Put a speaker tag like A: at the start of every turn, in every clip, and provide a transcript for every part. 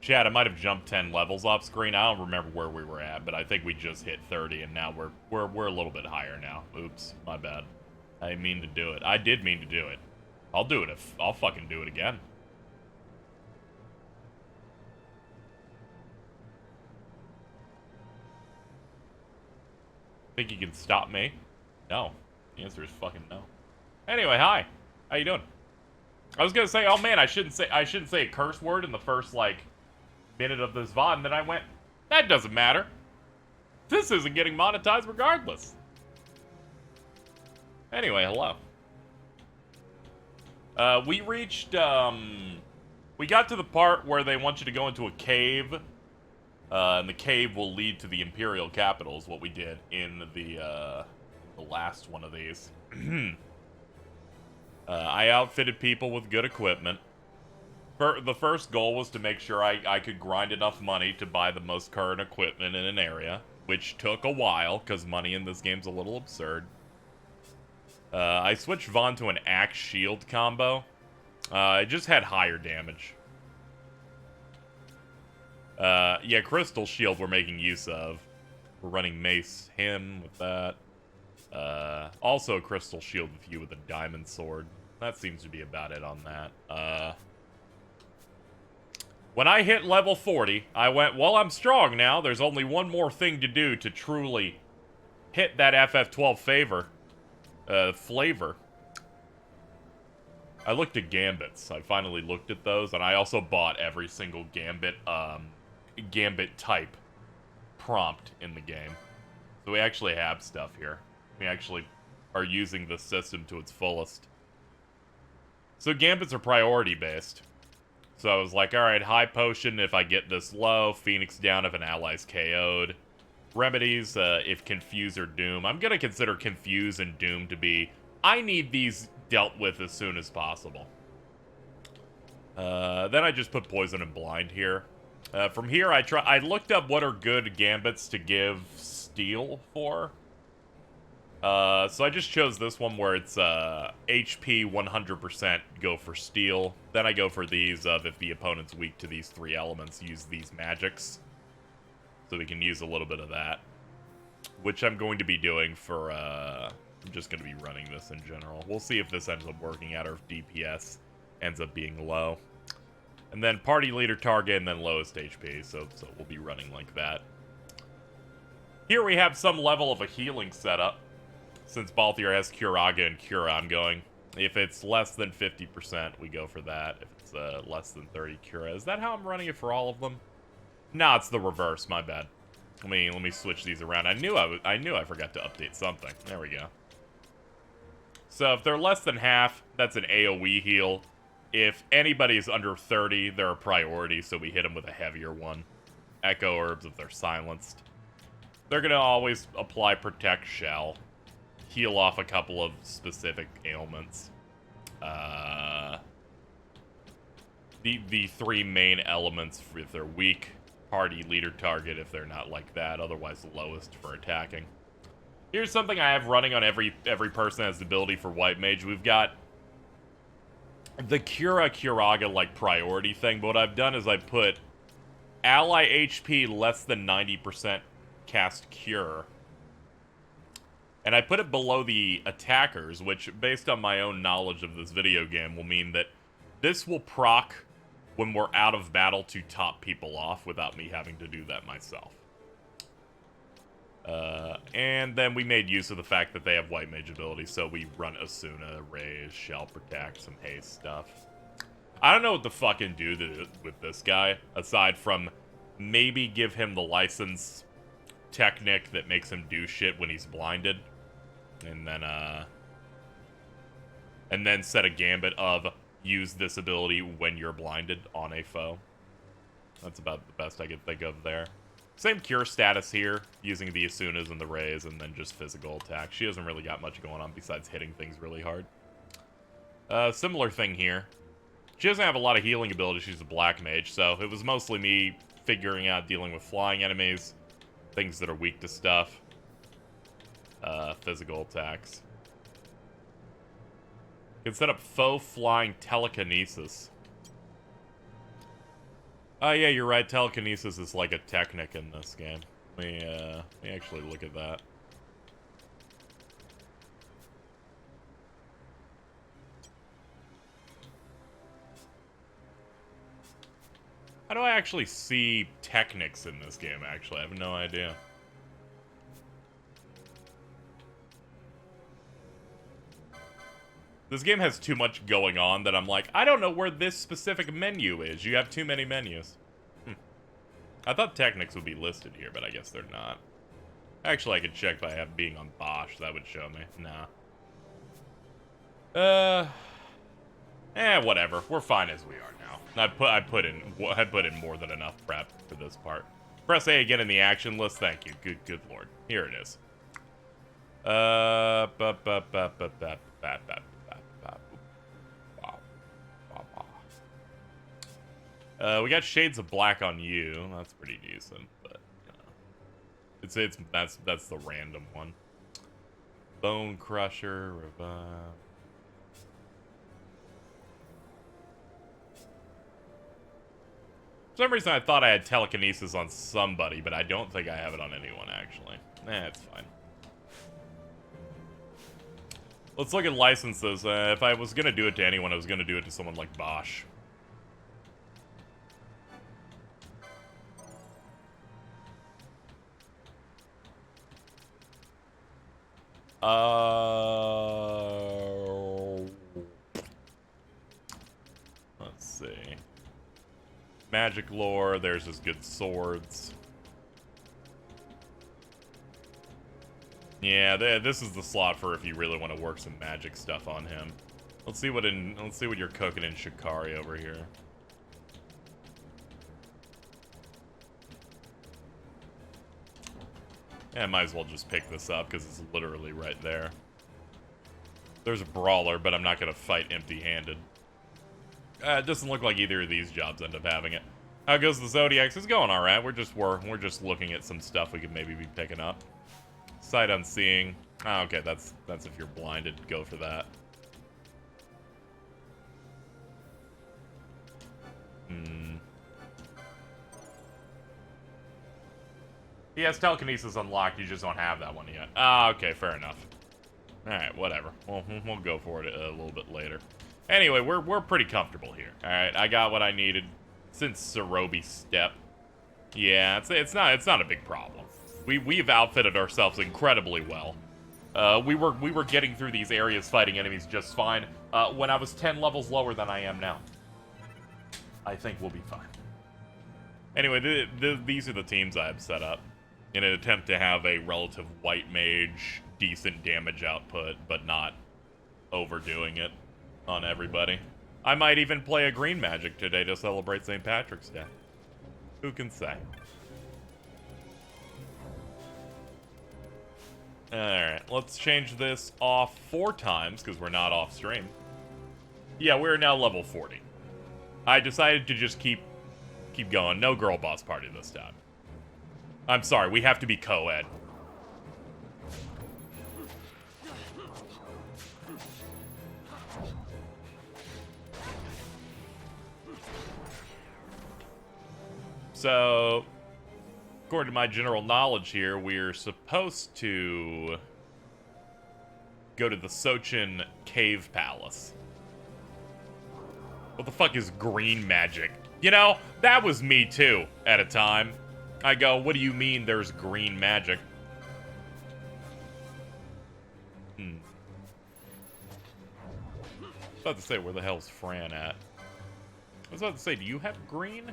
A: Chad, I might have jumped 10 levels off screen. I don't remember where we were at, but I think we just hit 30, and now we're a little bit higher now. Oops, my bad. I didn't mean to do it. I did mean to do it. I'll do it if I'll fucking do it again. Think you can stop me? No. The answer is fucking no. Anyway, hi. How you doing? I was gonna say, oh man, I shouldn't say a curse word in the first like minute of this VOD, and then I went, that doesn't matter. This isn't getting monetized regardless. Anyway, hello. We reached, we got to the part where they want you to go into a cave, and the cave will lead to the Imperial capital, is what we did in the last one of these. I outfitted people with good equipment. The first goal was to make sure I could grind enough money to buy the most current equipment in an area, which took a while, because money in this game's a little absurd. I switched Vaughn to an axe shield combo. It just had higher damage. Yeah, crystal shield we're making use of. We're running mace him with that. Also a crystal shield with you with a diamond sword. That seems to be about it on that. When I hit level 40, I went, well, I'm strong now. There's only one more thing to do to truly hit that FF12 flavor. I looked at gambits. I finally looked at those, and I also bought every single gambit type prompt in the game. So we actually have stuff here. We actually are using the system to its fullest. So gambits are priority based. So I was like, alright, high potion if I get this low, Phoenix down if an ally's KO'd. Remedies, if Confuse or Doom. I'm gonna consider Confuse and Doom to be, I need these dealt with as soon as possible. Then I just put Poison and Blind here. From here, I looked up what are good gambits to give Steel for. So I just chose this one where it's HP 100% go for Steel. Then I go for these if the opponent's weak to these 3 elements, use these magics. So we can use a little bit of that. Which I'm going to be doing for, I'm just going to be running this in general. We'll see if this ends up working out or if DPS ends up being low. And then party leader target and then lowest HP, so we'll be running like that. Here we have some level of a healing setup. Since Balthier has Curaga and Cura, I'm going. If it's less than 50%, we go for that. If it's less than 30 Cura. Is that how I'm running it for all of them? Nah, it's the reverse, my bad. Let me switch these around. I knew I forgot to update something. There we go. So if they're less than half, that's an AoE heal. If anybody's under 30, they're a priority, so we hit them with a heavier one. Echo Herbs if they're silenced. They're gonna always apply Protect Shell. Heal off a couple of specific ailments. The 3 main elements if they're weak. Party leader target if they're not like that. Otherwise the lowest for attacking. Here's something I have running on every person that has the ability for White Mage. We've got the Curaga like priority thing, but what I've done is I put ally HP less than 90% cast Cure. And I put it below the attackers, which, based on my own knowledge of this video game, will mean that this will proc when we're out of battle to top people off without me having to do that myself. And then we made use of the fact that they have White Mage ability, so we run Asuna, Raise, Shell Protect, some haste stuff. I don't know what to fucking do with this guy, aside from maybe give him the license technique that makes him do shit when he's blinded. And then set a gambit of use this ability when you're blinded on a foe. That's about the best I could think of there. Same cure status here, using the Asunas and the Rays, and then just physical attack. She hasn't really got much going on besides hitting things really hard. Similar thing here. She doesn't have a lot of healing ability, she's a black mage, so it was mostly me figuring out dealing with flying enemies, things that are weak to stuff. Physical attacks. You can set up faux flying telekinesis. Oh, yeah, you're right. Telekinesis is like a technic in this game. Let me actually look at that. How do I actually see technics in this game, actually? I have no idea. This game has too much going on that I'm like, I don't know where this specific menu is. You have too many menus. I thought technics would be listed here, but I guess they're not. Actually, I could check by being on Bosch. That would show me. Nah. Whatever. We're fine as we are now. I put in more than enough prep for this part. Press A again in the action list. Thank you. Good lord. Here it is. We got Shades of Black on you. That's pretty decent, but you know. That's the random one. Bone Crusher, Revive. For some reason I thought I had telekinesis on somebody, but I don't think I have it on anyone, actually. It's fine. Let's look at licenses. If I was gonna do it to anyone, I was gonna do it to someone like Bosch. Let's see. Magic lore, there's his good swords. Yeah, this is the slot for if you really want to work some magic stuff on him. Let's see what you're cooking in Shikari over here. Yeah, I might as well just pick this up because it's literally right there. There's a brawler, but I'm not gonna fight empty-handed. It doesn't look like either of these jobs end up having it. How goes the Zodiacs? It's going all right. We're just looking at some stuff we could maybe be picking up. Sight Unseeing. Oh, okay, that's if you're blinded. Go for that. He has telekinesis unlocked. You just don't have that one yet. Ah, okay, fair enough. All right, whatever. We'll go for it a little bit later. Anyway, we're pretty comfortable here. All right, I got what I needed since Sarobi's step. Yeah, it's not a big problem. We've outfitted ourselves incredibly well. We were getting through these areas fighting enemies just fine when I was 10 levels lower than I am now. I think we'll be fine. Anyway, these are the teams I have set up in an attempt to have a relative white mage, decent damage output, but not overdoing it on everybody. I might even play a green magic today to celebrate St. Patrick's Day. Who can say? Alright, let's change this off 4 times, because we're not off stream. Yeah, we're now level 40. I decided to just keep going. No girl boss party this time. I'm sorry, we have to be co-ed. So, according to my general knowledge here, we're supposed to go to the Sochin Cave Palace. What the fuck is green magic? You know, that was me too, at a time. I go, what do you mean there's green magic? I was about to say, where the hell's Fran at? I was about to say, do you have green?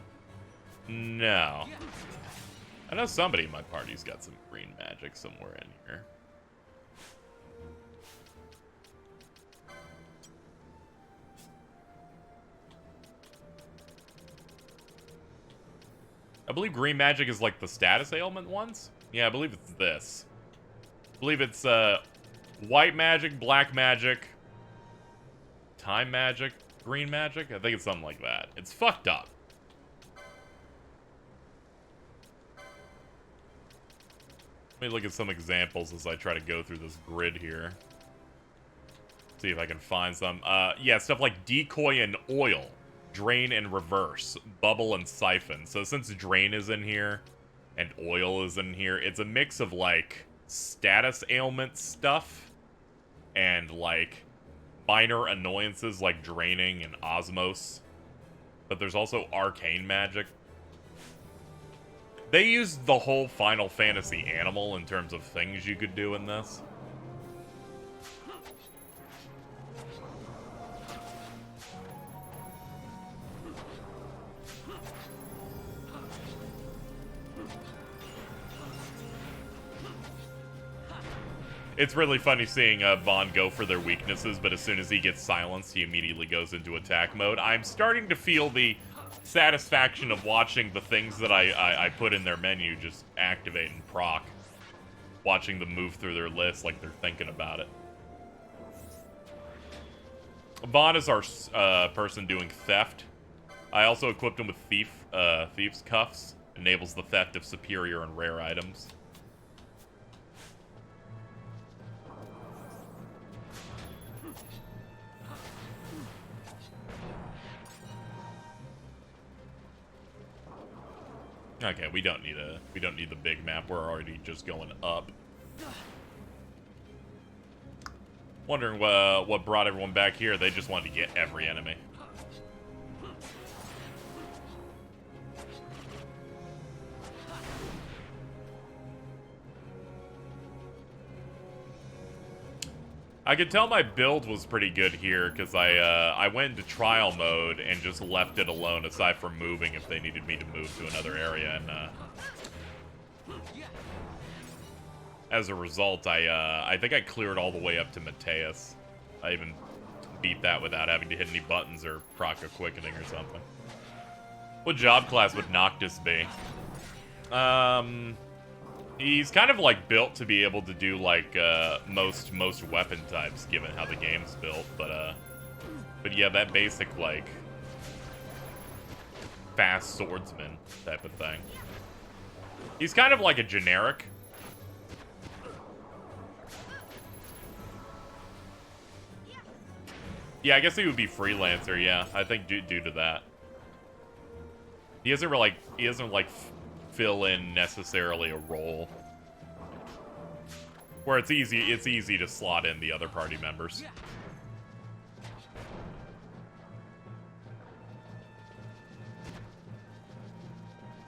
A: No. I know somebody in my party's got some green magic somewhere in here. I believe green magic is like the status ailment ones. Yeah, I believe it's this. I believe it's white magic, black magic, time magic, green magic. I think it's something like that. It's fucked up. Let me look at some examples as I try to go through this grid here. See if I can find some. Yeah, stuff like decoy and oil Drain and Reverse, Bubble and Siphon. So since Drain is in here, and Oil is in here, it's a mix of, like, status ailment stuff, and, like, minor annoyances like Draining and Osmos. But there's also Arcane Magic. They used the whole Final Fantasy animal in terms of things you could do in this. It's really funny seeing Vaughn go for their weaknesses, but as soon as he gets silenced, he immediately goes into attack mode. I'm starting to feel the satisfaction of watching the things that I put in their menu just activate and proc. Watching them move through their list like they're thinking about it. Vaughn is our person doing theft. I also equipped him with Thief's Cuffs. Enables the theft of superior and rare items. Okay, we don't need the big map. We're already just going up. Wondering what brought everyone back here. They just wanted to get every enemy. I could tell my build was pretty good here because I went into trial mode and just left it alone aside from moving if they needed me to move to another area, and as a result I think I cleared all the way up to Mateus. I even beat that without having to hit any buttons or proc a quickening or something. What job class would Noctis be? He's kind of, like, built to be able to do, like, most weapon types, given how the game's built, but yeah, that basic, like, fast swordsman type of thing. He's kind of like a generic. Yeah, I guess he would be freelancer, yeah, I think due to that. He doesn't, like, fill in necessarily a role where it's easy to slot in the other party members.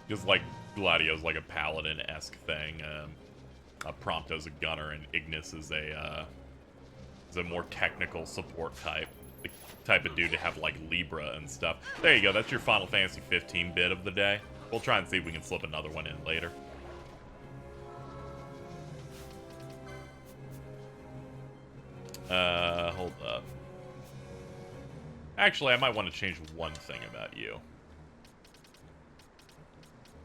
A: Just like Gladio's like a paladin-esque thing. Prompto's a gunner, and Ignis is a more technical support type. The type of dude to have like Libra and stuff. There you go, that's your Final Fantasy 15 bit of the day. We'll try and see if we can slip another one in later. Hold up. Actually, I might want to change one thing about you.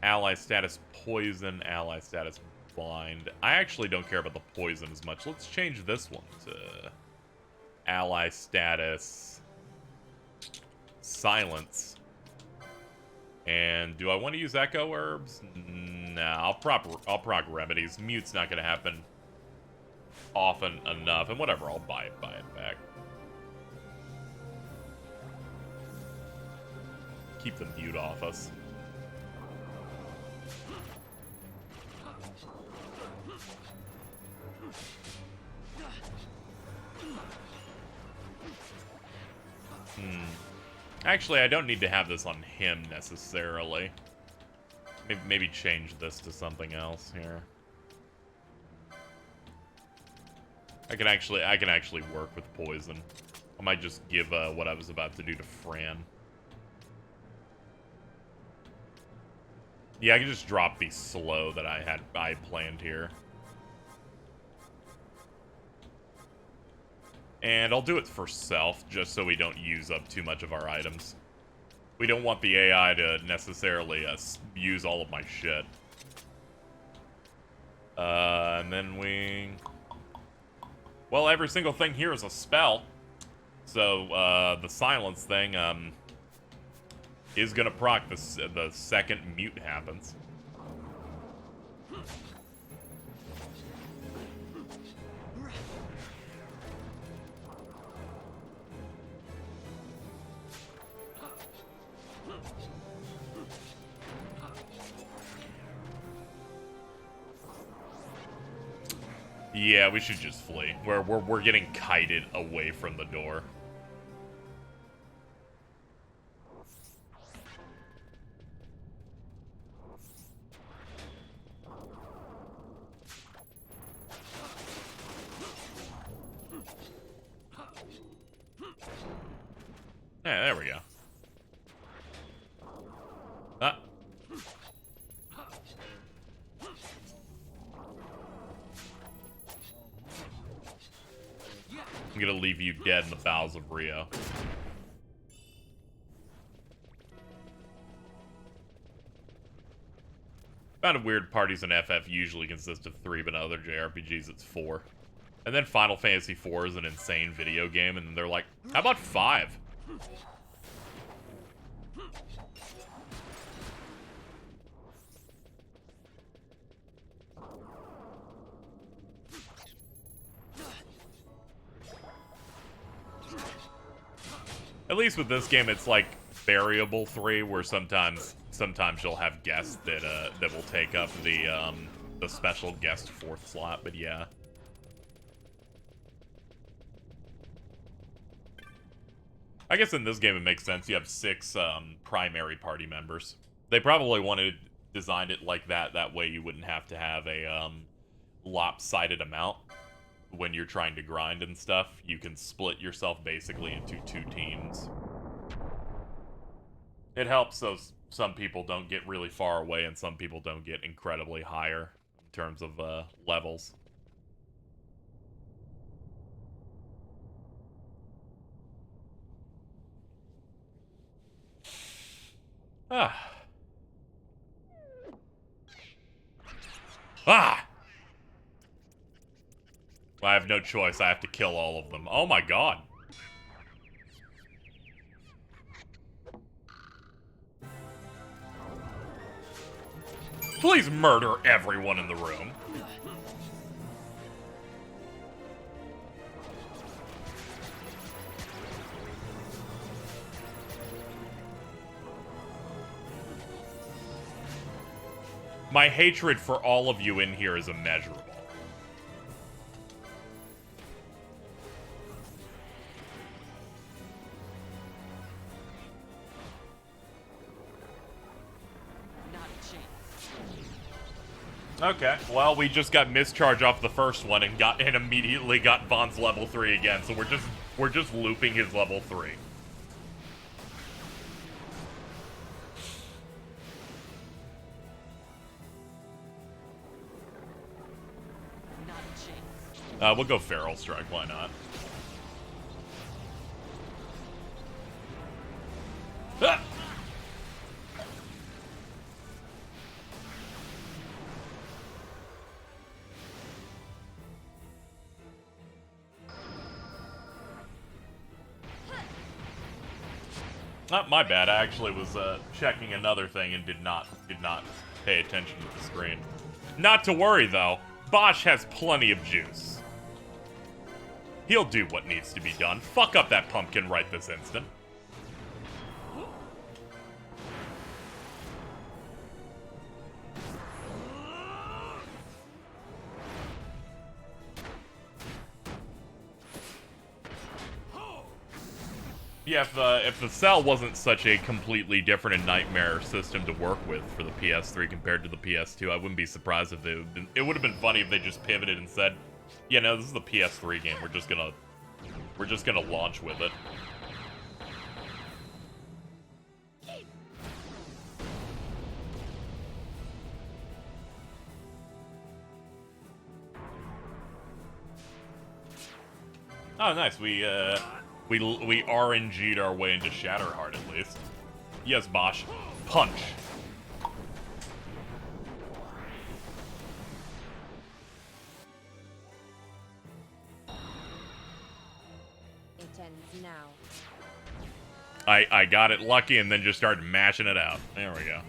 A: Ally status poison, ally status blind. I actually don't care about the poison as much. Let's change this one to ally status silence. And do I want to use Echo Herbs? Nah, I'll proc Remedies. Mute's not going to happen often enough. And whatever, I'll buy it back. Keep the mute off us. Actually, I don't need to have this on him necessarily. Maybe change this to something else here. I can actually work with poison. I might just give what I was about to do to Fran. Yeah, I can just drop the slow that I planned here. And I'll do it for self, just so we don't use up too much of our items. We don't want the AI to necessarily use all of my shit. And then we... Well, every single thing here is a spell. So, the silence thing, is gonna proc the second mute happens. Yeah, we should just flee. We're getting kited away from the door. Yeah, there we go. Ah. I'm gonna leave you dead in the bowels of Rio. Found it weird parties in FF usually consist of 3, but in other JRPGs it's 4. And then Final Fantasy IV is an insane video game, and they're like, how about 5? At least with this game, it's like variable 3, where sometimes you'll have guests that will take up the special guest 4th slot. But yeah. I guess in this game it makes sense. You have 6 primary party members. They probably designed it like that. That way you wouldn't have to have a lopsided amount when you're trying to grind and stuff. You can split yourself basically into 2 teams. It helps so some people don't get really far away and some people don't get incredibly higher in terms of levels. Ah. Ah! I have no choice. I have to kill all of them. Oh my god. Please murder everyone in the room. My hatred for all of you in here is immeasurable. Okay, well, we just got mischarge off the first one and immediately got Vaughn's level 3 again, so we're just looping his level 3. We'll go Feral Strike, why not? Ah! My bad. I actually was checking another thing and did not pay attention to the screen. Not to worry though. Bosch has plenty of juice. He'll do what needs to be done. Fuck up that pumpkin right this instant. Yeah, if the cell wasn't such a completely different and nightmare system to work with for the PS3 compared to the PS2, I wouldn't be surprised if it would have been funny if they just pivoted and said, "Yeah, no, this is the PS3 game. We're just gonna launch with it." Oh, nice. We RNG'd our way into Shatterheart, at least. Yes, Bosch. Punch.
B: It ends now.
A: I got it lucky and then just started mashing it out. There we go.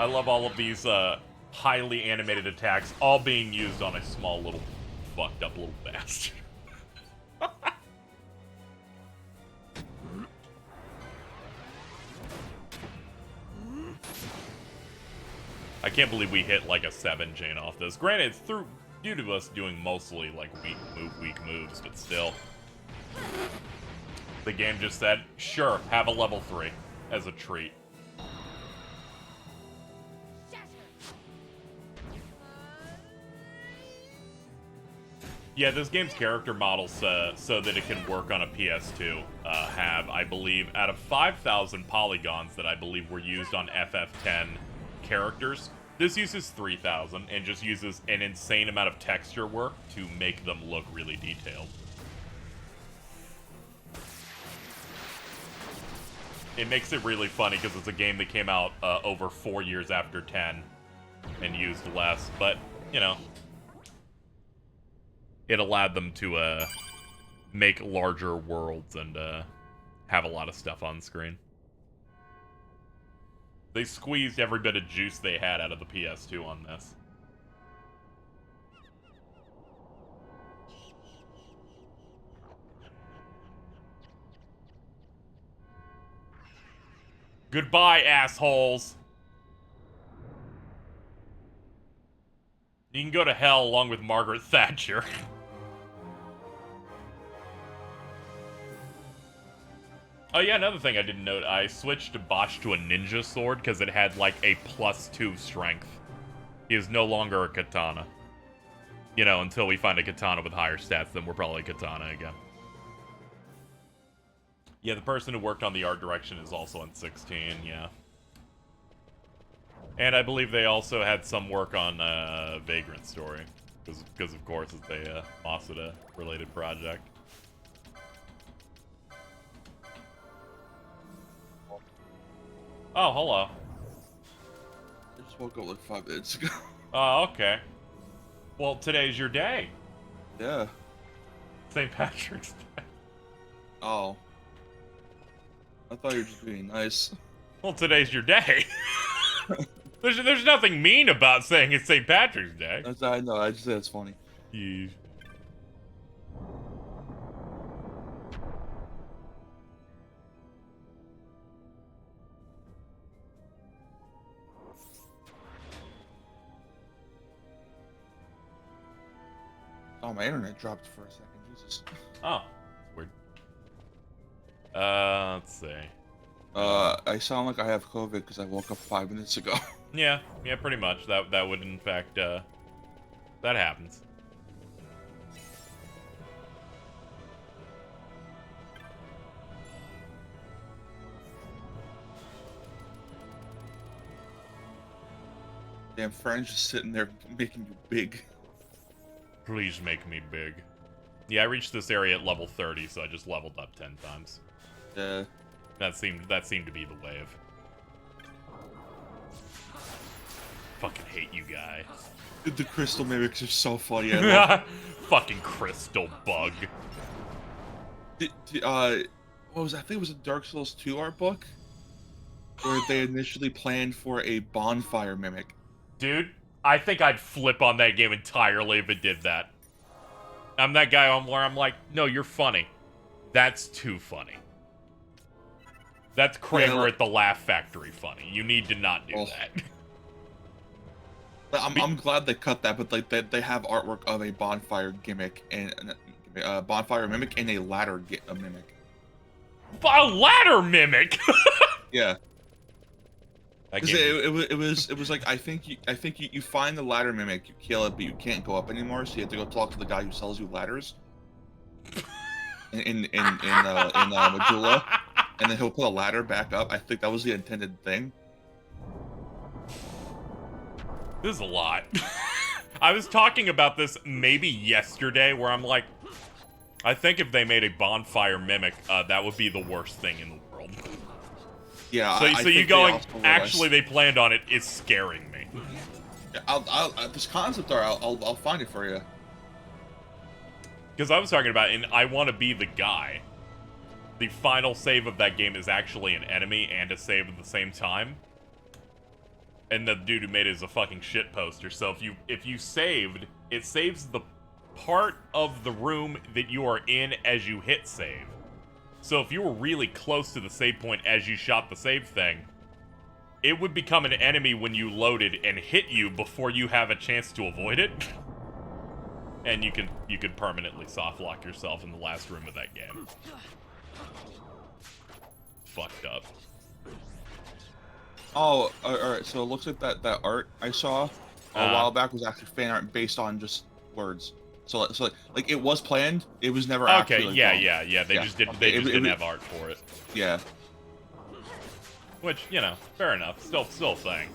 A: I love all of these highly animated attacks, all being used on a small little fucked up little bastard. I can't believe we hit like a 7 chain off this. Granted, it's due to us doing mostly like weak moves, but still. The game just said, sure, have a level 3 as a treat. Yeah, this game's character models, so that it can work on a PS2, have, I believe, out of 5,000 polygons that I believe were used on FF10 characters, this uses 3,000 and just uses an insane amount of texture work to make them look really detailed. It makes it really funny because it's a game that came out over 4 years after 10 and used less, but, you know, it allowed them to make larger worlds and have a lot of stuff on screen. They squeezed every bit of juice they had out of the PS2 on this. Goodbye, assholes. You can go to hell along with Margaret Thatcher. Oh yeah, another thing I didn't note, I switched to Bosch to a ninja sword because it had like a +2 strength. He is no longer a katana. You know, until we find a katana with higher stats, then we're probably katana again. Yeah, the person who worked on the art direction is also in 16, yeah. And I believe they also had some work on Vagrant Story, because of course it's a Masuda-related project. Oh, hello.
C: I just woke up like 5 minutes ago.
A: Oh, okay. Well, today's your day.
C: Yeah.
A: St. Patrick's Day.
C: Oh. I thought you were just being nice.
A: Well, today's your day. There's nothing mean about saying it's St. Patrick's Day.
C: I know, I just said it's funny.
A: Yeah.
C: Oh, my internet dropped for a second. Jesus.
A: Oh, weird. Let's see.
C: I sound like I have COVID because I woke up 5 minutes ago.
A: Yeah, pretty much. That would in fact, that happens.
C: Damn, friends just sitting there making you big.
A: Please make me big. Yeah, I reached this area at level 30, so I just leveled up 10 times.
C: Yeah.
A: That seemed to be the wave. Fucking hate you, guy.
C: The crystal mimics are so funny.
A: Fucking crystal bug.
C: What was that? I think it was a Dark Souls 2 art book where they initially planned for a bonfire mimic.
A: Dude, I think I'd flip on that game entirely if it did that. I'm that guy where I'm like, no, you're funny. That's too funny. That's Kramer at the Laugh Factory funny. You need to not do that.
C: I'm glad they cut that, but like they have artwork of a bonfire gimmick and a bonfire mimic and a ladder mimic.
A: A ladder mimic.
C: Yeah. Because it was like I think you find the ladder mimic, you kill it, but you can't go up anymore, so you have to go talk to the guy who sells you ladders. in Majula, and then he'll put a ladder back up. I think that was the intended thing.
A: This is a lot. I was talking about this maybe yesterday, where I'm like, I think if they made a bonfire mimic, that would be the worst thing in the world.
C: Yeah.
A: So you going? Actually, they planned on it. Is scaring me.
C: I'll this concept art. I'll find it for you.
A: Because I was talking about, and I want to be the guy. The final save of that game is actually an enemy and a save at the same time. And the dude who made it is a fucking shit poster. So if you saved, it saves the part of the room that you are in as you hit save. So if you were really close to the save point as you shot the save thing, it would become an enemy when you loaded and hit you before you have a chance to avoid it. And you could permanently soft lock yourself in the last room of that game. Fucked up.
C: Oh, alright, so it looks like that art I saw a while back was actually fan art based on just words. So like it was planned, it was never actually like,
A: yeah. They just didn't have art for it.
C: Yeah.
A: Which, you know, fair enough. Still a thing.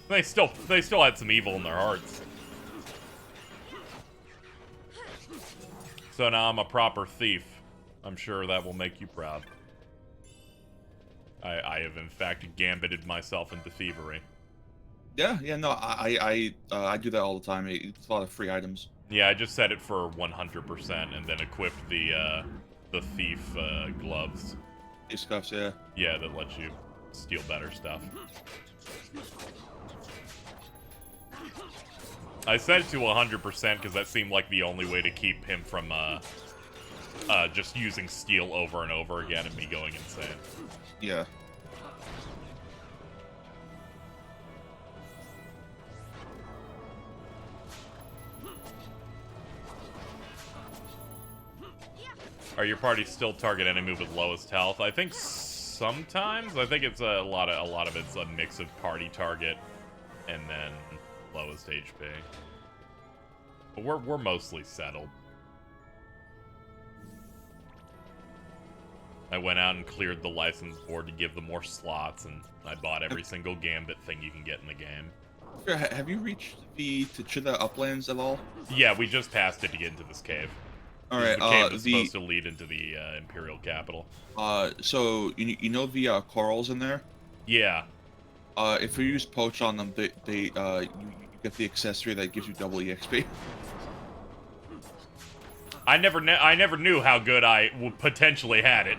A: They still had some evil in their hearts. So now I'm a proper thief. I'm sure that will make you proud. I have in fact gambited myself into thievery.
C: Yeah, no, I do that all the time. It's a lot of free items.
A: Yeah, I just set it for 100% and then equipped the thief gloves.
C: These scuffs, yeah.
A: Yeah, that lets you steal better stuff. I set it to 100% because that seemed like the only way to keep him from just using steel over and over again and me going insane.
C: Yeah.
A: Are your parties still target enemy with lowest health? I think sometimes. I think it's a lot of it's a mix of party target and then lowest HP. But we're mostly settled. I went out and cleared the license board to give them more slots, and I bought every single gambit thing you can get in the game.
C: Have you reached the Tachida Uplands at all?
A: Yeah, we just passed it to get into this cave.
C: All right,
A: the cave is supposed to lead into the Imperial capital.
C: So you know the corals in there?
A: Yeah.
C: If you use poach on them, you get the accessory that gives you double EXP.
A: I never knew how good I potentially had it.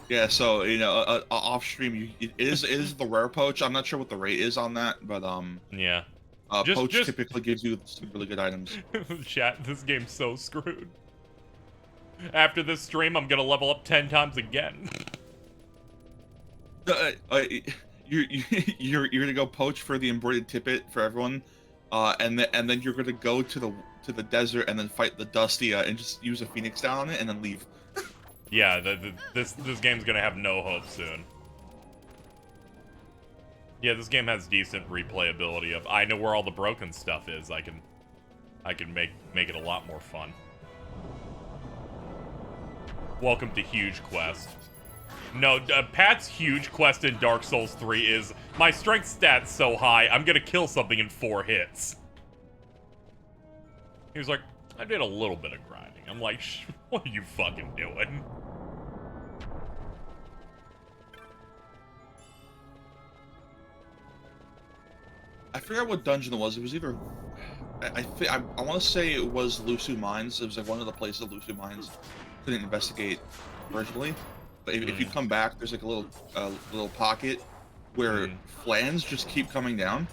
C: Yeah, so you know, off stream, it is the rare poach. I'm not sure what the rate is on that, but
A: yeah.
C: Poach typically gives you some really good items.
A: Chat, this game's so screwed. After this stream, I'm gonna level up 10 times again.
C: You're gonna go poach for the embroidered tippet for everyone, and then you're gonna go to the desert and then fight the Dusty and just use a Phoenix down on it and then leave.
A: Yeah, this game's gonna have no hope soon. Yeah, this game has decent replayability of I know where all the broken stuff is. I can make it a lot more fun. Welcome to Huge Quest. No, Pat's huge quest in Dark Souls 3 is my strength stat's so high, I'm gonna kill something in 4 hits. He was like, I did a little bit of grinding. I'm like, what are you fucking doing?
C: I forgot what dungeon it was. It was either I want to say it was Lusu Mines. It was like one of the places Lusu Mines couldn't investigate originally. But if you come back, there's like a little pocket where flans just keep coming down.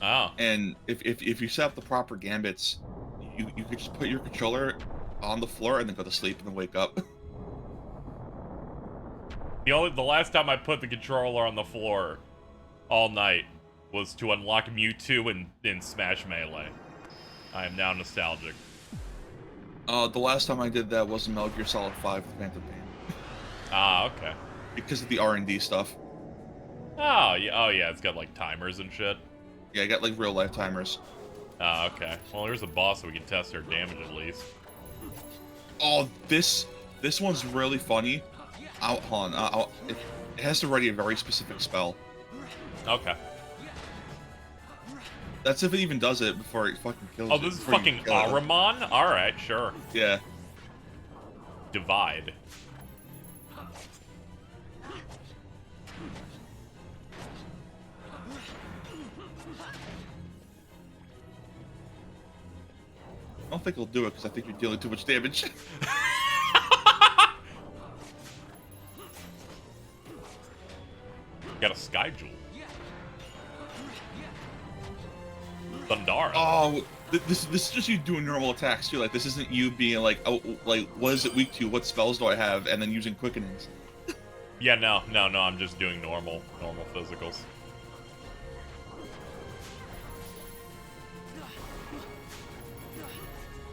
A: Oh.
C: And if you set up the proper gambits, you could just put your controller on the floor and then go to sleep and then wake up.
A: The last time I put the controller on the floor all night was to unlock Mewtwo in Smash Melee. I am now nostalgic.
C: The last time I did that was in Metal Gear Solid 5 with Phantom Pain.
A: Ah, okay.
C: Because of the R&D stuff.
A: Oh yeah, it's got like timers and shit.
C: Yeah, I got like real life timers.
A: Ah, okay. Well, there's a boss so we can test our damage at least.
C: Oh, this one's really funny. Hold on. It has to ready a very specific spell.
A: Okay.
C: That's if it even does it before it fucking kills
A: Oh,
C: it.
A: this is fucking Ahriman? Alright, sure.
C: Yeah.
A: Divide.
C: I don't think it'll do it because I think you're dealing too much damage.
A: Got a Sky Jewel. Thundara.
C: Oh, this is just you doing normal attacks too. Like this isn't you being like, oh, like what is it weak to? What spells do I have? And then using quickenings.
A: Yeah, no. I'm just doing normal physicals.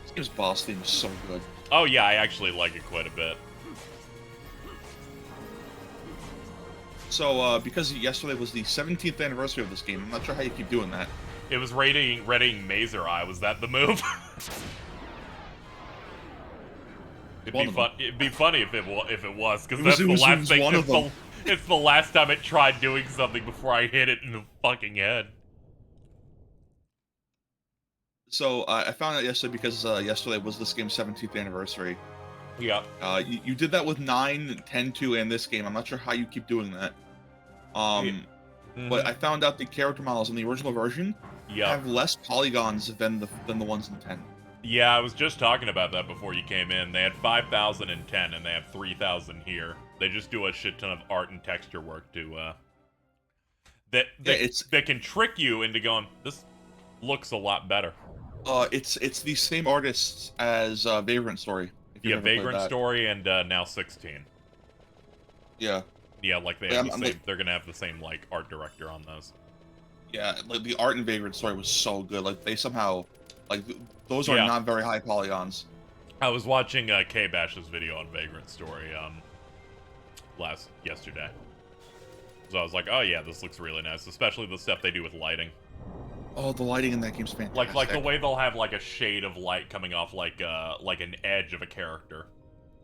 C: This game's boss theme is so good.
A: Oh yeah, I actually like it quite a bit.
C: So, because yesterday was the 17th anniversary of this game, I'm not sure how you keep doing that.
A: It was rating Mazer Eye. Was that the move? It'd be funny if it was, because that's the last thing. It's the last time it tried doing something before I hit it in the fucking head.
C: So I found out yesterday because yesterday was this game's 17th anniversary.
A: Yeah.
C: You did that with 9, 10-2, and this game. I'm not sure how you keep doing that. But I found out the character models in the original version have less polygons than the ones in 10.
A: Yeah, I was just talking about that before you came in. They had 5,000 in 10, and they have 3,000 here. They just do a shit ton of art and texture work to that can trick you into going, this looks a lot better.
C: It's the same artists as Vagrant Story.
A: Yeah, Vagrant Story and now 16.
C: Yeah.
A: Yeah, like they have the same. They're gonna have the same like art director on those.
C: Yeah, like the art in Vagrant Story was so good. Like they somehow, like those are not very high polygons.
A: I was watching K-Bash's video on Vagrant Story yesterday. So I was like, oh yeah, this looks really nice, especially the stuff they do with lighting.
C: Oh, the lighting in that game's fantastic.
A: Like the way they'll have like a shade of light coming off like an edge of a character,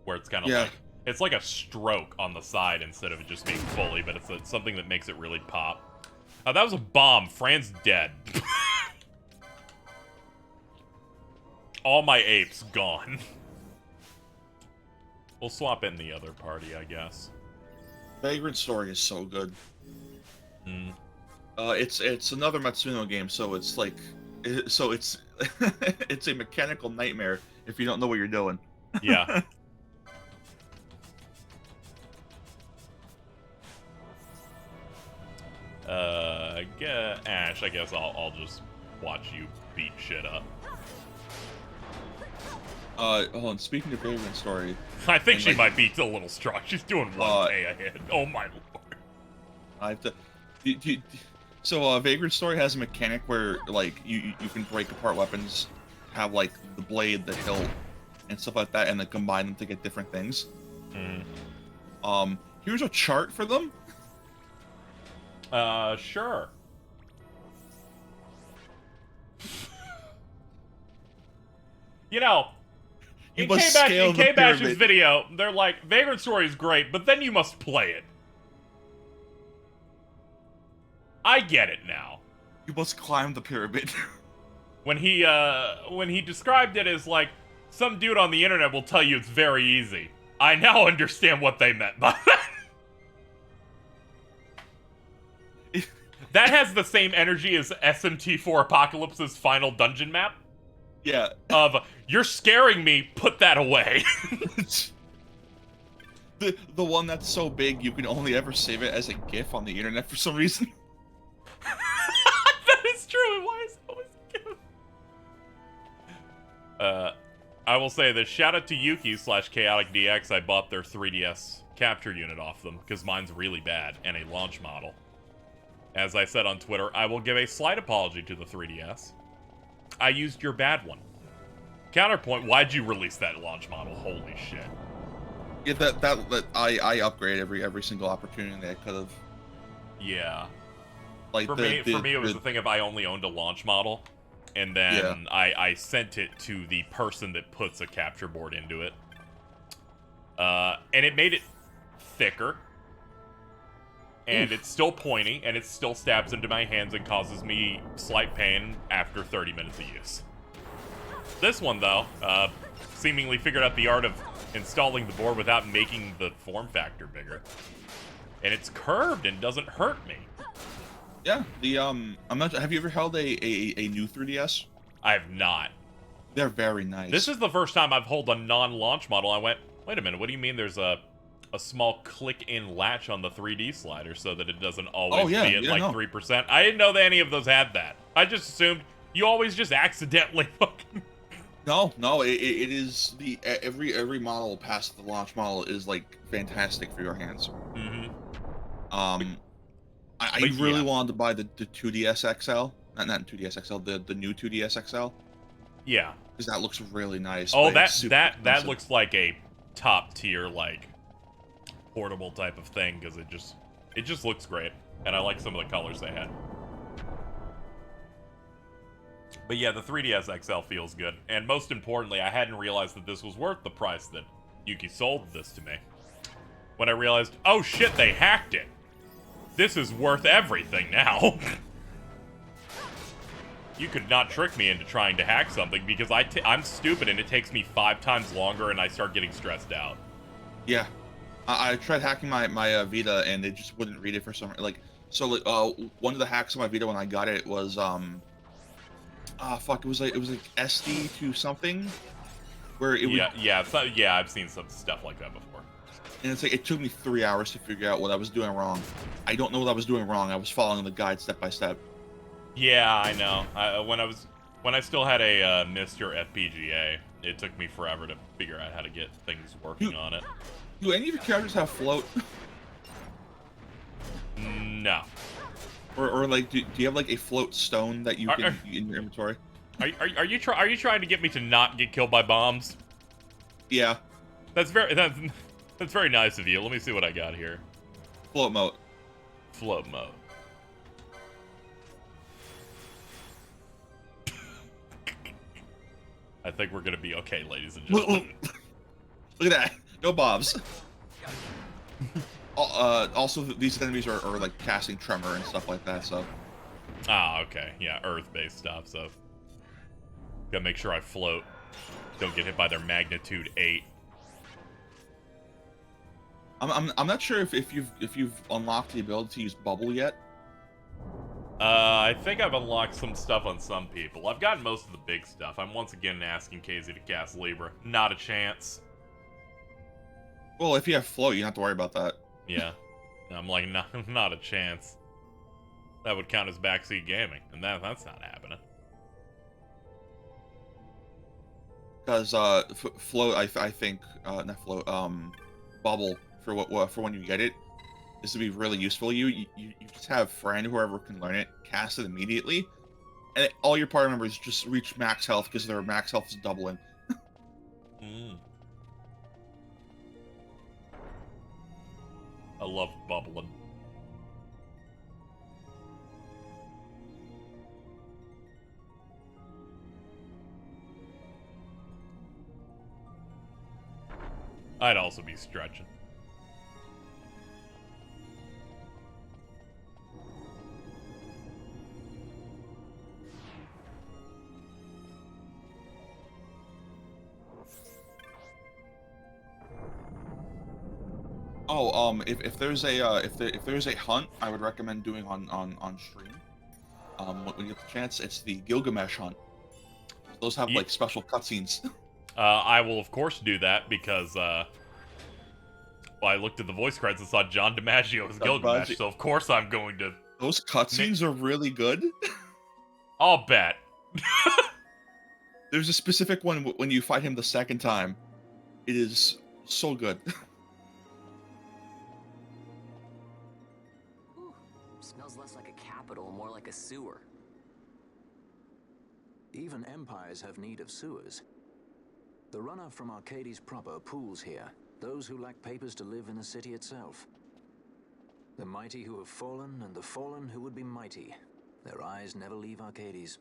A: where it's kind of like it's like a stroke on the side instead of it just being fully, but it's something that makes it really pop. Oh, that was a bomb. Fran's dead. All my apes gone. We'll swap in the other party, I guess.
C: Vagrant Story is so good. It's another Matsuno game, so it's like, it's it's a mechanical nightmare if you don't know what you're doing.
A: Yeah. Ash, I guess I'll just watch you beat shit up.
C: Hold on, speaking of Vagrant Story...
A: I think she might be a little strong. She's doing 1K ahead. Oh my lord.
C: I have to... So, Vagrant Story has a mechanic where, like, you can break apart weapons, have, like, the blade, the hilt, and stuff like that, and then combine them to get different things. Here's a chart for them.
A: Sure. You know, in K-Bash's video, they're like, Vagrant Story is great, but then you must play it. I get it now.
C: You must climb the pyramid.
A: When he described it as like, some dude on the internet will tell you it's very easy. I now understand what they meant by that. That has the same energy as SMT4 Apocalypse's final dungeon map.
C: Yeah.
A: Of, you're scaring me, put that away.
C: The one that's so big you can only ever save it as a GIF on the internet for some reason.
A: That is true. Why is it always a GIF? I will say this, shout out to Yuki/ChaoticDX. I bought their 3DS capture unit off them, because mine's really bad, and a launch model. As I said on Twitter, I will give a slight apology to the 3DS. I used your bad one. Counterpoint, why'd you release that launch model? Holy shit.
C: Yeah, that I upgrade every single opportunity I could have.
A: Yeah.
C: Like
A: for me, it was the thing of I only owned a launch model, and then I sent it to the person that puts a capture board into it. And it made it thicker. And it's still pointy, and it still stabs into my hands and causes me slight pain after 30 minutes of use. This one, though, seemingly figured out the art of installing the board without making the form factor bigger. And it's curved and doesn't hurt me.
C: Yeah, I'm not. Have you ever held a new 3DS?
A: I have not.
C: They're very nice.
A: This is the first time I've held a non-launch model. I went, wait a minute, what do you mean there's a a small click-in latch on the 3D slider so that it doesn't always
C: yeah,
A: be at
C: yeah,
A: like
C: no.
A: 3%. I didn't know that any of those had that. I just assumed you always just accidentally fucking...
C: No, it is the every model past the launch model is like fantastic for your hands.
A: Mm-hmm.
C: I
A: But
C: really
A: yeah.
C: wanted to buy the 2DS XL, not 2DS XL, the new 2DS XL,
A: Yeah.
C: because that looks really nice.
A: Oh,
C: but it's super
A: that
C: expensive.
A: looks like a top tier like portable type of thing because it just looks great, and I like some of the colors they had. But yeah, the 3DS XL feels good, and most importantly, I hadn't realized that this was worth the price that Yuki sold this to me. When I realized, oh shit, they hacked it. This is worth everything now. You could not trick me into trying to hack something because I'm stupid and it takes me 5 times longer and I start getting stressed out.
C: Yeah, I tried hacking my Vita and it just wouldn't read it for some one of the hacks on my Vita when I got it was it was like SD to something where it would,
A: yeah, I've seen some stuff like that before.
C: and it's like it took me 3 hours to figure out what I was doing wrong. I don't know what I was doing wrong. I was following the guide step by step.
A: Yeah, I know. When I still had a Mr. FPGA, it took me forever to figure out how to get things working on it.
C: Do any of your characters have float?
A: No.
C: Or like, do you have like a float stone that you can in your inventory?
A: Are you trying to get me to not get killed by bombs?
C: Yeah,
A: That's very nice of you. Let me see what I got here.
C: float mode.
A: Float mode. I think we're gonna be okay, ladies and gentlemen.
C: Look at that. No bombs. Also, these enemies are like casting tremor and stuff like that, so.
A: Ah, okay. Yeah, Earth-based stuff, so. Gotta make sure I float. Don't get hit by their magnitude 8.
C: I'm not sure if you've unlocked the ability to use bubble yet.
A: I think I've unlocked some stuff on some people. I've gotten most of the big stuff. I'm once again asking KZ to cast Libra. Not a chance.
C: Well, if you have float, you don't have to worry about that.
A: Yeah. I'm like, not a chance. That would count as backseat gaming, and that's not happening.
C: Because float, I think not float, bubble for when you get it, this would be really useful. You just have friend whoever can learn it cast it immediately, and all your party members just reach max health because their max health is doubling.
A: I love bubbling. I'd also be stretching.
C: Oh, if there's a hunt, I would recommend doing on stream. When you get the chance, it's the Gilgamesh hunt. Those have like special cutscenes.
A: I will of course do that because well, I looked at the voice credits and saw John DiMaggio as Gilgamesh, so of course I'm going to.
C: Those cutscenes are really good.
A: I'll bet.
C: There's a specific one when you fight him the second time. It is so good.
D: Ooh, smells less like a capital, more like a sewer.
E: Even empires have need of sewers. The runner from Arcades proper pools here, those who lack papers to live in the city itself. The mighty who have fallen, and the fallen who would be mighty. Their eyes never leave Arcades.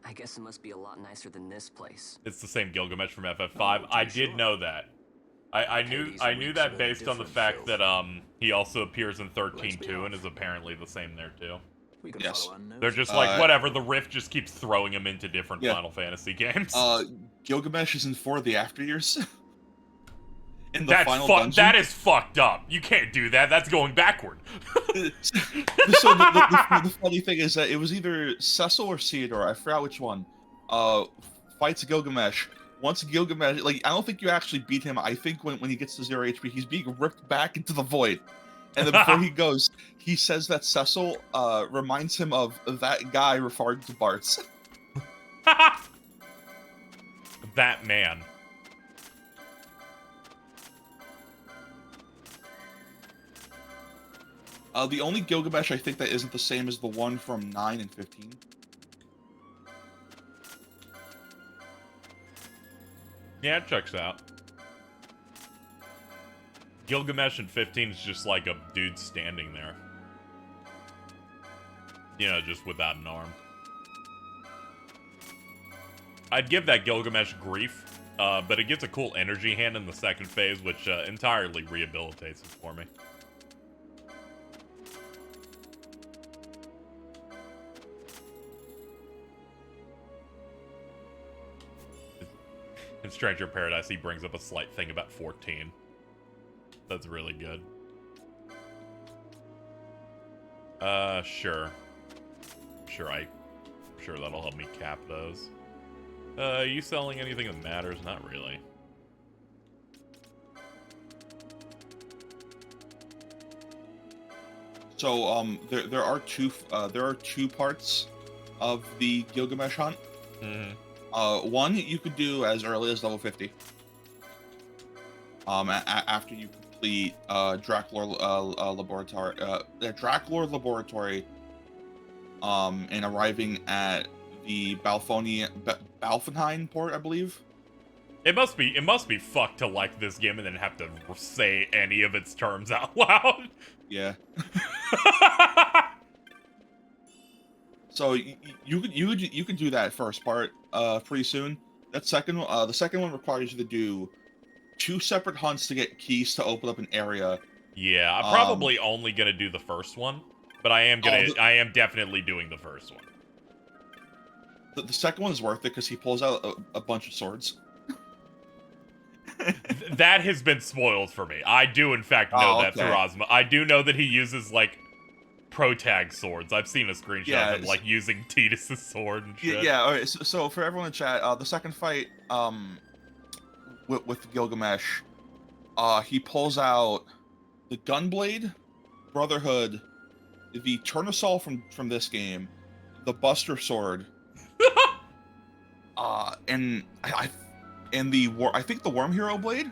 D: I guess it must be a lot nicer than this place.
A: It's the same Gilgamesh from FF5. I did know that. I knew that based on the fact that he also appears in 13-2 and is apparently the same there too.
E: We can
C: Yes.
E: follow our noses.
A: They're just like, whatever, the Rift just keeps throwing him into different
C: Yeah.
A: Final Fantasy games.
C: Gilgamesh is in 4 of the After Years. In the final dungeon.
A: That is fucked up. You can't do that. That's going backward.
C: So the funny thing is that it was either Cecil or Theodore, I forgot which one, fights Gilgamesh, once Gilgamesh, like, I don't think you actually beat him. I think when he gets to 0 HP, he's being ripped back into the void. And then before he goes, he says that Cecil reminds him of that guy referring to Bart's.
A: That man.
C: The only Gilgamesh I think that isn't the same as the one from 9 and 15.
A: Yeah, it checks out. Gilgamesh in 15 is just like a dude standing there. You know, just without an arm. I'd give that Gilgamesh grief, but it gets a cool energy hand in the second phase, which entirely rehabilitates it for me. In Stranger Paradise, he brings up a slight thing about 14. That's really good. Sure. Sure that'll help me cap those. Are you selling anything that matters? Not really.
C: So there are two parts of the Gilgamesh hunt.
A: Mm-hmm.
C: One you could do as early as level 50. After you complete Draculor Laboratory, and arriving at the Balfenheim port, I believe.
A: It must be fucked to like this game and then have to say any of its terms out loud.
C: Yeah. So you could do that first part pretty soon. The second one requires you to do 2 separate hunts to get keys to open up an area.
A: Yeah, I'm probably only gonna do the first one, but I am definitely doing the first one.
C: The second one is worth it because he pulls out a bunch of swords.
A: That has been spoiled for me. I do, in fact, know that through Ozma. I do know that he uses, like, protag swords. I've seen a screenshot of him, like, using Tidus' sword and shit.
C: Yeah, all right, so for everyone in chat, the second fight with Gilgamesh, he pulls out the Gunblade, Brotherhood, the Tournesol from this game, the Buster Sword, and I think the Worm Hero Blade.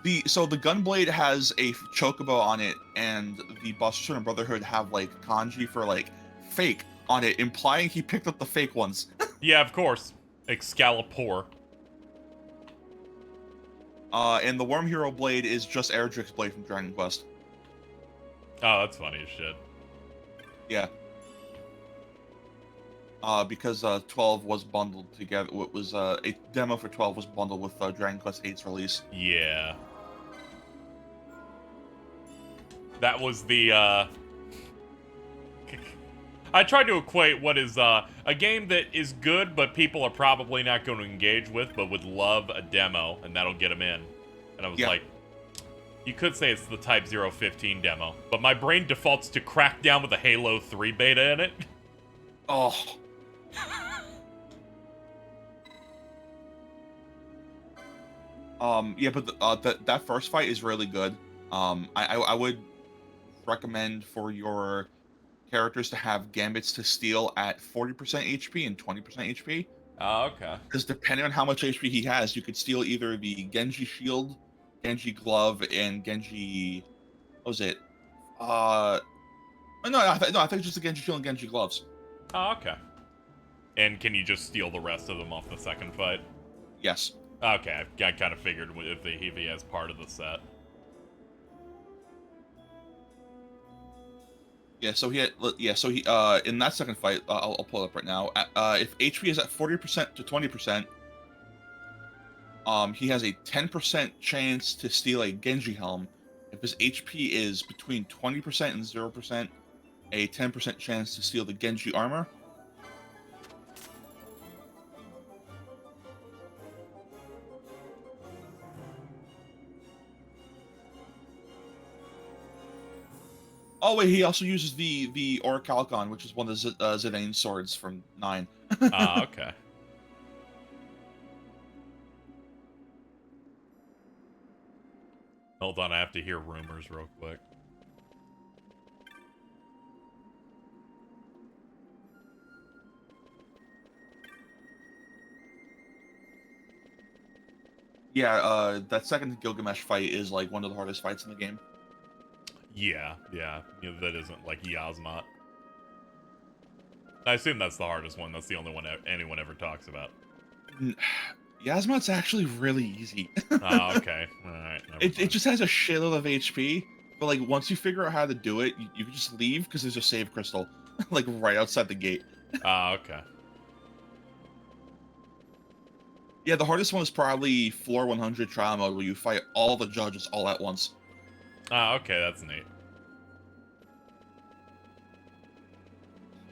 C: The Gunblade has a chocobo on it, and the Buster Sword and Brotherhood have like kanji for like fake on it, implying he picked up the fake ones.
A: Yeah, of course. Excalibur.
C: And the Worm Hero Blade is just Erdrick's blade from Dragon Quest.
A: Oh, that's funny as shit.
C: Yeah. Because 12 was bundled together. What was a demo for 12 was bundled with Dragon Quest VIII's release.
A: Yeah. That was the, I tried to equate what is, a game that is good, but people are probably not going to engage with, but would love a demo, and that'll get them in. And I was like, you could say it's the Type 015 demo, but my brain defaults to Crackdown with a Halo 3 beta in it.
C: Oh. Yeah, but that first fight is really good. I would recommend for your characters to have gambits to steal at 40% HP and 20% HP.
A: Oh, okay.
C: Because depending on how much HP he has, you could steal either the Genji shield, Genji glove, and Genji. What was it? No, I think it's just the Genji shield and Genji gloves.
A: Oh, okay. And can you just steal the rest of them off the second fight?
C: Yes.
A: Okay, I kind of figured if he has part of the set.
C: Yeah, so he in that second fight, I'll pull it up right now. If HP is at 40% to 20%, he has a 10% chance to steal a Genji helm. If his HP is between 20% and 0%, a 10% chance to steal the Genji armor. Oh wait, he also uses the Orichalcon, which is one of Zidane's swords from 9.
A: Ah, okay. Hold on, I have to hear rumors real quick.
C: Yeah, that second Gilgamesh fight is like one of the hardest fights in the game.
A: Yeah, that isn't like Yasmat. I assume that's the hardest one. That's the only one anyone ever talks about.
C: Yasmat's actually really easy.
A: Oh, okay. Alright.
C: It just has a shitload of HP, but like once you figure out how to do it, you can just leave because there's a save crystal, like right outside the gate.
A: Oh, okay.
C: Yeah, the hardest one is probably floor 100 trial mode, where you fight all the judges all at once.
A: Oh, okay, that's neat.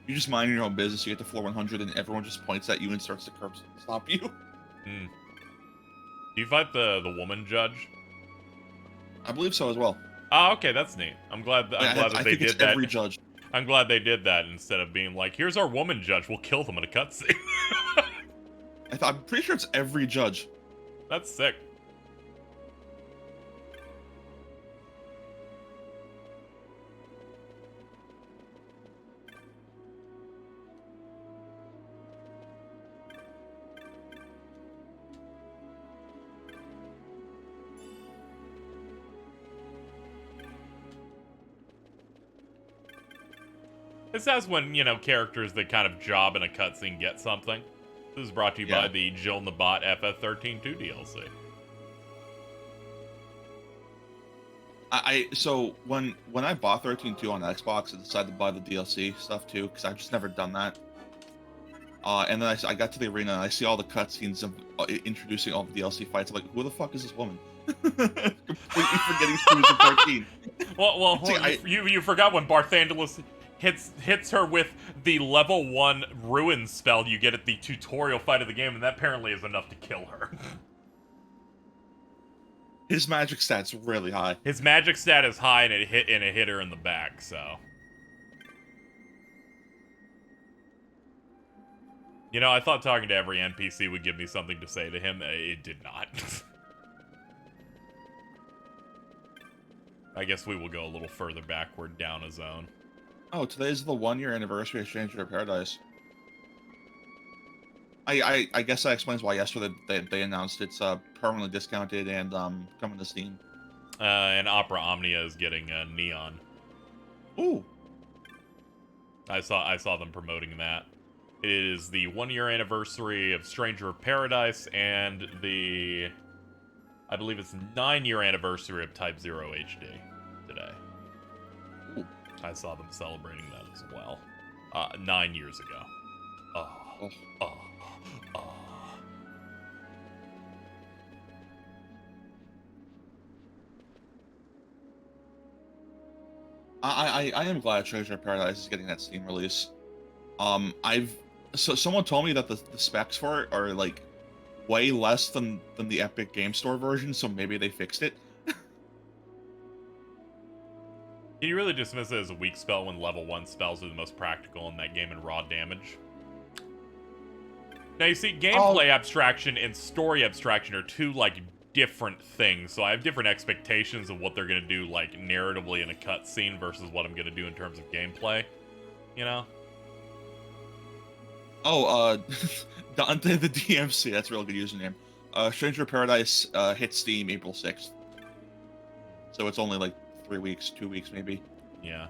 C: You just mind your own business, you get to floor 100, and everyone just points at you and starts to curb stop you.
A: Hmm. Do you fight the woman judge?
C: I believe so as well.
A: Oh, okay, that's neat. I'm glad that
C: I
A: they
C: think
A: did
C: it's
A: that.
C: every judge.
A: I'm glad they did that instead of being like, here's our woman judge, we'll kill them in a cutscene.
C: I'm pretty sure it's every judge.
A: That's sick. This has when, characters that kind of job in a cutscene get something. This is brought to you by the Jill and the Bot FF13 2 DLC.
C: So when I bought 13.2 on Xbox, I decided to buy the DLC stuff too, because I've just never done that. And then I got to the arena and I see all the cutscenes of introducing all the DLC fights. I'm like, who the fuck is this woman? Completely forgetting she was in 13.
A: Well, you forgot when Barthandelus hits her with the level 1 ruin spell you get at the tutorial fight of the game, and that apparently is enough to kill her.
C: His magic stat's really high.
A: His magic stat is high, and it hit her in the back. So, I thought talking to every NPC would give me something to say to him. It did not. I guess we will go a little further backward down a zone.
C: Oh, today's the 1-year anniversary of Stranger of Paradise. I guess that explains why yesterday they announced it's permanently discounted and coming to Steam.
A: And Opera Omnia is getting Neon.
C: Ooh.
A: I saw them promoting that. It is the 1-year anniversary of Stranger of Paradise and I believe it's 9-year anniversary of Type 0 HD today.
C: Ooh.
A: I saw them celebrating that as well. 9 years ago. Oh.
C: I am glad Treasure of Paradise is getting that Steam release. Someone told me that the specs for it are like way less than the Epic Game Store version, so maybe they fixed it.
A: Can you really dismiss it as a weak spell when level 1 spells are the most practical in that game in raw damage? Now, you see, gameplay abstraction and story abstraction are two, different things, so I have different expectations of what they're going to do, narratively in a cutscene versus what I'm going to do in terms of gameplay,
C: Dante the DMC, that's a real good username. Stranger of Paradise hit Steam April 6th. So it's only 3 weeks, 2 weeks maybe.
A: Yeah.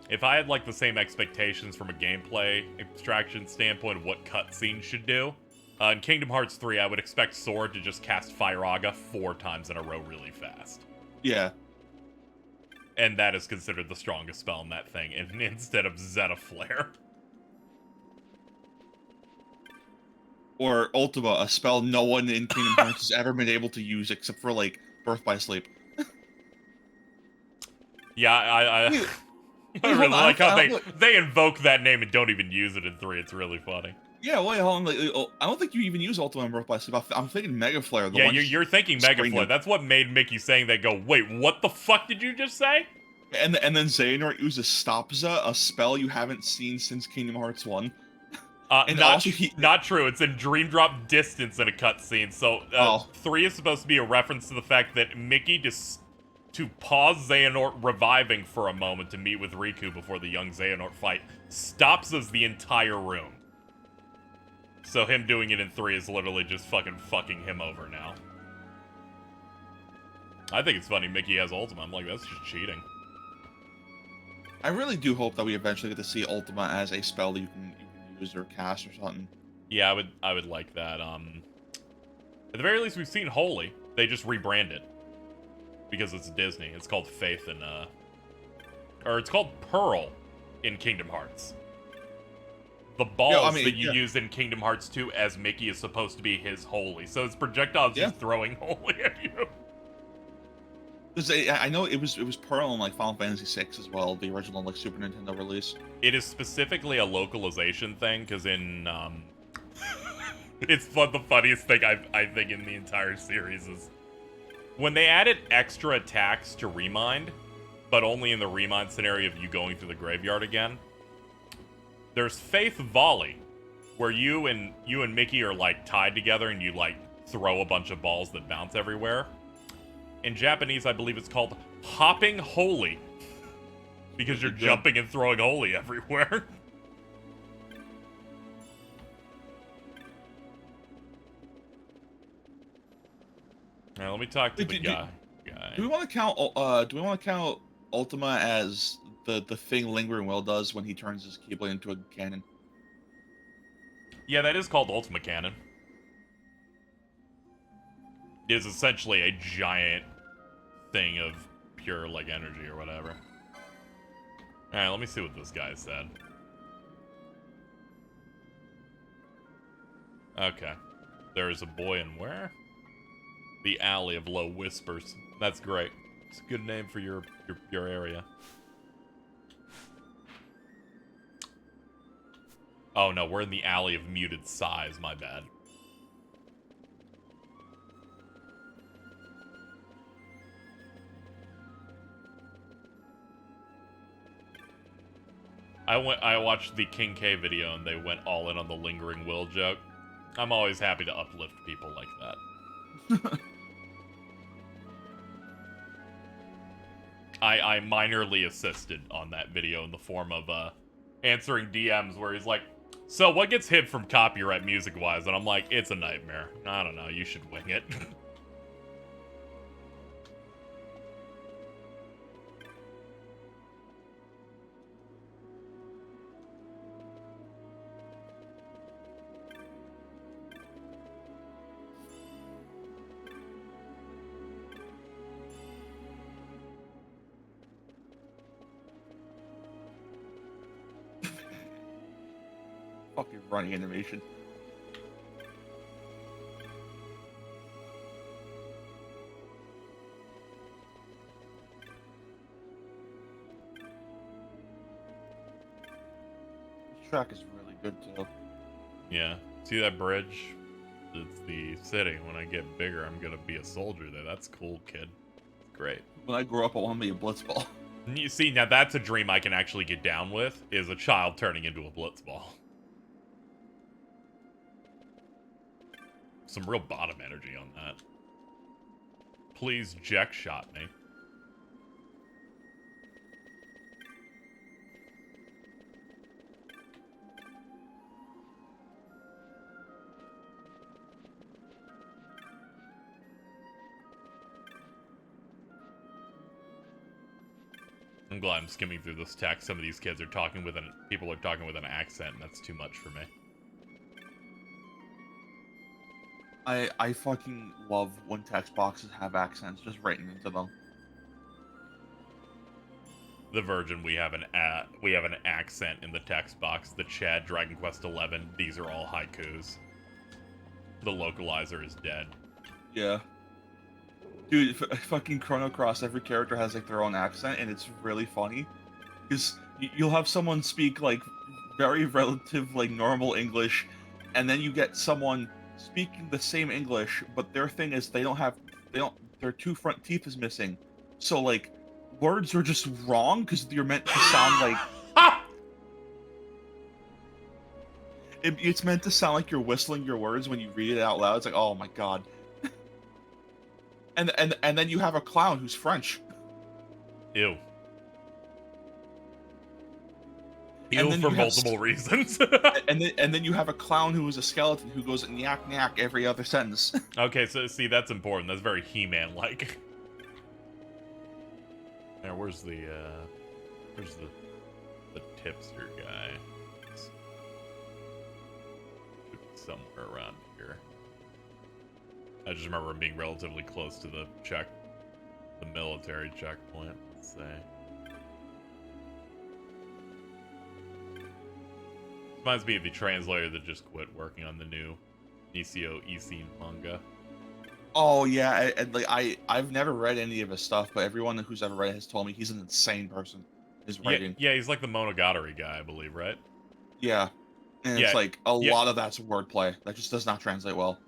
A: If I had the same expectations from a gameplay abstraction standpoint of what cutscenes should do, in Kingdom Hearts 3, I would expect Sword to just cast Firaga 4 times in a row really fast.
C: Yeah.
A: And that is considered the strongest spell in that thing, instead of Zeta Flare.
C: Or Ultima, a spell no one in Kingdom Hearts has ever been able to use except for Birth by Sleep.
A: Yeah, I really like how they invoke that name and don't even use it in 3. It's really funny.
C: Yeah, wait, hold on. I don't think you even use Ultima and Birth by Sleep. I'm thinking Mega Flare.
A: Yeah, you're thinking Mega Flare. That's what made Mickey saying that go, wait, what the fuck did you just say?
C: And then Xehanort uses Stopza, a spell you haven't seen since Kingdom Hearts 1.
A: Not true. It's in Dream Drop Distance in a cutscene. So 3 is supposed to be a reference to the fact that Mickey to pause Xehanort reviving for a moment to meet with Riku before the young Xehanort fight stops us the entire room. So him doing it in 3 is literally just fucking him over now. I think it's funny Mickey has Ultima. I'm like, that's just cheating.
C: I really do hope that we eventually get to see Ultima as a spell that you can use or cast or something.
A: Yeah, I would like that. At the very least, we've seen Holy. They just rebranded because it's Disney. It's called Faith in or it's called Pearl in Kingdom Hearts. The balls that you use in Kingdom Hearts 2 as Mickey is supposed to be his Holy. So it's projectiles just throwing Holy at you.
C: I know it was Pearl in like Final Fantasy VI as well, the original like Super Nintendo release.
A: It is specifically a localization thing because in it's the funniest thing I think in the entire series is when they added extra attacks to Remind, but only in the Remind scenario of you going through the graveyard again. There's Faith Volley, where you and Mickey are like tied together and you like throw a bunch of balls that bounce everywhere. In Japanese, I believe it's called Hopping Holy, because you're jumping and throwing Holy everywhere. Now let me talk to the guy.
C: Do we want to count? Do we want to count Ultima as the thing Lingering Will does when he turns his Keyblade into a cannon?
A: Yeah, that is called Ultima Cannon. It is essentially a giant thing of pure like energy or whatever. Alright, let me see what this guy said. Okay. There is a boy in where? The Alley of Low Whispers. That's great. It's a good name for your area. Oh no, we're in the Alley of Muted Sighs, my bad. I watched the King K video and they went all in on the Lingering Will joke. I'm always happy to uplift people like that. I minorly assisted on that video in the form of answering DMs where he's like, so what gets hit from copyright music-wise? And I'm like, it's a nightmare. I don't know, you should wing it.
C: Fucking running animation. This track is really good too.
A: Yeah. See that bridge? It's the city. When I get bigger, I'm gonna be a soldier there. That's cool, kid. Great.
C: When I grow up, I want to be a blitzball.
A: You see, now that's a dream I can actually get down with, is a child turning into a blitzball. Some real bottom energy on that. Please Jack shot me. I'm glad I'm skimming through this text. Some of these kids are talking with people are talking with an accent, and that's too much for me.
C: I fucking love when text boxes have accents just written into them.
A: The Virgin, we have an accent in the text box. The Chad, Dragon Quest XI, these are all haikus. The localizer is dead.
C: Yeah. Dude, fucking Chrono Cross, every character has like their own accent, and it's really funny. Because you'll have someone speak like very relative, like normal English, and then you get someone speaking the same English, but their thing is their two front teeth is missing. So like words are just wrong because you're meant to sound like it's meant to sound like you're whistling your words when you read it out loud. It's like, oh my god. and then you have a clown who's French.
A: Ew.
C: And
A: Ew
C: then
A: for
C: you have
A: multiple reasons.
C: and then you have a clown who is a skeleton who goes nyak nyak every other sentence.
A: Okay, so see, that's important. That's very He-Man-like. Now, where's the tipster guy? Somewhere around here. I just remember him being relatively close to the military checkpoint. Let's say. Reminds me of the translator that just quit working on the new XII manga.
C: Oh yeah, I've never read any of his stuff, but everyone who's ever read it has told me he's an insane person. His writing.
A: Yeah, he's like the Monogatari guy, I believe, right?
C: Yeah. And
A: Yeah,
C: it's like a lot of that's wordplay. That just does not translate well.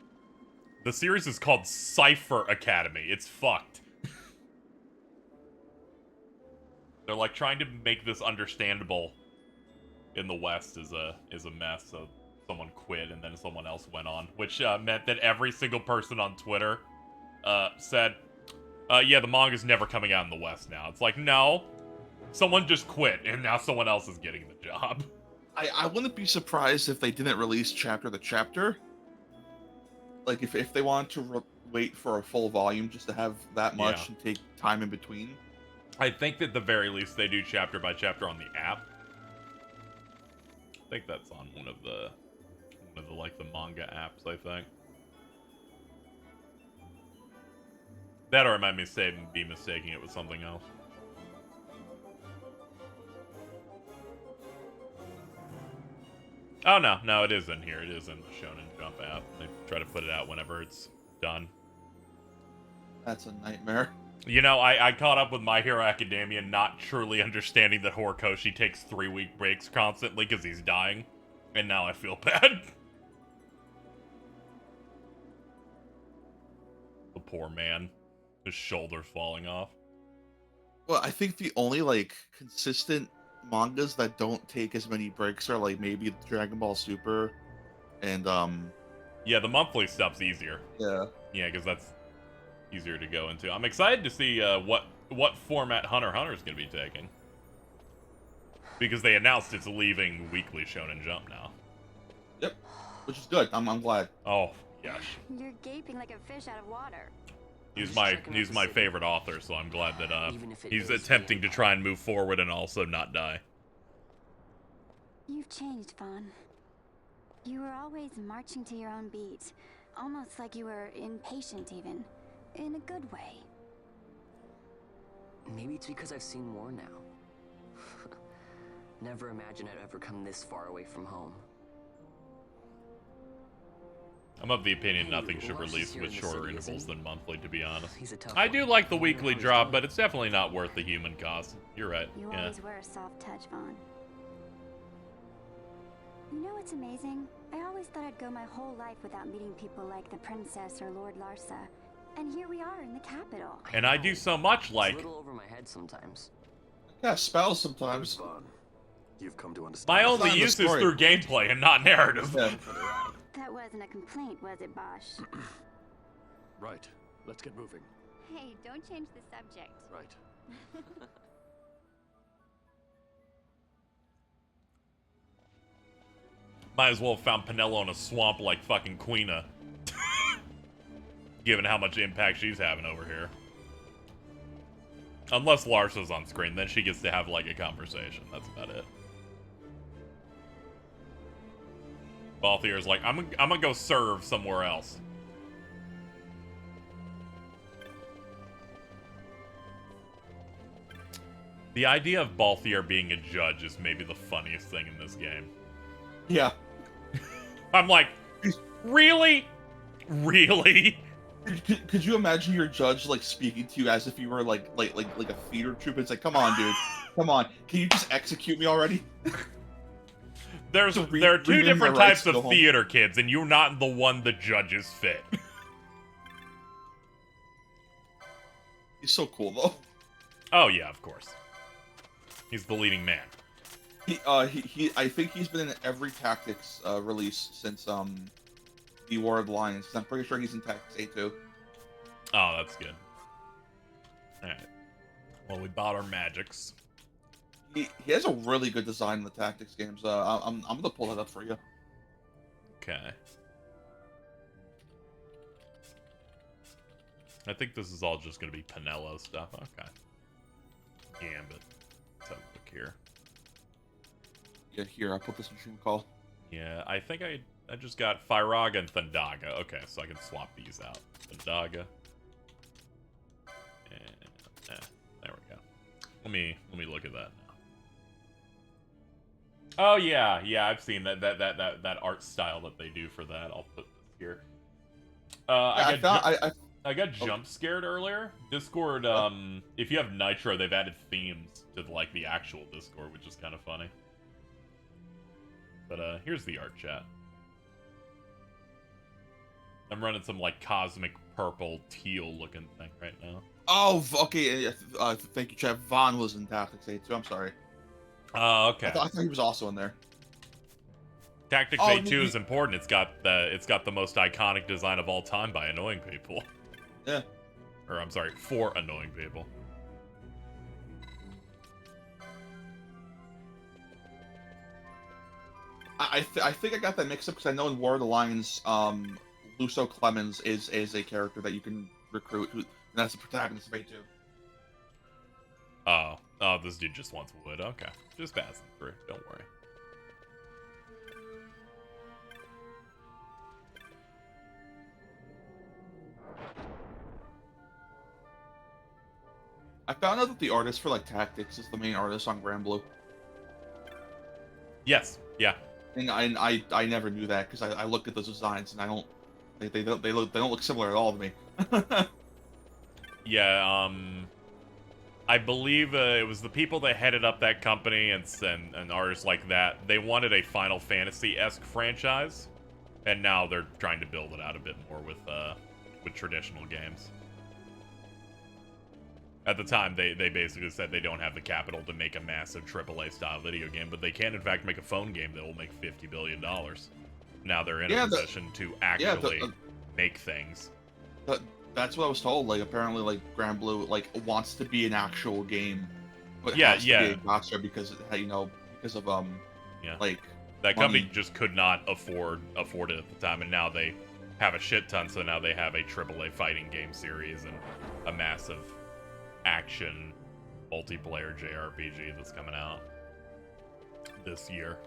A: The series is called Cypher Academy. It's fucked. They're like trying to make this understandable in the West is a mess, so someone quit and then someone else went on, which meant that every single person on Twitter said, yeah, the manga's never coming out in the West now. It's like, no, someone just quit and now someone else is getting the job.
C: I wouldn't be surprised if they didn't release chapter to chapter. Like if they wanted to wait for a full volume just to have that much and take time in between.
A: I think that at the very least they do chapter by chapter on the app. I think that's on one of the like the manga apps, I think. That or I might be mistaking it with something else. Oh no, it is in here. It is in the Shonen Jump app. They try to put it out whenever it's done.
C: That's a nightmare.
A: You know, I caught up with My Hero Academia, not truly understanding that Horikoshi takes 3-week breaks constantly because he's dying. And now I feel bad. The poor man. His shoulder falling off.
C: Well, I think the only, like, consistent mangas that don't take as many breaks are, like, maybe Dragon Ball Super and,
A: Yeah, the monthly stuff's easier.
C: Yeah.
A: Yeah, because that's easier to go into. I'm excited to see what format Hunter x Hunter is going to be taking. Because they announced it's leaving Weekly Shonen Jump now.
C: Yep, which is good. I'm glad.
A: Oh, yes.
B: You're gaping like a fish out of water.
A: He's my favorite author, so I'm glad that he's attempting to try and move forward and also not die.
F: You've changed, Vaughn. You were always marching to your own beat, almost like you were impatient even, in a good way.
D: Maybe it's because I've seen war now. Never imagined I'd ever come this far away from home.
A: I'm of the opinion
D: Hey,
A: nothing should
D: Lars is
A: release
D: here
A: with
D: in the
A: shorter
D: city,
A: intervals
D: isn't he?
A: than monthly, to be honest.
D: He's a tough
A: I
D: one.
A: do like the
D: I don't know
A: weekly
D: how he's
A: drop,
D: doing.
A: but it's definitely not worth the human cost. You're right.
F: You
A: Yeah.
F: always were a soft touch, Vaughn. You know what's amazing? I always thought I'd go my whole life without meeting people like the Princess or Lord Larsa. And here we are in the capital.
A: And I do so much
D: It's
A: like
D: a little over my head sometimes.
C: Yeah, spells sometimes.
E: Vaughn, you've come to understand.
A: my
C: not
A: only
C: in the
A: use is
C: story.
A: through gameplay and not narrative.
C: Yeah.
F: That wasn't a complaint, was it, Bosch?
E: Right. Let's get moving.
F: Hey, don't change the subject.
E: Right.
A: Might as well have found Penelo in a swamp like fucking Queena. Given how much impact she's having over here. Unless Larsa's on screen, then she gets to have like a conversation. That's about it. Balthier's like, I'm gonna go serve somewhere else. The idea of Balthier being a judge is maybe the funniest thing in this game.
C: Yeah.
A: I'm like, really? Really?
C: Could you imagine your judge like speaking to you as if you were like a theater troupe? It's like, come on, dude, come on. Can you just execute me already?
A: There are two
C: read in
A: different
C: my rights
A: types
C: to go
A: of
C: home.
A: theater kids, and you're not the one the judges fit.
C: He's so cool though.
A: Oh yeah, of course. He's the leading man.
C: He I think he's been in every Tactics release since the War of the Lions. 'Cause I'm pretty sure he's in Tactics 8 too.
A: Oh, that's good. Alright. Well, we bought our magics.
C: He has a really good design in the tactics games. I'm gonna pull that up for you.
A: Okay. I think this is all just gonna be Pinello stuff. Okay. Gambit. Let's have a look here.
C: Yeah, here, I put this in stream call.
A: Yeah, I think I just got Fyraga and Thundaga. Okay, so I can swap these out. Thundaga. And there we go. Let me look at that now. Oh yeah, I've seen that art style that they do for that. I'll put this here. I got jump scared earlier. Discord, if you have Nitro, they've added themes to like the actual Discord, which is kind of funny. But here's the art chat. I'm running some like cosmic purple teal looking thing right now.
C: Oh, okay. Thank you, Chad. Vaughn was in Tactics 8 too. I'm sorry.
A: Oh, okay.
C: I thought he was also in there.
A: Tactics 8-2 is important. It's got the most iconic design of all time by annoying people.
C: Yeah.
A: Or I'm sorry, for annoying people.
C: I think I got that mixed up because I know in War of the Lions, Luso Clemens is a character that you can recruit, and that's the protagonist of A2.
A: Oh, this dude just wants wood. Okay, just pass them through. Don't worry.
C: I found out that the artist for like Tactics is the main artist on Grand Blue.
A: Yes. Yeah.
C: And I never knew that because I looked at those designs and they don't look similar at all to me.
A: Yeah. I believe it was the people that headed up that company and artists like that. They wanted a Final Fantasy-esque franchise, and now they're trying to build it out a bit more with traditional games. At the time, they basically said they don't have the capital to make a massive AAA-style video game, but they can, in fact, make a phone game that will make $50 billion. Now they're in a position to actually make things.
C: That's what I was told. Like, apparently, like, Grand Blue, like, wants to be an actual game, but
A: yeah,
C: has to be a gotcha because, because of, like...
A: That company just could not afford it at the time, and now they have a shit ton, so now they have a AAA fighting game series and a massive action multiplayer JRPG that's coming out this year.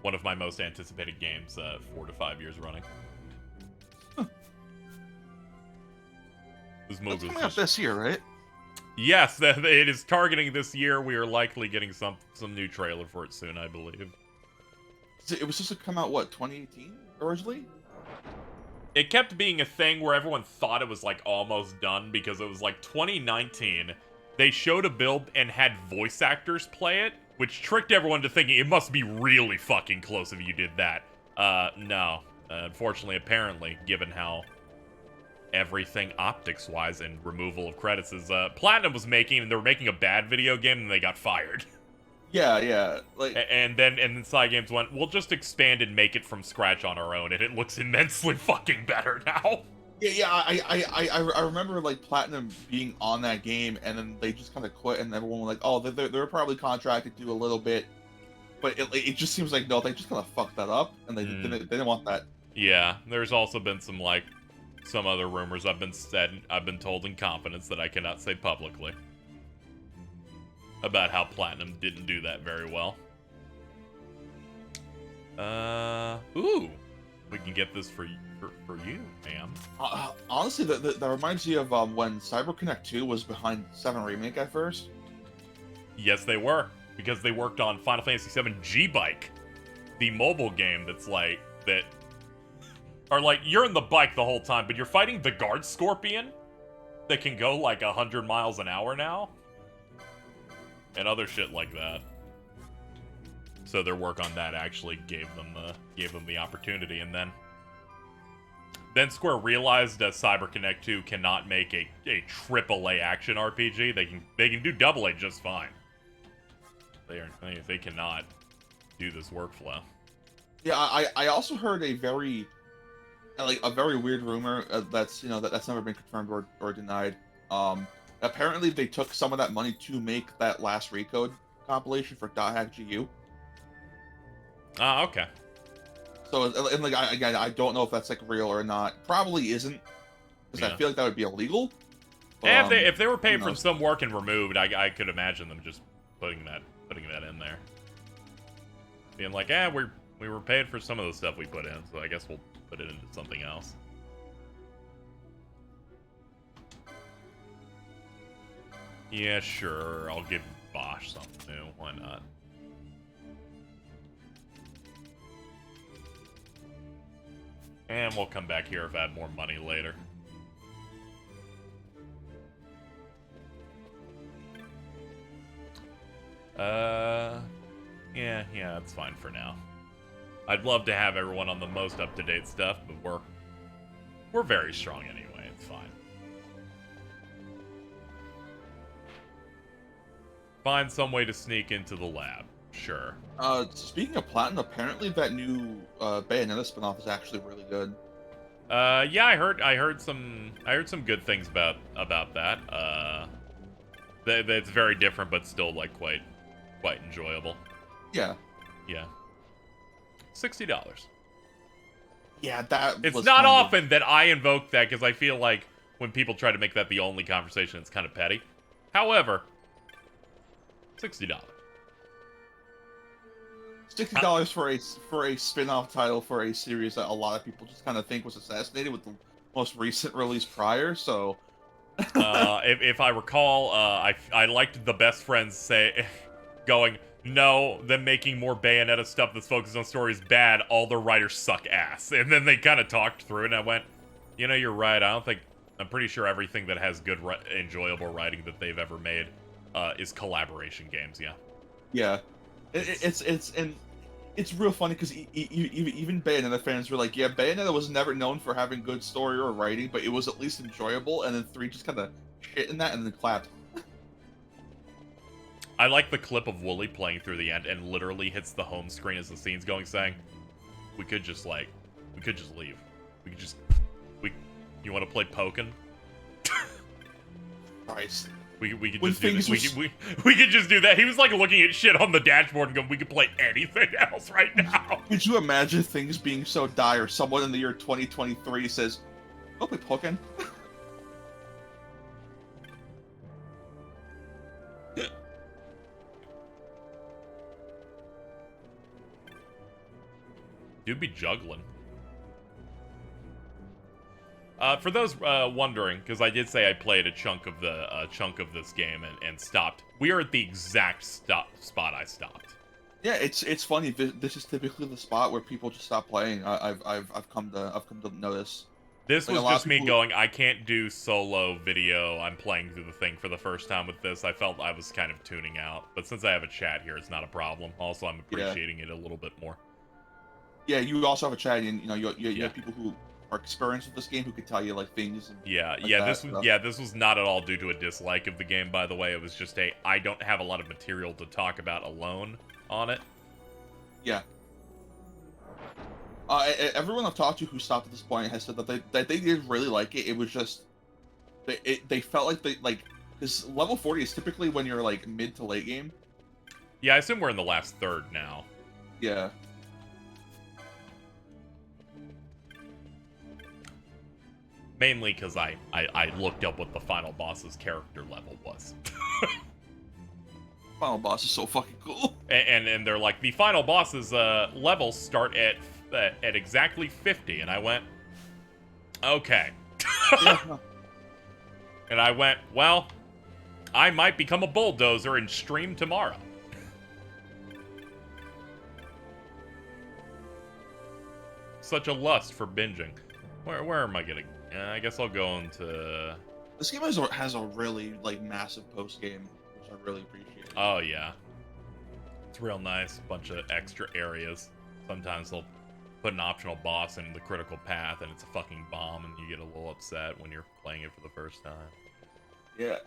A: One of my most anticipated games, 4 to 5 years running. This movie
C: coming out this year, right?
A: Yes, it is targeting this year. We are likely getting some new trailer for it soon, I believe.
C: It was supposed to come out, what, 2018 originally?
A: It kept being a thing where everyone thought it was, like, almost done, because it was, like, 2019. They showed a build and had voice actors play it, which tricked everyone to thinking it must be really fucking close if you did that. No. Unfortunately, apparently, given how everything optics-wise and removal of credits is, Platinum was making, and they were making a bad video game, and they got fired.
C: Yeah, like...
A: And then Side Games went, we'll just expand and make it from scratch on our own, and it looks immensely fucking better now.
C: Yeah, I remember, like, Platinum being on that game, and then they just kind of quit, and everyone was like, oh, they're probably contracted to do a little bit, but it just seems like, no, they just kind of fucked that up, and they didn't want that.
A: Yeah, there's also been some, like, some other rumors I've been told in confidence that I cannot say publicly about how Platinum didn't do that very well. Ooh, we can get this for you, ma'am.
C: Honestly, that reminds me of when CyberConnect 2 was behind 7 Remake at first.
A: Yes, they were, because they worked on Final Fantasy VII G-Bike, the mobile game that's like that. Or like you're in the bike the whole time, but you're fighting the guard scorpion that can go like 100 miles an hour now. And other shit like that. So their work on that actually gave them the opportunity, and then Square realized that CyberConnect 2 cannot make a AAA action RPG. They can do AA just fine. They cannot do this workflow.
C: Yeah, I also heard a very weird rumor that's never been confirmed or denied. Apparently they took some of that money to make that last Recode compilation for .hack.gu.
A: Ah, okay.
C: So, and like, I don't know if that's like real or not. Probably isn't, because
A: Yeah.
C: I feel like that would be illegal.
A: Yeah, if they were paid
C: who
A: for
C: knows?
A: some work and removed, I could imagine them just putting that in there, being like, we were paid for some of the stuff we put in, so I guess we'll put it into something else. Yeah, sure. I'll give Bosch something new. Why not? And we'll come back here if I have more money later. Yeah, that's fine for now. I'd love to have everyone on the most up-to-date stuff, but we're very strong anyway. It's fine. Find some way to sneak into the lab. Sure.
C: Speaking of Platinum, apparently that new Bayonetta spinoff is actually really good.
A: Yeah, I heard some good things about that. It's very different, but still like quite enjoyable.
C: Yeah.
A: Yeah. $60.
C: Yeah, that.
A: It's
C: was
A: not
C: kind of-
A: often that I invoke that because I feel like when people try to make that the only conversation, it's kind of petty. However, $60.
C: $60 for a spin-off title for a series that a lot of people just kind of think was assassinated with the most recent release prior. So,
A: if I recall, I liked the best friends going, no, them making more Bayonetta stuff that's focused on story is bad. All the writers suck ass. And then they kind of talked through it, and I went, you know, you're right. I'm pretty sure everything that has good, enjoyable writing that they've ever made is collaboration games. Yeah.
C: yeah, it's real funny because even Bayonetta fans were like, yeah, Bayonetta was never known for having good story or writing, but it was at least enjoyable. And then 3 just kind of shit in that and then clapped.
A: I like the clip of Wooly playing through the end and literally hits the home screen as the scene's going, saying, we could just leave. You want to play Pokken?
C: Christ.
A: We could
C: When
A: just do this.
C: things
A: We could just do that. He was like looking at shit on the dashboard and going, we could play anything else right now.
C: Could you imagine things being so dire? Someone in the year 2023 says, "Go play Pokken."
A: You'd be juggling. For those wondering, because I did say I played a chunk of this game and stopped. We are at the exact spot I stopped.
C: Yeah, it's funny. This is typically the spot where people just stop playing. I've come to notice.
A: This
C: Like,
A: was
C: a lot
A: just
C: of
A: me
C: people-
A: going, I can't do solo video. I'm playing through the thing for the first time with this. I felt I was kind of tuning out. But since I have a chat here, it's not a problem. Also, I'm appreciating it a little bit more.
C: Yeah, you also have a chat, and you
A: Yeah.
C: have people who are experienced with this game who could tell you like things. And
A: Yeah,
C: like
A: yeah,
C: that
A: this
C: stuff.
A: was this was not at all due to a dislike of the game, by the way. It was just I don't have a lot of material to talk about alone on it.
C: Yeah. Everyone I've talked to who stopped at this point has said that they did really like it. It was just they felt like because level 40 is typically when you're like mid to late game.
A: Yeah, I assume we're in the last third now.
C: Yeah.
A: Mainly because I looked up what the final boss's character level was.
C: Final boss is so fucking cool.
A: And they're like, the final boss's levels start at exactly 50. And I went, okay.
C: Yeah.
A: And I went, well, I might become a bulldozer and stream tomorrow. Such a lust for binging. Where am I getting? I guess I'll go into...
C: This game has a really like massive post game, which I really appreciate.
A: Oh, yeah. It's real nice. Bunch of extra areas. Sometimes they'll put an optional boss in the critical path, and it's a fucking bomb, and you get a little upset when you're playing it for the first time.
C: Yeah.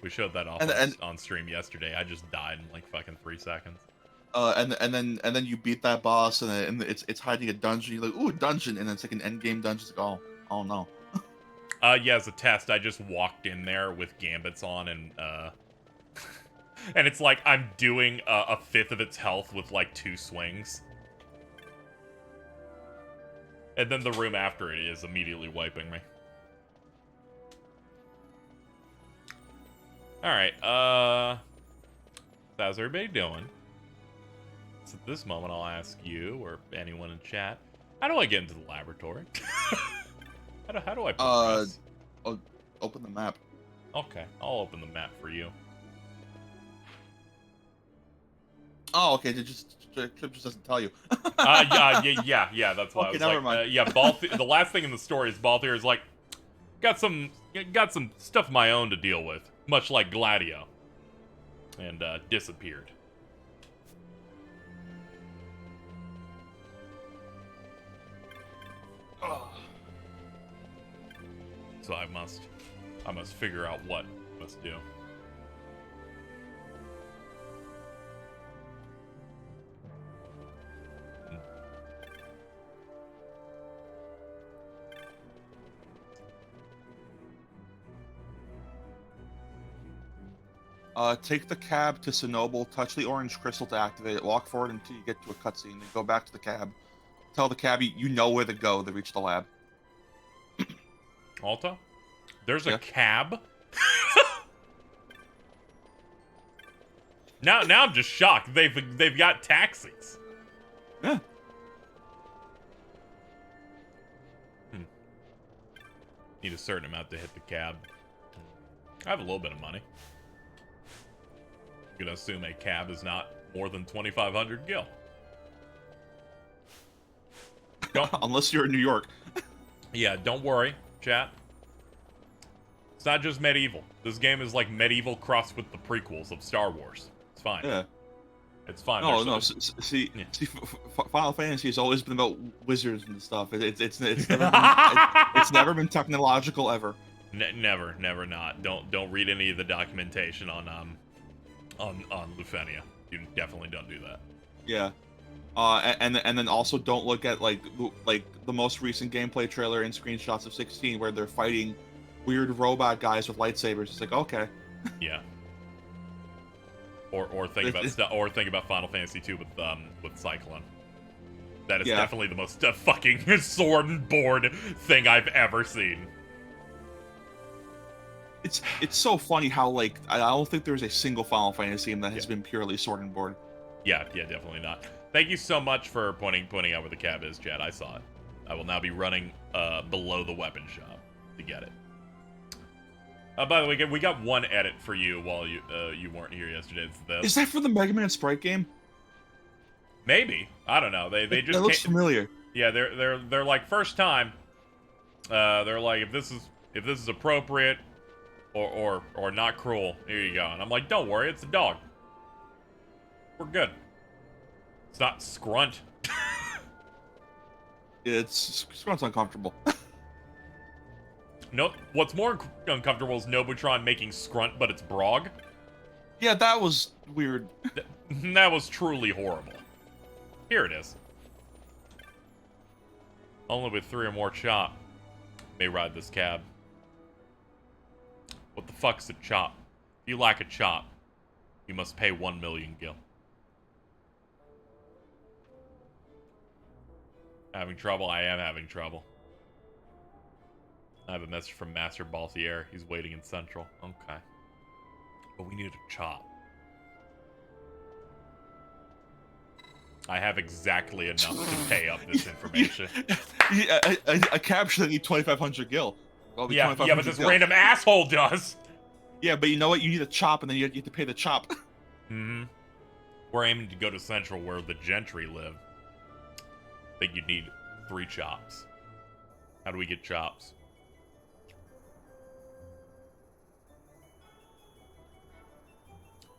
A: We showed that off
C: And-
A: on stream yesterday. I just died in like fucking 3 seconds.
C: And then you beat that boss, and it's hiding a dungeon. You're like, ooh, dungeon, and then it's like an end game dungeon. It's like, oh no.
A: Yeah, as a test, I just walked in there with gambits on, and and it's like I'm doing a fifth of its health with like 2 swings. And then the room after it is immediately wiping me. Alright, how's everybody doing? So at this moment, I'll ask you, or anyone in chat, how do I get into the laboratory? how do I progress?
C: Open the map.
A: Okay, I'll open the map for you.
C: Oh, okay. Trip just doesn't tell you.
A: Yeah. That's why
C: Okay,
A: I was
C: never
A: like,
C: mind.
A: yeah. The last thing in the story is Balthier is like, got some stuff of my own to deal with, much like Gladio, and disappeared. So I must figure out what I must do.
C: Take the cab to Sinoble, touch the orange crystal to activate it, walk forward until you get to a cutscene, then go back to the cab. Tell the cabbie you know where to go to reach the lab.
A: Alta? There's
C: Yeah.
A: a cab? Now I'm just shocked. They've got taxis.
C: Yeah.
A: Need a certain amount to hit the cab. I have a little bit of money. I'm gonna assume a cab is not more than 2,500 gil.
C: Unless you're in New York.
A: Yeah, don't worry, chat. It's not just medieval. This game is like medieval crossed with the prequels of Star Wars. It's fine.
C: Yeah.
A: It's fine.
C: No. See, Final Fantasy has always been about wizards and stuff. It's never been technological ever.
A: Never not. Don't read any of the documentation on Lufenia. You definitely don't do that.
C: Yeah. And then also don't look at like the most recent gameplay trailer and screenshots of 16 where they're fighting weird robot guys with lightsabers. It's like, okay.
A: Yeah. Or think about Final Fantasy 2 with Cyclone. That is definitely the most fucking sword and board thing I've ever seen.
C: It's so funny how like I don't think there's a single Final Fantasy game that has been purely sword and board.
A: Yeah, definitely not. Thank you so much for pointing out where the cab is, Chad. I saw it. I will now be running below the weapon shop to get it. By the way, we got one edit for you while you weren't here yesterday. It's this.
C: Is that for the Mega Man Sprite game?
A: Maybe. I don't know. They just
C: it looks familiar.
A: Yeah, they're like first time. They're like if this is appropriate or not cruel, here you go. And I'm like, don't worry, it's a dog. We're good. It's not Scrunt.
C: Scrunt's uncomfortable.
A: No, what's more uncomfortable is Nobutron making Scrunt, but it's Brog.
C: Yeah, that was weird.
A: That was truly horrible. Here it is. Only with 3 or more chop may ride this cab. What the fuck's a chop? If you lack a chop, you must pay 1 million gil. Having trouble? I am having trouble. I have a message from Master Balthier. He's waiting in Central. Okay. But we need a chop. I have exactly enough to pay up this information.
C: A cab should need 2,500 gil.
A: Yeah, but this random asshole does.
C: Yeah, but you know what? You need a chop, and then you have to pay the chop.
A: Mm-hmm. We're aiming to go to Central, where the gentry live. I think you'd need 3 chops. How do we get chops?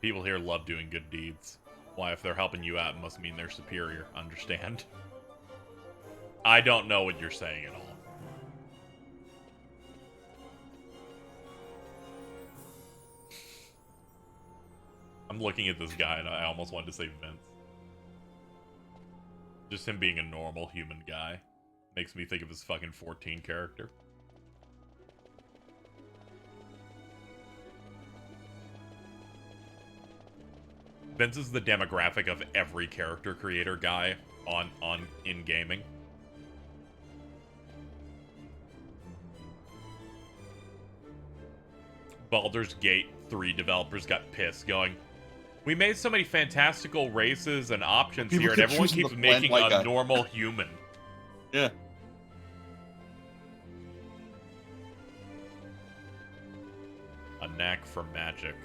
A: People here love doing good deeds. Why, if they're helping you out, it must mean they're superior. Understand? I don't know what you're saying at all. I'm looking at this guy and I almost wanted to say Vince. Just him being a normal human guy makes me think of his fucking 14 character. Vince is the demographic of every character creator guy in gaming. Baldur's Gate 3 developers got pissed, going, "We made so many fantastical races and options
C: People
A: here, and
C: keep
A: everyone
C: choosing
A: keeps
C: the bland
A: making
C: white
A: a
C: guy."
A: normal human."
C: Yeah.
A: A knack for magic.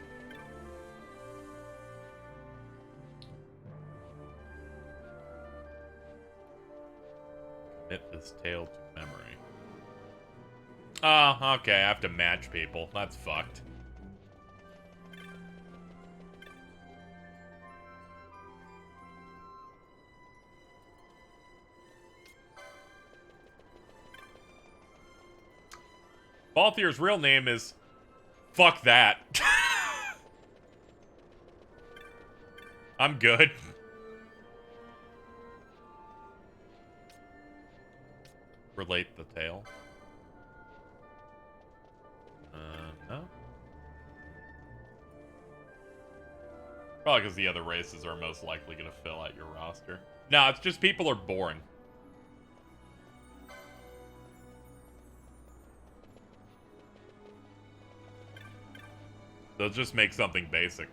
A: Commit this tale to memory. Oh, okay, I have to match people. That's fucked. Balthier's real name is... Fuck that. I'm good. Relate the tale. No. Probably because the other races are most likely going to fill out your roster. No, it's just people are boring. They'll just make something basic.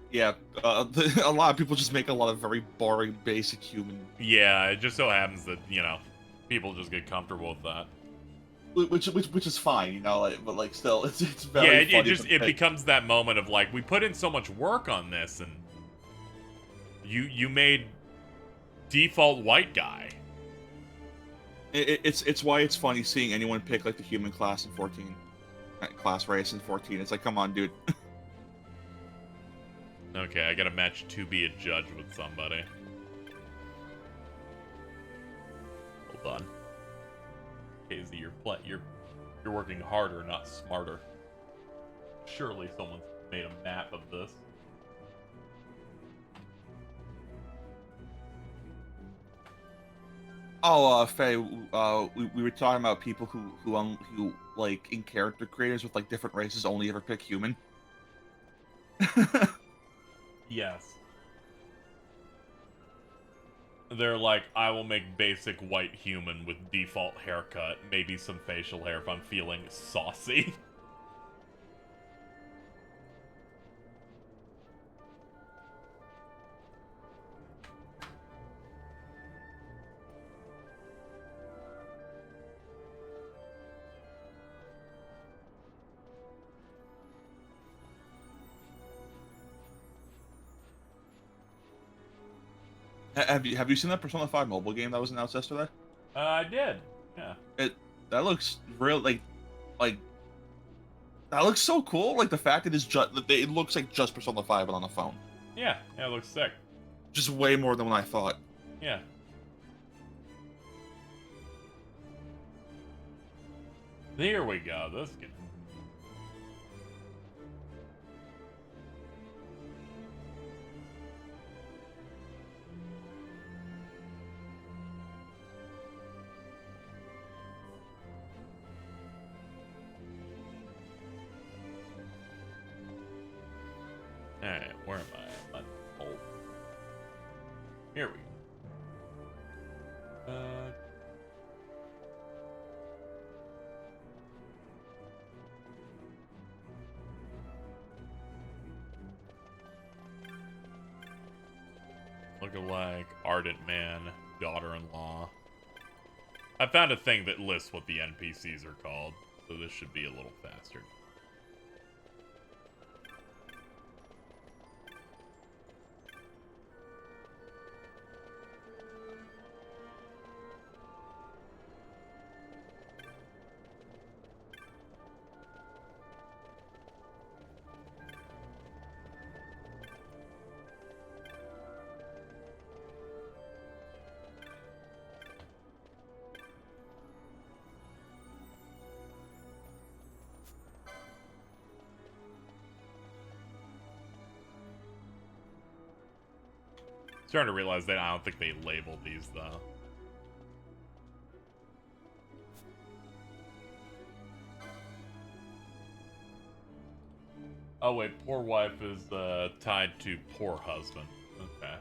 C: Yeah, a lot of people just make a lot of very boring, basic human.
A: Yeah, it just so happens that, you know, people just get comfortable with that.
C: Which is fine, you know, like, but like still, it's very
A: Yeah,
C: funny.
A: it becomes that moment of like, we put in so much work on this, and you made default white guy.
C: It's why it's funny seeing anyone pick like the human class in 14, class race in 14. It's like, come on, dude.
A: Okay, I gotta match to be a judge with somebody. Hold on. KZ, you're working harder, not smarter. Surely someone's made a map of this.
C: Oh, Faye, we were talking about people who like in character creators with like different races only ever pick human.
A: Yes. They're like, I will make basic white human with default haircut, maybe some facial hair if I'm feeling saucy.
C: Have you seen that Persona 5 mobile game that was announced yesterday?
A: I did. Yeah.
C: That looks real like that looks so cool. Like the fact it looks like just Persona 5 but on the phone.
A: Yeah, it looks sick.
C: Just way more than what I thought.
A: Yeah. There we go. This good. Alright, where am I? Oh. Here we go. Lookalike, ardent man, daughter-in-law. I found a thing that lists what the NPCs are called, so this should be a little faster. Starting to realize that I don't think they labeled these, though. Oh wait, poor wife is tied to poor husband. Okay.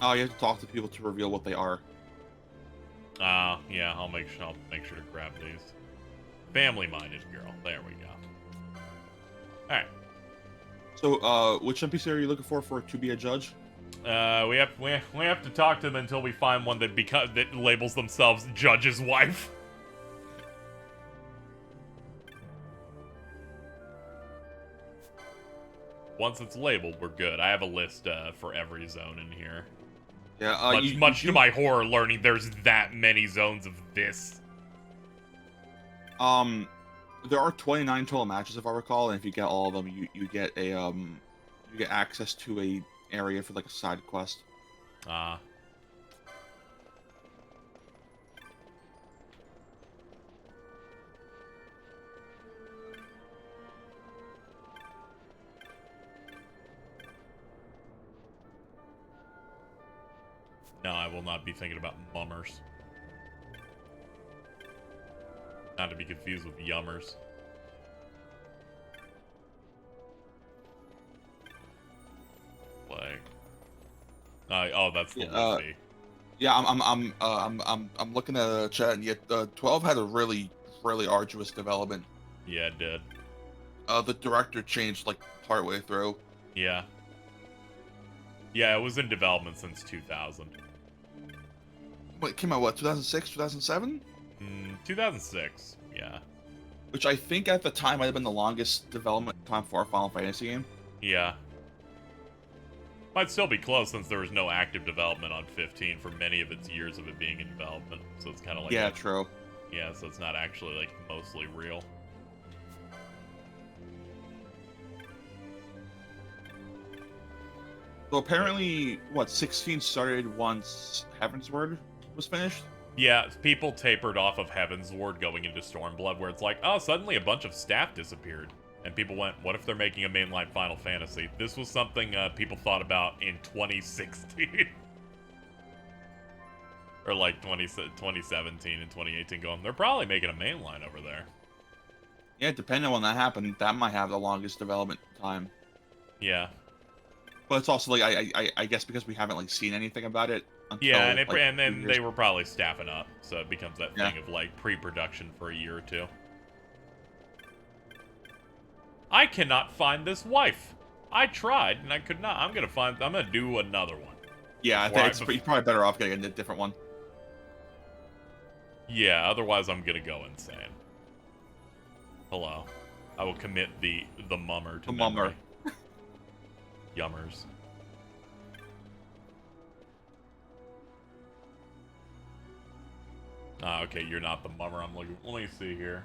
C: Oh, you have to talk to people to reveal what they are.
A: Yeah, I'll make sure to grab these. Family-minded girl. There we go. All right.
C: So, which NPC are you looking for to be a judge?
A: We have to talk to them until we find one that labels themselves judge's wife. Once it's labeled, we're good. I have a list for every zone in here.
C: Yeah,
A: much to my horror, learning there's that many zones of this.
C: There are 29 total matches if I recall, and if you get all of them, you get a you get access to a area for like a side quest.
A: No, I will not be thinking about mummers. Not to be confused with yummers. Like, oh, that's the movie.
C: Yeah, I'm looking at the chat, and yet 12 had a really arduous development.
A: Yeah, it did.
C: The director changed like partway through.
A: Yeah. Yeah, it was in development since 2000.
C: What came out? What 2006, 2007?
A: 2006. Yeah.
C: Which I think at the time might have been the longest development time for a Final Fantasy game.
A: Yeah. Might still be close since there was no active development on 15 for many of its years of it being in development. So it's kind of like...
C: Yeah, true.
A: Yeah, so it's not actually, like, mostly real.
C: So apparently, what, 16 started once Heavensward was finished?
A: Yeah, people tapered off of Heavensward going into Stormblood, where it's like, oh, suddenly a bunch of staff disappeared. And people went, what if they're making a mainline Final Fantasy? This was something people thought about in 2016. Or like 2017 and 2018 going, they're probably making a mainline over there.
C: Yeah, depending on when that happened, that might have the longest development time.
A: Yeah.
C: But it's also like, I guess because we haven't like seen anything about it. Until,
A: yeah, and,
C: like,
A: and then they were probably staffing up, so it becomes that
C: Yeah.
A: thing of like pre-production for a year or two. I cannot find this wife. I tried and I could not. I'm gonna do another one.
C: Yeah, I think you're probably better off getting a different one.
A: Yeah, otherwise I'm gonna go insane. Hello. I will commit the mummer to
C: The mummer.
A: memory. Yummers. Ah, okay, you're not the mummer I'm looking. Let me see here.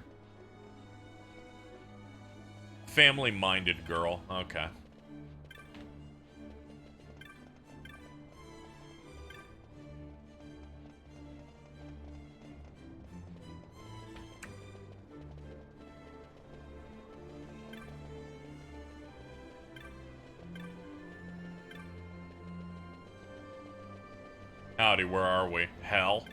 A: Family-minded girl. Okay. Howdy, where are we? Hell?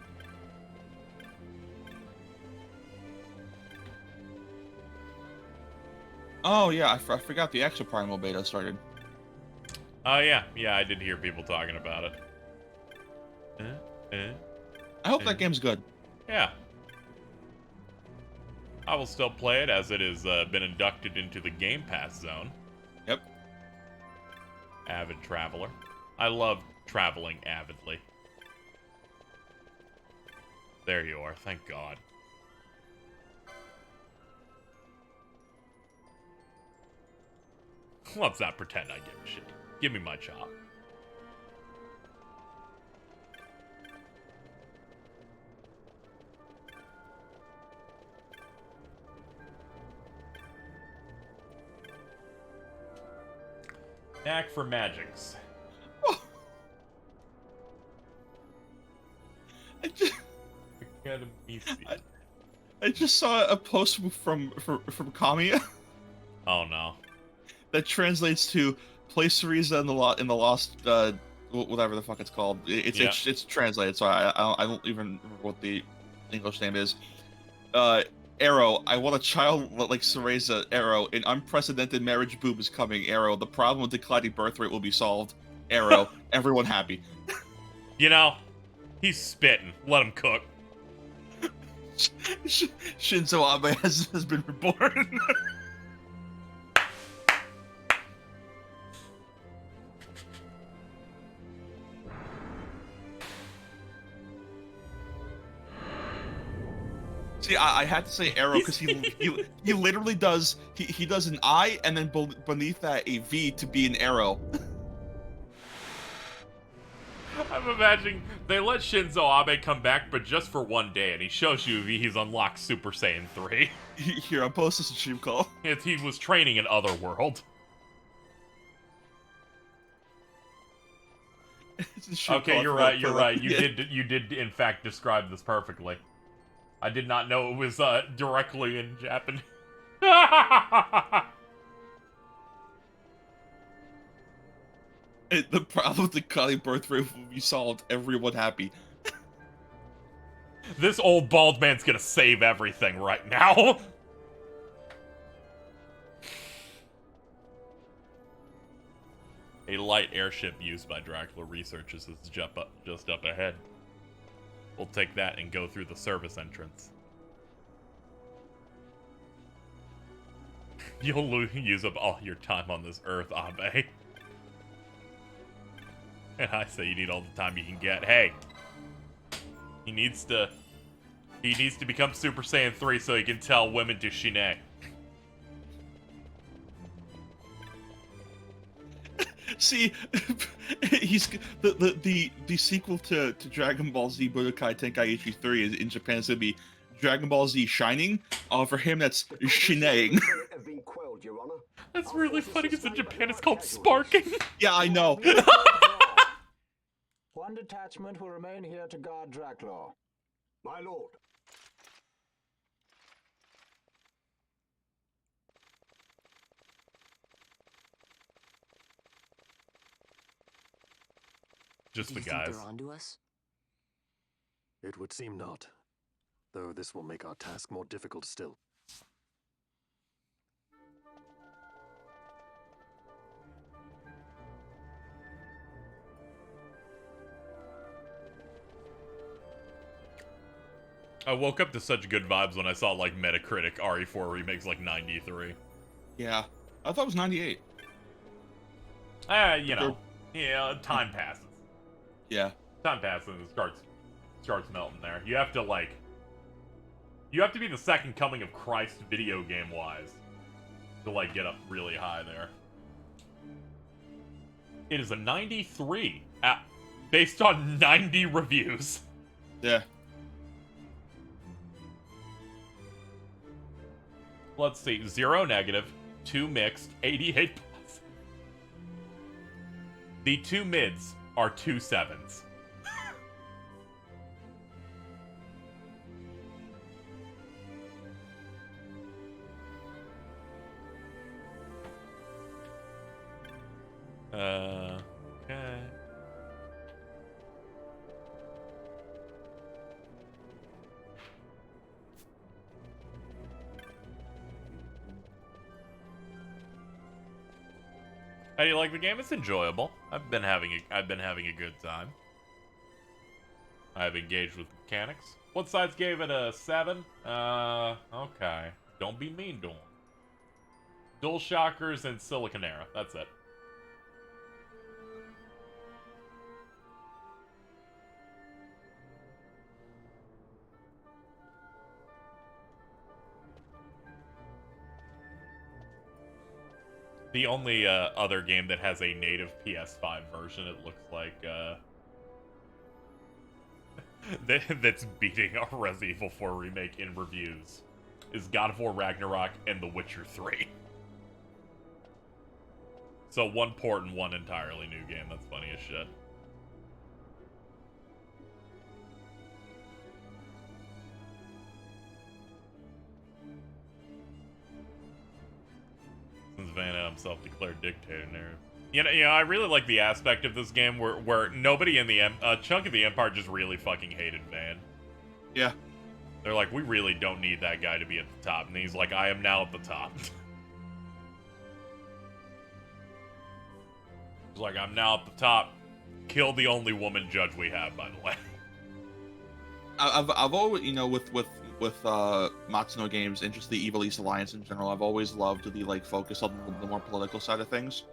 C: Oh yeah, I forgot the extra Primal beta started.
A: Oh yeah, I did hear people talking about it.
C: I hope that game's good.
A: Yeah. I will still play it as it has been inducted into the Game Pass zone.
C: Yep.
A: Avid traveler. I love traveling avidly. There you are, thank God. Let's not pretend I give a shit. Give me my chop. Knack for magics.
C: Oh. I just saw a post from Kamiya
A: Oh no.
C: that translates to place Riza in the lost whatever the fuck it's called. It's translated, so I don't even remember what the English name is. Arrow, I want a child like Cereza. Arrow, an unprecedented marriage boom is coming. Arrow, the problem with declining birth rate will be solved. Arrow, everyone happy.
A: You know, he's spitting. Let him cook.
C: Shinzo Abe has been reborn. See, I had to say Arrow because he literally does he does an I and then beneath that a V to be an arrow.
A: I'm imagining they let Shinzo Abe come back, but just for one day, and he shows you he's unlocked Super Saiyan 3.
C: Here, I'll post this in stream call.
A: He was training in Otherworld. Okay, you're right. You're right. You did in fact describe this perfectly. I did not know it was directly in Japanese.
C: The problem with the declining birth rate will be solved. Everyone happy.
A: This old bald man's gonna save everything right now. A light airship used by Dracula researchers is just up ahead. We'll take that and go through the service entrance. You'll use up all your time on this earth, Abe. And I say you need all the time you can get. Hey, he needs to become Super Saiyan 3 so he can tell women to shine.
C: See, he's the sequel to Dragon Ball Z Budokai Tenkaichi 3 is in Japan. It's gonna be Dragon Ball Z Shining. For him, that's Shineing.
A: That's really funny because in Japan it's called sparking.
C: Yeah, I know.
E: One detachment will remain here to guard Draclaw. My lord.
A: Just the
D: You think
A: guys.
D: they're onto us?
G: It would seem not, though this will make our task more difficult still.
A: I woke up to such good vibes when I saw like Metacritic RE4 remakes like 93.
C: Yeah, I thought it was 98.
A: You know, yeah, time passes.
C: Yeah.
A: Time passes and it starts melting there. You have to be the second coming of Christ video game wise to like get up really high there. It is a 93 based on 90 reviews.
C: Yeah.
A: Let's see, 0 negative, 2 mixed, 88 plus. The 2 mids are 2 7s. Okay. How do you like the game? It's enjoyable. I've been having a good time. I've engaged with mechanics. What sides gave it a 7? Okay. Don't be mean to them. Dual Shockers and Siliconera. That's it. The only other game that has a native PS5 version, it looks like, that's beating a Resident Evil 4 remake in reviews is God of War Ragnarok and The Witcher 3. So one port and one entirely new game. That's funny as shit. Since Vanna himself declared dictator there. You know, I really like the aspect of this game where nobody in the a chunk of the Empire just really fucking hated Van.
C: Yeah.
A: They're like, we really don't need that guy to be at the top. And he's like, I am now at the top. He's like, I'm now at the top. Kill the only woman judge we have, by the way.
C: I've always, you know, with Matsuno games and just the Evil East Alliance in general, I've always loved the like focus on the more political side of things.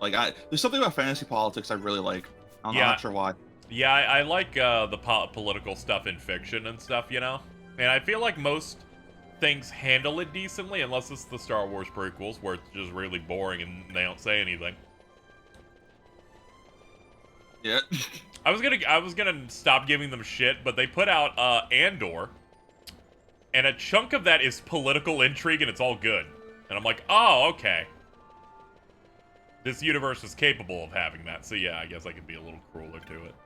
C: Like, there's something about fantasy politics I really like. I'm not sure why.
A: Yeah, I like the political stuff in fiction and stuff, you know? And I feel like most things handle it decently, unless it's the Star Wars prequels, where it's just really boring and they don't say anything.
C: Yeah.
A: I was gonna stop giving them shit, but they put out Andor, and a chunk of that is political intrigue, and it's all good. And I'm like, oh, okay. This universe is capable of having that, so yeah, I guess I could be a little crueler to it.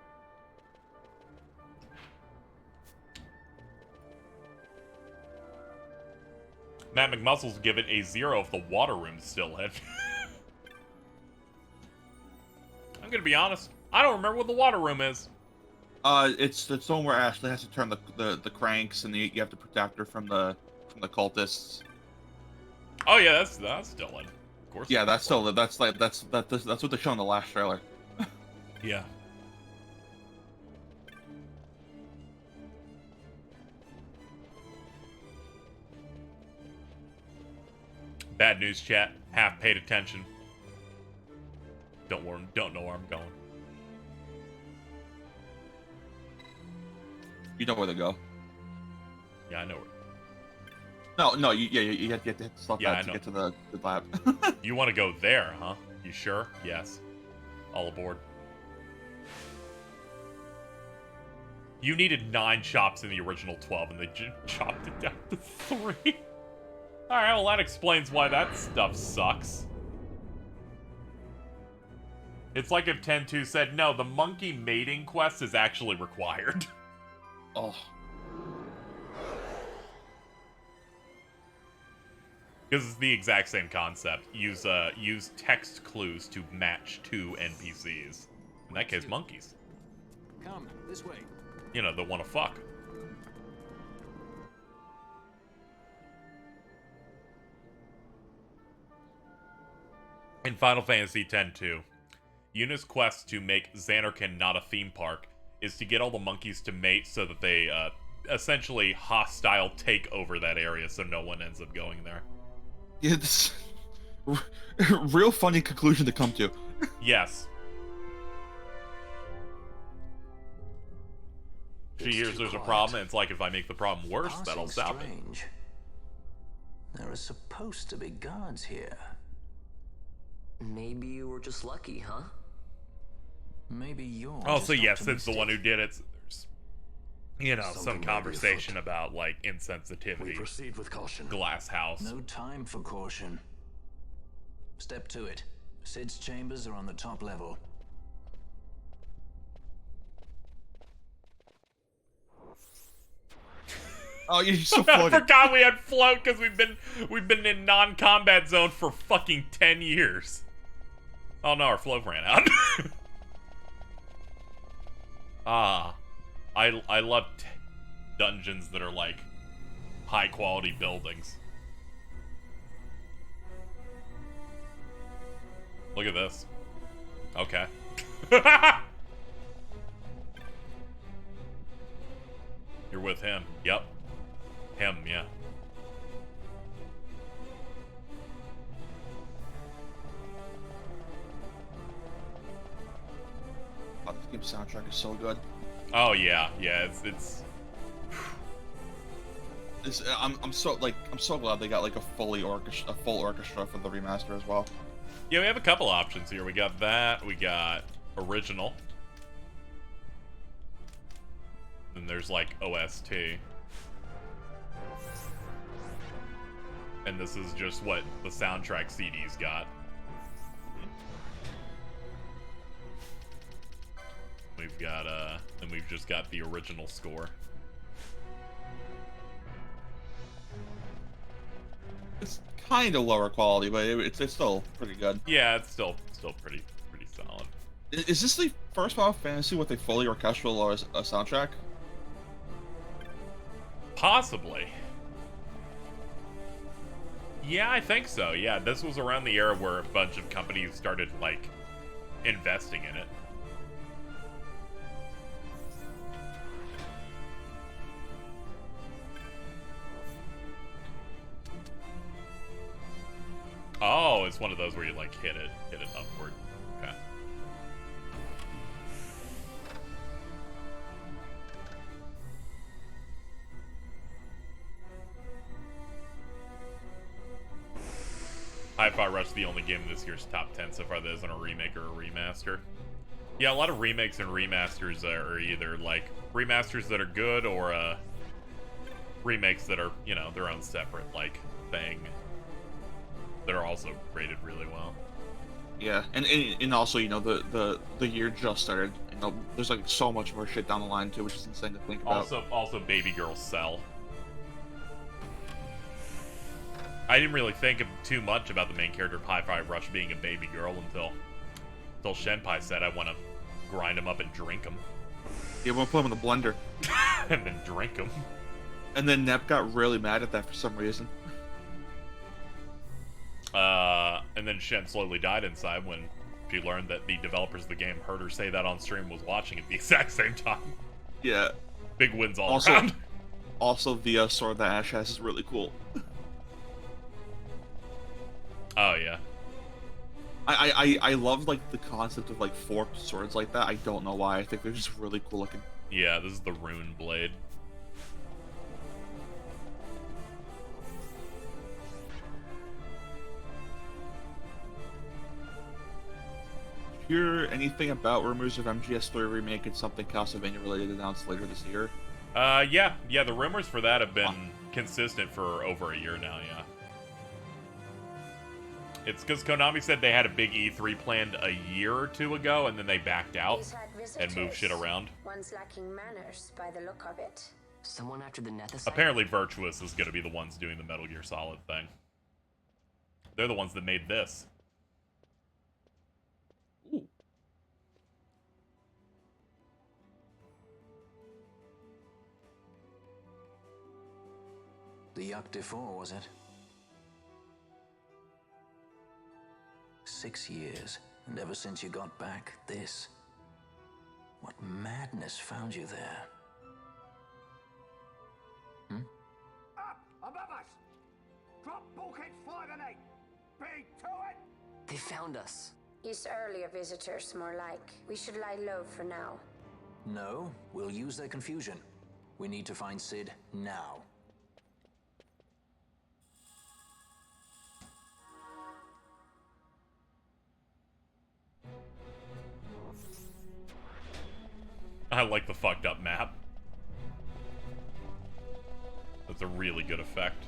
A: Matt McMuscles give it a 0 if the water room's still heavy. I'm gonna be honest. I don't remember what the water room is.
C: It's the one where Ashley has to turn the cranks, and you have to protect her from the cultists.
A: Oh yeah, that's still in. Of course.
C: Yeah, that's what they show in the last trailer.
A: Yeah. Bad news, chat. Half paid attention. Don't know where I'm going.
C: You know where to go.
A: Yeah, I know where.
C: No, you have to stop that to get to the lab.
A: You want to go there, huh? You sure? Yes. All aboard. You needed 9 shops in the original 12, and they chopped it down to 3. Alright, well that explains why that stuff sucks. It's like if 10-2 said, no, the monkey mating quest is actually required.
C: Oh.
A: Because it's the exact same concept. Use text clues to match 2 NPCs. In that case, monkeys.
E: Come, this way.
A: You know, they want to fuck. In Final Fantasy X-2, Yuna's quest to make Xanarkand not a theme park is to get all the monkeys to mate so that they essentially hostile take over that area so no one ends up going there.
C: Yeah, this real funny conclusion to come to.
A: Yes. She hears there's a problem, and it's like, if I make the problem worse, that'll stop it.
E: There are supposed to be guards here.
D: Maybe you were just lucky, huh?
E: Maybe you're
A: Oh,
E: just
A: so yes, it's the
E: optimistic.
A: one who did it. So there's, you know,
G: Something
A: some
G: may be
A: conversation
G: afoot.
A: about, like,
G: We
A: insensitivity.
G: proceed with caution.
A: Glass house.
E: No time for caution. Step to it. Sid's chambers are on the top level.
C: Oh, you're so
A: I
C: funny.
A: forgot we had float because we've been in non-combat zone for fucking 10 years. Oh no, our float ran out. I love dungeons that are like high quality buildings. Look at this. Okay. You're with him. Yep. Him, yeah.
C: Oh, this game's soundtrack is so good.
A: Oh yeah, yeah. It's
C: I'm so glad they got like a full orchestra for the remaster as well.
A: yeah. We have a couple options here. We got that. We got original. Then there's like OST. And this is just what the soundtrack CD's got. We've got and we've just got the original score.
C: It's kind of lower quality, but it's still pretty good.
A: Yeah, it's still pretty solid.
C: Is this the first Final Fantasy with a fully orchestral or a soundtrack?
A: Possibly. Yeah, I think so. Yeah, this was around the era where a bunch of companies started, like, investing in it. Oh, it's one of those where you, like, hit it upward. Okay. Hi-Fi Rush is the only game in this year's top 10 so far that isn't a remake or a remaster. Yeah, a lot of remakes and remasters are either, like, remasters that are good or, remakes that are, you know, their own separate, like, thing. That are also rated really well.
C: Yeah, and also, you know, the year just started. You know, there's, like, so much more shit down the line, too, which is insane to think about.
A: Also Baby Girl Cell. I didn't really think too much about the main character of Hi-Fi Rush being a baby girl until Shenpai said I want to grind him up and drink him.
C: Yeah, we'll put him in the blender.
A: And then drink him.
C: And then Nep got really mad at that for some reason.
A: And then Shen slowly died inside when she learned that the developers of the game heard her say that on stream, was watching at the exact same time.
C: Yeah.
A: Big wins all around.
C: Also, the sword that Ash has is really cool.
A: Oh, yeah.
C: I love, like, the concept of, like, forked swords like that. I don't know why. I think they're just really cool looking.
A: Yeah, this is the Rune Blade.
C: Hear anything about rumors of MGS3 remake and something Castlevania related announced later this year?
A: Yeah, the rumors for that have been consistent for over a year now, yeah. It's because Konami said they had a big E3 planned a year or two ago, and then they backed out and moved shit around.
H: One's lacking manners by the look of it.
D: Someone after the Nethicite?
A: Apparently Virtuous is going to be the ones doing the Metal Gear Solid thing. They're the ones that made this. Ooh.
E: The Yacht d'Effort, was it? 6 years, and ever since you got back, this. What madness found you there?
I: Up above us! Drop bulkheads 5 and 8! Big to it!
D: They found us.
H: Is earlier visitors more like. We should lie low for now.
E: No, we'll use their confusion. We need to find Sid now.
A: I like the fucked up map. That's a really good effect.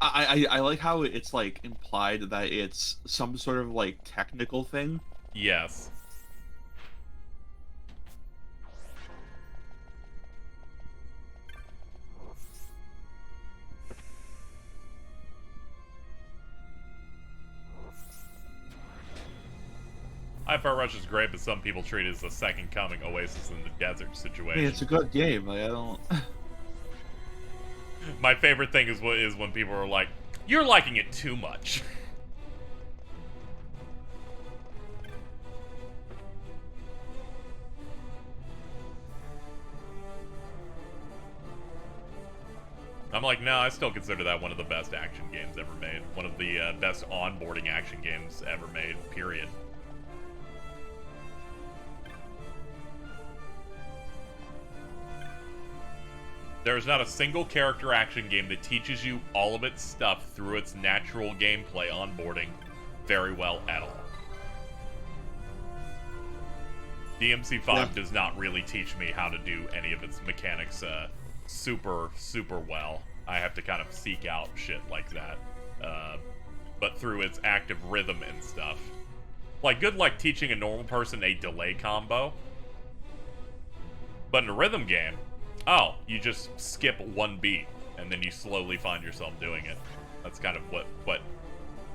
C: I like how it's, like, implied that it's some sort of, like, technical thing.
A: Yes. Hi-Fi Rush is great, but some people treat it as the second coming Oasis in the desert situation.
C: Hey, it's a good game. Like, I don't.
A: My favorite thing is when people are like, "You're liking it too much." I'm like, no, I still consider that one of the best action games ever made. One of the best onboarding action games ever made, period. There is not a single character action game that teaches you all of its stuff through its natural gameplay onboarding very well at all. DMC5 does not really teach me how to do any of its mechanics super well. I have to kind of seek out shit like that. But through its active rhythm and stuff. Like, good luck teaching a normal person a delay combo. But in a rhythm game, oh, you just skip one beat, and then you slowly find yourself doing it. That's kind of what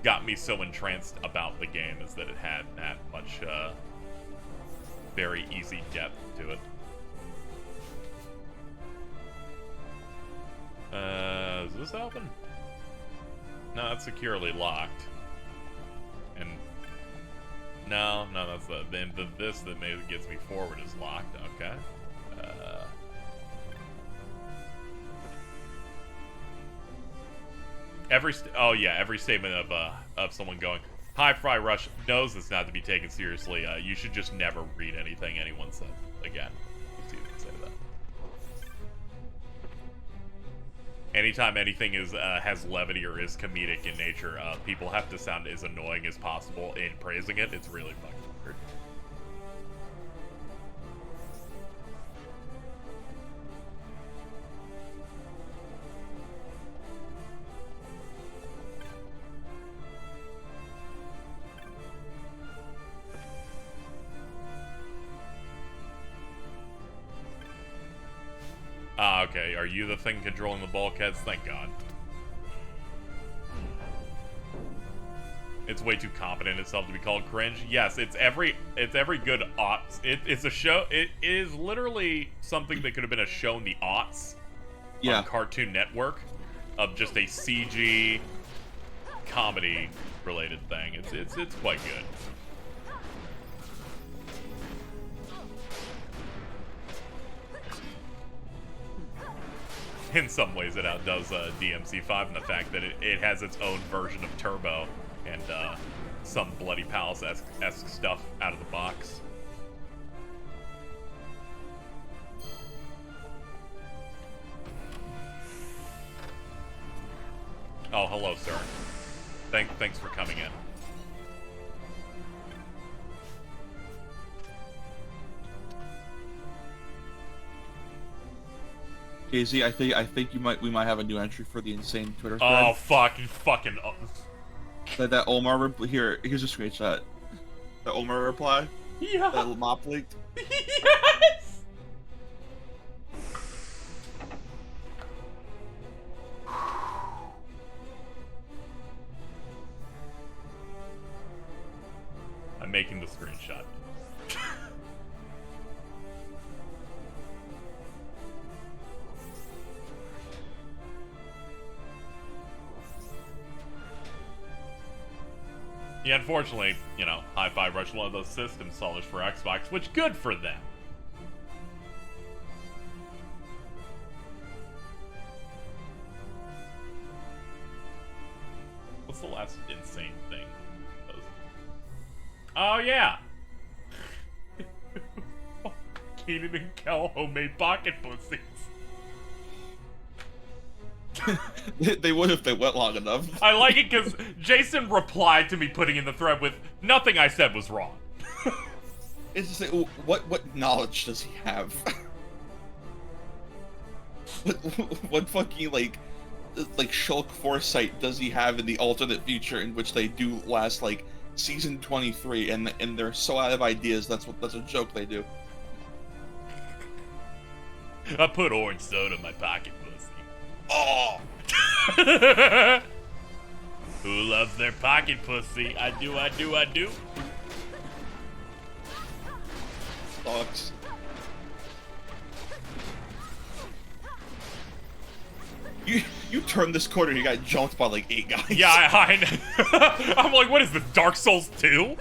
A: got me so entranced about the game, is that it had that much very easy depth to it. Is this open? No, it's securely locked. And no, that's this that maybe gets me forward is locked. Okay. Every statement of someone going, Hi-Fi Rush knows it's not to be taken seriously. You should just never read anything anyone says again. Let's see if we can say that. Anytime anything has levity or is comedic in nature, people have to sound as annoying as possible in praising it. It's really fucking weird. Ah, okay. Are you the thing controlling the bulkheads? Thank God. It's way too competent itself to be called cringe. Yes, it's every good aughts. It's a show. It is literally something that could have been a show in the aughts on Cartoon Network of just a CG comedy related thing. It's quite good. In some ways, it outdoes DMC5 in the fact that it has its own version of Turbo and some Bloody Palace-esque stuff out of the box. Oh, hello, sir. Thanks for coming in.
C: KZ, I think we might have a new entry for the insane Twitter thread.
A: Oh fuck, you fucking.
C: That Omar here's a screenshot. The Omar reply.
A: Yeah.
C: That mop leaked.
A: Yes. I'm making the screenshot. Yeah, unfortunately, you know, Hi-Fi Rush one of those system installers for Xbox, which good for them. What's the last insane thing? Oh yeah! Keenan and Kel homemade pocket pussies.
C: They would if they went long enough.
A: I like it because Jason replied to me putting in the thread with, nothing I said was wrong.
C: It's just like, what knowledge does he have? what fucking like Shulk foresight does he have in the alternate future in which they do last like season 23 and they're so out of ideas that's a joke they do.
A: I put orange soda in my pocket pussy.
C: Oh!
A: Who loves their pocket pussy? I do.
C: Sucks. You turned this corner and you got jumped by like 8 guys.
A: Yeah, I know. I'm like, what is this, Dark Souls 2?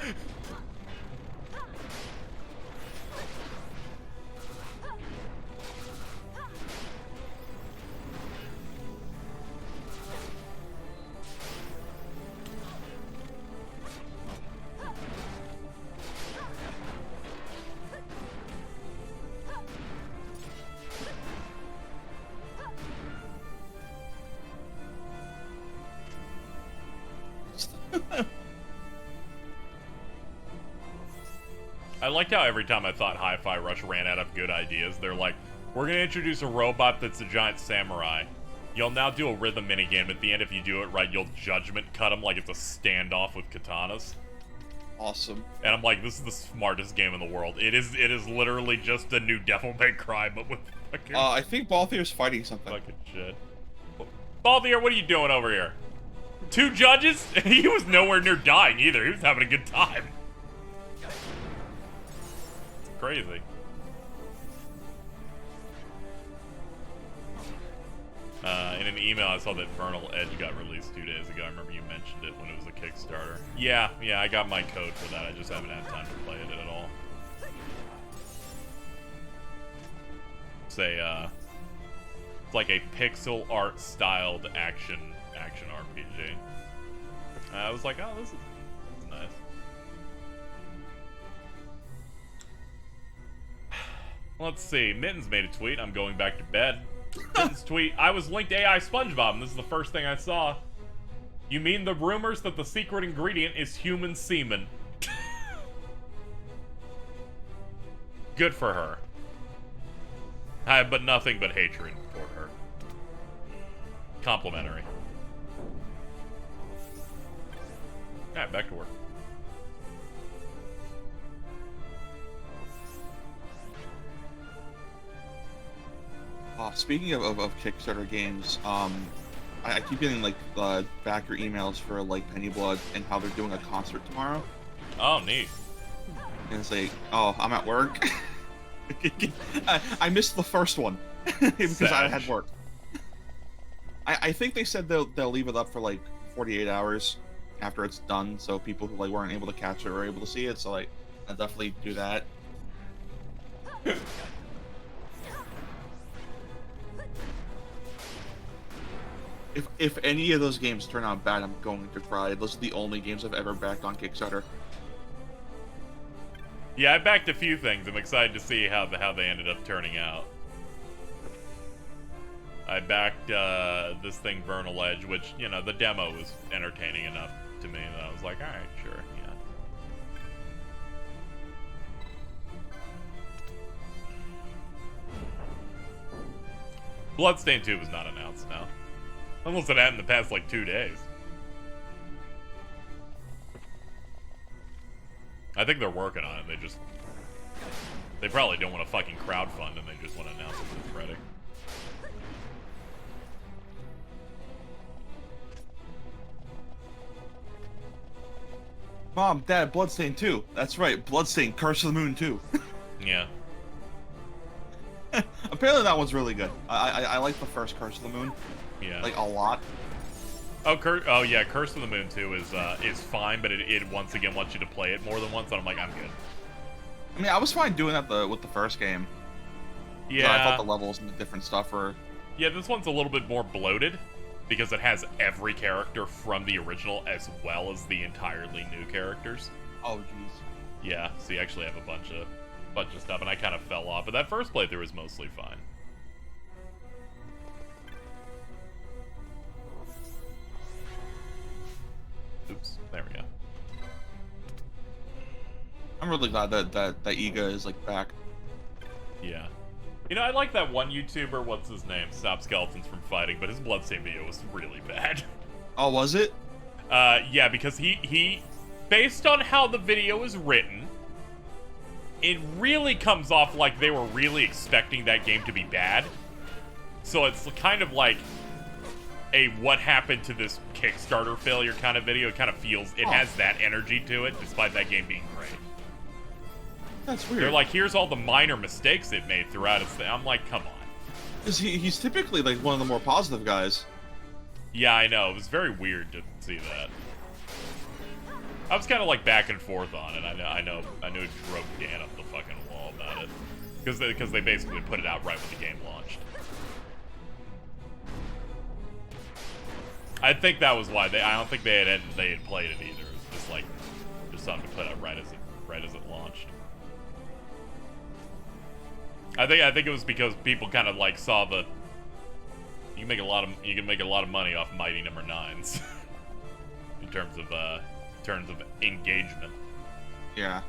A: I liked how every time I thought Hi-Fi Rush ran out of good ideas, they're like, we're gonna introduce a robot that's a giant samurai. You'll now do a rhythm minigame. At the end, if you do it right, you'll judgment cut him like it's a standoff with katanas.
C: Awesome.
A: And I'm like, this is the smartest game in the world. It is literally just a new Devil May Cry, but with fucking...
C: I think Balthier's fighting something.
A: Fucking shit. Balthier, what are you doing over here? 2 judges? He was nowhere near dying either. He was having a good time. crazy. In an email, I saw that Vernal Edge got released 2 days ago. I remember you mentioned it when it was a Kickstarter. Yeah, I got my code for that. I just haven't had time to play it at all. It's like a pixel art styled action RPG. I was like, oh, this is nice. Let's see. Mittens made a tweet. I'm going back to bed. Mittens tweet. I was linked AI SpongeBob, and this is the first thing I saw. You mean the rumors that the secret ingredient is human semen? Good for her. I have but nothing but hatred toward her. Complimentary. Alright, back to work.
C: Speaking of Kickstarter games, I keep getting like backer emails for like Pennyblood and how they're doing a concert tomorrow.
A: Oh, neat.
C: And it's like, oh, I'm at work. I missed the first one because I had work. I think they said they'll leave it up for like 48 hours after it's done, so people who like weren't able to catch it are able to see it. So like, I'll definitely do that. If any of those games turn out bad, I'm going to cry. Those are the only games I've ever backed on Kickstarter.
A: Yeah, I backed a few things. I'm excited to see how they ended up turning out. I backed this thing, Vernal Edge, which, you know, the demo was entertaining enough to me that I was like, alright, sure, yeah. Bloodstained 2 was not announced now. Unless it had in the past, like, 2 days. I think they're working on it. They probably don't want to fucking crowdfund, and they just want to announce it when it's ready.
C: Mom, Dad, Bloodstained 2. That's right, Bloodstained, Curse of the Moon 2.
A: Yeah.
C: Apparently that one's really good. I like the first Curse of the Moon.
A: Yeah.
C: Like, a lot.
A: Oh yeah, Curse of the Moon 2 is fine, but it once again wants you to play it more than once, and I'm like, I'm good.
C: I mean, I was fine doing that with the first game.
A: Yeah.
C: I thought the levels and the different stuff were...
A: Yeah, this one's a little bit more bloated, because it has every character from the original as well as the entirely new characters.
C: Oh, jeez.
A: Yeah, so you actually have a bunch of stuff, and I kind of fell off, but that first playthrough was mostly fine. Oops, there we go.
C: I'm really glad that Iga is like back.
A: Yeah. You know, I like that one YouTuber, what's his name? Stop Skeletons from Fighting, but his Bloodstained video was really bad.
C: Oh, was it?
A: Yeah, because he based on how the video is written, it really comes off like they were really expecting that game to be bad. So it's kind of like a what happened to this Kickstarter failure kind of video. It kind of feels, it has that energy to it, despite that game being great.
C: That's weird.
A: They're like, here's all the minor mistakes it made throughout its thing. I'm like, come on.
C: Because he's typically like one of the more positive guys.
A: Yeah, I know. It was very weird to see that. I was kind of like back and forth on it. I know it drove Dan up the fucking wall about it. Because they basically put it out right when the game launched. I think that was why I don't think they had played it either. It was just something to put out right as it launched. I think it was because people kind of like saw the you can make a lot of money off Mighty Number 9s in terms of engagement.
C: Yeah.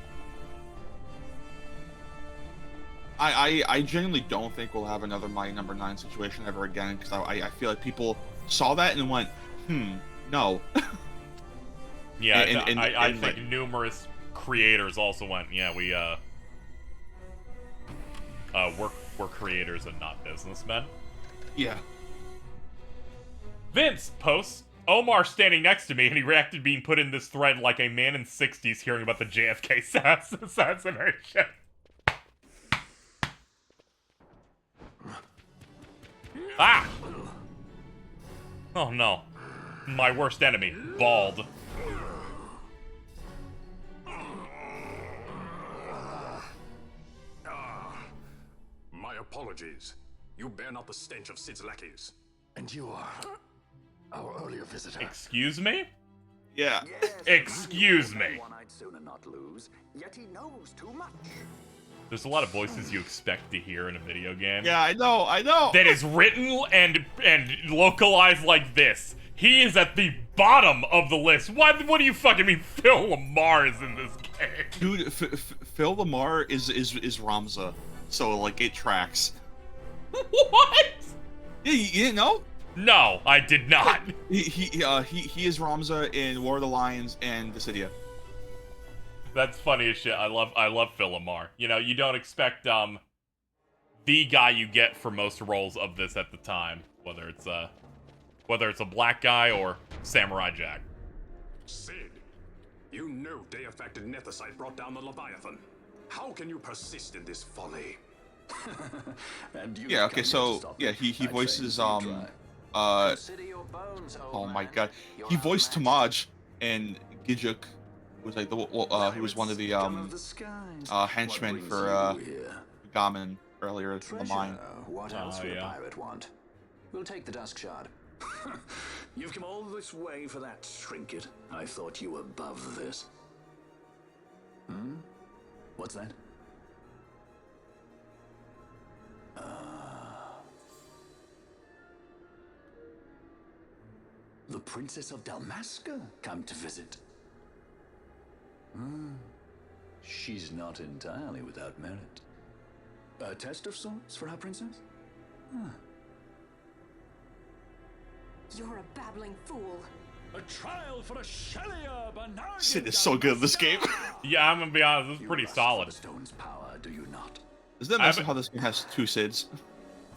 C: I genuinely don't think we'll have another Mighty Number 9 situation ever again, because I feel like people saw that and went, no.
A: Yeah, I think numerous creators also went, yeah, we're creators and not businessmen.
C: Yeah.
A: Vince posts, Omar standing next to me, and he reacted being put in this thread like a man in 60s hearing about the JFK assassination. Ah! Oh no. My worst enemy, bald.
G: My apologies. You bear not the stench of Sid's lackeys. And you are our earlier visitor.
A: Excuse me?
C: Yeah.
A: Excuse me.
I: One I'd sooner not lose, yet he knows too much.
A: There's a lot of voices you expect to hear in a video game.
C: Yeah, I know.
A: That is written and localized like this. He is at the bottom of the list. What do you fucking mean Phil Lamar is in this game?
C: Dude, Phil Lamar is Ramza, so like it tracks.
A: What?
C: Yeah, you didn't know?
A: No, I did not.
C: He is Ramza in War of the Lions and Dissidia.
A: That's funny as shit. I love Phil Lamar. You know, you don't expect the guy you get for most roles of this at the time, whether it's a black guy or Samurai Jack.
G: Sid, you know Deifacted Nethicite brought down the Leviathan. How can you persist in this folly?
E: And you
C: Yeah, okay,
E: come here to
C: so
E: stop
C: yeah,
E: me.
C: he
E: I'd say
C: voices
E: you try. Consider your bones,
C: oh
E: old
C: my
E: man.
C: god.
E: You're
C: He voiced
E: outmatched.
C: Tamaj and Gijuk was like he was one of the
E: Scum of the skies.
C: henchmen
E: What
C: for
E: brings you here?
C: Gammon earlier in the
E: Treasure.
C: mine.
E: What else would
A: yeah.
E: a pirate want? We'll take the dusk shard. You've come all this way for that trinket. I thought you were above this. Hmm? What's that? The Princess of Dalmasca come to visit. She's not entirely without merit. A test of sorts for our princess?
B: You're a babbling fool.
J: A trial for a Shelia Bernard.
C: Sid is so good in this game.
A: Yeah, I'm gonna be honest, this is pretty
E: lust
A: solid.
E: for the stone's power, do you not?
C: Isn't that nice how this game has two Sids?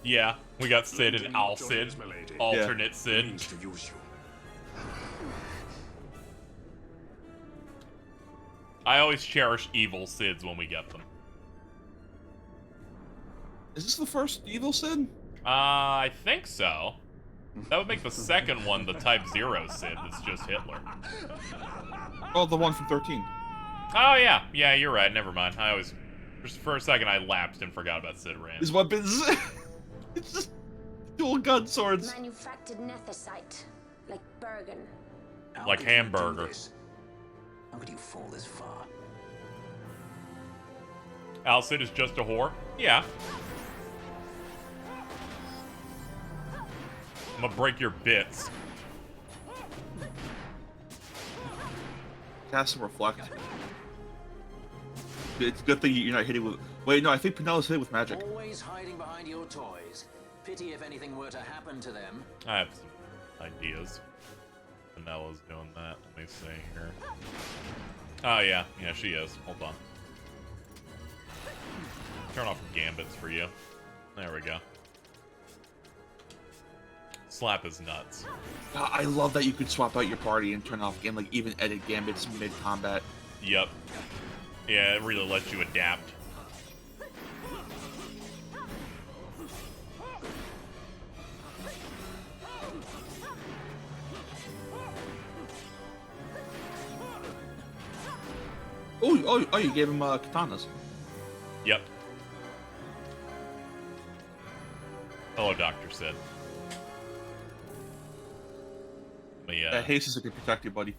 A: Yeah, we got Sid and Al Sid, alternate Sid.
G: Means to use you.
A: I always cherish evil Sids when we get them.
C: Is this the first evil Sid?
A: I think so. That would make the second one the Type 0 Sid that's just Hitler.
C: Oh, the one from 13.
A: Oh, yeah. Yeah, you're right. Never mind. Just for a second, I lapsed and forgot about Sid Rand.
C: His weapons. It's just dual gun swords.
H: Manufactured nethicite, like Bergen.
E: How
A: Like
E: could you do
A: hamburger.
E: this? How could you fall this far?
A: Al Sid is just a whore? Yeah. I'm gonna break your bits.
C: Cast and reflect. It's a good thing you're not hitting with. Wait, no, I think Penelope's hitting with magic.
E: Always hiding behind your toys. Pity if anything were to happen to them.
A: I have some ideas. Vanessa's doing that. Let me see here. Oh, yeah. Yeah, she is. Hold on. Turn off gambits for you. There we go. Slap his nuts.
C: I love that you could swap out your party and turn off game, like even edit gambits mid-combat.
A: Yep. Yeah, it really lets you adapt.
C: Oh, you gave him katanas.
A: Yep. Hello, Dr. Sid. But yeah.
C: That haste is a good protect you, buddy.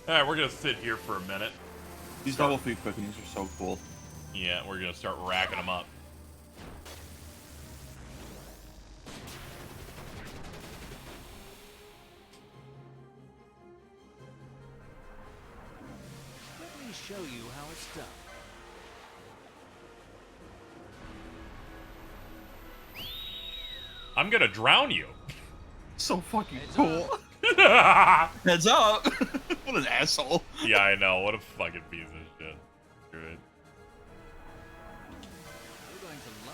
A: Alright, we're gonna sit here for a minute.
C: These double feet quickens are so cool.
A: Yeah, we're gonna start racking them up.
J: Let me show you how it's done.
A: I'm gonna drown you.
C: So fucking cool. Heads up. What an asshole.
A: Yeah, I know. What a fucking piece of shit. Good.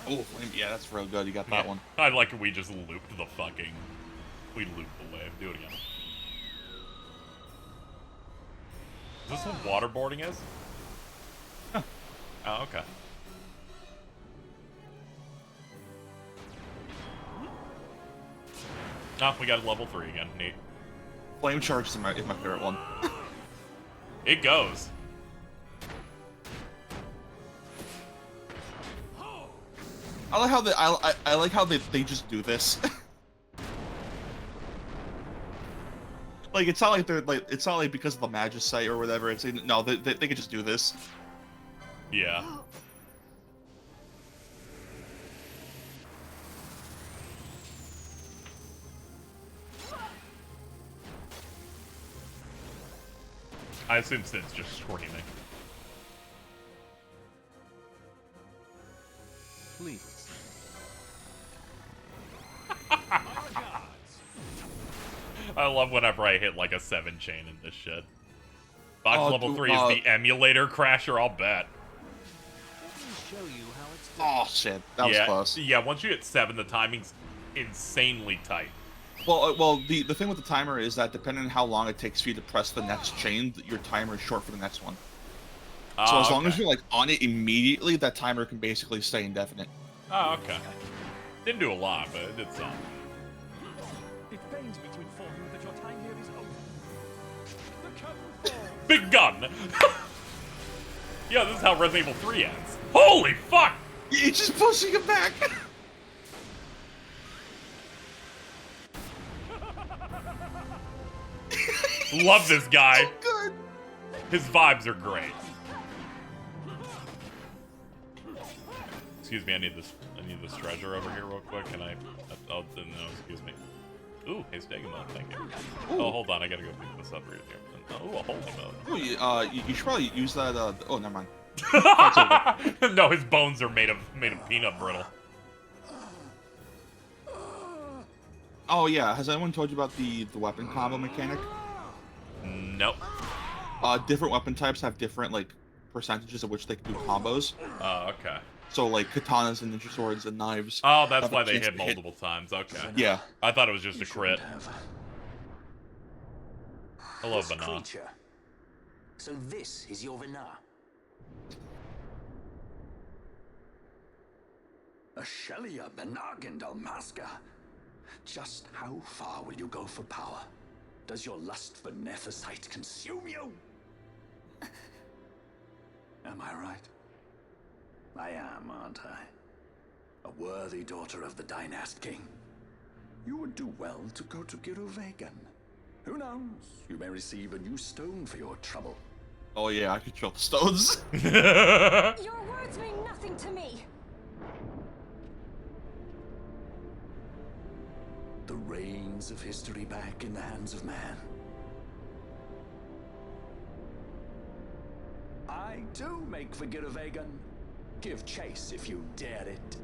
C: Oh, yeah, that's real good. You got that one.
A: I like it. We just looped the fucking. We looped the wave. Do it again. Is this what waterboarding is?
C: Huh.
A: Oh, okay. Oh, we got a level 3 again. Neat.
C: Flame Charge is my favorite one.
A: It goes.
C: I like how I like how they just do this. Like it's not like they're like it's not like because of the Magicite or whatever. It's like, no, they could just do this.
A: Yeah. I assume Sid's just screaming.
J: Please.
A: I love whenever I hit like a 7 chain in this shit. Box level 3 is the emulator crasher, I'll bet.
J: Let me show you how it's done.
C: Oh shit, that was close.
A: Yeah, once you hit 7, the timing's insanely tight.
C: Well, the thing with the timer is that depending on how long it takes for you to press the next chain, your timer is short for the next one. So as long as you're like on it immediately, that timer can basically stay indefinite.
A: Oh, okay. Didn't do a lot, but it did some.
J: It pains me to inform you that your time here is over. The curtain falls.
A: Big gun! Yeah, this is how Resident Evil 3 ends. Holy fuck!
C: It's just pushing it back!
A: Love this guy.
C: So good.
A: His vibes are great. Excuse me, I need this treasure over here real quick. Can I? Oh, no, excuse me. Ooh, hey, Stegamo, thank you.
C: Ooh.
A: Oh, hold on, I gotta go pick this up right here. Oh, a holy mode.
C: Ooh, you should probably use that. Oh, never mind.
A: No, his bones are made of peanut brittle.
C: Oh yeah, has anyone told you about the weapon combo mechanic?
A: Nope.
C: Different weapon types have different like percentages of which they can do combos.
A: Oh, okay.
C: So like katanas and ninja swords and knives.
A: Oh, that's why they hit multiple times. Okay.
C: Yeah.
A: I thought it was just a crit. Hello, Bana.
D: So this is your Vana.
G: A Shelia Benargin Dalmasca. Just how far will you go for power? Does your lust for Nephesite consume you? Am I right? I am, aren't I? A worthy daughter of the Dynast King. You would do well to go to Girovegan. Who knows? You may receive a new stone for your trouble.
C: Oh yeah, I control the stones.
B: Your words mean nothing to me.
G: The reins of history back in the hands of man. I do make for Girovegan. Give chase if you dare it.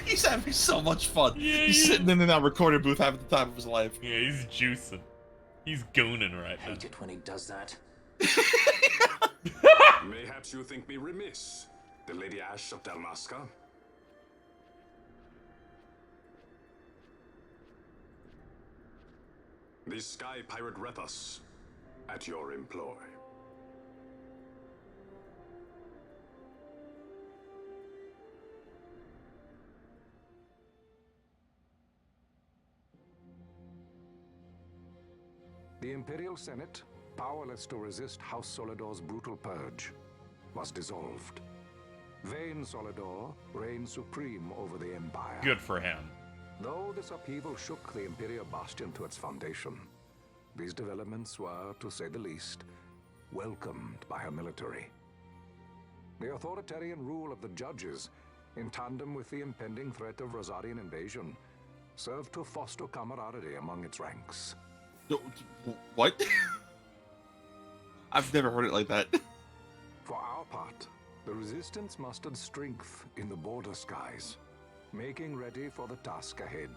C: He's having so much fun.
A: Yeah,
C: he's sitting in that recording booth having the time of his life.
A: Yeah, he's juicing. He's gooning right now.
D: I hate it when he does that.
G: Mayhaps you think me remiss, the Lady Ash of Dalmasca. The Sky Pirate Rethus, at your employ.
K: The Imperial Senate, powerless to resist House Solidor's brutal purge, was dissolved. Vayne Solidor reigned supreme over the Empire.
A: Good for him.
K: Though this upheaval shook the Imperial Bastion to its foundation, these developments were, to say the least, welcomed by her military. The authoritarian rule of the judges, in tandem with the impending threat of Rosarian invasion, served to foster camaraderie among its ranks.
C: What? I've never heard it like that.
K: For our part, the Resistance mustered strength in the border skies, making ready for the task ahead.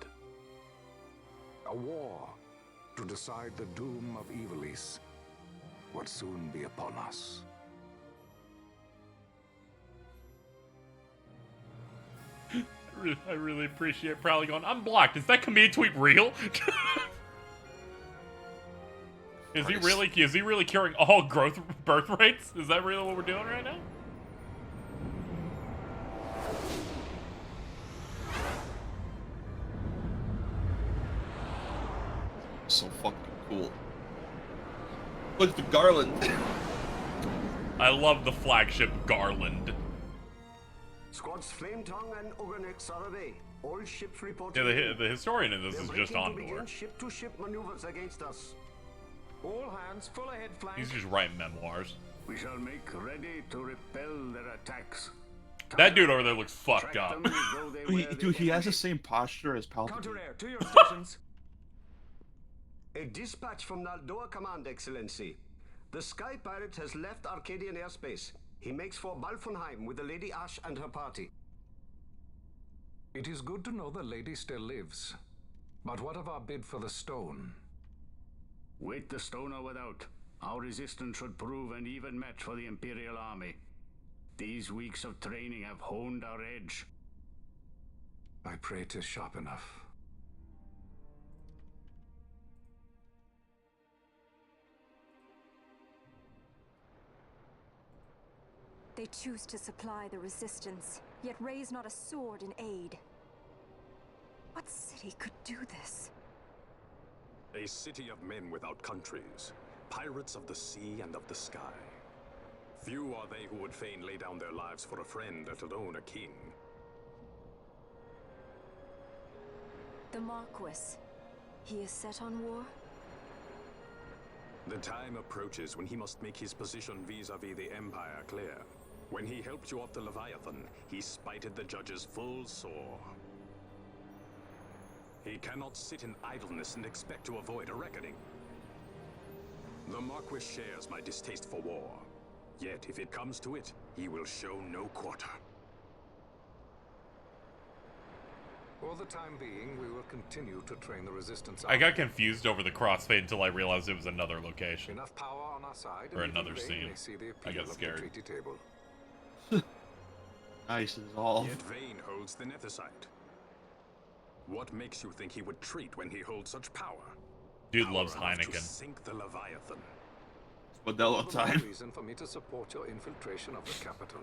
K: A war to decide the doom of Ivalice would soon be upon us.
A: I really appreciate Prowley going, I'm blocked. Is that Camille tweet real? Is he really curing all birth rates? Is that really what we're doing right now?
C: So fucking cool. Look at the garland.
A: I love the flagship garland.
I: Squads Flame Tongue and Uganex are away. All ships reporting.
A: Yeah, the historian in this is just on board.
I: Ship-to-ship maneuvers against us.
J: All hands, full ahead flank.
A: He's just writing memoirs.
G: We shall make ready to repel their attacks.
A: That dude over there looks fucked up.
C: Dude, he has the same posture as Palpatine.
J: Counter-air, to your stations.
I: A dispatch from Naldoa Command, Excellency. The Sky Pirate has left Arcadian airspace. He makes for Balfonheim with the Lady Ash and her party.
K: It is good to know the lady still lives. But what of our bid for the stone?
G: With the stone or without, our resistance should prove an even match for the Imperial Army. These weeks of training have honed our edge.
K: I pray 'tis sharp enough.
B: They choose to supply the resistance, yet raise not a sword in aid. What city could do this?
L: A city of men without countries, pirates of the sea and of the sky. Few are they who would fain lay down their lives for a friend, let alone a king.
B: The Marquis. He is set on war?
L: The time approaches when he must make his position vis-a-vis the Empire clear. When he helped you off the Leviathan, he spited the judges full sore. He cannot sit in idleness and expect to avoid a reckoning. The Marquis shares my distaste for war. Yet, if it comes to it, he will show no quarter.
K: For the time being, we will continue to train the resistance.
A: I got confused over the crossfade until I realized it was another location.
K: Enough power on our side,
A: or another scene. I got scared.
K: Treaty table.
C: Nice is all.
L: Yet Vane holds the Nethicite. What makes you think he would treat when he holds such power?
A: Dude
L: Power
A: loves
L: enough to
A: Heineken.
L: sink the Leviathan.
C: Modelo time.
K: Reason for me to support your infiltration of the capital.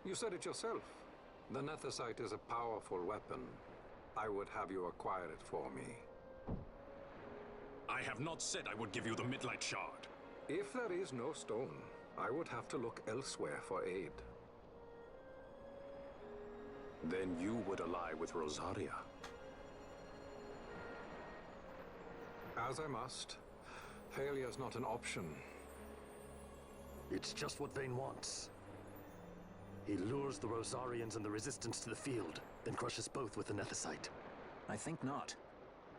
K: You said it yourself. The Nethicite is a powerful weapon. I would have you acquire it for me.
L: I have not said I would give you the Midlight Shard.
K: If there is no stone, I would have to look elsewhere for aid.
L: Then you would ally with Rosaria.
K: As I must. Failure's not an option.
M: It's just what Vane wants. He lures the Rosarians and the Resistance to the field, then crushes both with the Nethicite.
E: I think not.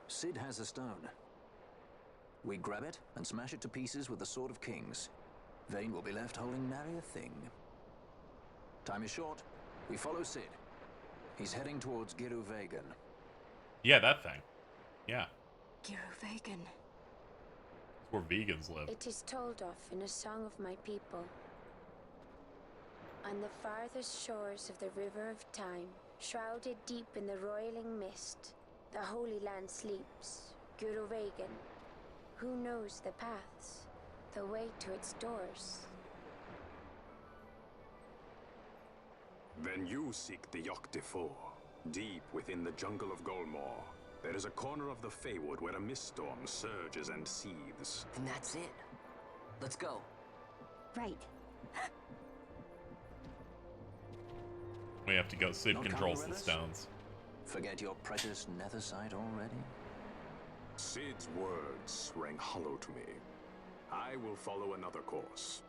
E: Cid has a stone. We grab it and smash it to pieces with the Sword of Kings. Vane will be left holding nary a thing. Time is short. We follow Cid. He's heading towards Giruvegan.
A: Yeah, that thing. Yeah.
B: Giruvegan.
A: It's where vegans live.
H: It is told of in a song of my people. On the farthest shores of the river of time, shrouded deep in the roiling mist, the Holy Land sleeps, Giruvegan. Who knows the paths, the way to its doors?
L: Then you seek the Yogg Defoe. Deep within the jungle of Golmore, there is a corner of the Feywood where a mist storm surges and seethes.
D: And that's it. Let's go.
F: Right.
A: We have to go. Cid
E: Not
A: controls
E: coming
A: the
E: with us?
A: stones.
E: Forget your precious Nethicite already?
L: Cid's words rang hollow to me. I will follow another course.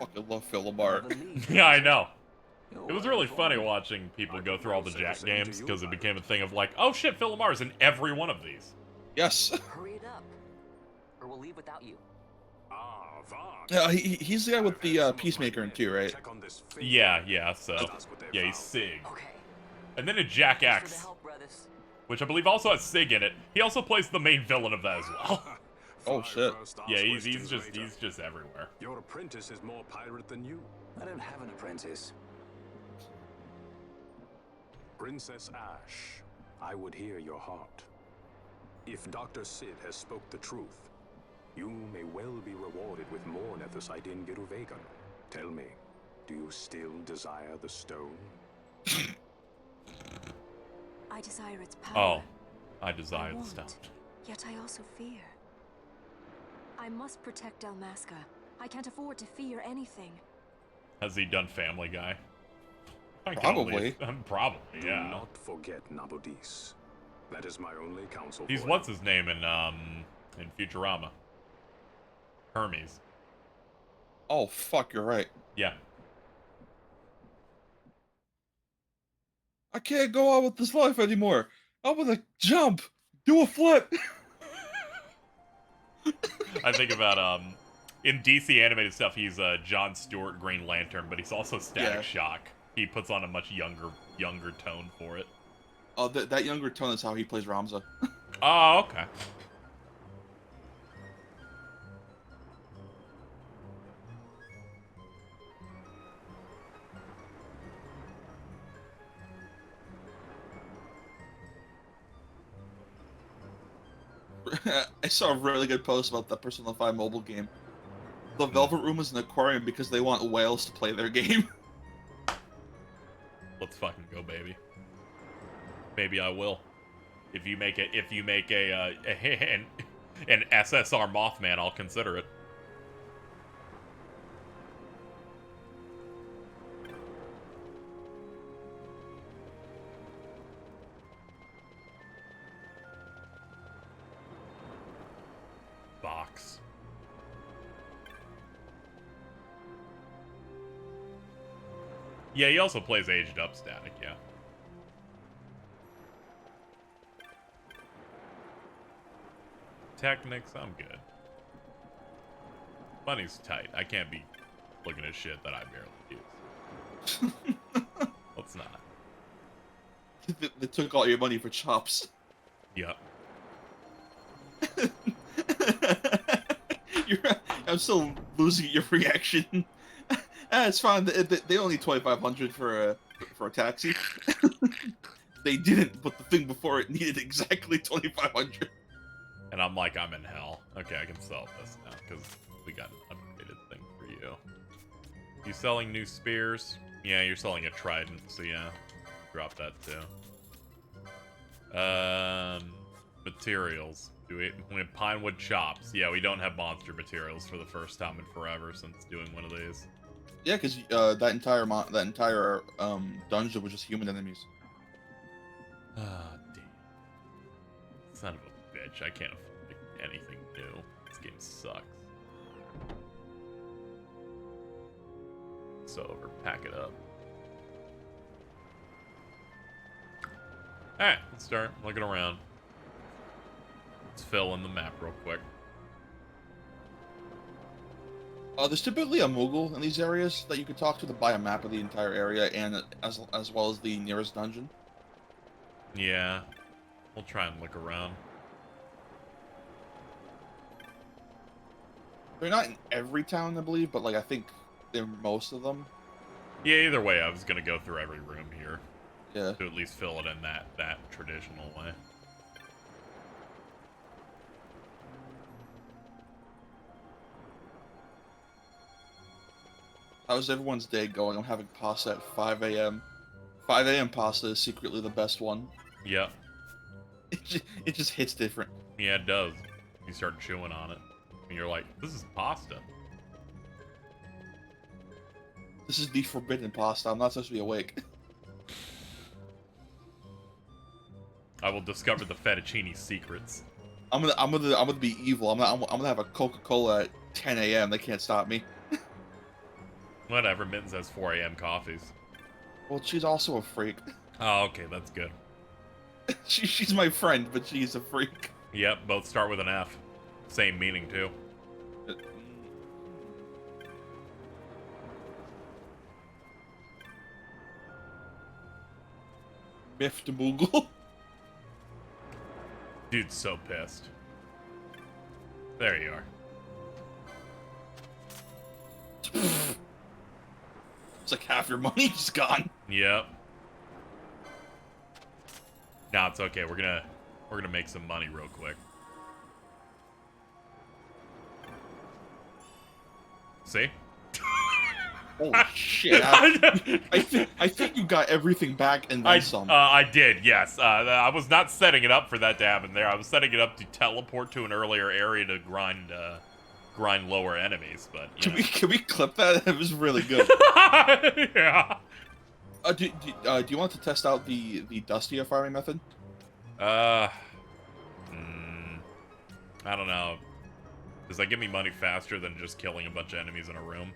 C: Fucking love Philomart.
A: Yeah, I know. It was really funny watching people go through all the Jack games because it became a thing of like, oh shit, Philomar's in every one of these.
C: Yes.
D: Hurry it up, or we'll leave without you.
C: Yeah, he's the guy with the Peacemaker in 2, right?
A: Yeah, so. Yeah, he's Sig. And then in Jack X, which I believe also has Sig in it, he also plays the main villain of that as well.
C: Oh shit.
A: Yeah, he's just everywhere.
L: Your apprentice is more pirate than you.
E: I don't have an apprentice.
L: Princess Ash, I would hear your heart. If Dr. Sid has spoke the truth, you may well be rewarded with more Nethicite in Giruvegan. Tell me, do you still desire the stone?
B: I desire its power.
A: Oh, I desire the stuff.
B: Yet I also fear. I must protect Dalmasca. I can't afford to fear anything.
A: Has he done Family Guy?
C: Probably.
A: Probably,
L: Do
A: yeah.
L: not forget Nabudis. That is my only counsel.
A: He's
L: for
A: what's
L: you.
A: his name in Futurama? Hermes.
C: Oh fuck, you're right.
A: Yeah.
C: I can't go on with this life anymore. I'm gonna jump, do a flip.
A: I think about in DC animated stuff, he's John Stewart Green Lantern, but he's also Static Shock. He puts on a much younger tone for it.
C: Oh, that younger tone is how he plays Ramza.
A: Oh, okay.
C: I saw a really good post about that Persona 5 mobile game. The Velvet Room is an aquarium because they want whales to play their game.
A: Let's fucking go, baby. Maybe I will. If you make an SSR Mothman, I'll consider it. Box. Yeah, he also plays aged up Static, yeah. Technics, I'm good. Money's tight. I can't be looking at shit that I barely use. Let's not.
C: They took all your money for chops.
A: Yep.
C: I'm still losing your reaction. It's fine. They only need 2,500 for a taxi. They didn't, but the thing before it needed exactly 2,500.
A: And I'm like, I'm in hell. Okay, I can sell this now, because we got an upgraded thing for you. You selling new spears? Yeah, you're selling a trident, so yeah. Drop that too. Materials. We have pinewood chops. Yeah, we don't have monster materials for the first time in forever since doing one of these.
C: Yeah, because that entire dungeon was just human enemies.
A: Ah, damn. Son of a bitch. I can't afford anything new. This game sucks. So over. Pack it up. Alright, let's start looking around. Let's fill in the map real quick.
C: There's typically a Moogle in these areas that you could talk to buy a map of the entire area and as well as the nearest dungeon.
A: Yeah, we'll try and look around.
C: They're not in every town, I believe, but like I think they're most of them.
A: Yeah, either way, I was gonna go through every room here.
C: Yeah.
A: To at least fill it in that traditional way.
C: How's everyone's day going? I'm having pasta at 5 a.m. 5 a.m. pasta is secretly the best one.
A: Yep.
C: It just hits different.
A: Yeah, it does. You start chewing on it. And you're like, this is pasta.
C: This is the forbidden pasta. I'm not supposed to be awake.
A: I will discover the fettuccine secrets.
C: I'm gonna be evil. I'm gonna have a Coca-Cola at 10 a.m. They can't stop me.
A: Whatever, Mittens has 4 a.m. coffees.
C: Well, she's also a freak.
A: Oh, okay, that's good.
C: She's my friend, but she's a freak.
A: Yep, both start with an F. Same meaning, too.
C: Miffed Moogle.
A: Dude's so pissed. There you are.
C: It's like half your money just gone.
A: Yep. Nah, it's okay. We're gonna We're gonna make some money real quick. See?
C: Holy shit! I think you got everything back and then some.
A: I did, yes. I was not setting it up for that to happen there. I was setting it up to teleport to an earlier area to grind lower enemies. But
C: can we clip that? It was really good.
A: Yeah.
C: Do you want to test out the Dustia farming method?
A: I don't know. Does that give me money faster than just killing a bunch of enemies in a room?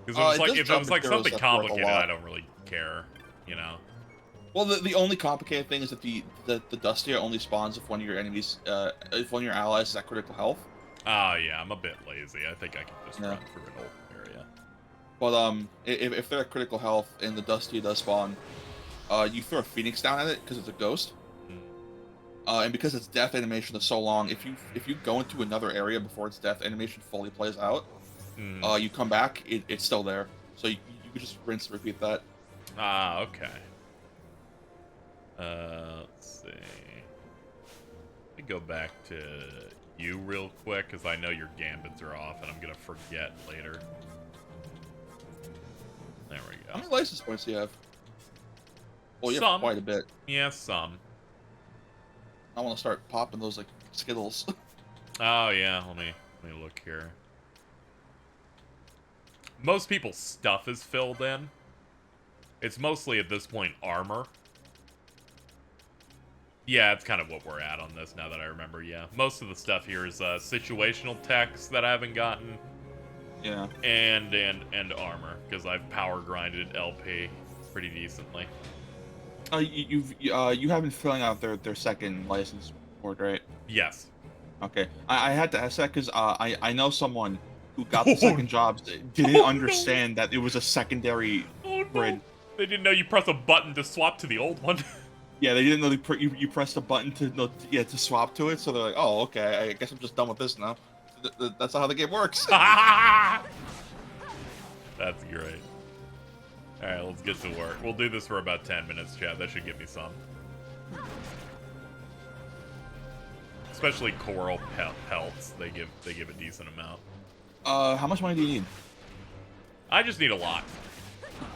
A: Because if it was like something complicated, I don't really care, you know.
C: Well, the only complicated thing is that the Dustia only spawns if one of your enemies, if one of your allies is at critical health.
A: Oh yeah, I'm a bit lazy. I think I can just run through an old area.
C: But if they're at critical health and the Dustia does spawn, you throw a Phoenix down at it because it's a ghost. And because its death animation is so long, if you go into another area before its death animation fully plays out, you come back, it's still there. So you can just rinse and repeat that.
A: Ah, okay. Let's see. Let me go back to you real quick, because I know your gambits are off, and I'm going to forget later. There we go.
C: How many license points do you have? Well, you have quite a bit.
A: Yeah, some.
C: I want to start popping those like Skittles.
A: Oh yeah, let me look here. Most people's stuff is filled in. It's mostly at this point armor. Yeah, it's kind of what we're at on this now that I remember. Yeah, most of the stuff here is situational text that I haven't gotten.
C: Yeah.
A: And armor, because I've power grinded LP pretty decently.
C: You have been filling out their second license board, right?
A: Yes.
C: Okay. I had to ask that because I know someone who got the second job didn't understand that it was a secondary grid.
A: They didn't know you press a button to swap to the old one.
C: Yeah, they didn't know you pressed a button to swap to it. So they're like, oh, okay, I guess I'm just done with this now. That's not how the game works.
A: That's great. Alright, let's get to work. We'll do this for about 10 minutes, chat. That should give me some. Especially coral pelts. They give a decent amount.
C: How much money do you need?
A: I just need a lot.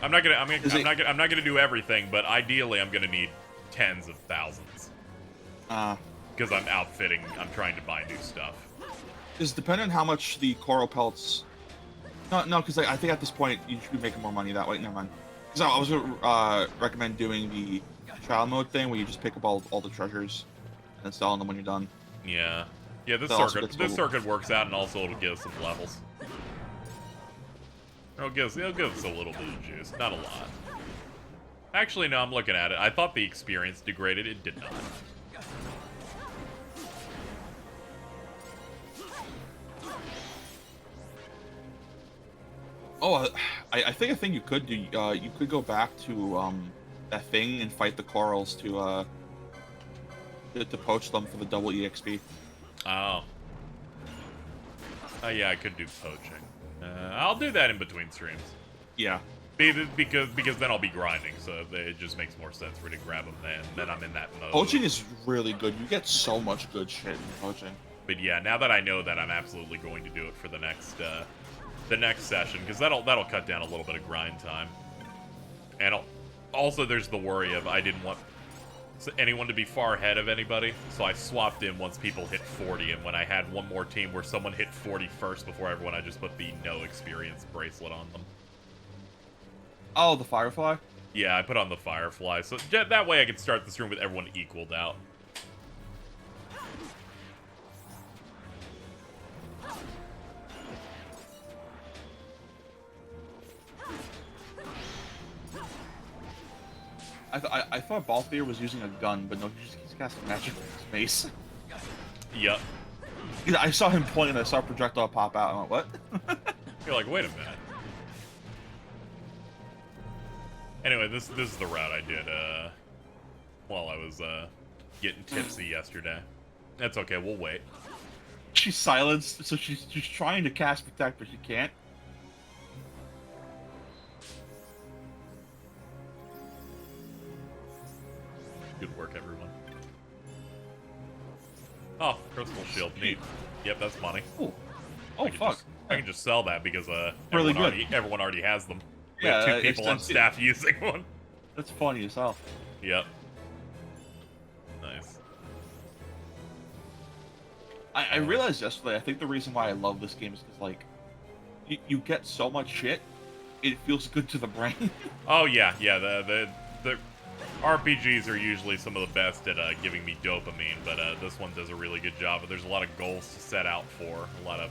A: I'm not gonna do everything, but ideally I'm gonna need tens of thousands. Because I'm outfitting, I'm trying to buy new stuff.
C: Is depending on how much the coral pelts. No, because I think at this point you should be making more money that way. Never mind. Because I was gonna recommend doing the trial mode thing where you just pick up all the treasures and selling them when you're done.
A: Yeah. Yeah, this circuit works out, and also it'll give us some levels. It'll give us a little bit of juice, not a lot. Actually, no, I'm looking at it. I thought the experience degraded. It did not.
C: Oh, I think a thing you could do. You could go back to that thing and fight the corals to poach them for the double EXP.
A: Oh. Oh yeah, I could do poaching. I'll do that in between streams.
C: Yeah.
A: Because then I'll be grinding, so it just makes more sense for me to grab them then I'm in that mode.
C: Poaching is really good. You get so much good shit in poaching.
A: But yeah, now that I know that, I'm absolutely going to do it for the next session, because that'll cut down a little bit of grind time. And also there's the worry of I didn't want anyone to be far ahead of anybody, so I swapped in once people hit 40, and when I had one more team where someone hit 40 first before everyone, I just put the no experience bracelet on them.
C: Oh, the Firefly?
A: Yeah, I put on the Firefly, so that way I can start this room with everyone equaled out.
C: I thought Balthier was using a gun, but no, he's casting magic with his mace.
A: Yep.
C: I saw him pointing, and I saw a projectile pop out. I went, what?
A: You're like, wait a minute. Anyway, this is the route I did while I was getting tipsy yesterday. That's okay, we'll wait.
C: She's silenced, so she's trying to cast Protect, but she can't.
A: Good work, everyone. Oh, crystal shield, neat. Yep, that's money.
C: Ooh. Oh, fuck.
A: I can just sell that because
C: Really
A: everyone already has them. We
C: Yeah,
A: have 2 people on staff using one.
C: That's funny as hell.
A: Yep. Nice.
C: I realized yesterday, I think the reason why I love this game is because, like, you get so much shit, it feels good to the brain.
A: Oh, yeah, yeah, the RPGs are usually some of the best at giving me dopamine, but this one does a really good job. There's a lot of goals to set out for, a lot of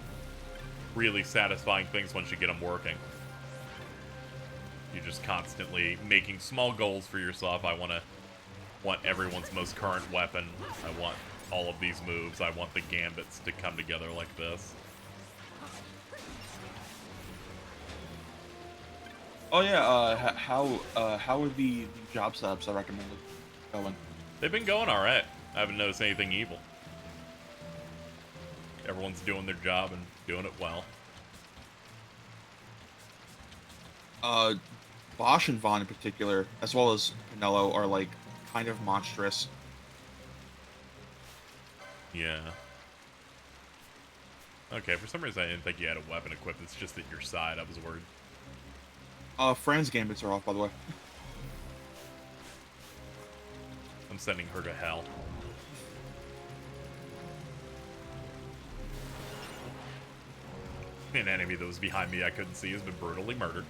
A: really satisfying things once you get them working. You're just constantly making small goals for yourself. I want everyone's most current weapon. I want all of these moves. I want the gambits to come together like this.
C: Oh yeah, how are the job setups I recommended going?
A: They've been going all right. I haven't noticed anything evil. Everyone's doing their job and doing it well.
C: Bosch and Vaughn in particular, as well as Pinello, are like kind of monstrous.
A: Yeah. Okay, for some reason I didn't think you had a weapon equipped. It's just at your side. I was worried.
C: Fran's gambits are off, by the way.
A: I'm sending her to hell. An enemy that was behind me I couldn't see has been brutally murdered.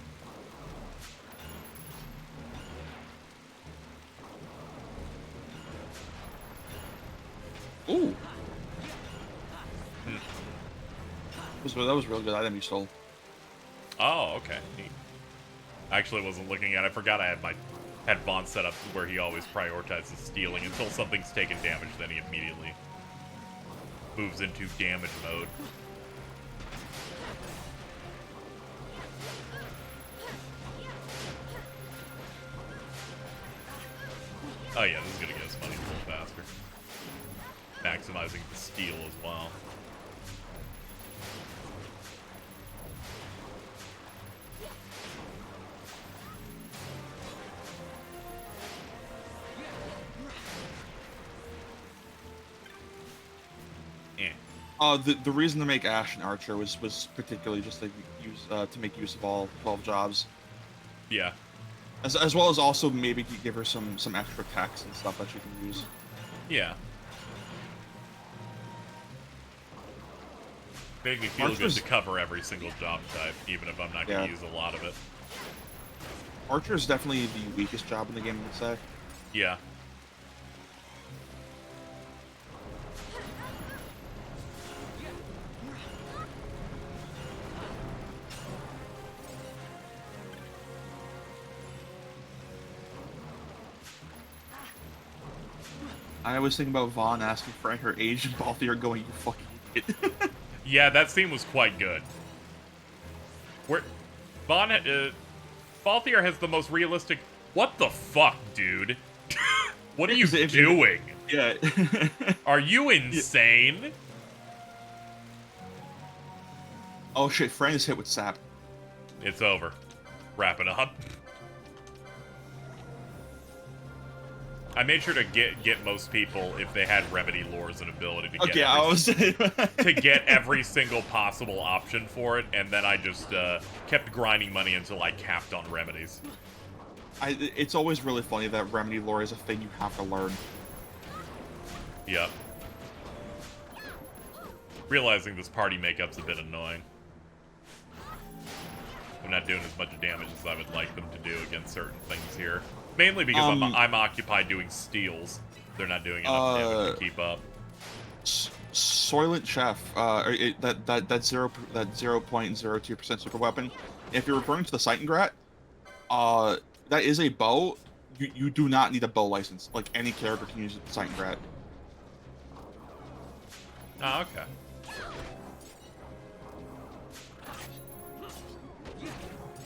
C: Ooh. That was really good item you stole.
A: Oh, okay. Neat. I actually wasn't looking at it. I forgot I had Vaughn set up where he always prioritizes stealing. Until something's taken damage, then he immediately moves into damage mode. Oh yeah, this is gonna get us money a little faster. Maximizing the steal as well.
C: The reason to make Ash an archer was particularly just to make use of all 12 jobs.
A: Yeah.
C: As well as also maybe give her some extra attacks and stuff that she can use.
A: Yeah. Make me feel good to cover every single job type, even if I'm not going to use a lot of it.
C: Archer is definitely the weakest job in the game, I would say.
A: Yeah.
C: I always think about Vaughn asking Frank her age and Balthier going, "You fucking idiot."
A: Yeah, that scene was quite good. Where Vaughn, Balthier has the most realistic. What the fuck, dude? What are you doing?
C: Yeah.
A: Are you insane?
C: Oh shit, Frank is hit with sap.
A: It's over. Wrap it up. I made sure to get most people, if they had remedy lore as an ability, to get to get every single possible option for it, and then I just kept grinding money until I capped on remedies.
C: It's always really funny that remedy lore is a thing you have to learn.
A: Yep. Realizing this party makeup's a bit annoying. I'm not doing as much damage as I would like them to do against certain things here. Mainly because I'm occupied doing steals. They're not doing enough damage to keep up.
C: Soylent Chef, that 0.02% super weapon. If you're referring to the Seitengrat, that is a bow. You do not need a bow license. Like any character can use the Seitengrat.
A: Oh, okay.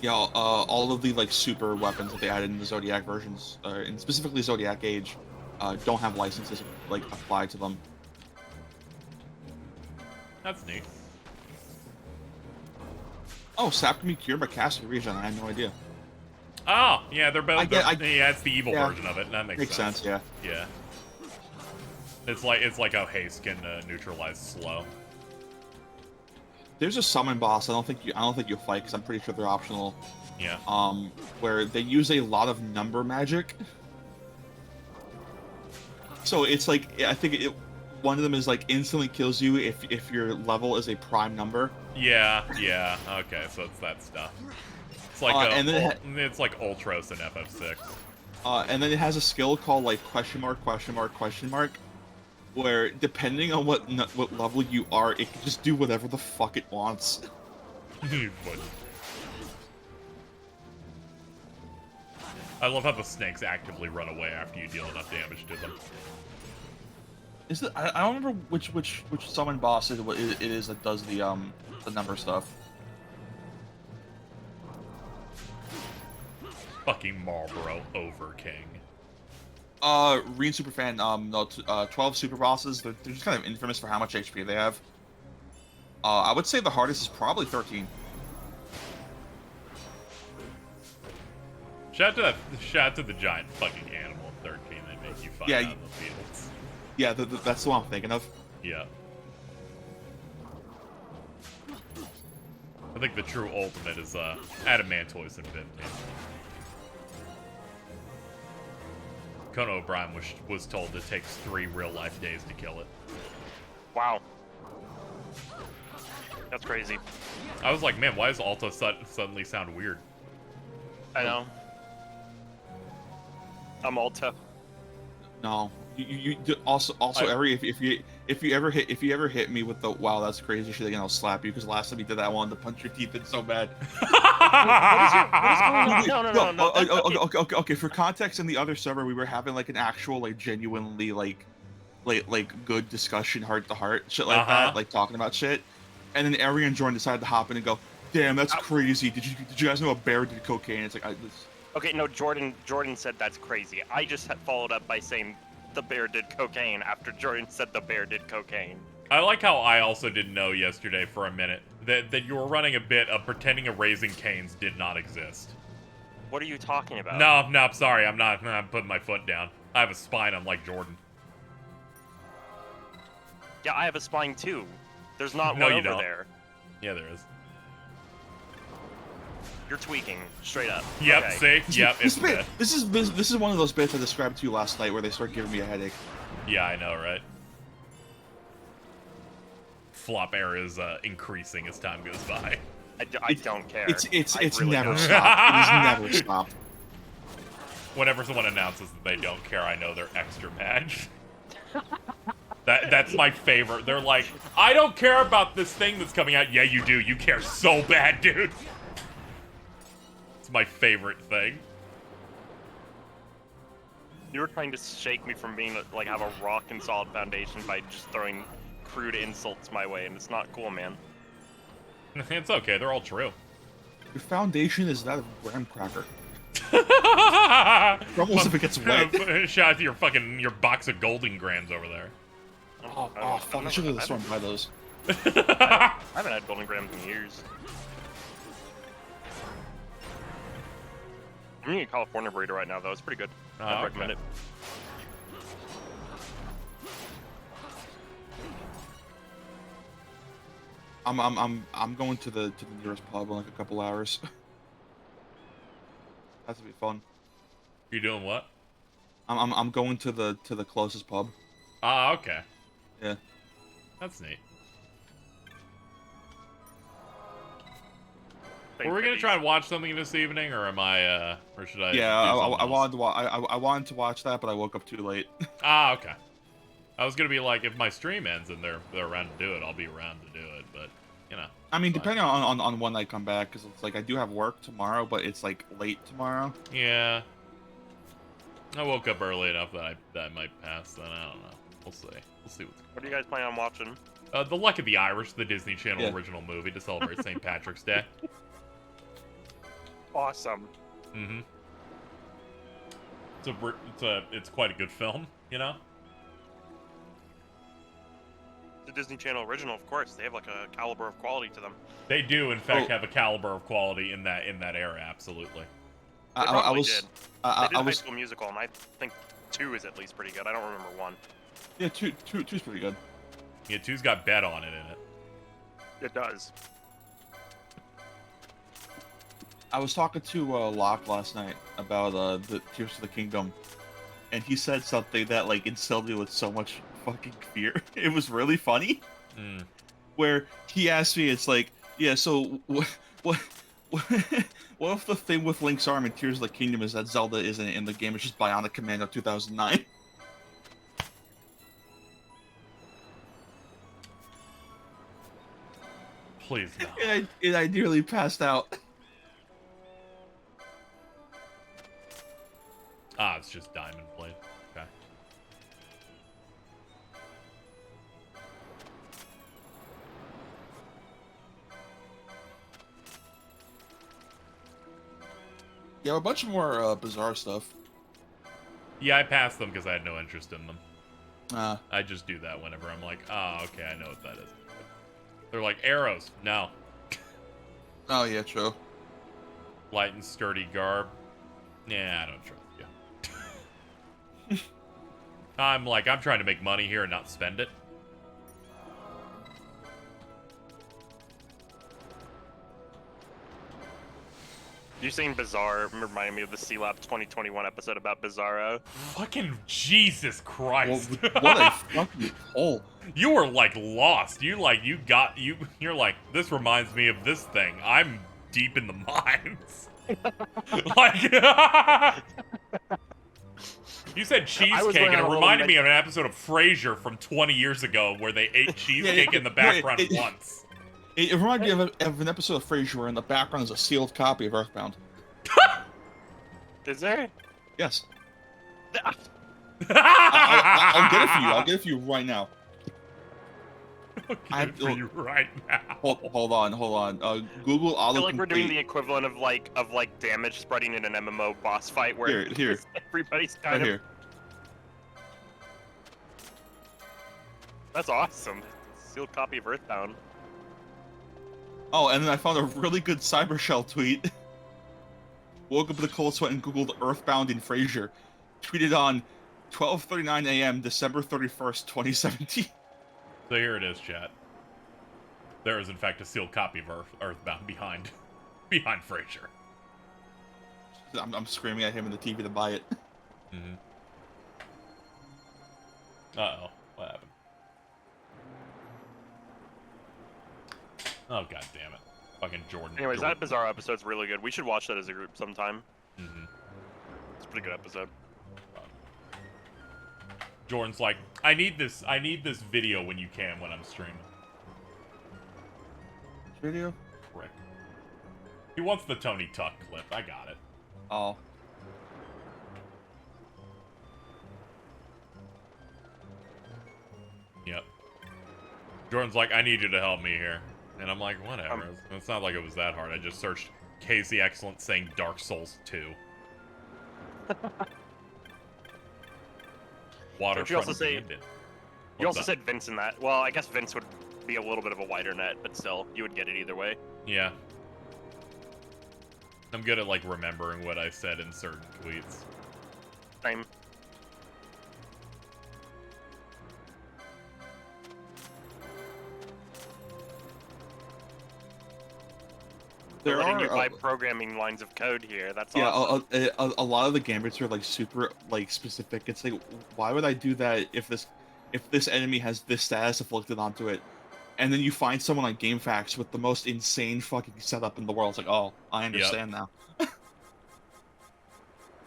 C: Yeah, all of the like super weapons that they added in the Zodiac versions, and specifically Zodiac Age, don't have licenses like applied to them.
A: That's neat.
C: Oh, sap can be cured by casting regen. I had no idea.
A: Oh, yeah, they're both. Yeah, it's the evil
C: yeah.
A: version of it. That
C: Makes sense. Yeah.
A: Yeah. It's like how haste can neutralize slow.
C: There's a summon boss. I don't think you'll fight because I'm pretty sure they're optional.
A: Yeah.
C: Where they use a lot of number magic. So it's like I think one of them is like instantly kills you if your level is a prime number.
A: Yeah. Yeah. Okay, so it's that stuff. It's like
C: and then
A: it's like Ultros in FF6.
C: And then it has a skill called like ? Where depending on what level you are, it can just do whatever the fuck it wants.
A: I love how the snakes actively run away after you deal enough damage to them.
C: Is it? I don't remember which summon boss it is that does the number stuff.
A: Fucking Marlboro Over King.
C: Reen Superfan, no, 12 super bosses. They're just kind of infamous for how much HP they have. I would say the hardest is probably 13.
A: Shout out to the giant fucking animal in 13 they make you fight out in the fields.
C: Yeah, that's the one I'm thinking of.
A: Yeah. I think the true ultimate is Adamantoise in 15. Conan O'Brien was told it takes 3 real-life days to kill it.
N: Wow. That's crazy.
A: I was like, man, why does Alta suddenly sound weird?
N: I know. I'm Alta.
C: No, you also if you ever hit me with the wow that's crazy shit again, I'll slap you because last time you did that, I wanted to punch your teeth in so bad.
N: What is going on?
C: Okay. For context, in the other server, we were having like an actual like genuinely like good discussion, heart to heart, shit like that, like talking about shit, and then Ari and Jordan decided to hop in and go, "Damn, that's crazy. Did you guys know a bear did cocaine?" It's like
N: Okay, no, Jordan said that's crazy. I just had followed up by saying the bear did cocaine after Jordan said the bear did cocaine.
A: I like how I also didn't know yesterday for a minute that you were running a bit of pretending a Raising Cane's did not exist.
N: What are you talking about?
A: No, I'm sorry. I'm putting my foot down. I have a spine unlike Jordan.
N: Yeah, I have a spine too. There's not
A: No,
N: one
A: you
N: over
A: don't.
N: there.
A: Yeah, there is.
N: You're tweaking, straight up.
A: Yep,
N: Okay.
A: see? Yep, it's bad.
C: This is one of those bits I described to you last night where they start giving me a headache.
A: Yeah, I know, right? Flop error is increasing as time goes by.
N: I don't care.
C: It's
N: really
C: never
N: don't.
C: stopped. It has never stopped.
A: Whenever someone announces that they don't care, I know they're extra mad. That's my favorite. They're like, I don't care about this thing that's coming out. Yeah, you do. You care so bad, dude. It's my favorite thing.
N: You were trying to shake me from being like have a rock and solid foundation by just throwing crude insults my way, and it's not cool, man.
A: It's okay. They're all true.
C: Your foundation is that of graham cracker. Almost if it gets wet.
A: Shout out to your box of golden grams over there.
C: Oh fuck! I should have sworn by those.
N: I haven't had golden grams in years. I'm eating a California burrito right now, though. It's pretty good. I'd recommend it.
C: I'm going to the nearest pub in like a couple hours. That's gonna be fun.
A: You doing what?
C: I'm going to the closest pub.
A: Ah, okay.
C: Yeah.
A: That's neat. Were we gonna try and watch something this evening, or am I? Or should I?
C: Yeah, I wanted to I wanted to watch that, but I woke up too late.
A: Ah, okay. I was gonna be like, if my stream ends and they're around to do it, I'll be around to do it. But you know.
C: I mean, depending on when I come back, because it's like I do have work tomorrow, but it's like late tomorrow.
A: Yeah. I woke up early enough that I might pass. Then I don't know. We'll see. We'll see what's.
N: What are you guys planning on watching?
A: The Luck of the Irish, the Disney Channel original movie to celebrate St. Patrick's Day.
N: Awesome.
A: Mm-hmm. It's quite a good film, you know.
N: The Disney Channel original, of course. They have like a caliber of quality to them.
A: They do, in fact, have a caliber of quality in that era. Absolutely.
N: They probably
C: was,
N: did.
C: I
N: They did High
C: was,
N: School Musical, and I think 2 is at least pretty good. I don't remember 1.
C: yeah, two's pretty good.
A: Yeah, 2's got Bet on it in it.
N: It does.
C: I was talking to Locke last night about the Tears of the Kingdom, and he said something that like instilled me with so much fucking fear. It was really funny. Where he asked me, it's like, yeah, so what if the thing with Link's arm in Tears of the Kingdom is that Zelda isn't in the game? It's just Bionic Commando 2009.
A: Please no.
C: And I nearly passed out.
A: Ah, it's just Diamond Blade. Okay.
C: Yeah, a bunch more bizarre stuff.
A: Yeah, I passed them because I had no interest in them. I just do that whenever I'm like, oh, okay, I know what that is. They're like arrows. No.
C: Oh, yeah, true.
A: Light and sturdy garb. Nah, I don't trust you. I'm trying to make money here and not spend it.
N: You saying Bizarre reminded me of the C-Lab 2021 episode about Bizarro.
A: Fucking Jesus Christ.
C: What a fucking hole.
A: You were like lost. You're like, this reminds me of this thing. I'm deep in the mines. Like, you said cheesecake and it reminded me of an episode of Frasier from 20 years ago where they ate cheesecake in the background once.
C: It reminded me of an episode of Frasier where in the background is a sealed copy of Earthbound.
N: Is there?
C: Yes. I'll get it for you. I'll get it for you right now.
A: I'll get it for you right now.
C: Hold on. Google
N: I feel like
C: autocomplete.
N: we're doing the equivalent of like damage spreading in an MMO boss fight where
C: Here.
N: everybody's kind of
C: here.
N: That's awesome. Sealed copy of Earthbound.
C: Oh, and then I found a really good Cybershell tweet. Woke up with a cold sweat and Googled Earthbound in Frasier. Tweeted on 12:39 a.m. December 31st, 2017.
A: So here it is, chat. There is in fact a sealed copy of Earthbound behind Frasier.
C: I'm screaming at him in the TV to buy it.
A: Mm-hmm. Uh-oh. What happened? Oh, god damn it. Fucking Jordan.
N: Anyways, that Bizarre episode's really good. We should watch that as a group sometime.
A: Mm-hmm.
N: It's a pretty good episode.
A: Jordan's like, I need this video when you can when I'm streaming.
C: Video?
A: Frick. He wants the Tony Tuck clip. I got it.
C: Oh.
A: Yep. Jordan's like, I need you to help me here. And I'm like, whatever. It's not like it was that hard. I just searched KZXcellent saying Dark Souls 2.
N: Don't you also say you also said Vince in that? Well, I guess Vince would be a little bit of a wider net, but still, you would get it either way.
A: Yeah. I'm good at like remembering what I said in certain tweets.
N: Same.
C: There
N: letting
C: are
N: you buy programming lines of code here. That's
C: yeah.
N: awesome.
C: A lot of the gambits are like super like specific. It's like, why would I do that if this enemy has this status afflicted onto it? And then you find someone on GameFAQs with the most insane fucking setup in the world. It's like, oh, I understand now.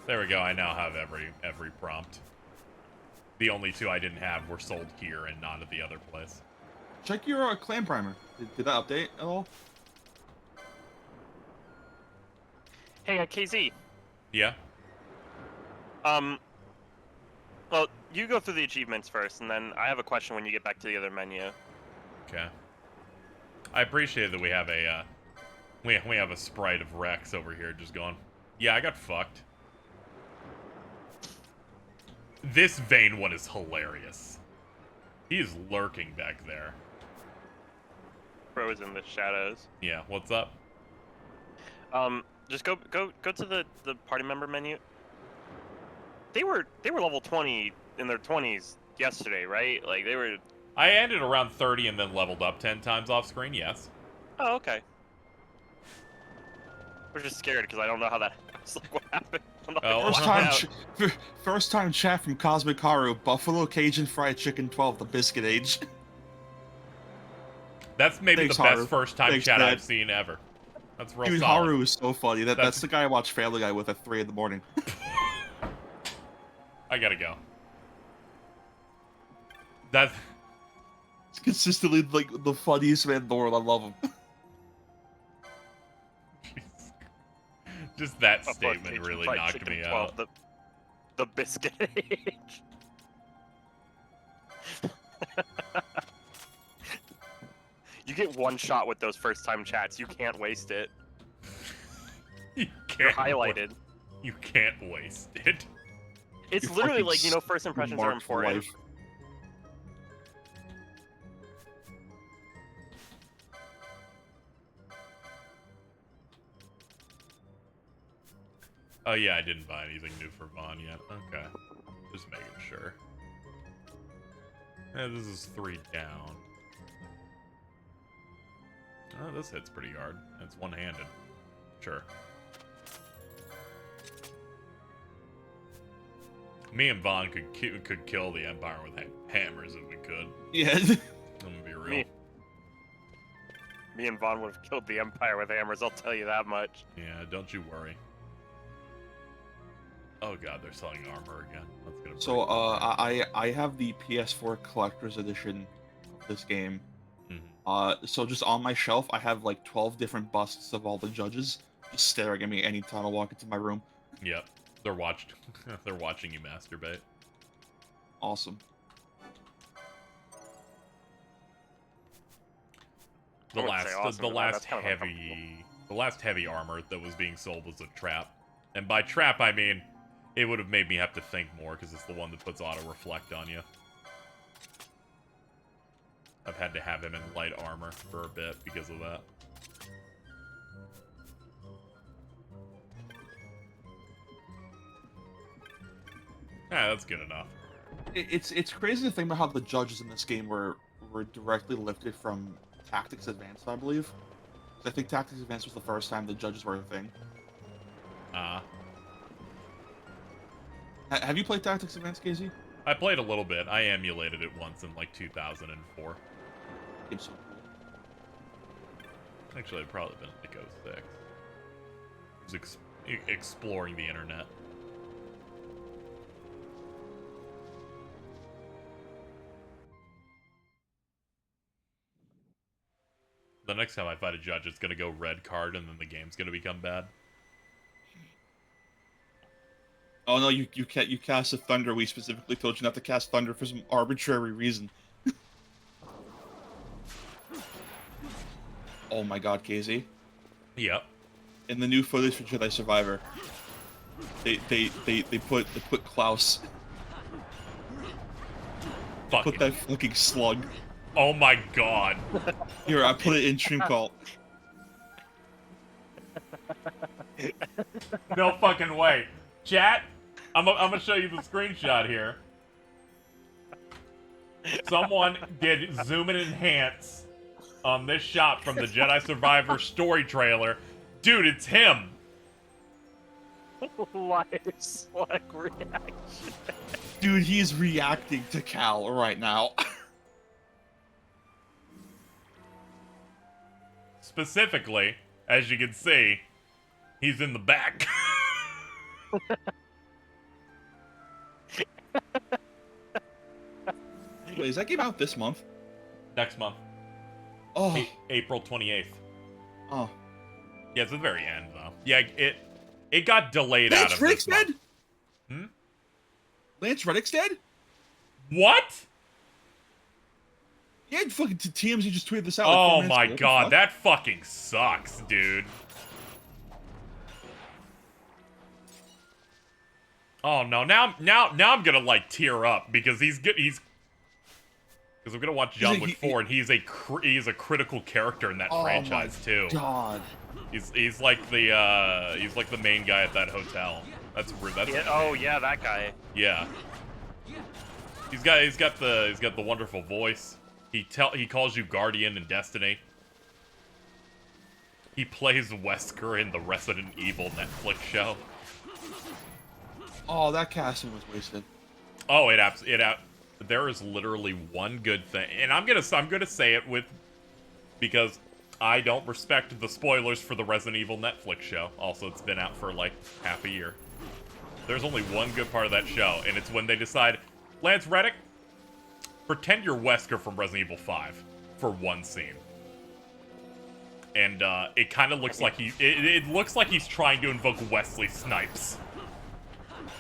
A: There we go. I now have every prompt. The only two I didn't have were sold here and not at the other place.
C: Check your clan primer. Did that update at all?
N: Hey, KZ.
A: Yeah?
N: Well, you go through the achievements first, and then I have a question when you get back to the other menu.
A: Okay. I appreciate that we have a, we have a sprite of Rex over here just going, yeah, I got fucked. This Vayne one is hilarious. He is lurking back there.
N: Bro is in the shadows.
A: Yeah, what's up?
N: Just go to the party member menu. They were level 20 in their 20s yesterday, right? Like they were.
A: I ended around 30 and then leveled up 10 times off screen. Yes.
N: Oh, okay. We're just scared because I don't know how that. It's like what happened.
C: First time chat from Cosmic Haru. Buffalo Cajun fried chicken 12. The biscuit age.
A: That's maybe
C: Thanks,
A: the best
C: Haru.
A: first time
C: Thanks,
A: chat
C: Dad.
A: I've seen ever. That's real
C: Dude,
A: solid.
C: Haru is so funny. That's the guy I watch Family Guy with at 3 in the morning.
A: I gotta go. That's
C: It's consistently like the funniest man in the world. I love him.
A: just that statement really knocked me out.
N: The biscuit age. You get one shot with those first time chats. You can't waste it.
A: You're
N: highlighted.
A: You can't waste it.
N: It's
C: You're
N: literally
C: fucking
N: like, first impressions are
C: marked for
N: important.
C: life.
A: Oh yeah, I didn't buy anything new for Vaughn yet. Okay. Just making sure. Yeah, this is 3 down. Oh, this hits pretty hard. It's one-handed. Sure. Me and Vaughn could kill the Empire with hammers if we could.
C: Yeah.
A: I'm gonna be real.
N: Me and Vaughn would have killed the Empire with hammers, I'll tell you that much.
A: Yeah, don't you worry. Oh god, they're selling armor again. That's gonna break.
C: So, I have the PS4 Collector's Edition of this game. So just on my shelf, I have like 12 different busts of all the judges just staring at me anytime I walk into my room.
A: Yep, they're watching you masturbate.
C: Awesome.
A: The
N: I wouldn't say awesome,
A: last
N: that's kind of
A: the last heavy armor that was being sold was a trap, and by trap I mean it would have made me have to think more because it's the one that puts auto reflect on you. I've had to have him in light armor for a bit because of that. Yeah, that's good enough.
C: It's crazy to think about how the judges in this game were directly lifted from Tactics Advanced, I believe. 'Cause I think Tactics Advanced was the first time the judges were a thing. Have you played Tactics Advanced, KZ?
A: I played a little bit. I emulated it once in like 2004.
C: Game's so cool.
A: Actually, it'd probably been like 06. I was exploring the internet. The next time I fight a judge, it's gonna go red card, and then the game's gonna become bad.
C: Oh no, you cast a Thunder. We specifically told you not to cast Thunder for some arbitrary reason. Oh my god, KZ.
A: Yep.
C: In the new footage for Jedi Survivor, they put Klaus. Put that fucking slug.
A: Oh my god.
C: Here, I put it in stream call.
A: No fucking way. Chat, I'm gonna show you the screenshot here. Someone did zoom and enhance on this shot from the Jedi Survivor story trailer. Dude, it's him.
N: Live Slug reaction.
C: Dude, he's reacting to Cal right now.
A: Specifically, as you can see, he's in the back.
C: Wait, is that game out this month?
A: Next month.
C: Oh.
A: April 28th.
C: Oh.
A: Yeah, it's at the very end, though. Yeah, it got delayed out of
C: Reddick's
A: this month.
C: dead? Lance Reddick's dead?
A: What?
C: Yeah, fucking TMZ just tweeted this out.
A: Oh
C: like 4
A: my
C: minutes ago.
A: god,
C: What?
A: that fucking sucks, dude. Oh no, now I'm gonna like tear up because because I'm gonna watch John Wick 4 and he's a critical character in that franchise too.
C: God.
A: He's like the main guy at that hotel. That's
N: Yeah, oh yeah, that guy.
A: Yeah. He's got the wonderful voice. He calls you Guardian in Destiny. He plays Wesker in the Resident Evil Netflix show.
C: Oh, that casting was wasted.
A: Oh, there is literally one good thing, and I'm gonna say it because I don't respect the spoilers for the Resident Evil Netflix show. Also, it's been out for like half a year. There's only one good part of that show, and it's when they decide, Lance Reddick, pretend you're Wesker from Resident Evil 5 for one scene. And it kind of looks like it looks like he's trying to invoke Wesley Snipes.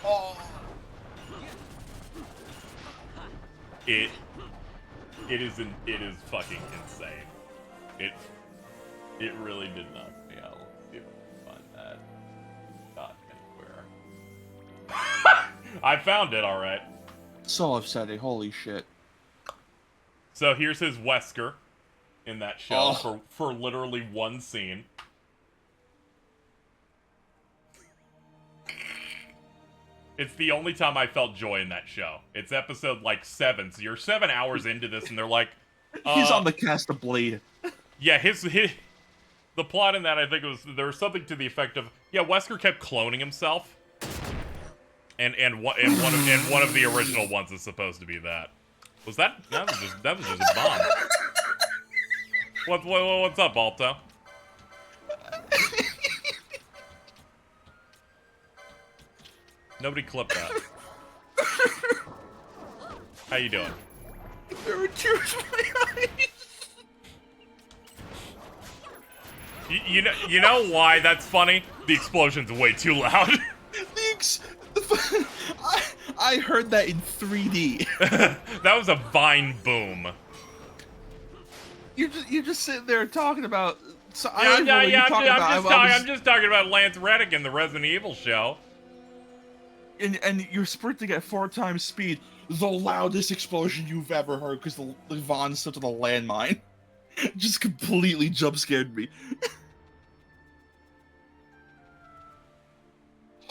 C: Oh.
A: It is fucking insane. It really did knock me out. Let's see if I can find that. Not anywhere. I found it, alright.
C: So upsetting, holy shit.
A: So here's his Wesker in that show for literally one scene. It's the only time I felt joy in that show. It's episode like 7, so you're 7 hours into this, and they're like,
C: he's on the cast of Blade.
A: Yeah, the plot in that, I think, there was something to the effect of, yeah, Wesker kept cloning himself, and one of the original ones is supposed to be that. Was that was just a bomb. What's up, Alto? Nobody clipped that. How you doing?
C: There were tears in my eyes.
A: You know why that's funny? The explosion's way too loud.
C: I heard that in 3D.
A: That was a Vine boom.
C: You're just sitting there talking about. So
A: I'm just talking about Lance Reddick in the Resident Evil show.
C: And you're sprinting at 4 times speed. The loudest explosion you've ever heard because the Vaughn stepped on a landmine. Just completely jump scared me.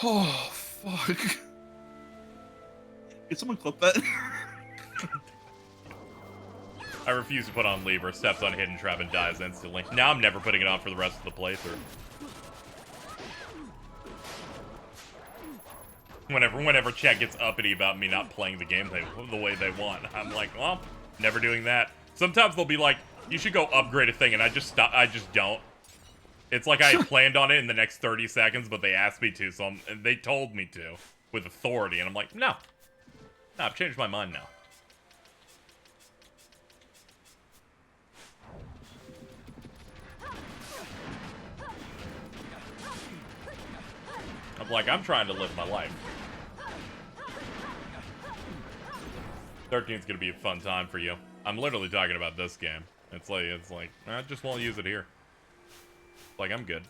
C: Oh, fuck. Can someone clip that?
A: I refuse to put on Lever, steps on Hidden Trap, and dies instantly. Now I'm never putting it on for the rest of the playthrough. Whenever chat gets uppity about me not playing the game the way they want, I'm like, well, never doing that. Sometimes they'll be like, you should go upgrade a thing, and I just don't. It's like I had planned on it in the next 30 seconds, but they asked me to, and they told me to, with authority, and I'm like, no. No, I've changed my mind now. I'm like, I'm trying to live my life. 13's gonna be a fun time for you. I'm literally talking about this game. It's like, I just won't use it here. Like, I'm good.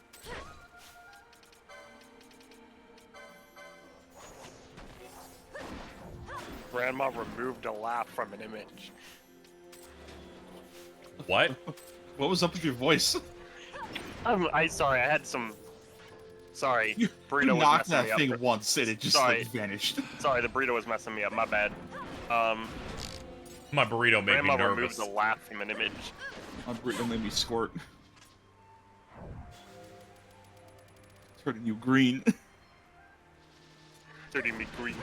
N: Grandma removed a laugh from an image.
A: What?
C: What was up with your voice?
N: Sorry, I had some. Sorry, burrito
C: You
N: was
C: knocked
N: messing me
C: that
N: up.
C: thing once and it just like, vanished.
N: Sorry, the burrito was messing me up. My bad.
A: My burrito made
N: Grandma
A: me nervous.
N: removed a laugh from an image.
C: My burrito made me squirt. Turning you green.
N: Turning me green.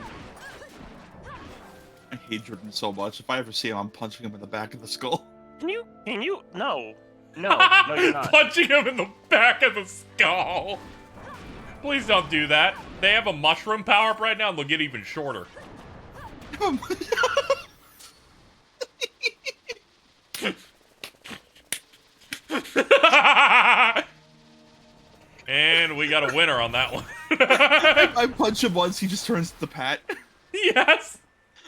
C: I hate Jordan so much. If I ever see him, I'm punching him in the back of the skull.
N: Can you? No, you're not.
A: Punching him in the back of the skull. Please don't do that. They have a mushroom power-up right now, and they'll get even shorter. And we got a winner on that one.
C: I punch him once, he just turns to the Pat.
A: Yes.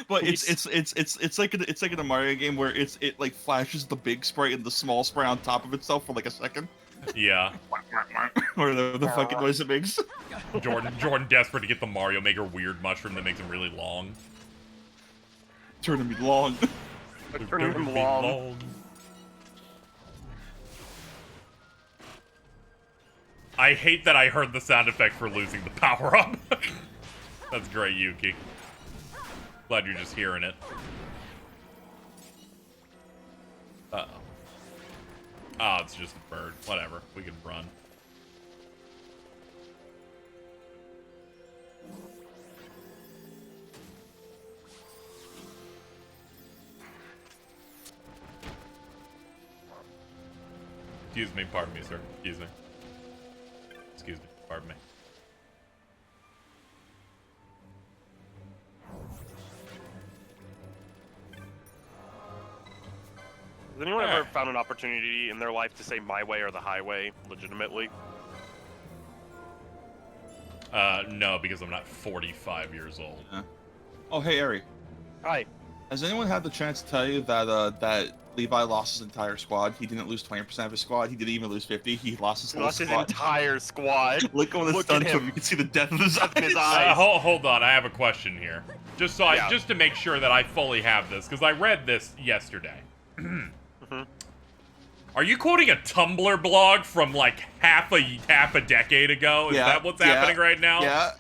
C: But it's like in a Mario game where it like flashes the big sprite and the small sprite on top of itself for like a second.
A: Yeah.
C: Or the fucking noise it makes.
A: Jordan desperate to get the Mario Maker weird mushroom that makes him really long.
C: Turning me long.
N: Turning him long.
A: I hate that I heard the sound effect for losing the power-up. That's great, Yuki. Glad you're just hearing it. Uh-oh. Oh, it's just a bird. Whatever. We can run. Excuse me, pardon me, sir. Excuse me. Excuse me, pardon me.
N: Has anyone ever found an opportunity in their life to say my way or the highway legitimately?
A: No, because I'm not 45 years old.
C: Yeah. Oh, hey, Ari.
N: Hi.
C: Has anyone had the chance to tell you that that Levi lost his entire squad? He didn't lose 20% of his squad. He didn't even lose 50. He lost his whole squad.
N: His entire squad.
C: Look on the stun him. You can see the depth of his eyes.
A: Hold on, I have a question here. Just so just to make sure that I fully have this, because I read this yesterday. Are you quoting a Tumblr blog from like half a decade ago? Is that what's happening right now?
C: Yeah.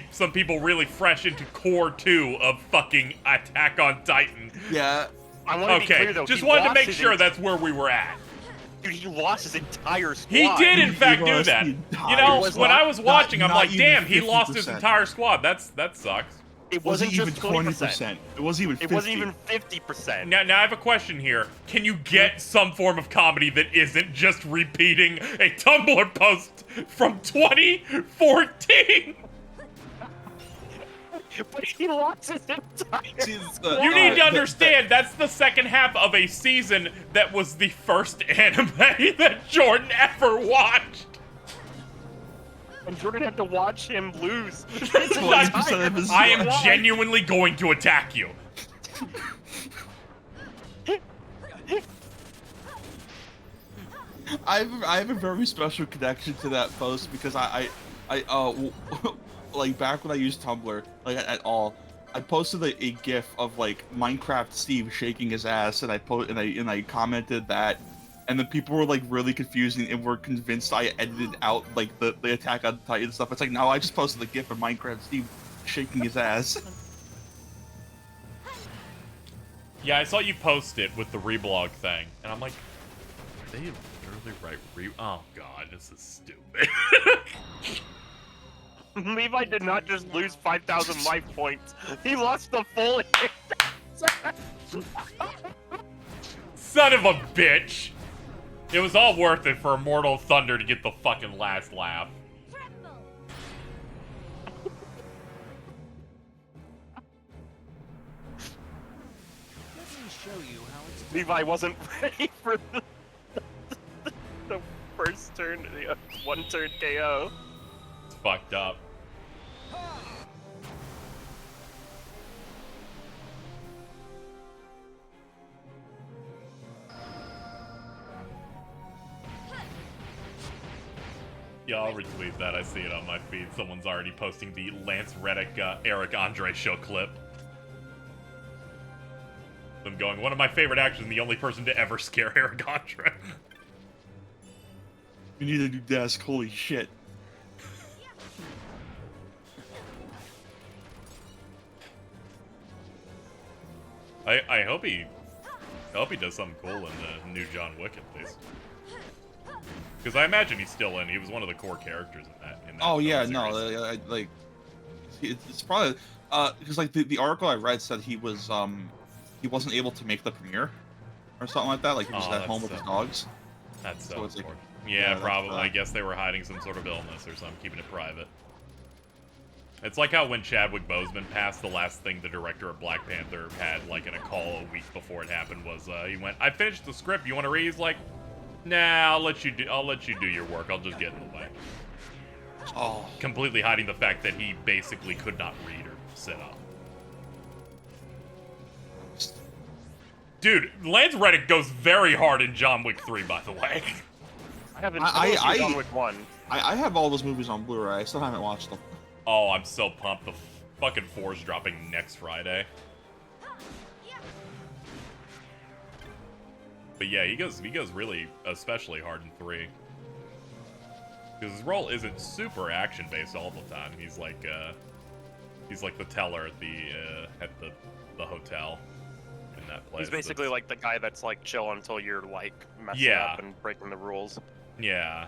A: Some people really fresh into core 2 of fucking Attack on Titan.
C: Yeah.
N: I want to be clear though.
A: Just wanted to make sure that's where we were at.
N: Dude, he lost his entire squad.
A: He did, in fact, do that. You know, when I was watching, I'm like, damn, he lost his entire squad. That sucks.
N: It wasn't
C: even
N: just 20%.
C: It wasn't even 50%.
N: It wasn't even 50%.
A: Now I have a question here. Can you get some form of comedy that isn't just repeating a Tumblr post from 2014?
N: But he lost his entire squad.
A: You need to understand, that's the second half of a season that was the first anime that Jordan ever watched.
N: And Jordan had to watch him lose.
A: I am genuinely going to attack you.
C: I have a very special connection to that post because I like back when I used Tumblr, like at all, I posted a GIF of like Minecraft Steve shaking his ass, and I commented that, and then people were like really confused and were convinced I edited out like the Attack on Titan stuff. It's like, no, I just posted the GIF of Minecraft Steve shaking his ass.
A: Yeah, I saw you post it with the reblog thing, and I'm like, they literally write oh god, this is stupid.
N: Levi did not just lose 5,000 life points. He lost the full.
A: Son of a bitch! It was all worth it for Immortal Thunder to get the fucking last laugh.
N: Levi wasn't ready for the first turn, the one turn KO.
A: It's fucked up. Yeah, I'll retweet that. I see it on my feed. Someone's already posting the Lance Reddick, Eric Andre show clip. I'm going, one of my favorite actors and the only person to ever scare Eric Andre.
C: We need a new desk, holy shit.
A: I hope he does something cool in the new John Wick at least. Because I imagine he's still in. He was one of the core characters in that.
C: Oh yeah, no, like it's probably because like the article I read said he wasn't able to make the premiere or something like that. Like he was at home with his dogs.
A: That's
C: so it's like,
A: yeah, probably. I guess they were hiding some sort of illness or something, keeping it private. It's like how when Chadwick Boseman passed, the last thing the director of Black Panther had, like, in a call a week before it happened was, he went, I finished the script, you want to read? He's like, nah, I'll let you do your work, I'll just get in the way.
C: Oh.
A: Completely hiding the fact that he basically could not read or sit up. Dude, Lance Reddick goes very hard in John Wick 3, by the way.
N: I haven't seen John Wick 1.
C: I have all those movies on Blu-ray, I still haven't watched them.
A: Oh, I'm so pumped. The fucking 4's dropping next Friday. But yeah, he goes really especially hard in 3. Because his role isn't super action-based all the time. He's like the teller at the hotel in that place.
N: He's basically like the guy that's like chill until you're like messing up and breaking the rules.
A: Yeah.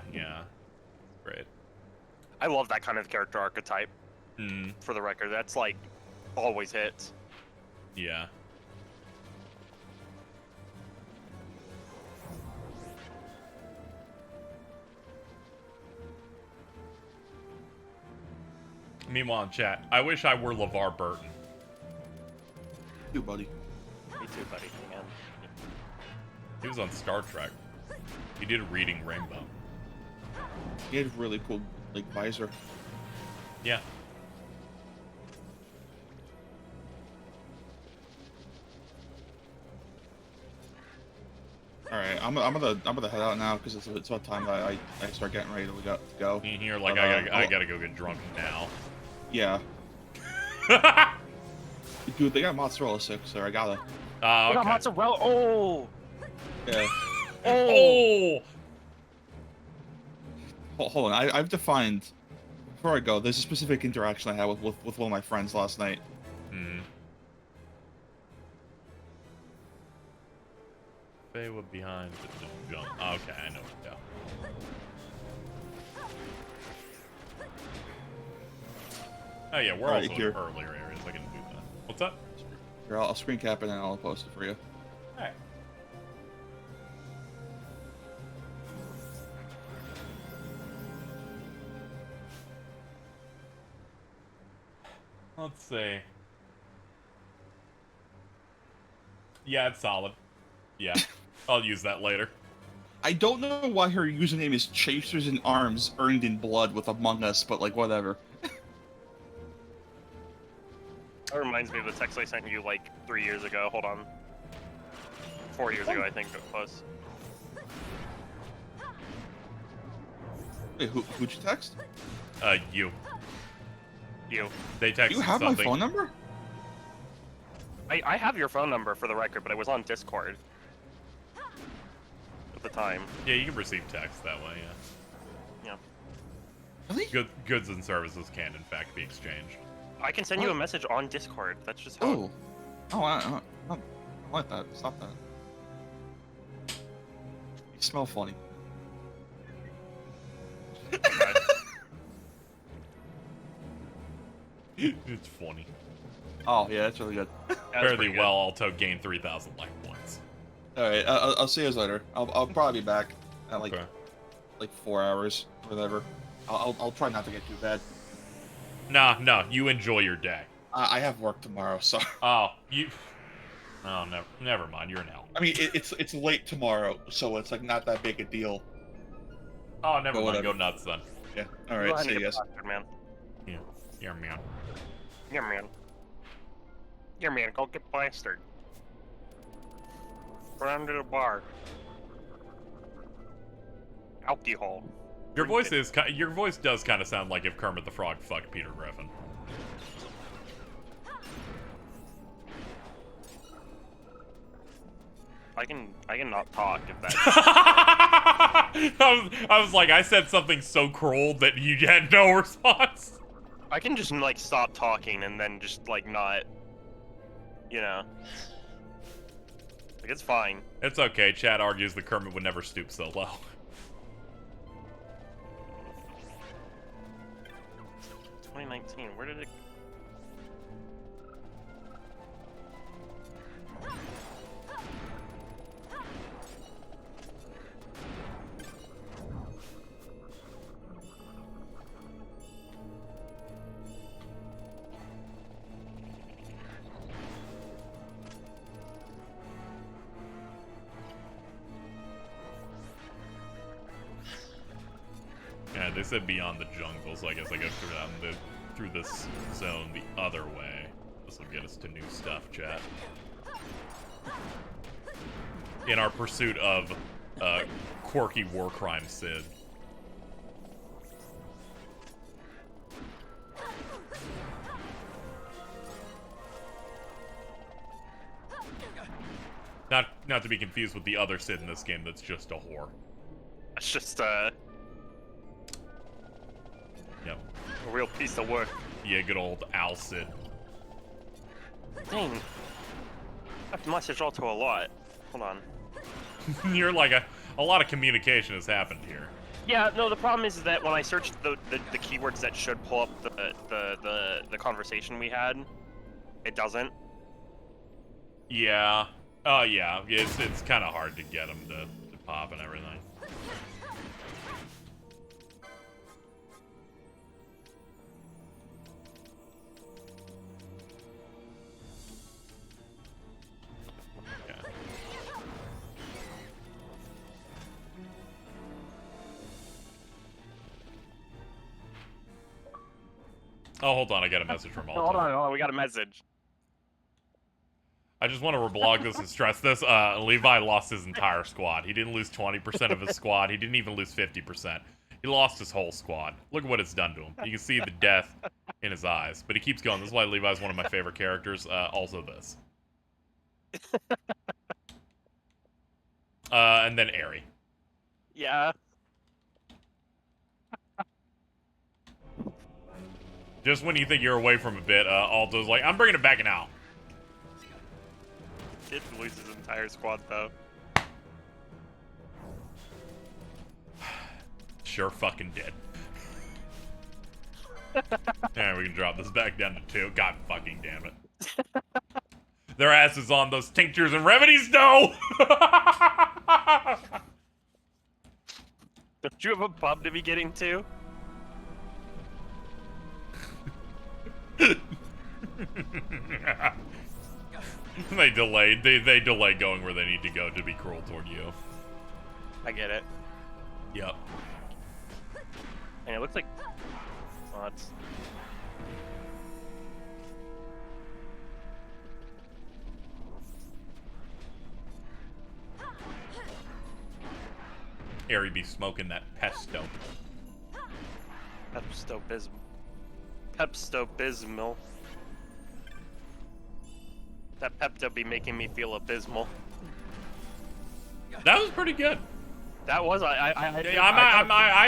A: Great.
N: I love that kind of character archetype. For the record, that's like always hits.
A: Yeah. Meanwhile in chat, I wish I were LeVar Burton.
C: You, buddy.
N: Me too, buddy. Man.
A: He was on Star Trek. He did Reading Rainbow.
C: He had really cool, like, visor.
A: Yeah.
C: All right, I'm gonna head out now because it's about time that I start getting ready to go.
A: You're like, I gotta go get drunk now.
C: Yeah. Dude, they got mozzarella sticks there. I gotta.
N: We got mozzarella. Oh.
C: Yeah.
A: Oh.
C: Hold on. I've defined. Before I go, there's a specific interaction I had with one of my friends last night.
A: They were behind the jump. Okay, I know what to do. Oh yeah, we're also in earlier areas. I can do that. What's up?
C: Here, I'll screen cap it and I'll post it for you.
A: Alright. Let's see. Yeah, it's solid. Yeah, I'll use that later.
C: I don't know why her username is Chasers in Arms Earned in Blood with Among Us, but like whatever.
N: That reminds me of the text I sent you like 3 years ago. Hold on. 4 years ago, I think it was.
C: Wait, who'd you text?
A: You.
N: You.
A: They texted
C: You have
A: something.
C: my phone number?
N: I have your phone number for the record, but it was on Discord. At the time.
A: Yeah, you can receive text that way, yeah.
N: Yeah.
C: Really?
A: Goods and services can, in fact, be exchanged.
N: I can send you a message on Discord. That's just how.
C: I don't like that. Stop that. You smell funny.
A: It's funny.
C: Oh, yeah, that's really good.
A: Fairly well, Alto gained 3,000 life points.
C: Alright, I'll see you guys later. I'll probably be back at like 4 hours, or whatever. I'll try not to get too bad.
A: No, you enjoy your day.
C: I have work tomorrow, so.
A: Oh, you. Oh, never mind. You're an L.
C: I mean, it's late tomorrow, so it's like not that big a deal.
A: Oh, never mind. Go nuts then.
C: Yeah. All right. See you guys.
N: Man.
A: Yeah, man.
N: Yeah, man. Yeah, man. Go get plastered. We're under the bar. Alcohol.
A: Your voice does kind of sound like if Kermit the Frog fucked Peter Griffin.
N: I can not talk if that.
A: I was like, I said something so cruel that you had no response.
N: I can just like stop talking and then just like not, you know. Like it's fine.
A: It's okay. Chad argues that Kermit would never stoop so low.
N: 2019. Where did it?
A: Yeah, they said beyond the jungle, so I guess I go through this zone the other way. This will get us to new stuff, chat. In our pursuit of quirky war crime Sid. Not to be confused with the other Sid in this game that's just a whore.
N: It's just A real piece of work.
A: Yeah, good old Alcid.
N: Dang. I've messaged Alto a lot. Hold on.
A: You're like a lot of communication has happened here.
N: Yeah, no, the problem is that when I search the keywords that should pull up the conversation we had, it doesn't.
A: Yeah. Oh, yeah. It's kind of hard to get them to pop and everything. Oh, hold on, I got a message from Alto.
N: Hold on, we got a message.
A: I just want to reblog this and stress this. Levi lost his entire squad. He didn't lose 20% of his squad. He didn't even lose 50%. He lost his whole squad. Look at what it's done to him. You can see the death in his eyes. But he keeps going. This is why Levi's one of my favorite characters. Also this. And then Aerie.
N: Yeah.
A: Just when you think you're away from a bit, Alto's like, I'm bringing it back now.
N: Did lose his entire squad, though.
A: Sure fucking did. Alright, we can drop this back down to 2. God fucking damn it. Their ass is on those tinctures and remedies, no!
N: Don't you have a pub to be getting to?
A: They delayed. They delay going where they need to go to be cruel toward you.
N: I get it.
A: Yep.
N: And it looks like... Oh, it's...
A: Aerie be smoking that pesto.
N: Pepto-Bismol. That Pepto be making me feel abysmal.
A: That was pretty good.
N: That was I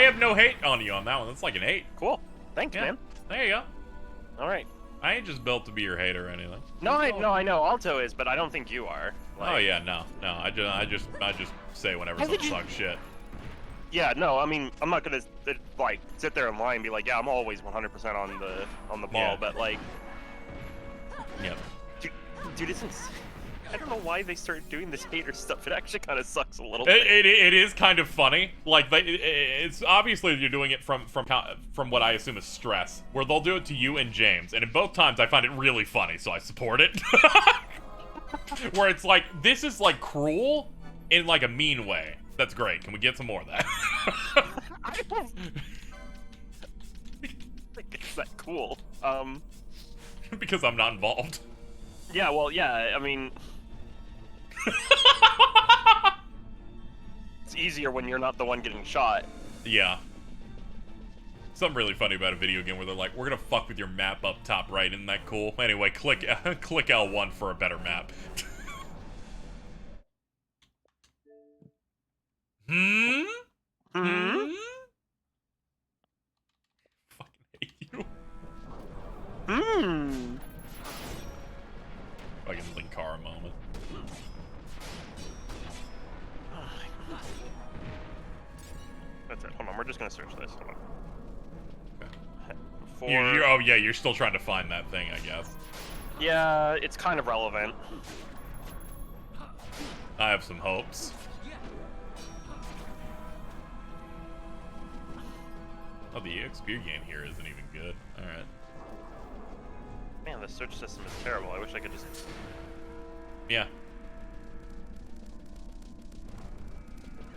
A: have no hate on you on that one. That's like an 8.
N: Cool. Thanks,
A: yeah.
N: man.
A: There you go.
N: All right.
A: I ain't just built to be your hater or anything.
N: No, I know Alto is, but I don't think you are. Like,
A: oh yeah, no. I just say whenever someone sucks shit.
N: Yeah, no, I mean, I'm not gonna like sit there and lie and be like, yeah, I'm always 100% on the ball,
A: Yeah.
N: but like,
A: yep.
N: Dude, I don't know why they started doing this hater stuff. It actually kind of sucks a little bit.
A: It is kind of funny. Like, it's obviously you're doing it from what I assume is stress, where they'll do it to you and James, and in both times I find it really funny, so I support it. Where it's like, this is like cruel in like a mean way. That's great. Can we get some more of that?
N: I don't think it's that cool.
A: Because I'm not involved.
N: Yeah, well, yeah, I mean... It's easier when you're not the one getting shot.
A: Yeah. Something really funny about a video game where they're like, we're gonna fuck with your map up top right, isn't that cool? Anyway, click L1 for a better map. Hmm? Fucking hate you. Fucking Linkara moment.
N: That's it. Hold on, we're just gonna search this. Hold on.
A: Okay. Oh yeah, you're still trying to find that thing, I guess.
N: Yeah, it's kind of relevant.
A: I have some hopes. Oh, the EXP gain here isn't even good. Alright.
N: Man, the search system is terrible. I wish I could just...
A: Yeah.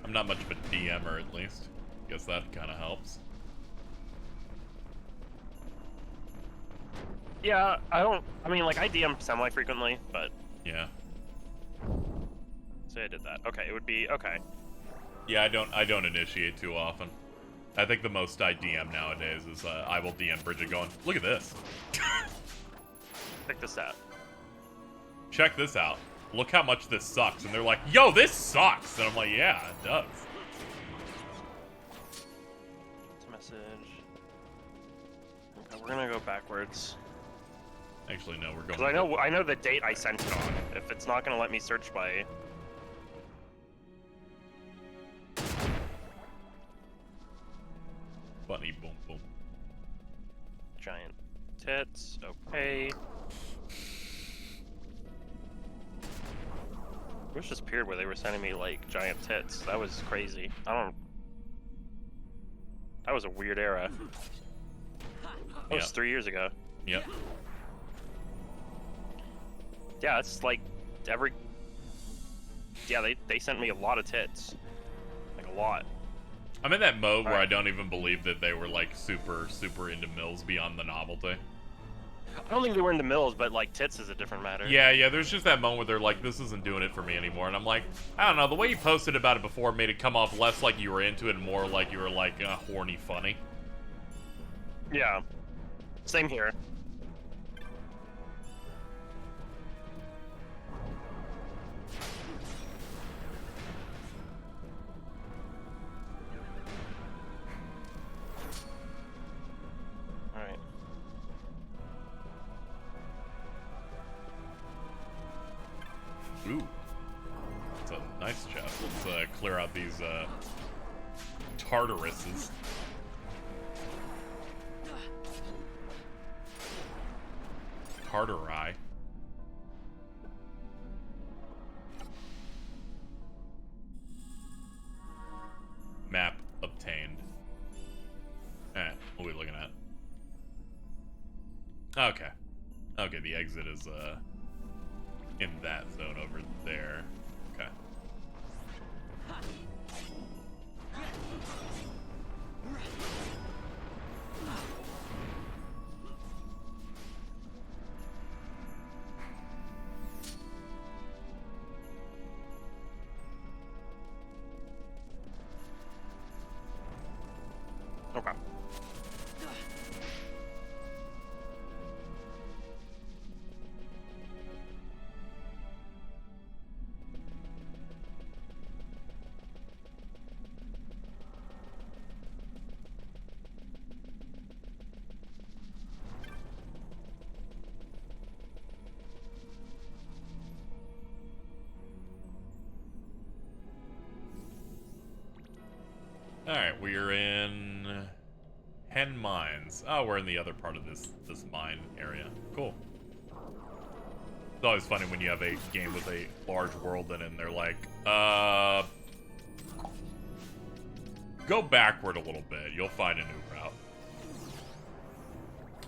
A: I'm not much of a DMer, at least. Guess that kind of helps.
N: Yeah, I mean, like, I DM semi-frequently, but...
A: Yeah.
N: Say I did that. Okay, it would be... Okay.
A: Yeah, I don't initiate too often. I think the most I DM nowadays is, I will DM Bridget going, look at this.
N: Check this out.
A: Check this out. Look how much this sucks. And they're like, yo, this sucks! And I'm like, yeah, it does.
N: Message. We're gonna go backwards.
A: Actually, no, we're going.
N: Because I know the date I sent it on. If it's not gonna let me search by.
A: Bunny, boom, boom.
N: Giant tits. Okay. It was just weird where they were sending me like giant tits. That was crazy. That was a weird era. That was 3 years ago.
A: Yep.
N: Yeah, it's like every. Yeah, they sent me a lot of tits. Like a lot.
A: I'm in that mode where I don't even believe that they were like super into mills beyond the novelty.
N: I don't think they were into mills, but like tits is a different matter.
A: Yeah, there's just that moment where they're like, this isn't doing it for me anymore. And I'm like, I don't know, the way you posted about it before made it come off less like you were into it and more like you were like horny funny.
N: Yeah. Same here. Alright.
A: Ooh. That's a nice chest. Let's clear out these Tartaruses. Tartari. Map obtained. Alright, what are we looking at? Okay. Okay, the exit is in that zone over there. Okay.
N: Okay.
A: Alright, we're in Hen Mines. Oh, we're in the other part of this mine area. Cool. It's always funny when you have a game with a large world in it and they're like, go backward a little bit. You'll find a new route.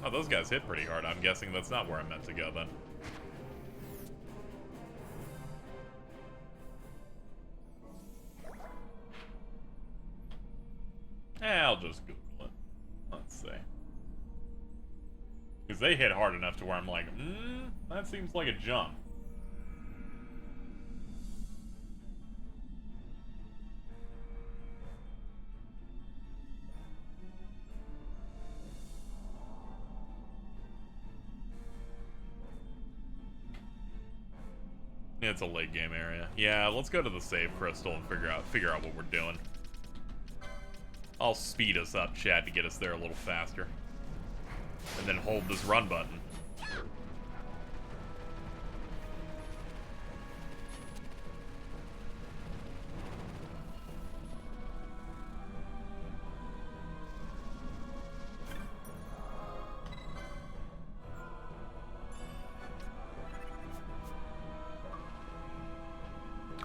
A: Oh, those guys hit pretty hard. I'm guessing that's not where I'm meant to go then. I'll just Google it. Let's see. Because they hit hard enough to where I'm like, that seems like a jump. It's a late game area. Yeah, let's go to the save crystal and figure out what we're doing. I'll speed us up, Chad, to get us there a little faster. And then hold this run button.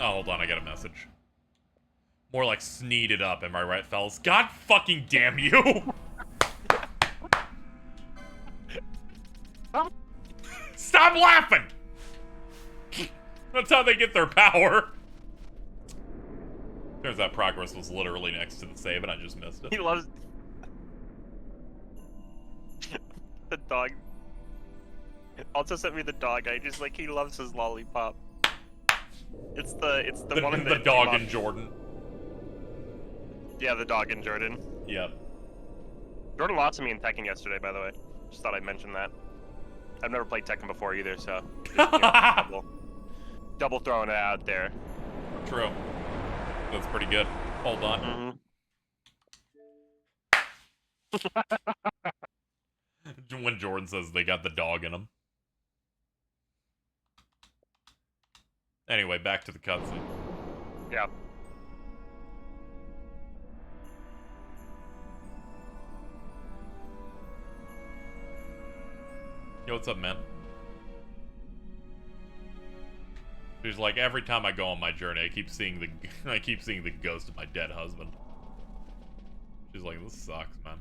A: Oh, hold on, I got a message. More like sneed it up, am I right, fellas? God fucking damn you! Stop laughing! That's how they get their power. Turns out progress was literally next to the save and I just missed it.
N: He loves... the dog. Also sent me the dog. He loves his lollipop. It's the one in
A: the dog in Jordan.
N: Yeah, the dog in Jordan.
A: Yep.
N: Jordan lost to me in Tekken yesterday, by the way. Just thought I'd mention that. I've never played Tekken before either, so just, double throwing it out there.
A: True. That's pretty good. Hold on. When Jordan says they got the dog in them. Anyway, back to the cutscene.
N: Yeah.
A: Yo, what's up, man? She's like, every time I go on my journey, I keep seeing the ghost of my dead husband. She's like, this sucks, man.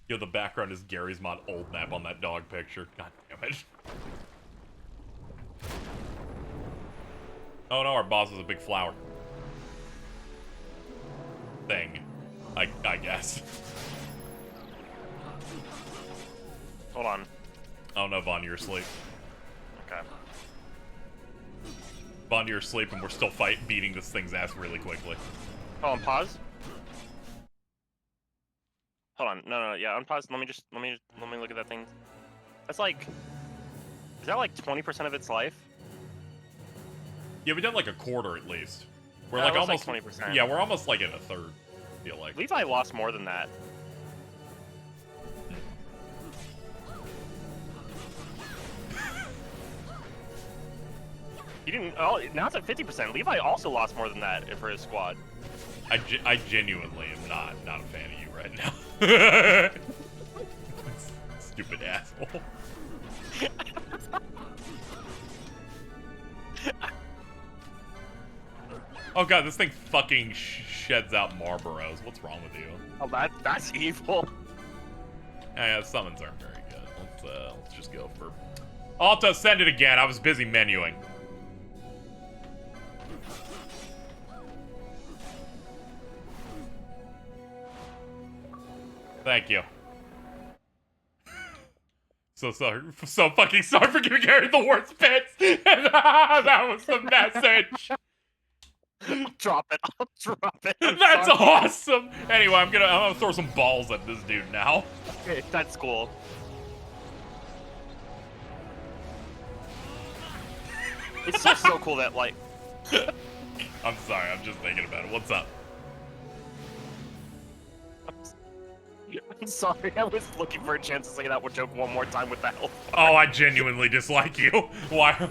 A: Yo, the background is Gary's mod old map on that dog picture. God damn it. Oh no, our boss is a big flower. Thing. I guess.
N: Hold on.
A: Oh no, Vaughn, you're asleep.
N: Okay.
A: Vaughn, you're asleep and we're still beating this thing's ass really quickly.
N: Oh, on pause? Hold on. No, yeah, unpause. Let me look at that thing. That's like, is that like 20% of its life?
A: Yeah, we done like a quarter at least. We're
N: Yeah,
A: like
N: it was
A: almost
N: like 20%.
A: Yeah, we're almost like at a third, I feel like.
N: Levi lost more than that. He didn't. Oh, now it's at 50%. Levi also lost more than that for his squad.
A: I genuinely am not a fan of you right now. Stupid asshole. Oh god, this thing fucking sheds out Marlboros. What's wrong with you?
N: Oh, that's evil.
A: Yeah, summons aren't very good. Let's just go for Alta. Send it again. I was busy menuing. Thank you. So fucking sorry for giving Gary the worst bits. That was the message.
N: Drop it. I'll drop it.
A: That's awesome. Anyway, I'm gonna throw some balls at this dude now.
N: Okay, that's cool. It's just so cool that like.
A: I'm sorry. I'm just thinking about it. What's up?
N: I'm sorry. I was looking for a chance to say that one joke one more time with that.
A: Oh, I genuinely dislike you. Why?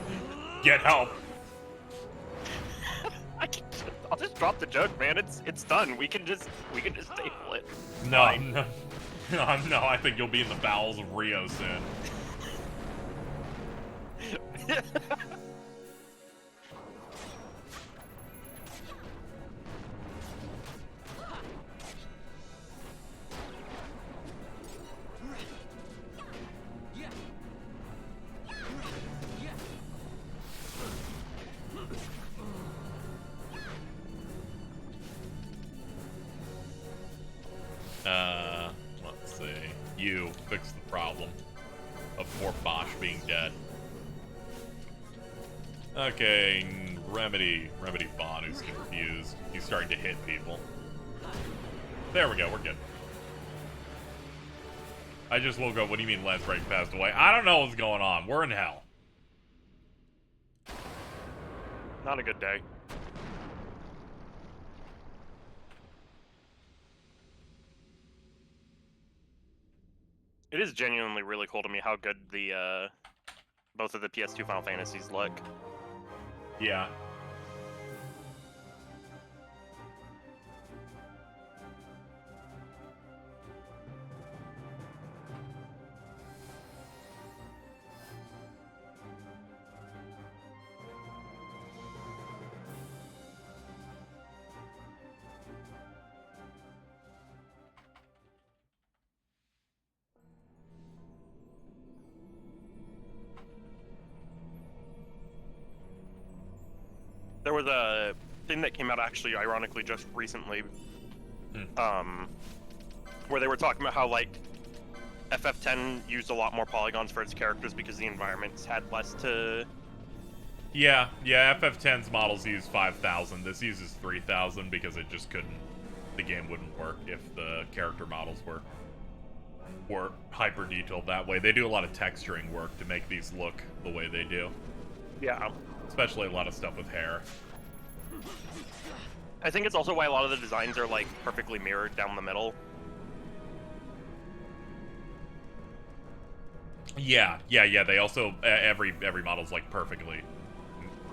A: Get help.
N: I'll just drop the joke, man. It's done. We can just table it.
A: No. I think you'll be in the bowels of Rio soon. Let's see. You fix the problem of poor Bosch being dead. Okay, Remedy Vaughn, who's confused. He's starting to hit people. There we go, we're good. I just woke up. What do you mean Lance Break passed away? I don't know what's going on. We're in hell.
N: Not a good day. It is genuinely really cool to me how good the both of the PS2 Final Fantasies look.
A: Yeah.
N: There was a thing that came out actually, ironically, just recently, where they were talking about how like FF10 used a lot more polygons for its characters because the environments had less to.
A: Yeah, FF10's models use 5,000. This uses 3,000 because it just couldn't. The game wouldn't work if the character models were hyper detailed that way. They do a lot of texturing work to make these look the way they do.
N: Yeah.
A: Especially a lot of stuff with hair.
N: I think it's also why a lot of the designs are like perfectly mirrored down the middle.
A: Yeah. They also every model's like perfectly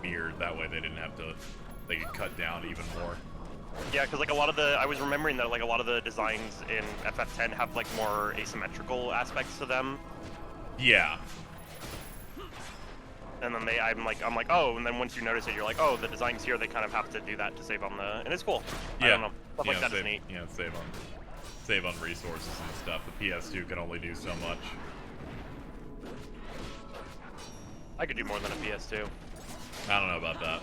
A: mirrored. That way they didn't have to. They could cut down even more.
N: Yeah, because like a lot of the, I was remembering that like a lot of the designs in FF10 have like more asymmetrical aspects to them.
A: Yeah.
N: And then I'm like, oh, and then once you notice it, you're like, oh, the designs here, they kind of have to do that to save on the, and it's cool.
A: Yeah.
N: I don't know, stuff like that is neat.
A: Yeah, save on resources and stuff. The PS2 can only do so much.
N: I could do more than a PS2.
A: I don't know about that.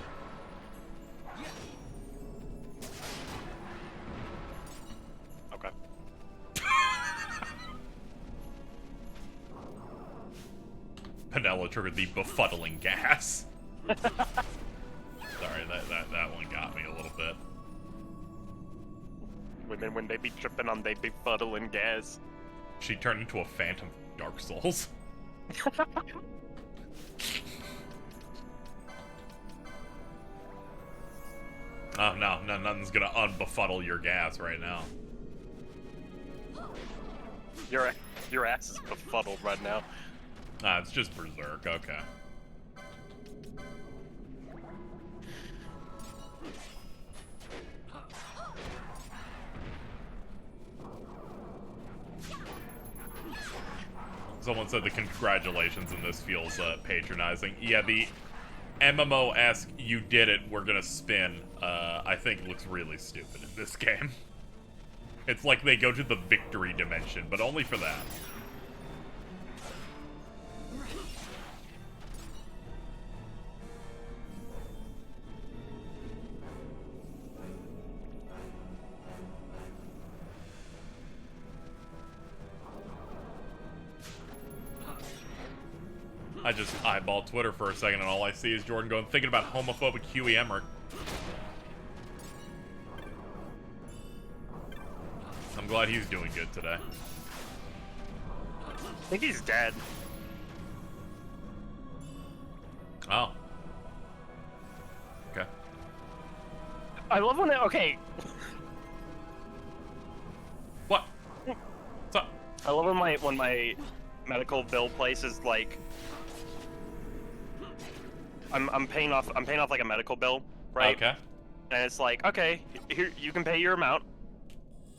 N: Okay.
A: Penella triggered the befuddling gas. Sorry, that one got me a little bit.
N: Women, when they be tripping on, they be befuddling gas.
A: She turned into a phantom Dark Souls. Oh no, nothing's gonna unbefuddle your gas right now.
N: Your ass is befuddled right now.
A: Ah, it's just Berserk, okay. Someone said the congratulations in this feels patronizing. Yeah, the MMO-esque "you did it, we're gonna spin," I think looks really stupid in this game. It's like they go to the victory dimension, but only for that. I just eyeballed Twitter for a second, and all I see is Jordan going, thinking about homophobic Huey Emmerich. I'm glad he's doing good today.
N: I think he's dead.
A: Oh. Okay.
N: I love when okay.
A: What? What's up?
N: I love when my medical bill place is like, I'm paying off like a medical bill, right?
A: Okay.
N: And it's like, okay, here you can pay your amount,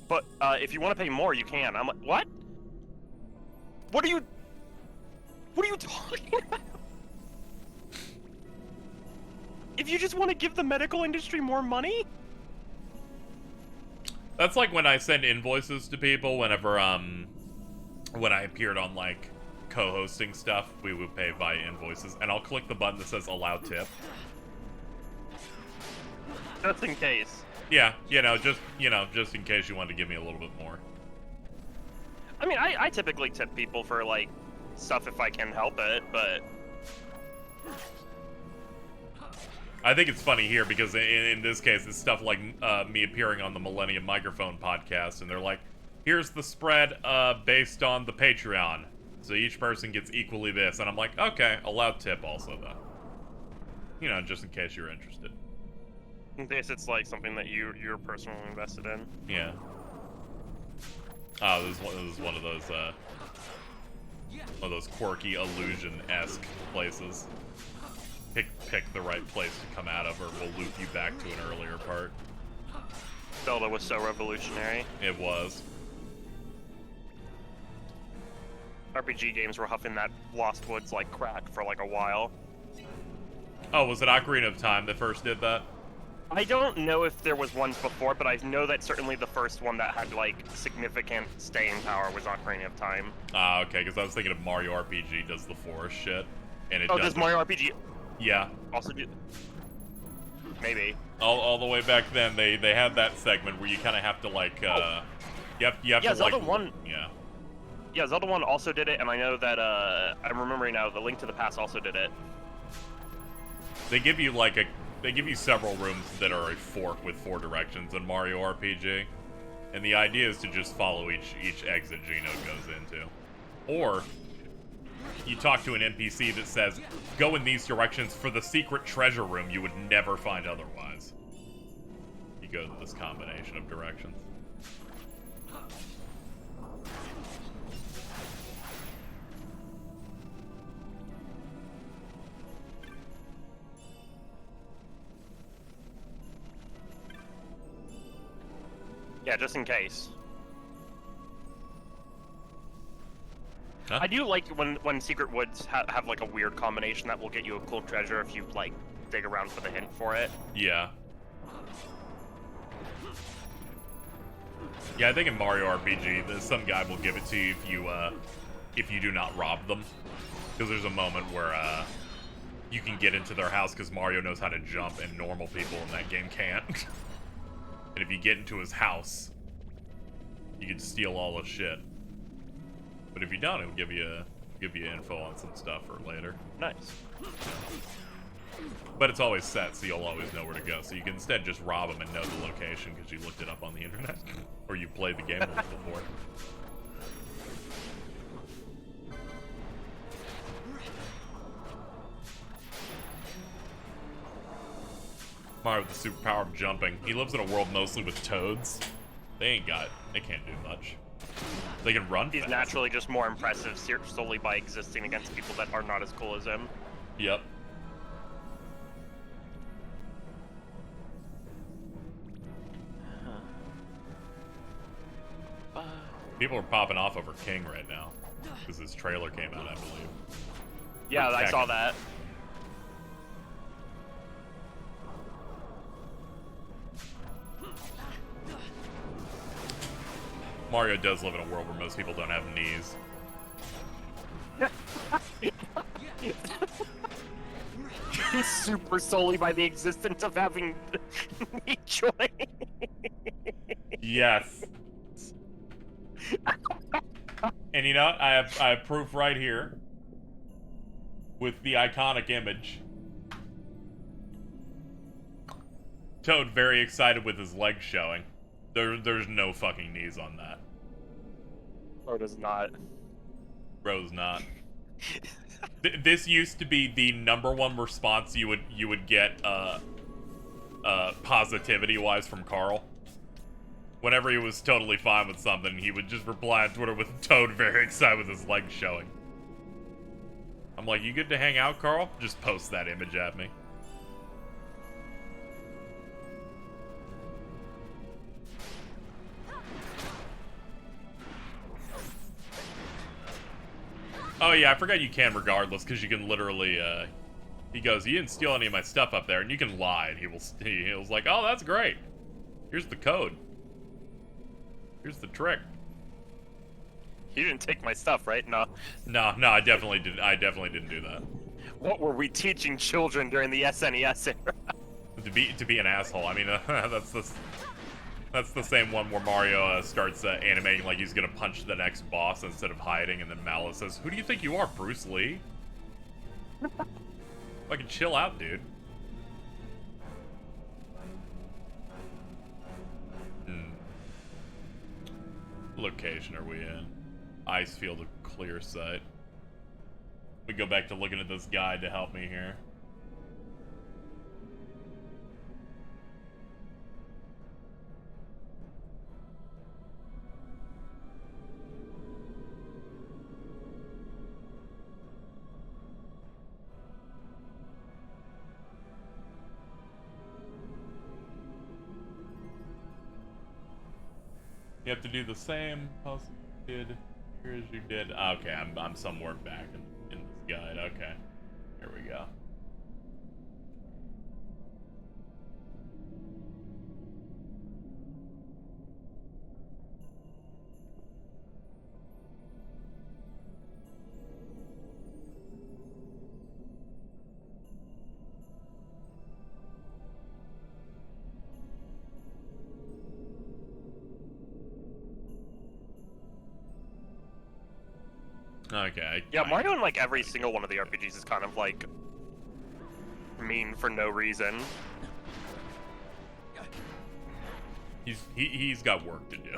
N: but if you want to pay more, you can. I'm like, what? What are you talking about? If you just want to give the medical industry more money?
A: That's like when I send invoices to people whenever, when I appeared on, like, co-hosting stuff, we would pay via invoices, and I'll click the button that says allow tip.
N: Just in case.
A: Yeah, just in case you wanted to give me a little bit more.
N: I mean, I typically tip people for, like, stuff if I can help it, but...
A: I think it's funny here because in this case, it's stuff like me appearing on the Millennium Microphone podcast, and they're like, here's the spread based on the Patreon. So each person gets equally this, and I'm like, okay, allow tip also, though. You know, just in case you're interested.
N: In case it's, like, something that you're personally invested in.
A: Yeah. Oh, this is one of those quirky illusion-esque places. Pick the right place to come out of, or we'll loop you back to an earlier part.
N: Zelda was so revolutionary.
A: It was.
N: RPG games were huffing that Lost Woods like crack for like a while.
A: Oh, was it Ocarina of Time that first did that?
N: I don't know if there was ones before, but I know that certainly the first one that had like significant staying power was Ocarina of Time.
A: Ah, okay, because I was thinking of Mario RPG does the forest shit, and it
N: does Mario RPG?
A: Yeah.
N: Also do. Maybe.
A: All the way back then, they had that segment where you kind of have to like, you have to
N: Zelda
A: like,
N: 1.
A: Yeah.
N: Yeah, Zelda 1 also did it, and I know that I'm remembering now. The Link to the Past also did it.
A: They give you several rooms that are a fork with 4 directions in Mario RPG, and the idea is to just follow each exit Geno goes into, or you talk to an NPC that says, go in these directions for the secret treasure room you would never find otherwise. You go to this combination of directions.
N: Yeah, just in case.
A: Huh?
N: I do like when Secret Woods have like a weird combination that will get you a cool treasure if you like dig around for the hint for it.
A: Yeah. Yeah, I think in Mario RPG, some guy will give it to you if you do not rob them. Because there's a moment where you can get into their house because Mario knows how to jump and normal people in that game can't. And if you get into his house, you can steal all his shit. But if you don't, it'll give you info on some stuff for later.
N: Nice.
A: But it's always set, so you'll always know where to go. So you can instead just rob him and know the location because you looked it up on the internet. Or you played the game once before. Mario with the superpower of jumping. He lives in a world mostly with toads. They can't do much. They can run
N: He's
A: fast.
N: naturally just more impressive solely by existing against people that are not as cool as him.
A: Yep. People are popping off over King right now. Because his trailer came out, I believe.
N: Yeah, I saw that.
A: Mario does live in a world where most people don't have knees.
N: He's super solely by the existence of having knee joint.
A: Yes. And you know what? I have proof right here with the iconic image. Toad very excited with his legs showing. There's no fucking knees on that.
N: Bro does not.
A: Bro's not. This used to be the #1 response you would get positivity wise from Carl. Whenever he was totally fine with something, he would just reply on Twitter with Toad very excited with his legs showing. I'm like, you good to hang out, Carl? Just post that image at me. Oh yeah, I forgot you can regardless, because you can literally, he goes, you didn't steal any of my stuff up there, and you can lie, and he was like, oh, that's great. Here's the code. Here's the trick.
N: You didn't take my stuff, right? No.
A: No, I definitely didn't do that.
N: What were we teaching children during the SNES era?
A: To be an asshole. I mean, that's the same one where Mario starts animating like he's gonna punch the next boss instead of hiding, and then Mallow says, "Who do you think you are, Bruce Lee?" Fucking chill out, dude. Location are we in? Ice field of clear sight. We go back to looking at this guide to help me here. You have to do the same puzzle you did here as you did. Okay, I'm somewhere back in this guide. Okay, here we go. Okay.
N: Yeah, Mario in like every single one of the RPGs is kind of like mean for no reason.
A: He's got work to do.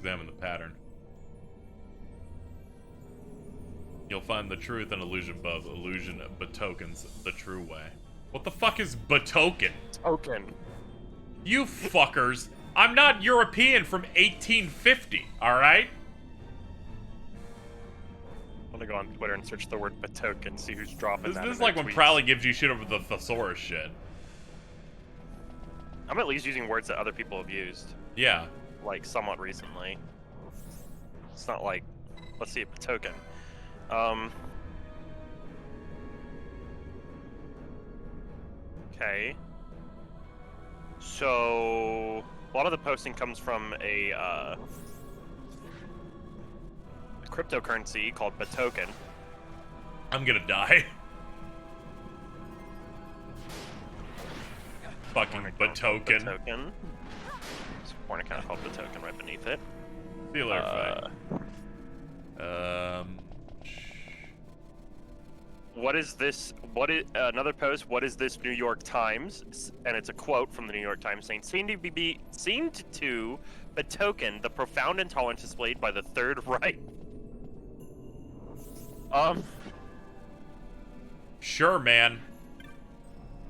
A: Examine the pattern. You'll find the truth and illusion above. Illusion betokens the true way. What the fuck is betoken?
N: Token.
A: You fuckers. I'm not European from 1850, alright?
N: I'm gonna go on Twitter and search the word betoken and see who's dropping that.
A: This is
N: in
A: like
N: their
A: when
N: tweets.
A: Prowley gives you shit over the thesaurus shit.
N: I'm at least using words that other people have used.
A: Yeah.
N: Like, somewhat recently. It's not like... Let's see, betoken. Okay. So... A lot of the posting comes from a cryptocurrency called betoken.
A: I'm gonna die. Fucking betoken.
N: Betoken. There's a porn account called betoken right beneath it.
A: See you later,
N: What is this? What is another post? What is this New York Times? And it's a quote from the New York Times saying, seemed to betoken the profound intolerance displayed by the Third Reich.
A: Sure, man.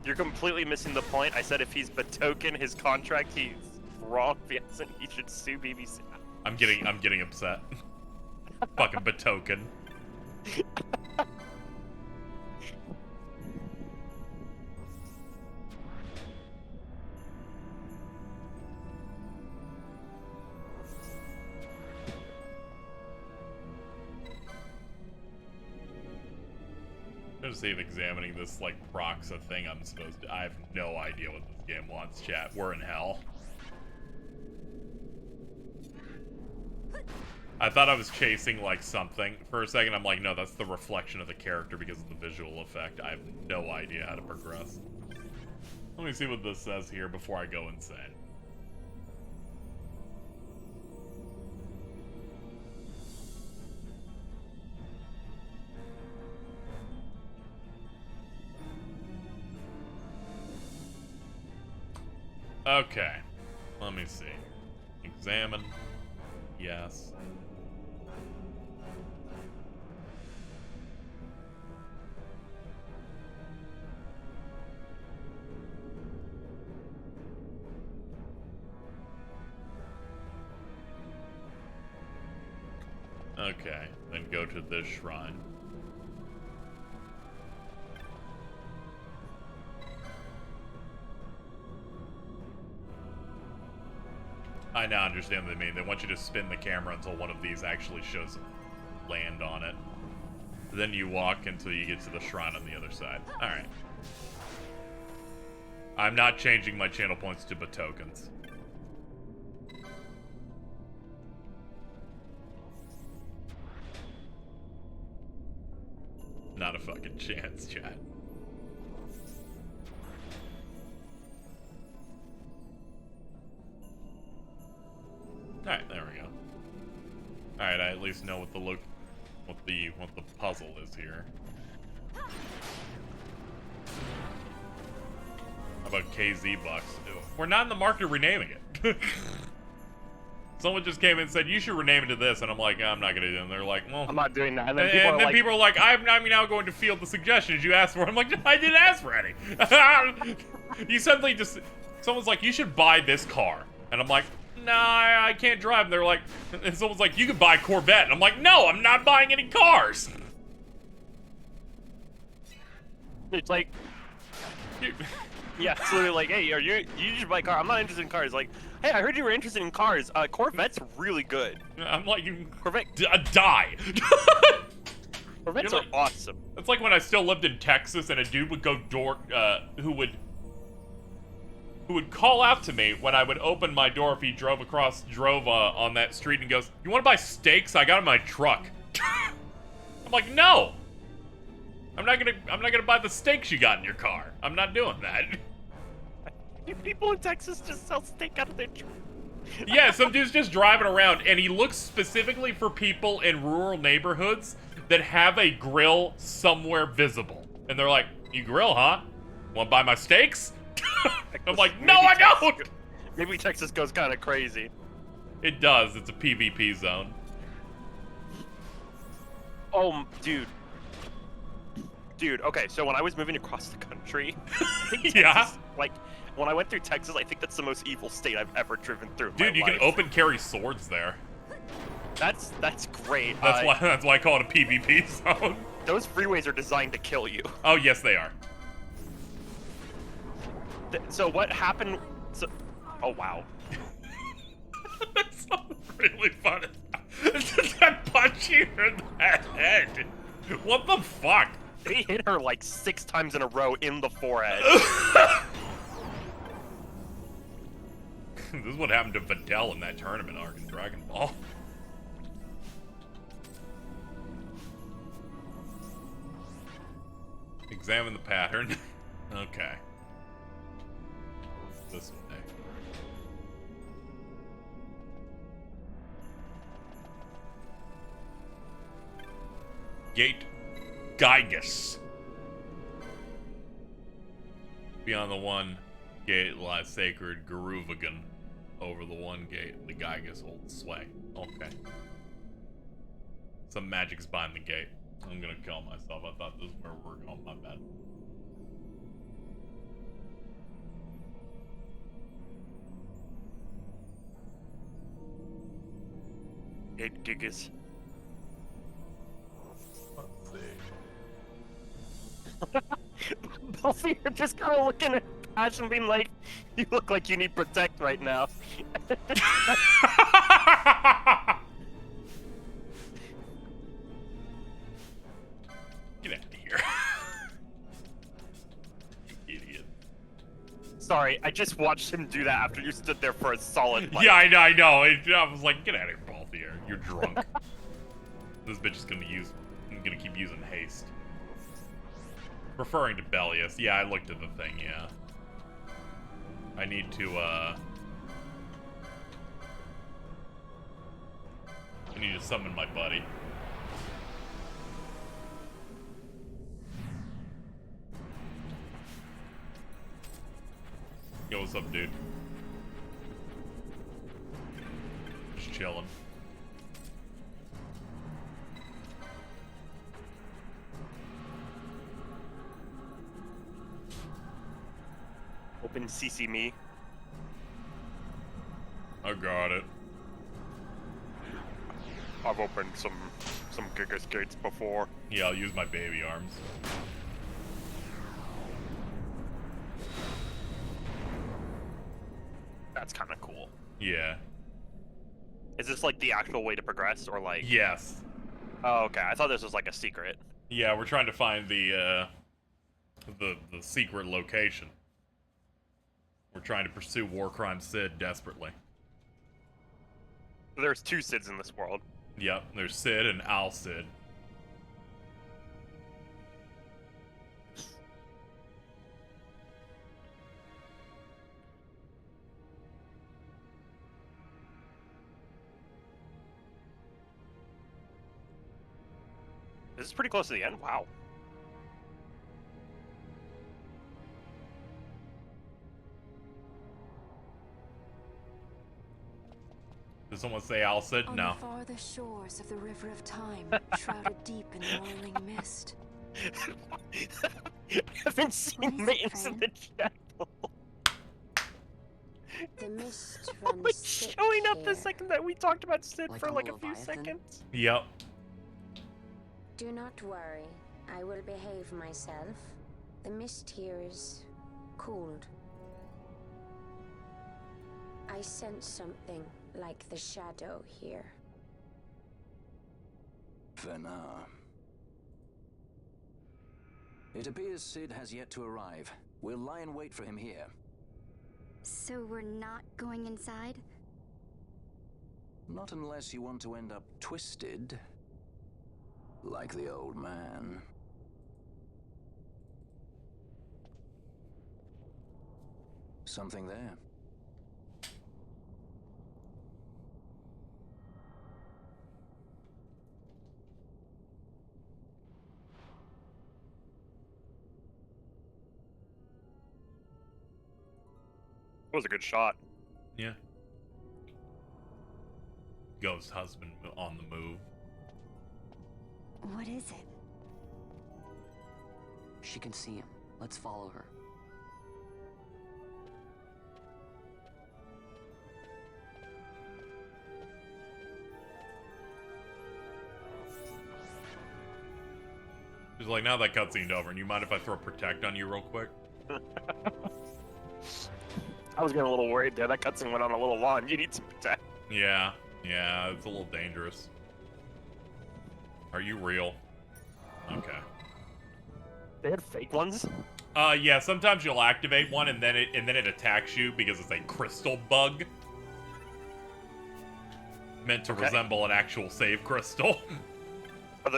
N: You're completely missing the point. I said if he's betoken his contract, he's wrong. He should sue BBC.
A: I'm getting upset. Fucking betoken. Just see if examining this like proxa thing I'm supposed to. I have no idea what this game wants, chat. We're in hell. I thought I was chasing like something. For a second I'm like, no, that's the reflection of the character because of the visual effect. I have no idea how to progress. Let me see what this says here before I go insane. Okay, let me see. Examine. Yes. Okay, then go to this shrine. I now understand what they mean. They want you to spin the camera until one of these actually shows land on it. Then you walk until you get to the shrine on the other side. Alright. I'm not changing my channel points to betokens. Not a fucking chance, chat. Alright, there we go. Alright, I at least know what the what the puzzle is here. How about KZ bucks? We're not in the market of renaming it. Someone just came in and said, you should rename it to this, and I'm like, I'm not gonna do it. And they're like, well,
N: I'm not doing that. And
A: then people are like, I'm now going to field the suggestions you asked for. I'm like, I didn't ask for any. You suddenly just, someone's like, you should buy this car. And I'm like, nah, I can't drive. And they're like, and someone's like, you could buy a Corvette. And I'm like, no, I'm not buying any cars.
N: It's like, yeah, it's literally like, hey, you should buy a car. I'm not interested in cars. Like, hey, I heard you were interested in cars. Corvette's really good.
A: I'm like,
N: Corvette,
A: die.
N: Corvettes are awesome.
A: It's like when I still lived in Texas and a dude would go who would call out to me when I would open my door if he drove on that street and goes, you want to buy steaks? I got in my truck. I'm like, no. I'm not gonna buy the steaks you got in your car. I'm not doing that.
N: People in Texas just sell steak out of their truck.
A: Yeah, some dude's just driving around, and he looks specifically for people in rural neighborhoods that have a grill somewhere visible. And they're like, you grill, huh? Want to buy my steaks? I'm like, no, I don't!
N: Maybe Texas goes kind of crazy.
A: It does. It's a PvP zone.
N: Oh, dude. Dude, okay, so when I was moving across the country, I think Texas,
A: Yeah?
N: like, when I went through Texas, I think that's the most evil state I've ever driven through in
A: Dude,
N: my
A: you
N: life.
A: can open carry swords there.
N: That's great.
A: That's why I call it a PvP zone.
N: Those freeways are designed to kill you.
A: Oh, yes, they are.
N: So what happened? So, oh wow.
A: That's really funny. That punch you in the head. What the fuck?
N: They hit her like 6 times in a row in the forehead.
A: This is what happened to Videl in that tournament arc in Dragon Ball. Examine the pattern. Okay. This way. Gate Gygus. Beyond the one gate lies sacred Garuvagan. Over the one gate, the Gygus holds sway. Okay. Some magic's behind the gate. I'm gonna kill myself. I thought this is where we're going. My bad.
N: Gate Gigas.
A: Let's see.
N: Both of you are just kind of looking at Ash and being like, you look like you need protect right now.
A: Get out of here. Idiot.
N: Sorry, I just watched him do that after you stood there for a solid like,
A: Yeah, I know. I was like, get out of here, both of you. You're drunk. This bitch is gonna keep using haste. Referring to Bellius. Yeah, I looked at the thing, yeah. I need to, I need to summon my buddy. Yo, what's up, dude? Just chilling.
N: open CC me.
A: I got it.
N: I've opened some Gigas gates before.
A: Yeah, I'll use my baby arms.
N: That's kind of cool.
A: Yeah.
N: Is this like the actual way to progress, or like?
A: Yes.
N: Oh, okay. I thought this was like a secret.
A: Yeah, we're trying to find the secret location. We're trying to pursue Warcrime Sid desperately.
N: There's 2 Sids in this world.
A: Yep, there's Sid and Al Sid.
N: This is pretty close to the end. Wow.
A: Did someone say Al Sid?
B: On
A: No.
B: the farthest shores of the river of time, shrouded deep in roiling mist.
N: I haven't seen Mains in the chat.
H: The mist
N: Like
H: runs thick
N: showing up the
H: here.
N: second that we talked about Sid
H: Like
N: for
H: a
N: like a few
H: Leviathan?
N: seconds.
A: Yep.
H: Do not worry. I will behave myself. The mist here is cooled. I sense something like the shadow here.
E: Venar. It appears Sid has yet to arrive. We'll lie in wait for him here.
F: So we're not going inside?
E: Not unless you want to end up twisted. Like the old man. Something there.
N: That was a good shot.
A: Yeah. ghost husband on the move.
F: What is it?
D: She can see him. Let's follow her.
A: She's like, now that cutscene's over, and you mind if I throw protect on you real quick?
N: I was getting a little worried there. That cutscene went on a little long. You need some protect.
A: Yeah, it's a little dangerous. Are you real? Okay.
N: They had fake ones?
A: Yeah, sometimes you'll activate one and then it attacks you because it's a crystal bug. Meant to resemble an actual save crystal.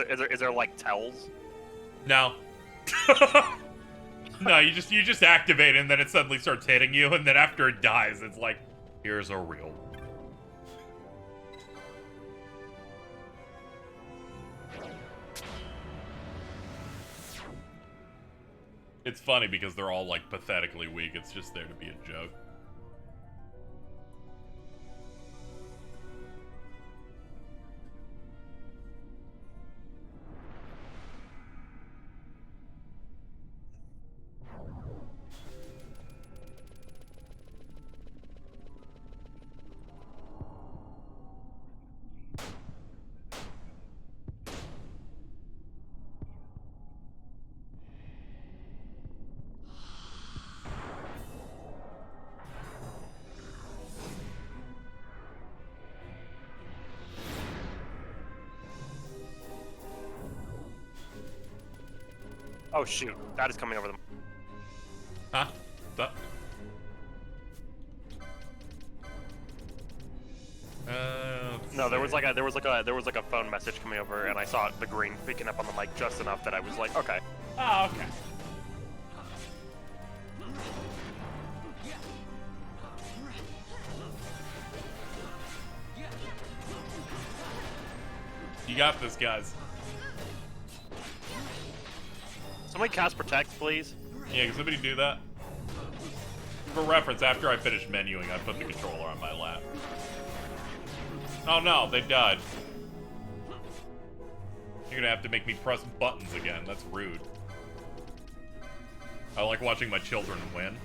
N: Is there like tells?
A: No. No, you just activate it and then it suddenly starts hitting you, and then after it dies, it's like, here's a real one. It's funny because they're all like pathetically weak. It's just there to be a joke.
N: Oh shoot, that is coming over them.
A: Huh?
N: No, there was like a phone message coming over, and I saw the green picking up on the mic just enough that I was like, okay.
A: Oh, okay. You got this, guys.
N: Somebody cast protect, please.
A: Yeah, can somebody do that? For reference, after I finished menuing, I put the controller on my lap. Oh no, they died. You're gonna have to make me press buttons again. That's rude. I like watching my children win.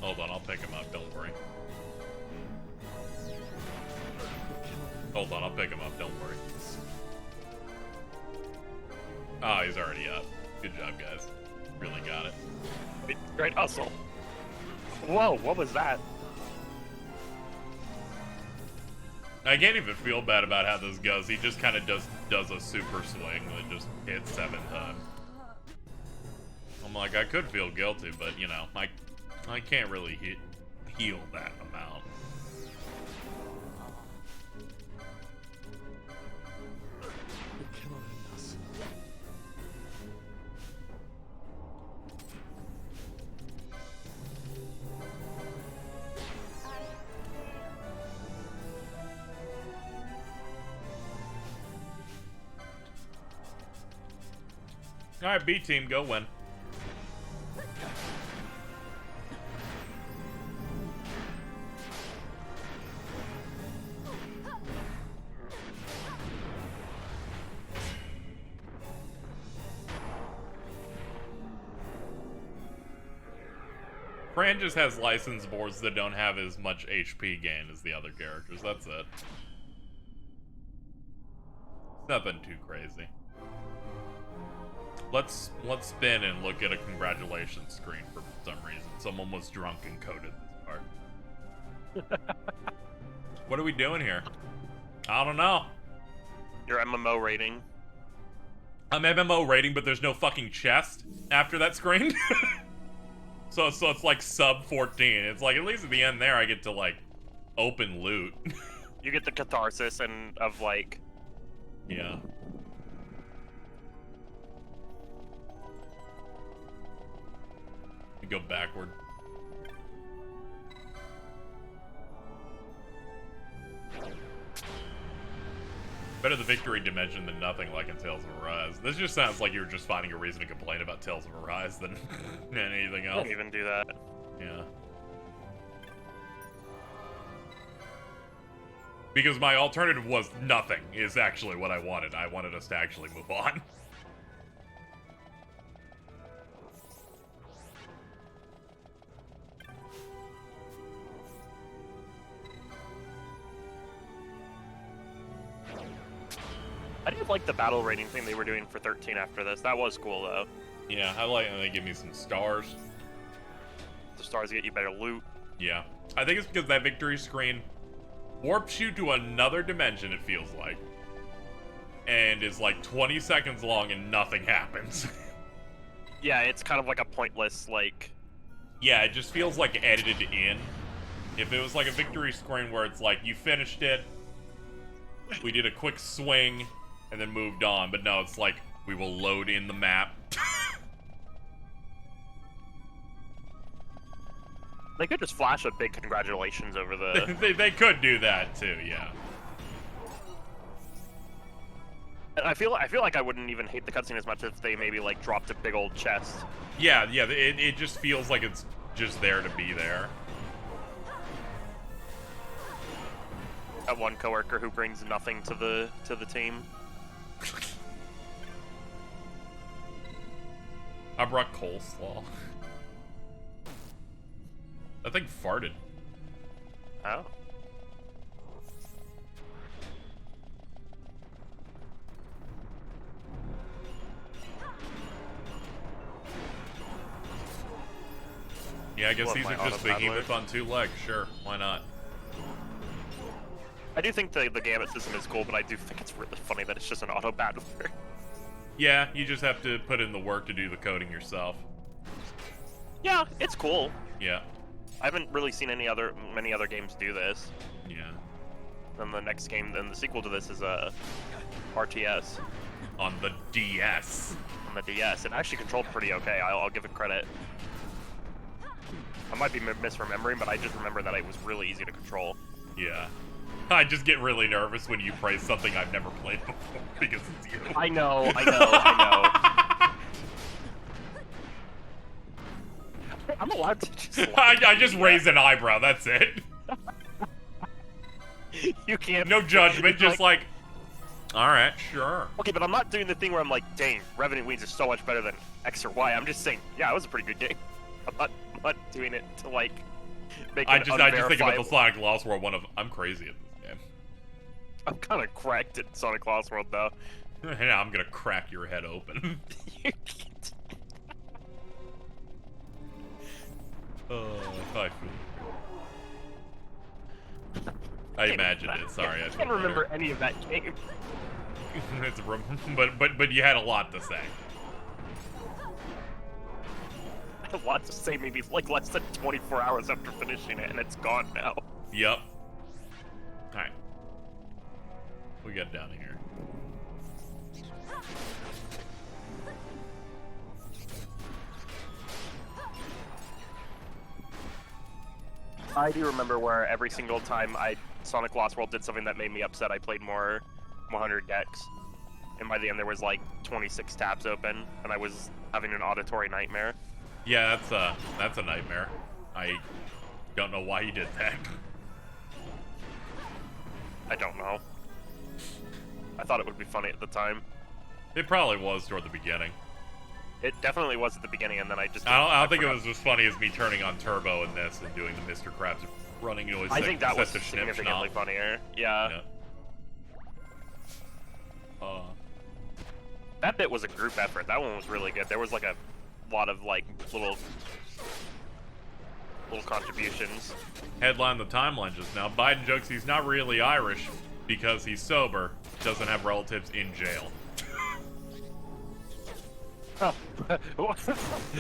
A: Hold on, I'll pick him up, don't worry. Hold on, I'll pick him up, don't worry. Oh, he's already up. Good job, guys. Really got it.
N: Great hustle. Whoa, what was that?
A: I can't even feel bad about how this goes. He just kind of does a super swing that just hits 7 times. I'm like, I could feel guilty, but, you know, I can't really heal that amount. Alright, B team, go win. Fran just has license boards that don't have as much HP gain as the other characters, that's it. Nothing too crazy. Let's spin and look at a congratulations screen for some reason. Someone was drunk and coded this part. What are we doing here? I don't know.
N: Your MMO rating.
A: I'm MMO rating, but there's no fucking chest after that screen. So it's like sub 14. It's like, at least at the end there, I get to like open loot.
N: You get the catharsis and of like.
A: Yeah. Go backward. Better the victory dimension than nothing like in Tales of Arise. This just sounds like you're just finding a reason to complain about Tales of Arise than anything else.
N: Don't even do that.
A: Yeah. Because my alternative was nothing, is actually what I wanted. I wanted us to actually move on.
N: I did like the battle rating thing they were doing for 13 after this. That was cool, though.
A: Yeah, I like when they give me some stars.
N: The stars get you better loot.
A: Yeah. I think it's because that victory screen warps you to another dimension, it feels like. And is like 20 seconds long and nothing happens.
N: Yeah, it's kind of like a pointless, like...
A: Yeah, it just feels like edited in. If it was like a victory screen where it's like, you finished it, we did a quick swing, and then moved on. But no, it's like, we will load in the map.
N: They could just flash a big congratulations over the...
A: they could do that too, yeah.
N: And I feel like I wouldn't even hate the cutscene as much if they maybe like dropped a big old chest.
A: Yeah, it just feels like it's just there to be there.
N: That one coworker who brings nothing to the team.
A: I brought coleslaw. That thing farted.
N: Oh.
A: Yeah, I guess
N: Love
A: these
N: my
A: are just
N: auto-paddler.
A: behemoth on 2 legs. Sure, why not?
N: I do think the gambit system is cool, but I do think it's really funny that it's just an auto battler.
A: Yeah, you just have to put in the work to do the coding yourself.
N: Yeah, it's cool.
A: Yeah.
N: I haven't really seen many other games do this.
A: Yeah.
N: And the next game, then the sequel to this is RTS.
A: On the DS.
N: On the DS. It actually controlled pretty okay, I'll give it credit. I might be misremembering, but I just remember that it was really easy to control.
A: Yeah. I just get really nervous when you praise something I've never played before, because it's you.
N: I know. I'm allowed to just
A: I just raised an eyebrow, that's it.
N: You can't...
A: No judgment, just like... Alright, sure.
N: Okay, but I'm not doing the thing where I'm like, dang, Revenant Wings is so much better than X or Y. I'm just saying, yeah, it was a pretty good game. I'm not doing it to, like, make
A: I
N: it
A: just think about the
N: unverifiable.
A: Sonic Lost World one of... I'm crazy at this game.
N: I'm kind of cracked at Sonic Lost World, though.
A: Yeah, I'm gonna crack your head open. I imagined it. Sorry,
N: I can't remember any of that game.
A: It's but you had a lot to say.
N: I had a lot to say, maybe like less than 24 hours after finishing it, and it's gone now.
A: Yep. All right. We got down here.
N: I do remember where every single time Sonic Lost World did something that made me upset, I played more 100 decks. And by the end there was like 26 tabs open, and I was having an auditory nightmare.
A: Yeah, that's a nightmare. I don't know why you did that.
N: I don't know. I thought it would be funny at the time.
A: It probably was toward the beginning.
N: It definitely was at the beginning, and then I just...
A: I don't think it was as funny as me turning on Turbo in this and doing the Mr. Krabs running noise.
N: I think that was significantly funnier. Yeah. That bit was a group effort. That one was really good. There was like a lot of like little contributions.
A: Headline the timeline just now. Biden jokes he's not really Irish because he's sober, doesn't have relatives in jail.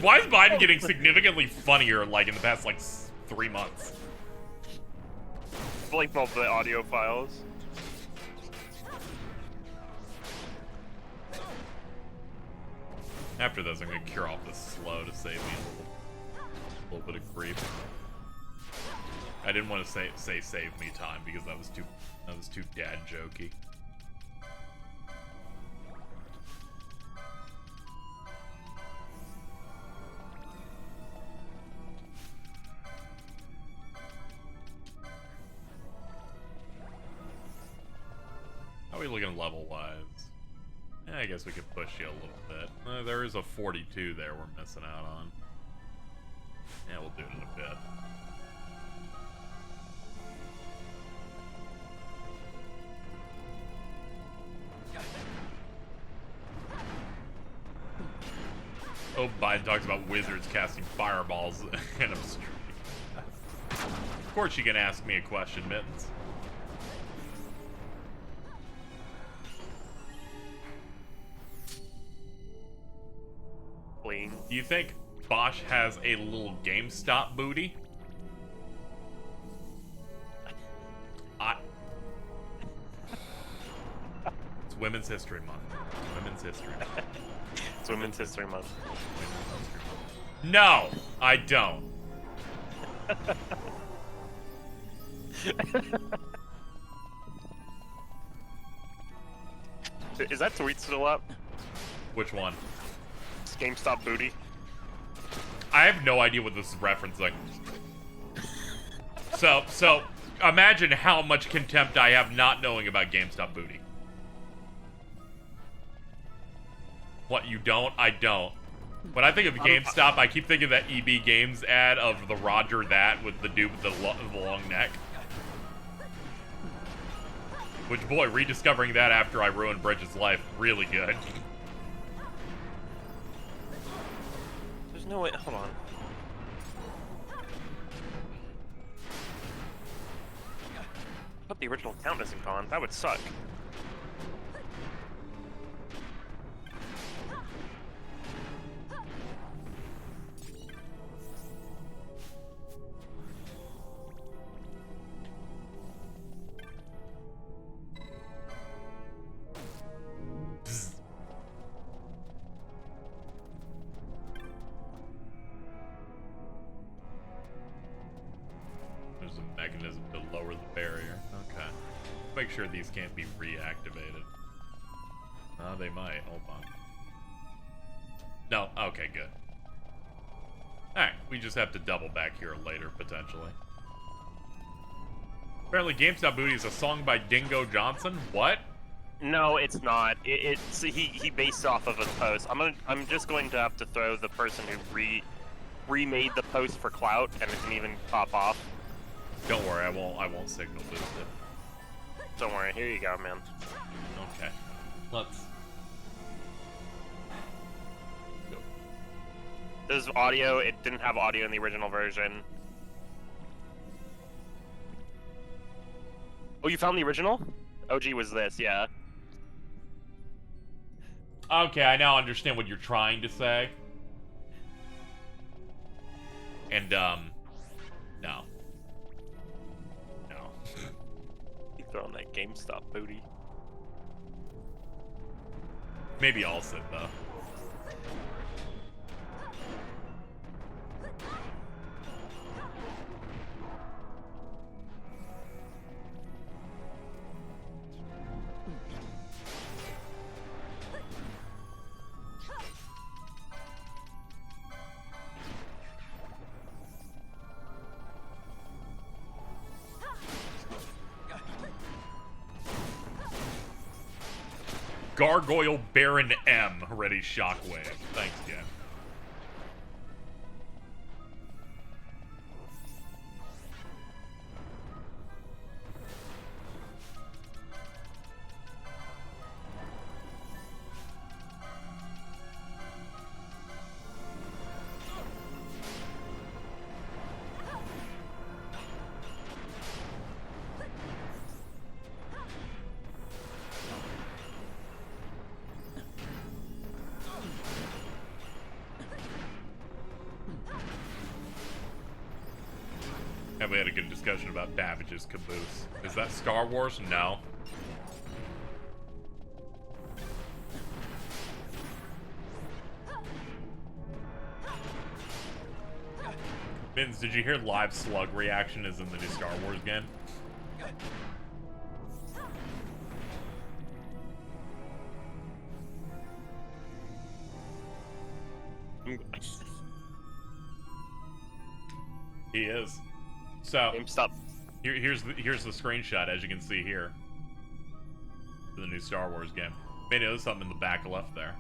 A: Why is Biden getting significantly funnier like in the past like 3 months?
N: Like both the audio files.
A: After this, I'm gonna cure off this slow to save me a little bit of grief. I didn't want to say save me time because that was too dad jokey. looking level-wise? Yeah, I guess we could push you a little bit. There is a 42 there we're missing out on. Yeah, we'll do it in a bit. Oh, Biden talks about wizards casting fireballs in a street. Of course you can ask me a question, Mittens.
N: Clean.
A: Do you think Bosch has a little GameStop booty? It's Women's History Month. Women's History Month.
N: It's Women's History Month.
A: No, I don't.
N: Is that tweet still up?
A: Which one?
N: It's GameStop booty.
A: I have no idea what this is referencing. So imagine how much contempt I have not knowing about GameStop booty. What, you don't? I don't. When I think of GameStop, I keep thinking of that EB Games ad of the Roger that with the dude with the long neck. Which, boy, rediscovering that after I ruined Bridget's life, really good.
N: There's no way. Hold on. But the original count isn't gone. That would suck.
A: There's a mechanism to lower the barrier. Okay. Make sure these can't be reactivated. They might. Hold on. No. Okay, good. Alright, we just have to double back here later, potentially. Apparently GameStop Booty is a song by Dingo Johnson. What?
N: No, it's not. It's he based off of a post. I'm just going to have to throw the person who remade the post for clout, and it didn't even pop off.
A: Don't worry, I won't signal boost it.
N: Don't worry, here you go, man.
A: Okay. Let's go.
N: This is audio. It didn't have audio in the original version. Oh, you found the original? OG was this, yeah.
A: Okay, I now understand what you're trying to say. And, no. No.
N: You throwing that GameStop booty.
A: Maybe I'll sit, though. Gargoyle Baron M. Ready Shockwave. Thanks, again. Have we had a good discussion about Babbage's caboose? Is that Star Wars? No. Vince, did you hear live slug reaction is in the new Star Wars game? He is. So
N: GameStop.
A: here's the screenshot, as you can see here. for the new Star Wars game. Maybe there's something in the back left there.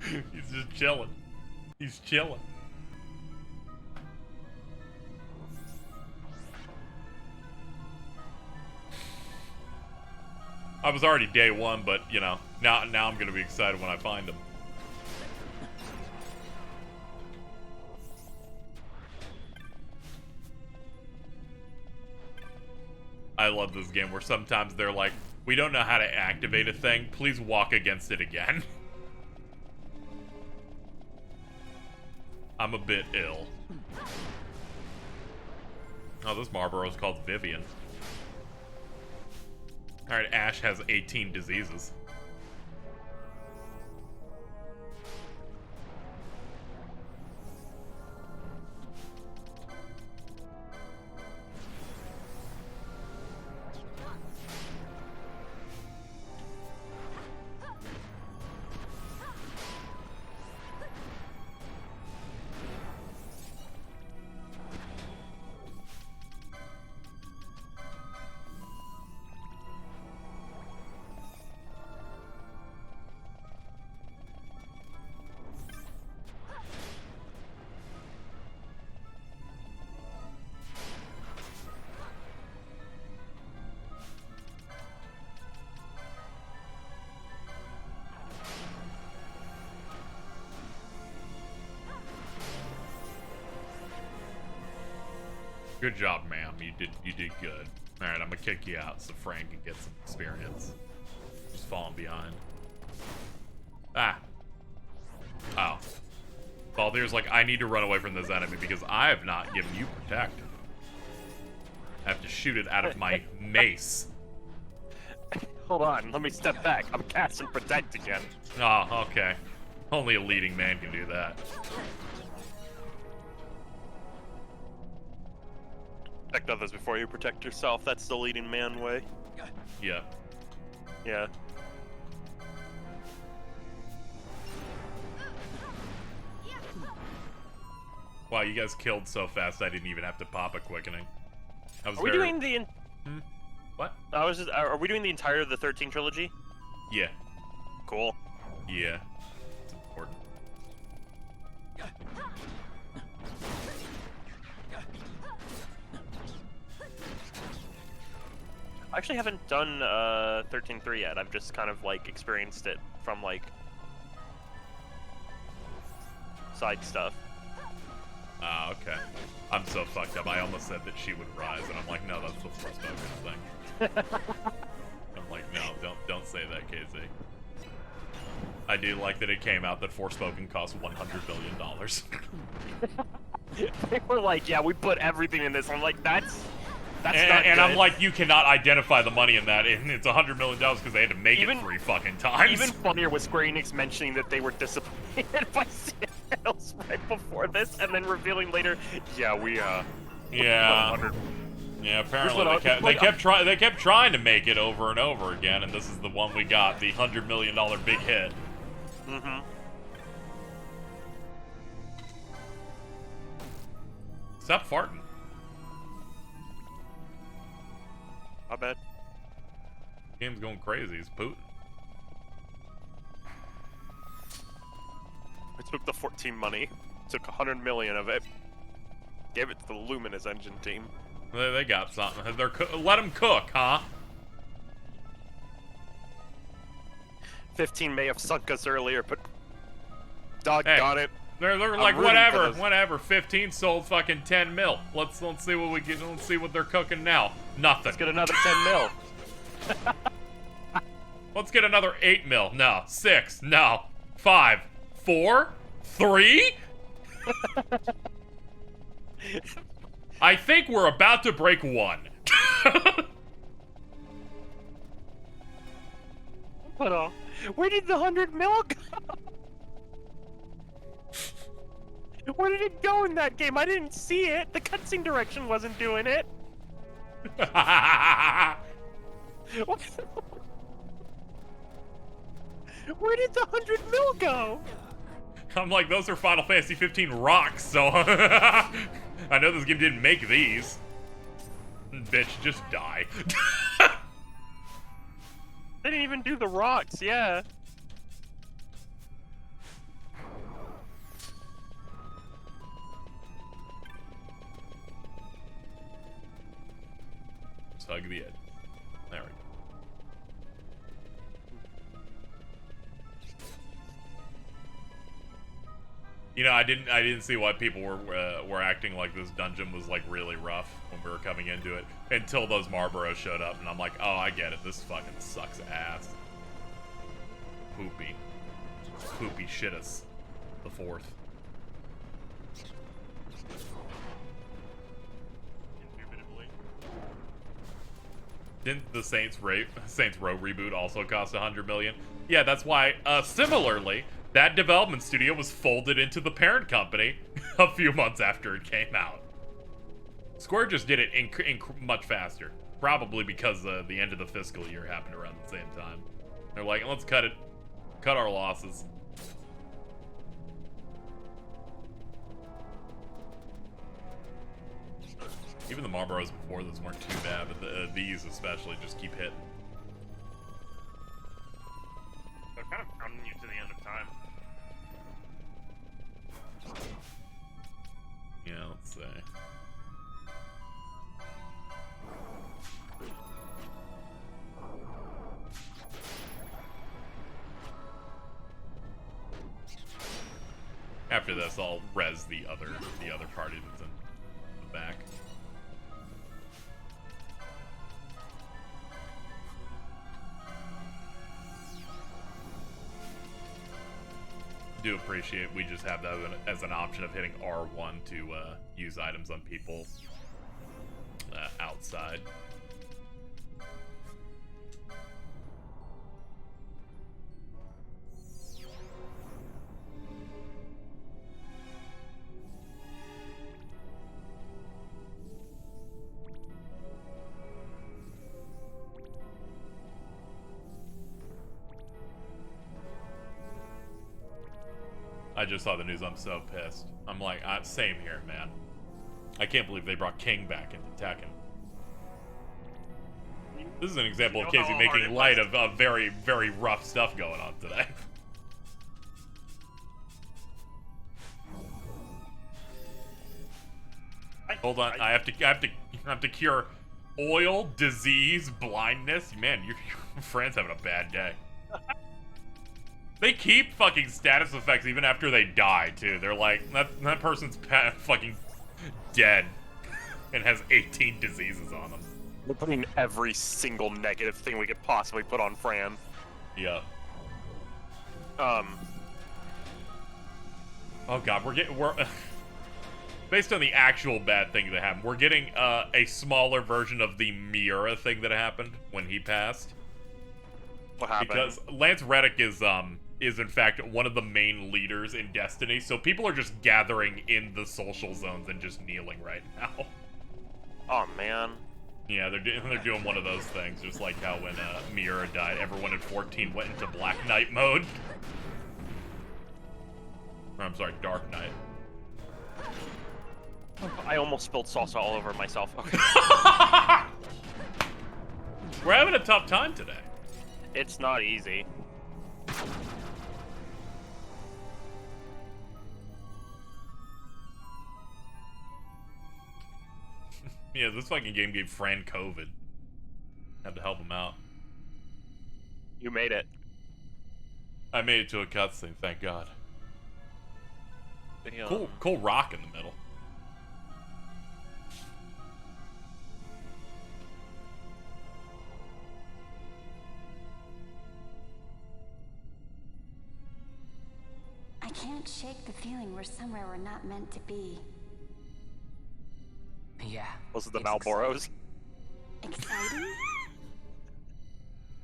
A: He's just chilling. He's chilling. I was already day one, but you know, now I'm gonna be excited when I find him. I love this game where sometimes they're like, we don't know how to activate a thing. Please walk against it again. I'm a bit ill. Oh, this Marlboro's called Vivian. Alright, Ash has 18 diseases. Good job, ma'am. You did good. Alright, I'm gonna kick you out so Frank can get some experience. Just falling behind. Ah. Oh. Baldur's like, I need to run away from this enemy because I have not given you protect. I have to shoot it out of my mace.
N: Hold on, let me step back. I'm casting protect again.
A: Oh, okay. Only a leading man can do that.
N: Protect others before you protect yourself. That's the leading man way.
A: Yeah.
N: Yeah.
A: Wow, you guys killed so fast I didn't even have to pop a quickening. I was
N: Are we doing the...
A: What?
N: I was just... Are we doing the entire of the 13 trilogy?
A: Yeah.
N: Cool.
A: Yeah. It's important.
N: I actually haven't done 13.3 yet. I've just kind of like experienced it from like side stuff.
A: Ah, okay. I'm so fucked up. I almost said that she would rise, and I'm like, no, that's the Forspoken thing. I'm like, no, don't say that, KZ. I do like that it came out that Forspoken cost $100 billion.
N: They were like, yeah, we put everything in this. I'm like, that's not
A: and
N: good.
A: I'm like, you cannot identify the money in that, and it's $100 million because they had to make it 3 fucking times.
N: Even funnier was Square Enix mentioning that they were disappointed by sales right before this, and then revealing later, yeah, we
A: yeah, apparently they kept trying to make it over and over again, and this is the one we got, the $100 million big hit.
N: Mm-hmm.
A: Stop farting.
N: My bad.
A: Game's going crazy. It's Putin.
N: I took the 14 money, took 100 million of it, gave it to the Luminous engine team.
A: They got something. Let them cook, huh?
N: 15 may have sunk us earlier, but doggone it.
A: They're like, whatever. 15 sold fucking 10 mil. Let's see what we get. Let's see what they're cooking now. Nothing.
N: Let's get another 10 mil.
A: Let's get another 8 mil. No. 6. No. 5. 4. 3. I think we're about to break 1.
N: But where did the 100 mil go? Where did it go in that game? I didn't see it. The cutscene direction wasn't doing it. Where did the 100 mil go?
A: I'm like, those are Final Fantasy 15 rocks, so I know this game didn't make these. Bitch, just die.
N: They didn't even do the rocks, yeah.
A: Just hug the edge. There we go. You know, I didn't see why people were acting like this dungeon was like really rough when we were coming into it until those Marlboros showed up, and I'm like, oh, I get it. This fucking sucks ass. Poopy shitus. The fourth. Indubitably. Didn't the Saints Row reboot also cost $100 million? Yeah, that's why. Similarly, that development studio was folded into the parent company a few months after it came out. Square just did it much faster, probably because the end of the fiscal year happened around the same time. They're like, let's cut our losses. Even the Marlboros before this weren't too bad, but these especially just keep hitting.
N: They're kind of counting you to the end of time.
A: Yeah, let's see. After this, I'll res the other party that's in the back. Do appreciate we just have that as an option of hitting R1 to use items on people outside. I just saw the news. I'm so pissed. I'm like, same here, man. I can't believe they brought King back into Tekken. This is an example of Casey making light of very, very rough stuff going on today. Hold on, I have to cure oil, disease, blindness. Man, your friend's having a bad day. They keep fucking status effects even after they die, too. They're like, that person's fucking dead and has 18 diseases on them.
N: We're putting every single negative thing we could possibly put on Fran.
A: Yeah. Oh god, we're based on the actual bad thing that happened, we're getting a smaller version of the Miura thing that happened when he passed.
N: What happened?
A: Because Lance Reddick is in fact one of the main leaders in Destiny, so people are just gathering in the social zones and just kneeling right now.
N: Oh man.
A: Yeah, they're doing one of those things, just like how when Miura died, everyone in 14 went into Black Knight mode. Or, I'm sorry, Dark Knight.
N: I almost spilled salsa all over myself. Okay.
A: We're having a tough time today.
N: It's not easy.
A: Yeah, this fucking game gave Fran COVID. Had to help him out.
N: You made it.
A: I made it to a cutscene, thank God.
N: Damn.
A: Cool rock in the middle.
F: I can't shake the feeling we're somewhere we're not meant to be.
D: Yeah.
N: Those are the Malboros.
F: Exciting?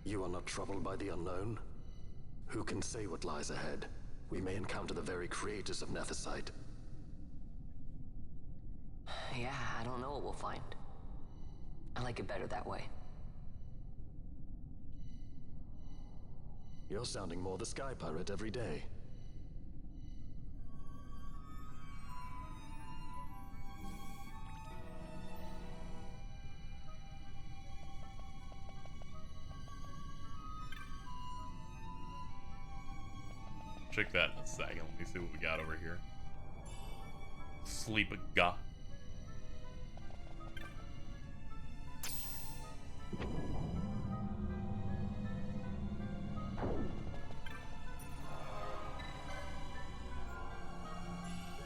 M: You are not troubled by the unknown? Who can say what lies ahead? We may encounter the very creators of Nethicite.
D: Yeah, I don't know what we'll find. I like it better that way.
M: You're sounding more the Sky Pirate every day.
A: check that in a second. Let me see what we got over here. Sleep-a-ga.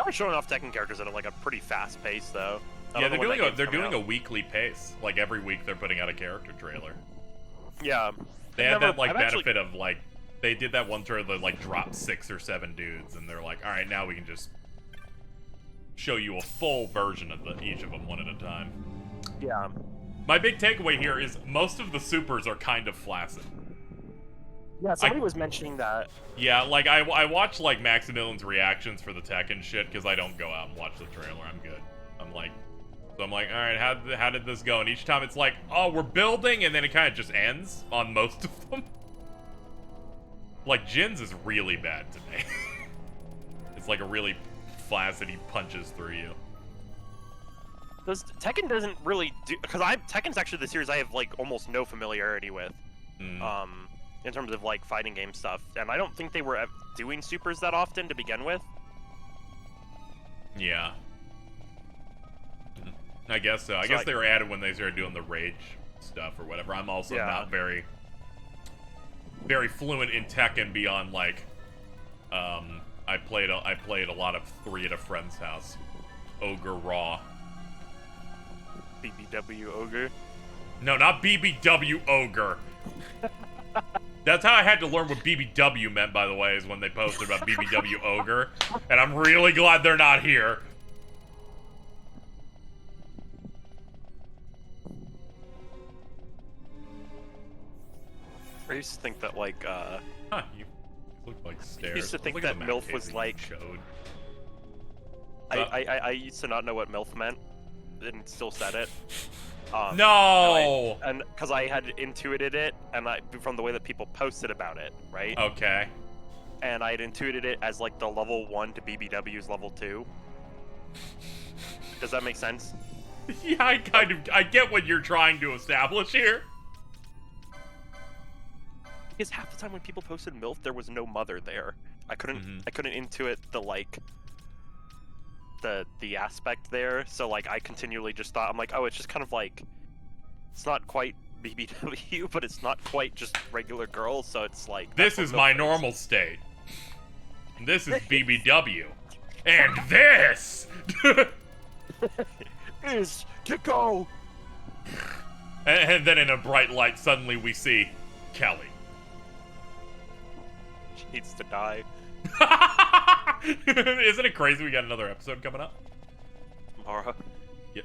N: They're showing off Tekken characters at like a pretty fast pace, though.
A: Yeah, they're doing a weekly pace. Like every week, they're putting out a character trailer.
N: Yeah,
A: they had that like benefit of like they did that one trailer that like dropped 6 or 7 dudes, and they're like, all right, now we can just show you a full version of each of them one at a time.
N: Yeah.
A: My big takeaway here is most of the supers are kind of flaccid.
N: Yeah, somebody was mentioning that.
A: Yeah, like I watch like Maximilian's reactions for the Tekken shit because I don't go out and watch the trailer. I'm good. I'm like, all right, how did this go? And each time it's like, oh, we're building, and then it kind of just ends on most of them. Like Jin's is really bad to me. It's like a really flaccid. He punches through you.
N: Tekken doesn't really do, because Tekken's actually the series I have like almost no familiarity with. In terms of like fighting game stuff, and I don't think they were doing supers that often to begin with.
A: Yeah. I guess so. I guess they were added when they started doing the rage stuff or whatever. I'm also not very fluent in Tekken beyond like I played a lot of 3 at a friend's house. Ogre Raw.
N: BBW Ogre?
A: No, not BBW Ogre. That's how I had to learn what BBW meant, by the way, is when they posted about BBW Ogre. And I'm really glad they're not here.
N: I used to think that, like,
A: you look like stairs.
N: I used to think
A: look
N: that
A: at
N: MILF was like...
A: Showed.
N: I used to not know what MILF meant, and still said it.
A: No!
N: And because I had intuited it, and from the way that people posted about it, right?
A: Okay.
N: And I had intuited it as like the level 1 to BBW's level 2. Does that make sense?
A: Yeah, I get what you're trying to establish here.
N: Because half the time when people posted MILF, there was no mother there. I couldn't intuit the like the aspect there, so like I continually just thought, I'm like, oh, it's just kind of like, it's not quite BBW, but it's not quite just regular girls, so it's like,
A: this is my normal state. This is BBW. And this
N: is to go.
A: And then in a bright light, suddenly we see Kelly.
N: She needs to die.
A: Isn't it crazy we got another episode coming up?
N: Tomorrow.
A: Yep.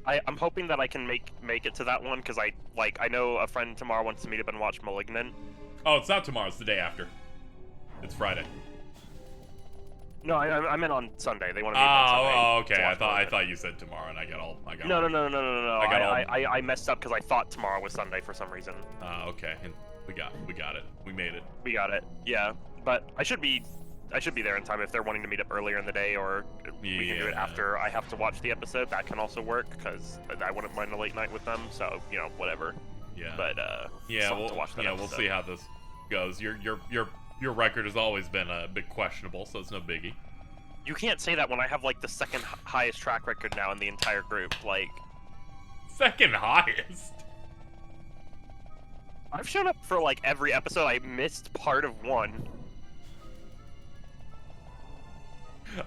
N: I'm hoping that I can make it to that one, because I know a friend tomorrow wants to meet up and watch Malignant.
A: Oh, it's not tomorrow, it's the day after. It's Friday.
N: No, I meant on Sunday. They want to meet on Sunday.
A: Oh, okay. I thought you said tomorrow, and I got
N: No. I messed up because I thought tomorrow was Sunday for some reason.
A: Okay. And we got it. We made it.
N: We got it. Yeah, but I should be there in time if they're wanting to meet up earlier in the day, or we can do it after I have to watch the episode. That can also work, because I wouldn't mind a late night with them. So whatever.
A: Yeah.
N: But
A: we'll see how this goes. Your record has always been a bit questionable, so it's no biggie.
N: You can't say that when I have like the second highest track record now in the entire group. Like,
A: second highest.
N: I've shown up for like every episode. I missed part of one.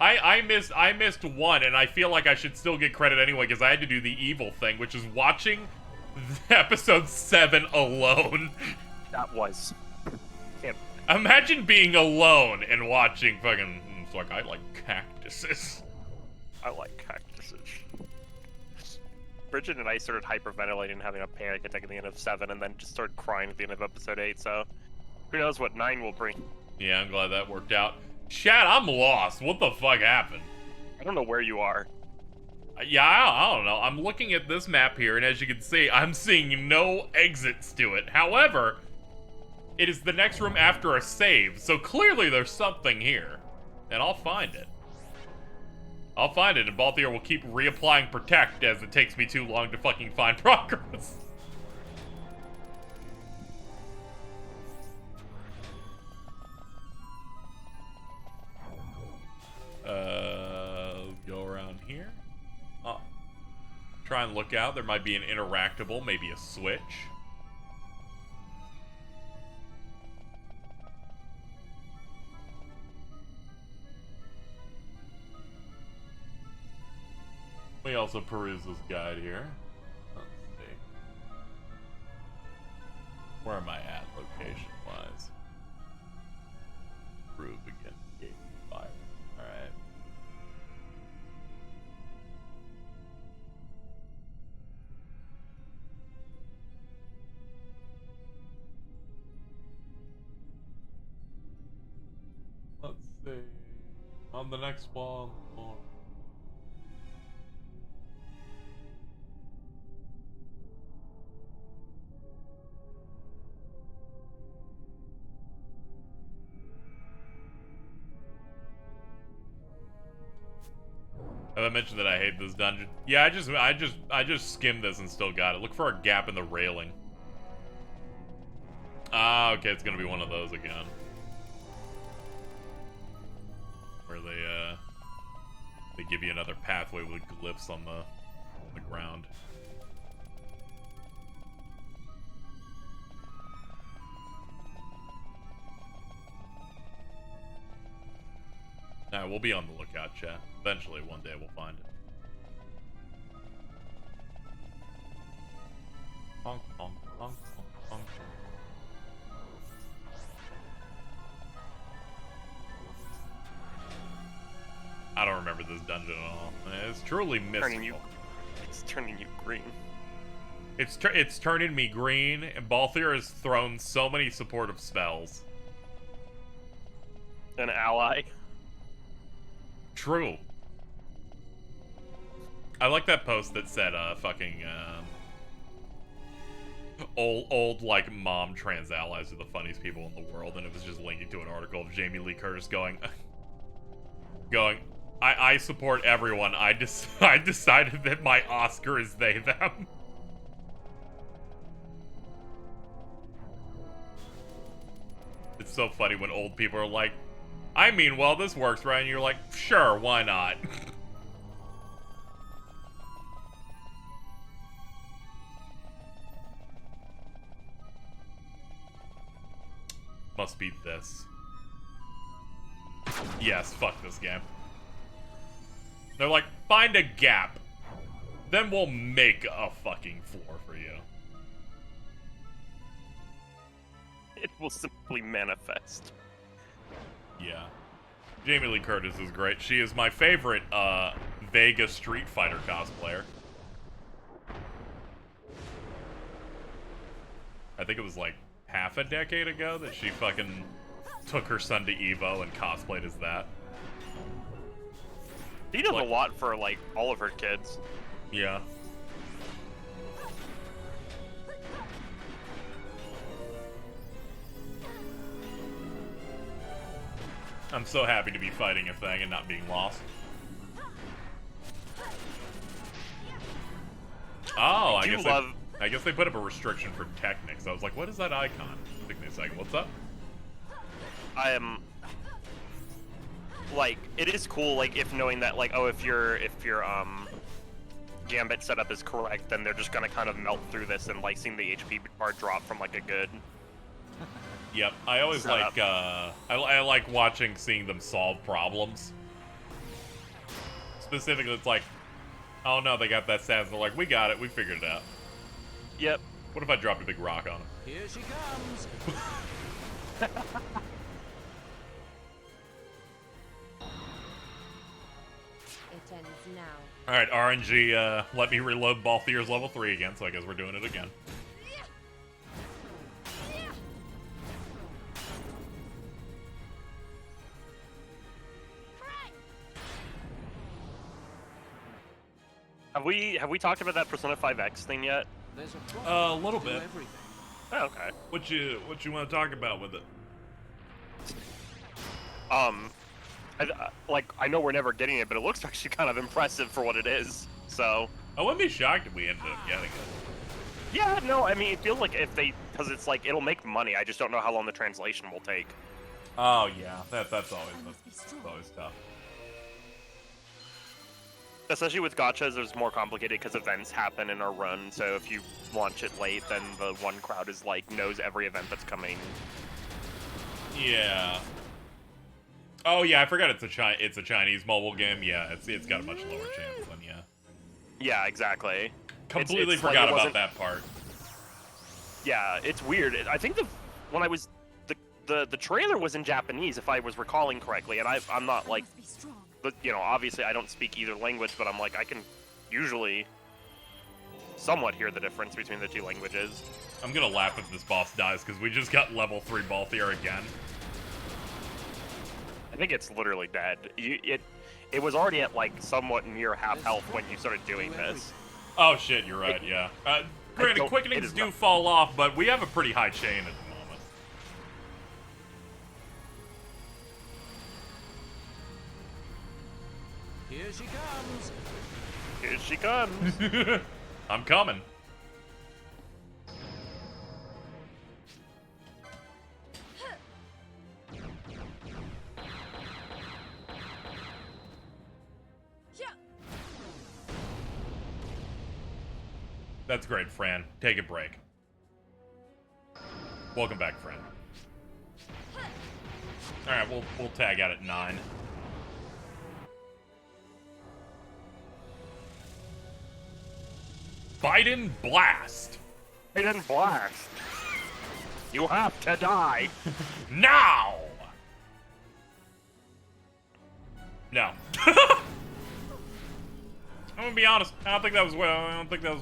A: I missed one, and I feel like I should still get credit anyway, because I had to do the evil thing, which is watching episode 7 alone.
N: That was...
A: Imagine being alone and watching fucking... It's like, I like cactuses.
N: I like cactuses. Bridget and I started hyperventilating and having a panic attack at the end of 7, and then just started crying at the end of episode 8, so... Who knows what 9 will bring.
A: Yeah, I'm glad that worked out. Chat, I'm lost. What the fuck happened?
N: I don't know where you are.
A: Yeah, I don't know. I'm looking at this map here, and as you can see, I'm seeing no exits to it. However, it is the next room after a save, so clearly there's something here. And I'll find it. I'll find it, and Balthier will keep reapplying Protect as it takes me too long to fucking find progress. try and look out. There might be an interactable, maybe a switch. We also peruse this guide here. Let's see. Where am I at, location-wise? Prove again. Gate fire. Alright. Let's see. On the next one. Have I mentioned that I hate this dungeon? Yeah, I just skimmed this and still got it. Look for a gap in the railing. Ah, okay, it's gonna be one of those again. Where they give you another pathway with glyphs on the ground. Nah, we'll be on the lookout, chat. Eventually, one day we'll find it. Honk, honk, honk, honk, honk. I don't remember this dungeon at all. It's truly mystical.
N: It's turning you green.
A: It's turning me green, and Balthier has thrown so many supportive spells.
N: An ally.
A: True. I like that post that said, fucking, old, like, mom trans allies are the funniest people in the world, and it was just linking to an article of Jamie Lee Curtis going, I support everyone, I decided that my Oscar is they, them. It's so funny when old people are like, I mean, well, this works, right? And you're like, sure, why not? Must be this. Yes, fuck this game. They're like, find a gap. Then we'll make a fucking floor for you.
N: It will simply manifest.
A: Yeah. Jamie Lee Curtis is great. She is my favorite Vega Street Fighter cosplayer. I think it was like half a decade ago that she fucking took her son to Evo and cosplayed as that.
N: She does a lot for, like, all of her kids.
A: Yeah. I'm so happy to be fighting a thing and not being lost. Oh, I guess they put up a restriction for Technics. I was like, what is that icon? Took me a second. What's up?
N: I am like, it is cool, like, if knowing that, like, oh, if your Gambit setup is correct, then they're just gonna kind of melt through this, and like seeing the HP bar drop from like a good.
A: Yep, I always like I like seeing them solve problems. Specifically, it's like, oh no, they got that stats. They're like, we got it, we figured it out.
N: Yep.
A: What if I dropped a big rock on him?
J: Here she comes.
O: It ends now.
A: All right, RNG, let me reload Balthier's level 3 again, so I guess we're doing it again.
N: Have we talked about that Persona 5X thing yet?
A: A little bit.
N: Oh, okay.
A: What you want to talk about with it?
N: I know we're never getting it, but it looks actually kind of impressive for what it is. So
A: I wouldn't be shocked if we ended up getting it.
N: Yeah, no, I mean, it feels like because it's like it'll make money. I just don't know how long the translation will take.
A: Oh yeah, that's always tough.
N: Especially with gachas, it's more complicated because events happen in a run. So if you launch it late, then the one crowd is like knows every event that's coming.
A: Yeah. Oh yeah, I forgot it's a Chinese mobile game. Yeah, it's got a much lower chance than
N: Yeah, exactly.
A: Completely
N: it's
A: forgot
N: like
A: about that part.
N: Yeah, it's weird. I think when I was the trailer was in Japanese, if I was recalling correctly, and I'm not like, but you know, obviously I don't speak either language, but I'm like I can usually somewhat hear the difference between the two languages.
A: I'm gonna laugh if this boss dies because we just got level 3 Balthier again.
N: I think it's literally dead. It was already at like somewhat near half health when you started doing this.
A: Oh shit, you're right. Yeah. Granted, quickenings do fall off, but we have a pretty high chain at the moment.
J: Here she comes.
N: Here she comes.
A: I'm coming. That's great, Fran. Take a break. Welcome back, Fran. Alright, we'll tag out at 9. Biden Blast!
N: Biden Blast! You have to die!
A: Now! No. I'm gonna be honest. I don't think that was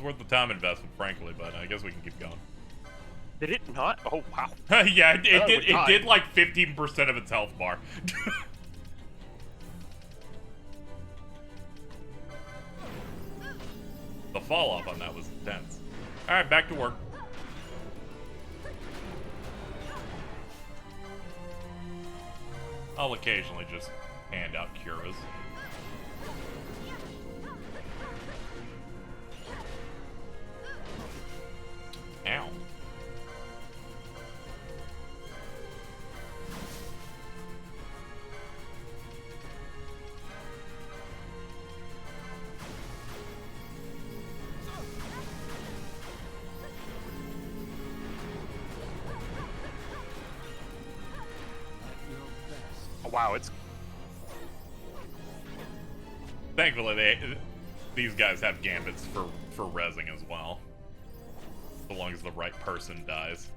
A: worth the time investment, frankly. But I guess we can keep going.
N: Did it not? Oh wow.
A: Yeah, it did like 15% of its health bar. The fall off on that was intense. All right, back to work. I'll occasionally just hand out curas. Ow.
N: Oh, wow, it's...
A: Thankfully, these guys have gambits for rezzing as well. So long as the right person dies.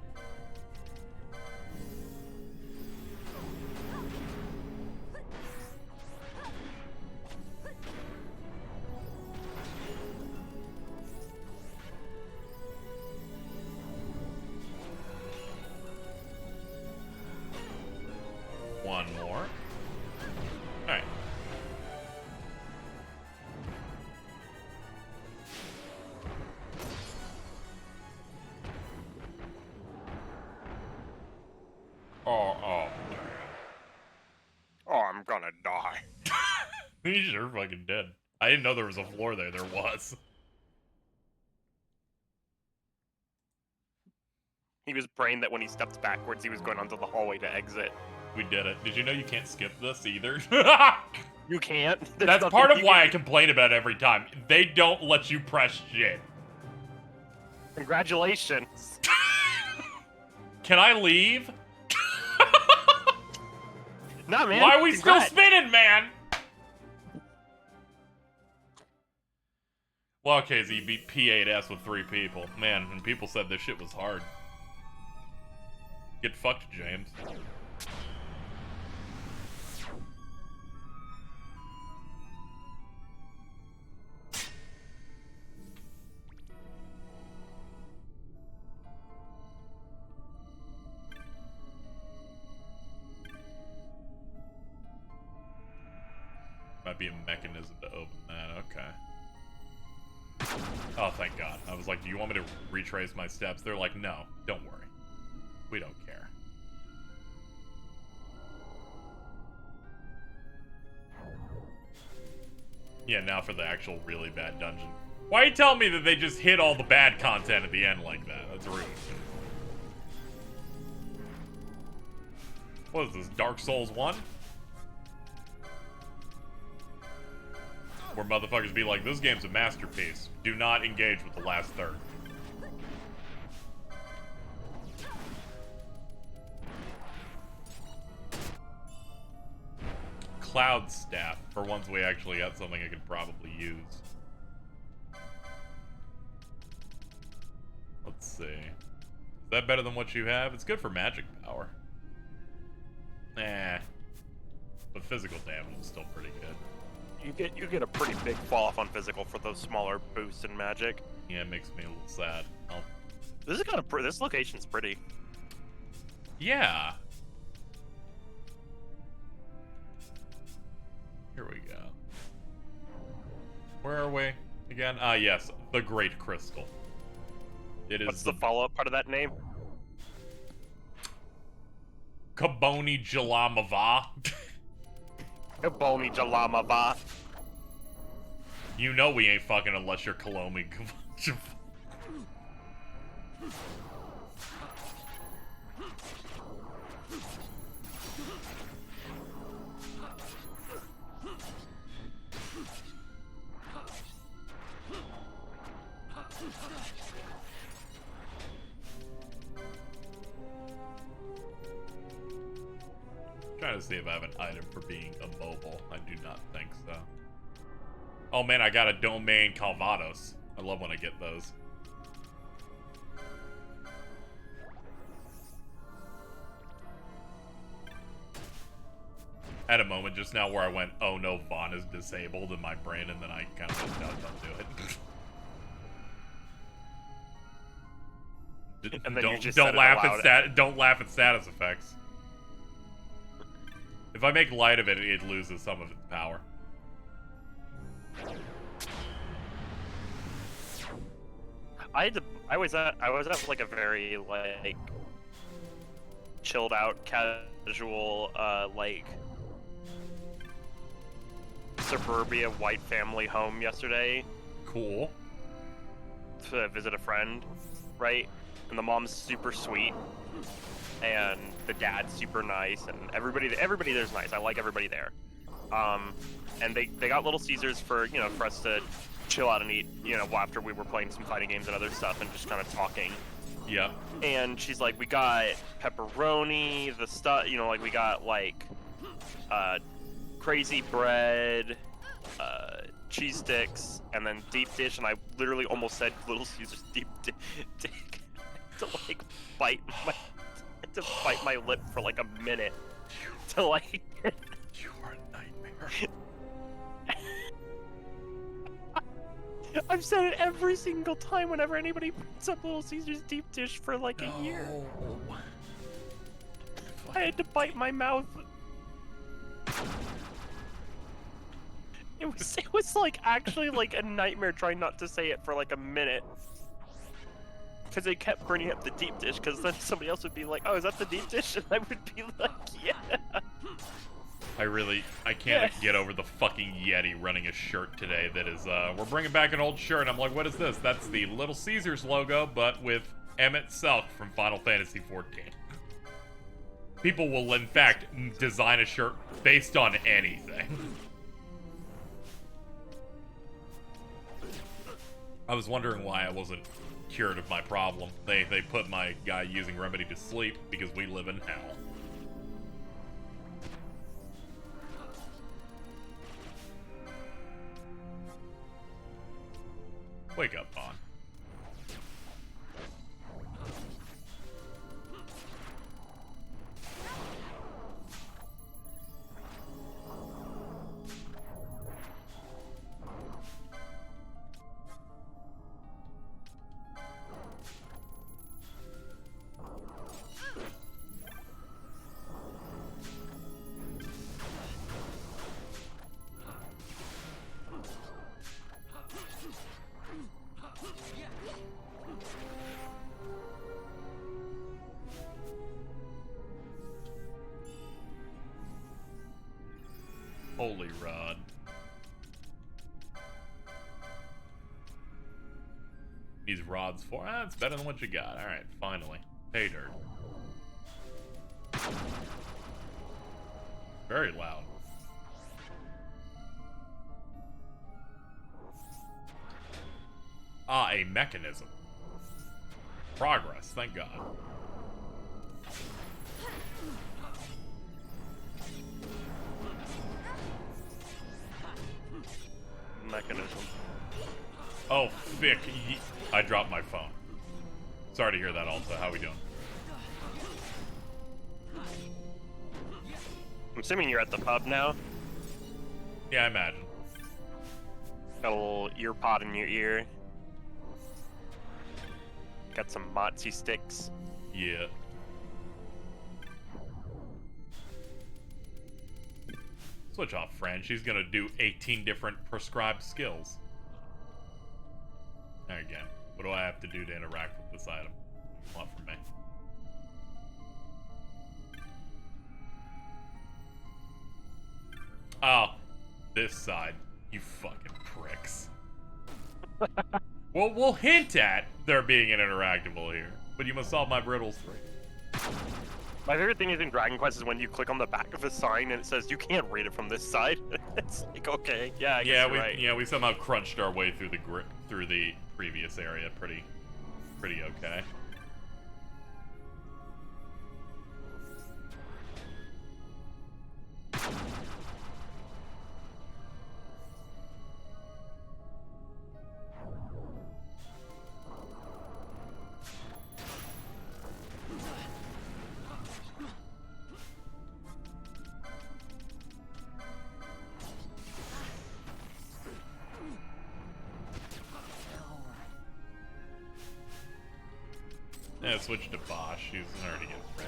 A: One more. Alright. Oh.
N: Oh, I'm gonna die.
A: He's sure fucking dead. I didn't know there was a floor there. There was.
N: He was praying that when he stepped backwards, he was going onto the hallway to exit.
A: We did it. Did you know you can't skip this either?
N: You can't?
A: That's part of why I complain about it every time. They don't let you press shit.
N: Congratulations.
A: Can I leave?
N: Nah, man.
A: Why are we still spinning, man? Well, KZ beat P8S with 3 people. Man, and people said this shit was hard. Get fucked, James. Might be a mechanism to open that, okay. Oh, thank God. I was like, do you want me to retrace my steps? They're like, no, don't worry. We don't care. Yeah, now for the actual really bad dungeon. Why are you telling me that they just hit all the bad content at the end like that? That's rude. What is this, Dark Souls 1? Where motherfuckers be like, this game's a masterpiece. Do not engage with the last third. Cloud staff. For once we actually got something I could probably use. Let's see. Is that better than what you have? It's good for magic power. Nah. But physical damage is still pretty good.
N: You get a pretty big fall off on physical for those smaller boosts in magic.
A: Yeah, it makes me a little sad. Oh.
N: This is kind of this location's pretty.
A: Yeah. Here we go. Where are we again? Ah, yes, the Great Crystal. It is.
N: What's the follow-up part of that name?
A: Kaboni Jalamava.
N: Kaboni Jalamava.
A: You know we ain't fucking unless you're Kalomi. Trying to see if I have an item for being immobile. I do not think so. Oh man, I got a Domain Calvados. I love when I get those. At a moment just now where I went, oh no, Vaughn is disabled in my brain, and then I kind of went, no, don't do it.
N: And then
A: don't,
N: you just
A: don't
N: said it
A: laugh
N: aloud.
A: at don't laugh at status effects. If I make light of it, it loses some of its power.
N: I was at like a very like chilled out, casual, like suburbia white family home yesterday.
A: Cool.
N: To visit a friend, right? And the mom's super sweet, and the dad's super nice, and everybody there's nice. I like everybody there. And they got Little Caesars for for us to chill out and eat, after we were playing some fighting games and other stuff and just kind of talking.
A: Yeah.
N: And she's like, we got pepperoni, the stuff, like we got like crazy bread, cheese sticks, and then deep dish. And I literally almost said Little Caesars deep dish to like bite my lip for like a minute to like.
A: You are a nightmare.
N: I've said it every single time whenever anybody brings up Little Caesars deep dish for like a year. I had to bite my mouth. It was like actually like a nightmare trying not to say it for like a minute. Because they kept bringing up the deep dish, because then somebody else would be like, oh, is that the deep dish? And I would be like, yeah.
A: I can't get over the fucking Yeti running a shirt today that is, we're bringing back an old shirt. I'm like, what is this? That's the Little Caesars logo, but with Emmett Selk from Final Fantasy XIV. People will, in fact, design a shirt based on anything. I was wondering why I wasn't cured of my problem. They put my guy using Remedy to sleep because we live in hell. Wake up, Vaughn. Holy Rod. These rods for it's better than what you got. Alright, finally. Pay dirt. Very loud. Ah, a mechanism. Progress, thank God.
N: Mechanism.
A: Oh, fick. I dropped my phone. Sorry to hear that, Alta. How we doing?
N: I'm assuming you're at the pub now?
A: Yeah, I imagine.
N: Got a little ear pod in your ear. Got some mozzie sticks.
A: Yeah. Switch off, Fran. She's gonna do 18 different prescribed skills. There again. What do I have to do to interact with this item? What do you want from me? Oh, this side. You fucking pricks. Well, we'll hint at there being an interactable here, but you must solve my riddles 3.
N: My favorite thing is in Dragon Quest is when you click on the back of a sign and it says you can't read it from this side. It's like, okay, yeah, I guess you're right.
A: We somehow crunched our way through the previous area pretty okay. Yeah, switch to Bosch. She's already get res.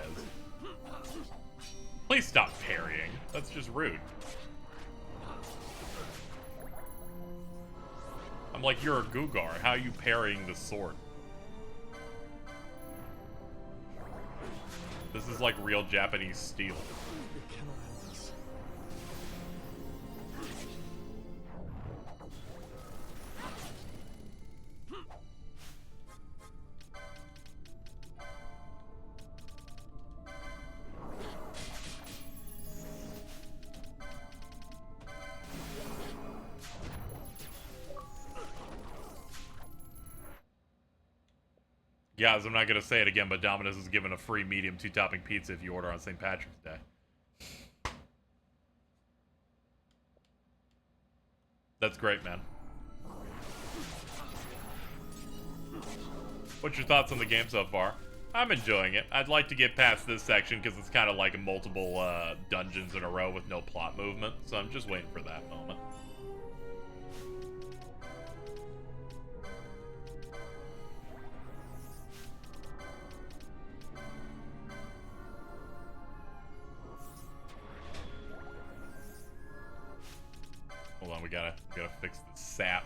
A: Please stop parrying. That's just rude. I'm like, you're a Gugar. How are you parrying the sword? This is like real Japanese steel. Guys, I'm not gonna say it again, but Domino's is giving a free medium 2-topping pizza if you order on St. Patrick's Day. That's great, man. What's your thoughts on the game so far? I'm enjoying it. I'd like to get past this section because it's kind of like multiple dungeons in a row with no plot movement, so I'm just waiting for that moment. Hold on, we gotta fix the sap.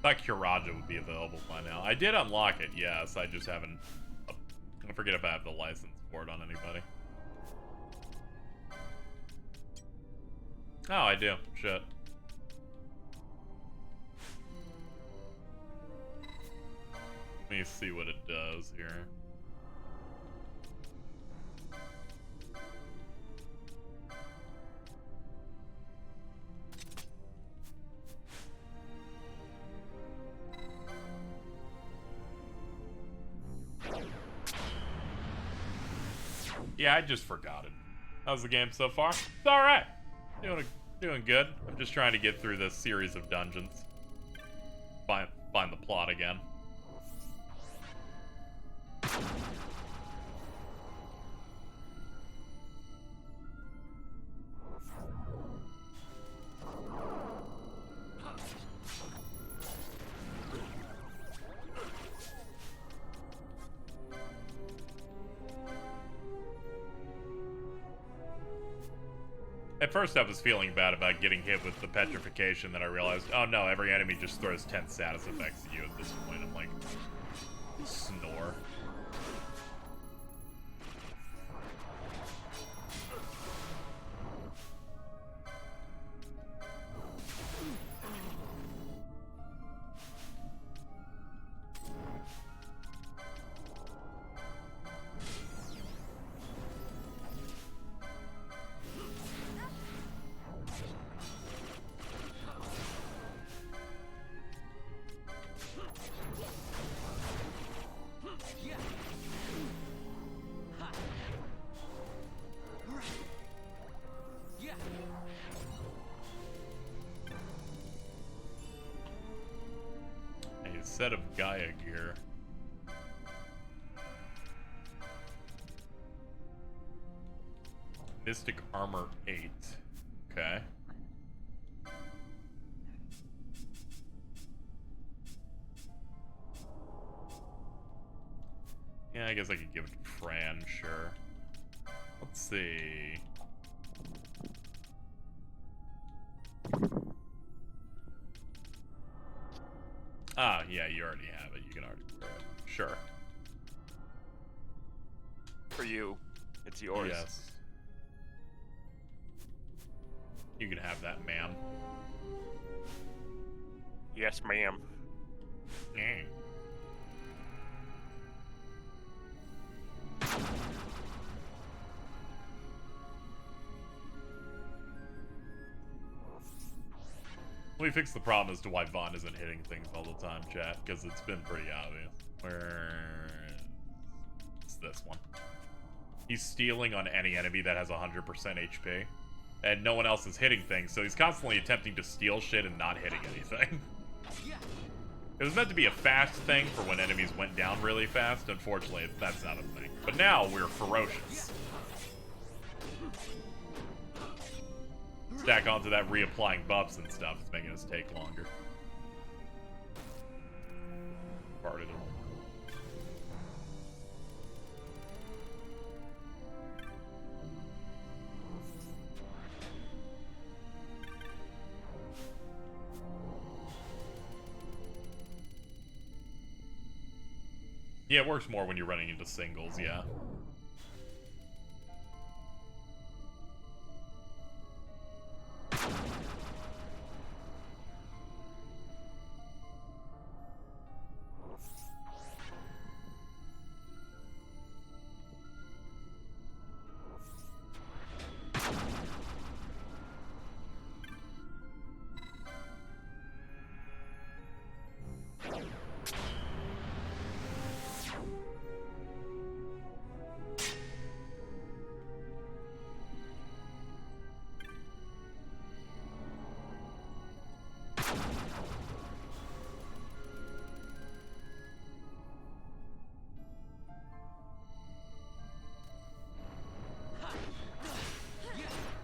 A: Thought Kuraja would be available by now. I did unlock it, yes. I just haven't. I forget if I have the license for it on anybody. Oh, I do. Shit. Let me see what it does here. Yeah, I just forgot it. How's the game so far? It's alright. Doing good. I'm just trying to get through this series of dungeons. Find the plot again. At first I was feeling bad about getting hit with the petrification, then I realized, oh no, every enemy just throws 10 status effects at you at this point. I'm like, snore. set of Gaia gear. Mystic Armor 8. Okay. Yeah, I guess I could give it to Fran, sure. Let's see. Ah, yeah, you already have it. You can already wear it. Sure.
N: For you, it's yours.
A: Yes. You can have that, ma'am.
N: Yes, ma'am.
A: Mm. Let me fix the problem as to why Vaughn isn't hitting things all the time, chat, because it's been pretty obvious. It's this one. He's stealing on any enemy that has 100% HP, and no one else is hitting things, so he's constantly attempting to steal shit and not hitting anything. It was meant to be a fast thing for when enemies went down really fast. Unfortunately, that's not a thing. But now we're ferocious. Stack onto that reapplying buffs and stuff. It's making us take longer. Part of it. Yeah, it works more when you're running into singles, yeah.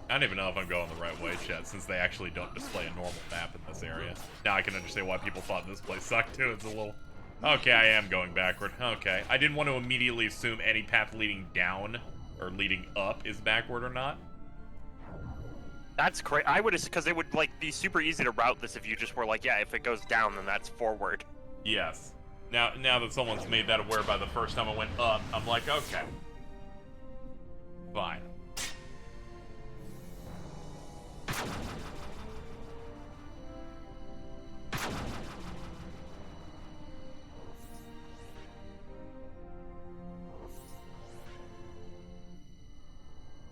A: I don't even know if I'm going the right way, chat, since they actually don't display a normal map in this area. Now I can understand why people thought this place sucked too. It's a little... Okay, I am going backward. Okay. I didn't want to immediately assume any path leading down or leading up is backward or not.
N: That's crazy. I would, because it would like be super easy to route this if you just were like, yeah, if it goes down, then that's forward.
A: Yes. Now that someone's made that aware by the first time I went up, I'm like, okay. Fine.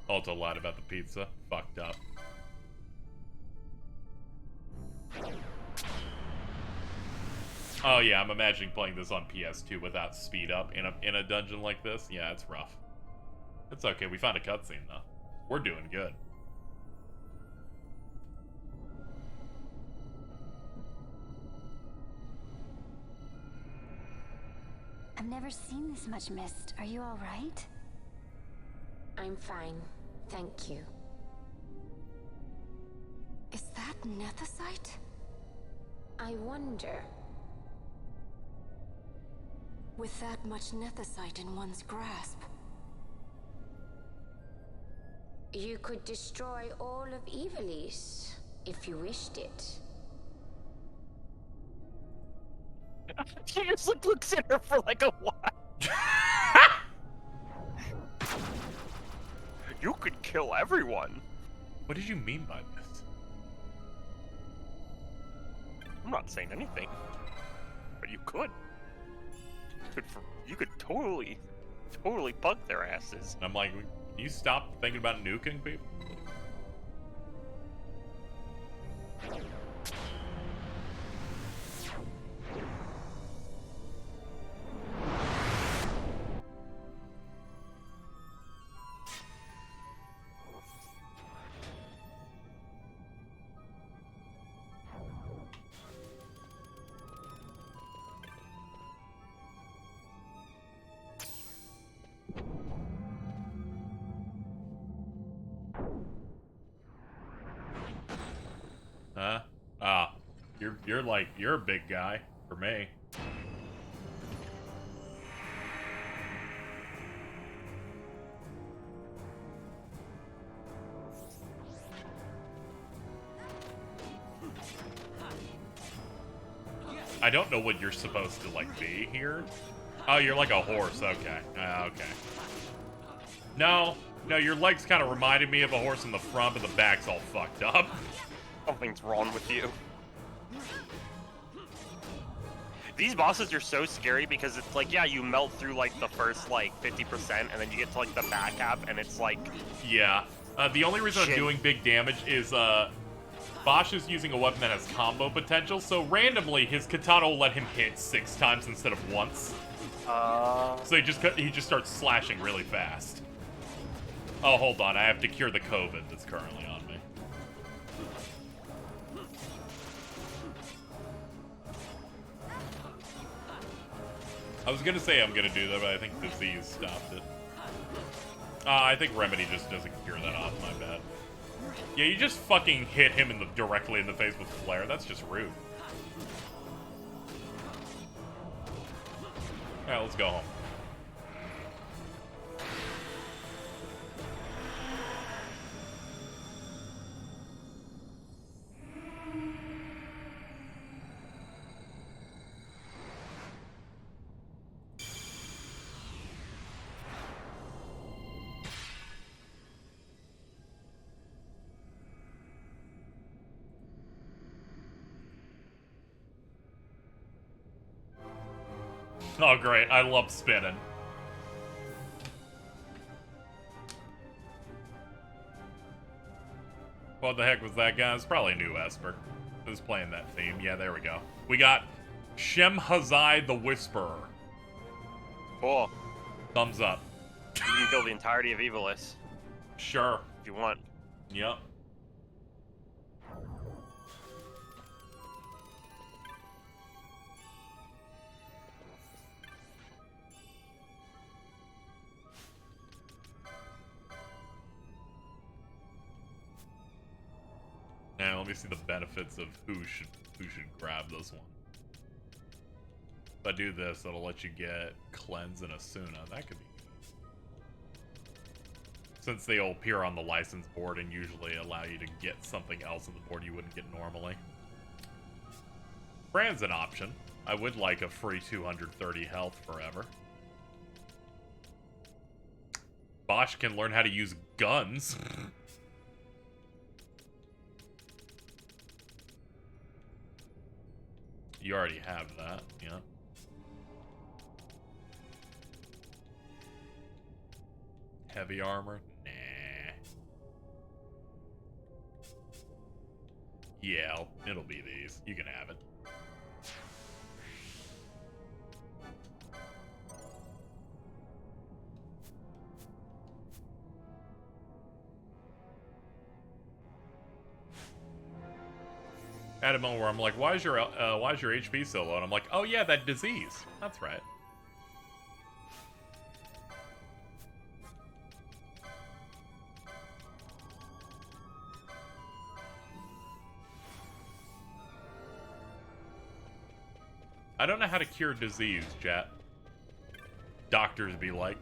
A: Also lied about the pizza. Fucked up. Oh yeah, I'm imagining playing this on PS2 without speed up in a dungeon like this. Yeah, it's rough. It's okay, we found a cutscene though. We're doing good.
F: I've never seen this much mist. Are you all right?
H: I'm fine, thank you.
B: Is that nethicite?
H: I wonder.
B: With that much nethicite in one's grasp.
H: You could destroy all of Evilise, if you wished it.
N: She just looks at her for like a while. You could kill everyone.
A: What did you mean by this?
N: I'm not saying anything, but you could. You could totally bug their asses.
A: And I'm like, you stop thinking about nuking people? Huh? You're a big guy for me. I don't know what you're supposed to, like, be here. Oh, you're like a horse. Okay. Okay. No, your legs kind of reminded me of a horse in the front, but the back's all fucked up.
N: Something's wrong with you. These bosses are so scary because it's like, yeah, you melt through, like, the first, like, 50%, and then you get to, like, the back half, and it's like...
A: Yeah. The only reason I'm doing big damage is, Bosch is using a weapon that has combo potential, so randomly his katana will let him hit 6 times instead of once. So he just starts slashing really fast. Oh, hold on, I have to cure the COVID that's currently on me. I was gonna say I'm gonna do that, but I think disease stopped it. I think Remedy just doesn't cure that off, my bad. Yeah, you just fucking hit him directly in the face with flare. That's just rude. Alright, let's go home. Oh, great. I love spinning. What the heck was that, guys? Probably a new Esper. Who's playing that theme? Yeah, there we go. We got Shemhazai the Whisperer.
N: Cool.
A: Thumbs up.
N: You can kill the entirety of Evilis.
A: Sure.
N: If you want.
A: Yep. Now let me see the benefits of who should grab this one. If I do this, that'll let you get Cleanse and Asuna. That could be nice. Since they all appear on the license board and usually allow you to get something else on the board you wouldn't get normally. Brand's an option. I would like a free 230 health forever. Bosch can learn how to use guns. You already have that, yeah. Heavy armor? Nah. Yeah, it'll be these. You can have it. I had a moment where I'm like, why is your HP so low? And I'm like, oh yeah, that disease. That's right. I don't know how to cure disease, chat. Doctors be like.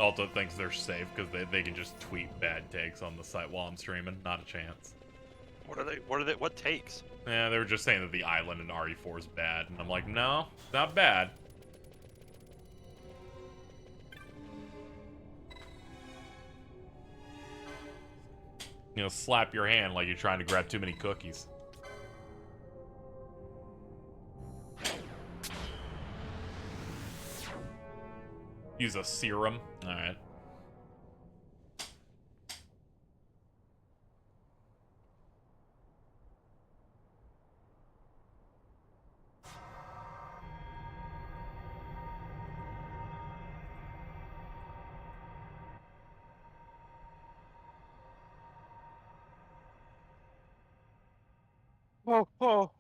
A: Alto thinks they're safe because they can just tweet bad takes on the site while I'm streaming. Not a chance.
N: What takes?
A: Yeah, they were just saying that the island in RE4 is bad, and I'm like, no, it's not bad. You know, slap your hand like you're trying to grab too many cookies. Use a serum. Alright.
N: Oh, oh.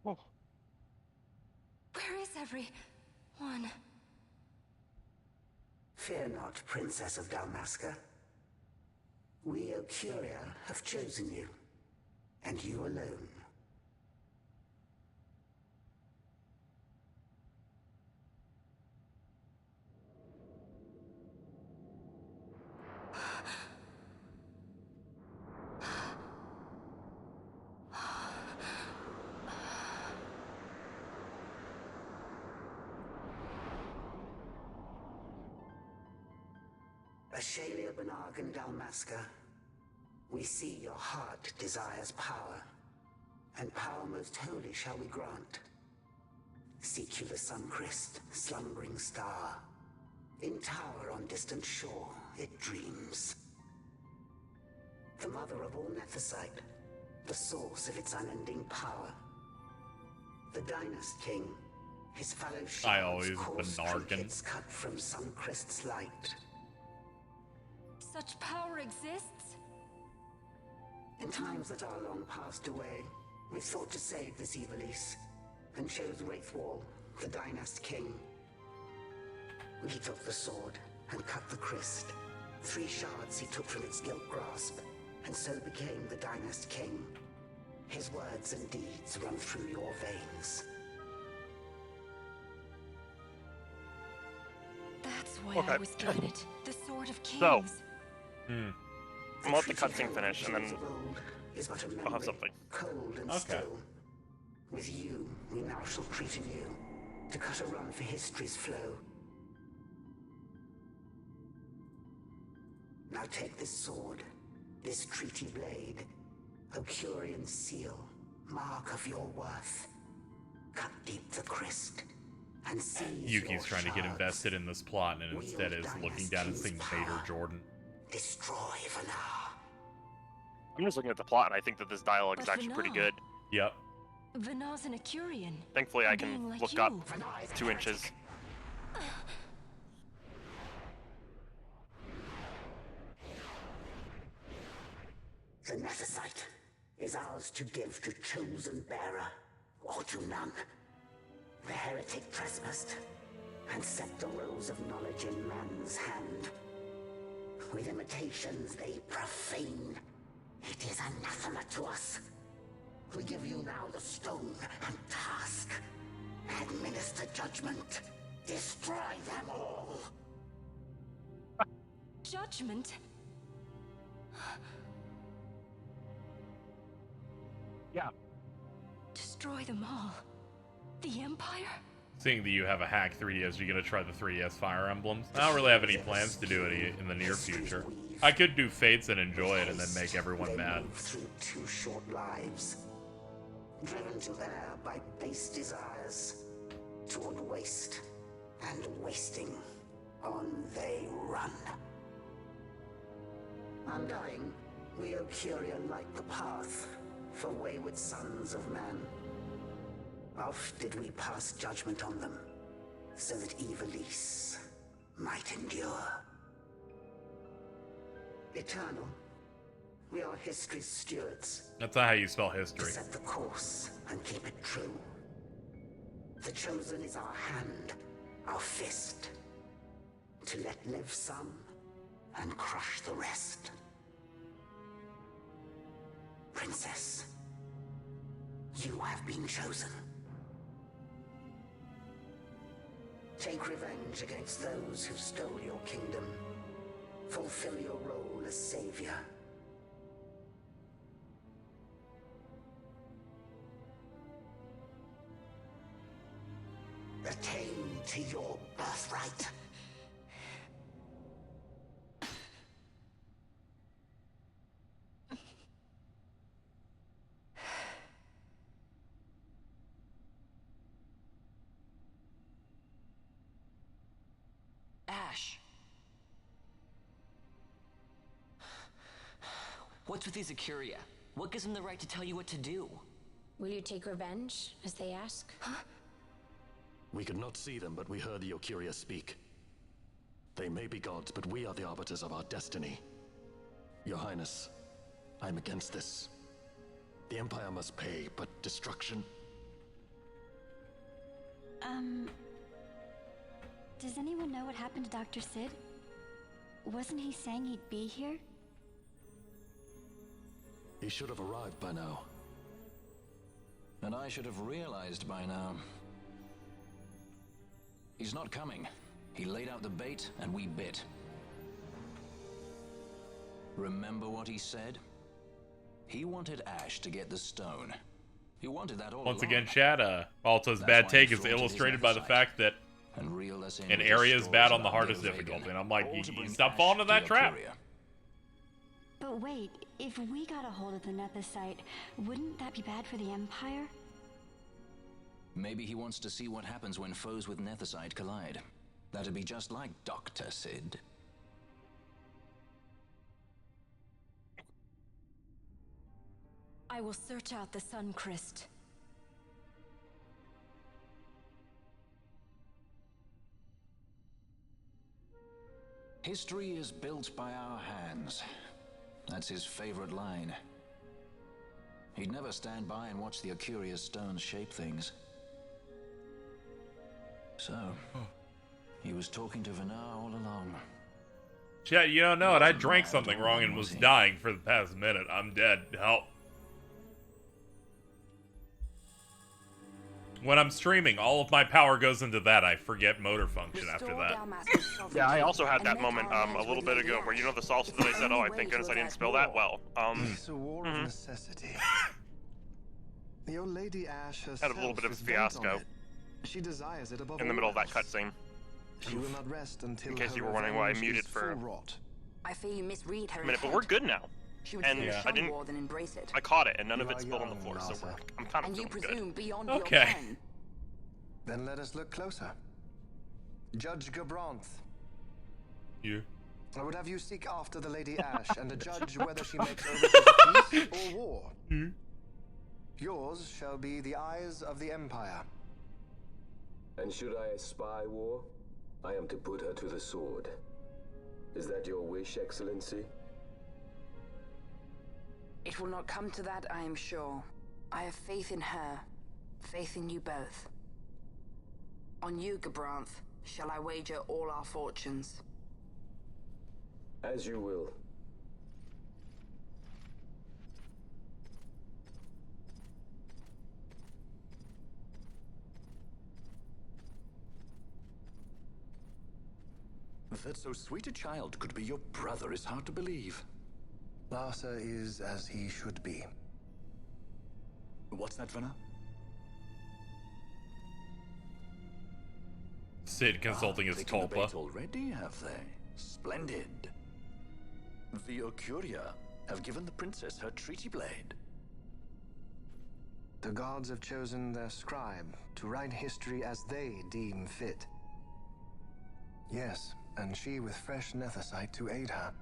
N: Oh.
B: Where is everyone?
P: Fear not, Princess of Dalmasca. We, Ocuria, have chosen you, and you alone. Ashalia Benarg and Dalmasca, we see your heart desires power, and power most holy shall we grant. Seek you the Suncrist, slumbering star. In tower on distant shore, it dreams. The mother of all Nephesite, the source of its unending power. The Dynast King, his fallow shards coarse trinkets cut from Suncrist's light.
B: Such power exists?
P: In times that are long passed away, we sought to save this Ivalice, and chose Wraithwall, the Dynast King. We took the sword and cut the Christ. 3 shards he took from its gilt grasp, and so became the Dynast King. His words and deeds run through your veins.
B: That's why I was given it. The Sword of Kings.
N: So, I'll let the cutscene finish, and then I'll have something.
P: Cold and still. With you, we now shall treat anew, to cut a run for history's flow. Now take this sword, this treaty blade, Ocurian seal, mark of your worth. Cut deep the Christ, and seize
A: Yuki's trying to get invested in this plot, and instead is looking down and seeing Vader Jordan.
P: Destroy Vanar.
N: I'm just looking at the plot, and I think that this dialogue is actually pretty good.
A: Yep.
B: Vanar's an Ocurian.
N: Thankfully, I can look up 2 inches.
P: The Nephesite is ours to give to chosen bearer, or to none. The heretic trespassed, and set the rose of knowledge in man's hand. With imitations they profane. It is anathema to us. We give you now the stone and task. Administer judgment. Destroy them all.
B: Judgment?
N: Yeah.
B: Destroy them all? The Empire?
A: Seeing that you have a hack 3DS, you're gonna try the 3DS Fire Emblems? I don't really have any plans to do it in the near future. I could do Fates and enjoy it and then make everyone mad.
P: Through 2 short lives, driven to there by base desires, toward waste, and wasting, on they run. Undying, we Ocuria light the path for wayward sons of man. Oft did we pass judgment on them, so that Ivalice might endure. Eternal, we are history's stewards.
A: That's not how you spell history.
P: To set the course and keep it true. The chosen is our hand, our fist. To let live some and crush the rest. Princess, you have been chosen. Take revenge against those who stole your kingdom. Fulfill your role as savior. Attain to your birthright.
D: Ash. What's with these Ocuria? What gives them the right to tell you what to do?
H: Will you take revenge, as they ask? Huh?
M: We could not see them, but we heard the Ocuria speak. They may be gods, but we are the arbiters of our destiny. Your Highness, I'm against this. The Empire must pay, but destruction?
F: Does anyone know what happened to Dr. Sid? Wasn't he saying he'd be here?
M: He should have arrived by now.
E: And I should have realized by now. He's not coming. He laid out the bait, and we bit. Remember what he said? He wanted Ash to get the stone. He wanted that all
A: Once
E: along.
A: again, chat, Alto's
E: That's
A: bad
E: why
A: take
E: he
A: is
E: flaunted his
A: illustrated by the
E: nephesite
A: fact that
E: and reeled us in
A: an
E: with
A: area
E: his
A: is bad
E: stories
A: on the
E: about
A: hardest
E: Gil
A: difficulty.
E: Vegan,
A: And I'm like,
E: all to
A: you
E: bring
A: stop
E: Ash
A: falling into
E: to
A: that trap.
E: Arcuria.
F: But wait, if we got a hold of the Nethicite, wouldn't that be bad for the Empire?
E: Maybe he wants to see what happens when foes with Nethicite collide. That'd be just like Dr. Sid.
B: I will search out the Suncrest.
E: History is built by our hands. That's his favorite line. He'd never stand by and watch the Arcuria stones shape things. So, he was talking to Vanar all along.
A: Chat, you don't know it. I drank something wrong and was dying for the past minute. I'm dead. Help. When I'm streaming, all of my power goes into that. I forget motor function after that.
N: Yeah, I also had that moment a little bit ago where, you know, the salsa that I said, oh, thank goodness I didn't spill that. Well,
Q: It's a war of necessity. Your Lady Ash herself
N: had a little bit of a
Q: is bent on
N: fiasco
Q: it. She desires it above
N: in the
Q: all
N: middle of that
Q: else.
N: cutscene.
Q: She will not rest until
N: In case
Q: her
N: you were wondering why I
Q: revenge
N: muted
Q: is
N: for
Q: full wrought.
R: I fear you misread her
N: a minute, but
R: intent.
N: we're good now.
R: She would
N: And
R: sooner
N: I
R: shun
N: didn't.
R: war than embrace it.
N: I caught it, and none of
Q: You
N: it
Q: are
N: spilled on the
Q: young,
N: floor, so
Q: Martha.
N: I'm kind of
R: And you
N: feeling
R: presume
N: good.
R: beyond
A: Okay.
R: your pen.
Q: Then let us look closer. Judge Gabranth,
A: You.
Q: I would have you seek after the Lady Ash and adjudge whether she makes overtures of peace or war. Yours shall be the eyes of the Empire.
S: And should I spy war, I am to put her to the sword. Is that your wish, Excellency?
R: It will not come to that, I am sure. I have faith in her, faith in you both. On you, Gabranth, shall I wager all our fortunes.
S: As you will.
M: That so sweet a child could be your brother is hard to believe.
Q: Larsa is as he should be.
M: What's that, Vanar?
A: Sid consulting his
M: taken the
A: tulpa.
M: bait already, have they? Splendid. The Arcuria have given the princess her treaty blade.
Q: The gods have chosen their scribe to write history as they deem fit. Yes, and she with fresh Nethicite to aid her.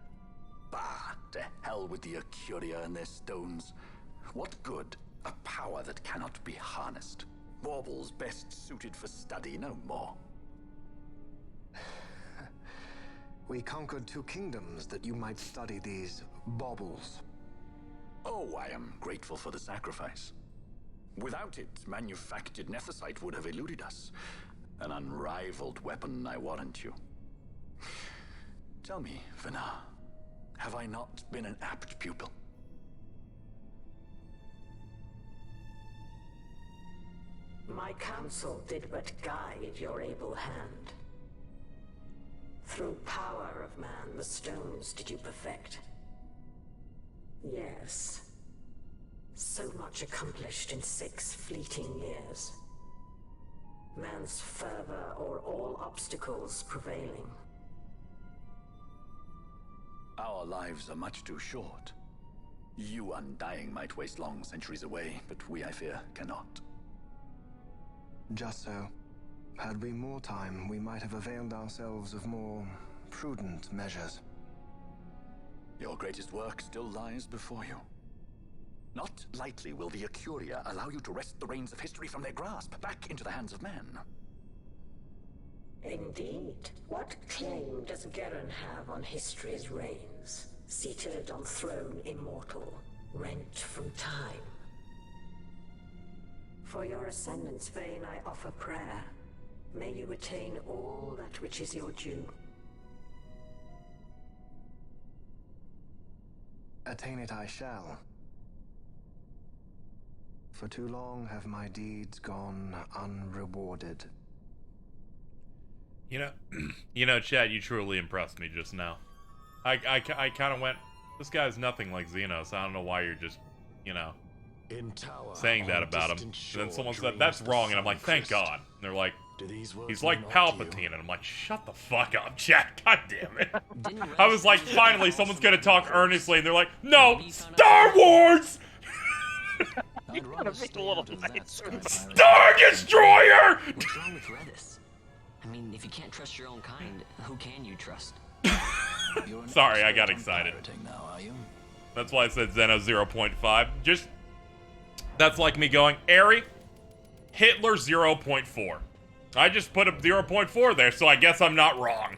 M: Bah, to hell with the Arcuria and their stones. What good? A power that cannot be harnessed. Baubles best suited for study, no more.
Q: We conquered 2 kingdoms that you might study these baubles.
M: Oh, I am grateful for the sacrifice. Without it, manufactured Nethicite would have eluded us. An unrivaled weapon, I warrant you. Tell me, Vanar, have I not been an apt pupil?
P: My counsel did but guide your able hand. Through power of man, the stones did you perfect. Yes. So much accomplished in 6 fleeting years. Man's fervor o'er all obstacles prevailing.
M: Our lives are much too short. You undying might waste long centuries away, but we, I fear, cannot.
Q: Just so. Had we more time, we might have availed ourselves of more prudent measures.
M: Your greatest work still lies before you. Not lightly will the Arcuria allow you to wrest the reins of history from their grasp, back into the hands of men.
P: Indeed. What claim does Garen have on history's reins? Seated on throne immortal, rent from time. For your ascendant's vein I offer prayer. May you attain all that which is your due.
Q: Attain it I shall. For too long have my deeds gone unrewarded.
A: You know, Chad, you truly impressed me just now. I kind of went, this guy's nothing like Xenos. I don't know why you're just, saying that about him. And then someone said, that's wrong, and I'm like, thank God. And they're like, he's like Palpatine, and I'm like, shut the fuck up, Chad, god damn it. I was like, finally, someone's gonna talk earnestly, and they're like, no, Star Wars!
N: You gotta make it a little nicer.
A: Star Destroyer!
D: What's wrong with Redis? I mean, if you can't trust your own kind, who can you trust?
A: Sorry, I got excited.
E: Now, are you?
A: That's why I said Zeno 0.5. Just, that's like me going, Ari, Hitler 0.4. I just put a 0.4 there, so I guess I'm not wrong.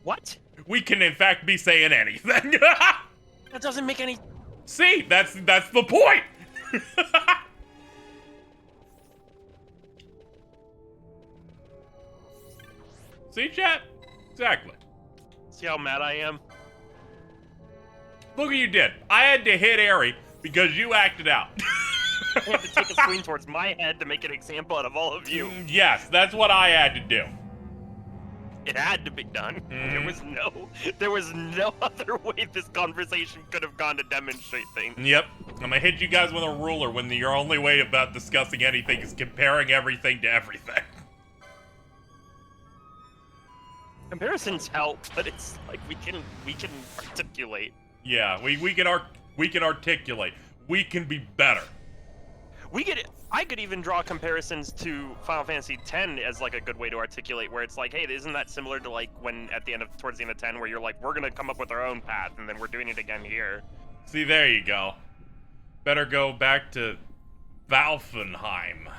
N: What?
A: We can in fact be saying anything.
N: That doesn't make any...
A: See, that's the point. See, chat? Exactly.
N: See how mad I am?
A: Look what you did. I had to hit Ari because you acted out.
N: I had to take a swing towards my head to make an example out of all of you.
A: Yes, that's what I had to do.
N: It had to be done. There was no other way this conversation could have gone to demonstrate things.
A: Yep. I'm gonna hit you guys with a ruler when your only way about discussing anything is comparing everything to everything.
N: Comparisons help, but it's like we can articulate.
A: Yeah, we can articulate. We can be better.
N: I could even draw comparisons to Final Fantasy X as like a good way to articulate, where it's like, hey, isn't that similar to like when towards the end of 10, where you're like, we're gonna come up with our own path, and then we're doing it again here.
A: See, there you go. Better go back to Valfenheim.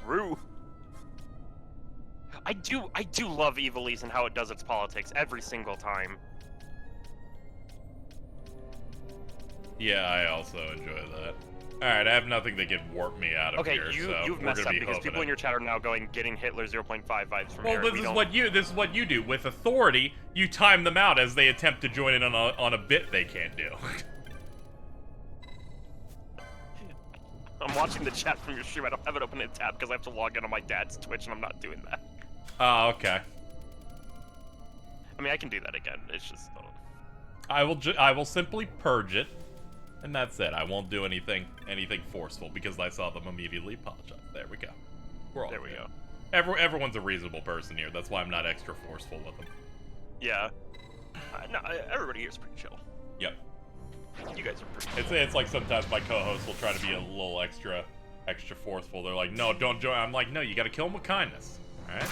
N: True. I do love Evilise and how it does its politics every single time.
A: Yeah, I also enjoy that. Alright, I have nothing that can warp me out of here, so
N: you've messed up because people in your chat are now getting Hitler 0.5 vibes from here.
A: Well, this is what you do. With authority, you time them out as they attempt to join in on a bit they can't do.
N: I'm watching the chat from your stream. I don't have it open in tab because I have to log in on my dad's Twitch, and I'm not doing that.
A: Oh, okay.
N: I mean, I can do that again. It's just...
A: I will simply purge it, and that's it. I won't do anything forceful because I saw them immediately apologize. There we go. We're all
N: there. We go.
A: Everyone's a reasonable person here. That's why I'm not extra forceful with them.
N: Yeah. No, everybody here is pretty chill.
A: Yep.
N: You guys are pretty.
A: It's like sometimes my co-hosts will try to be a little extra forceful. They're like, no, don't join. I'm like, no, you got to kill them with kindness. All right.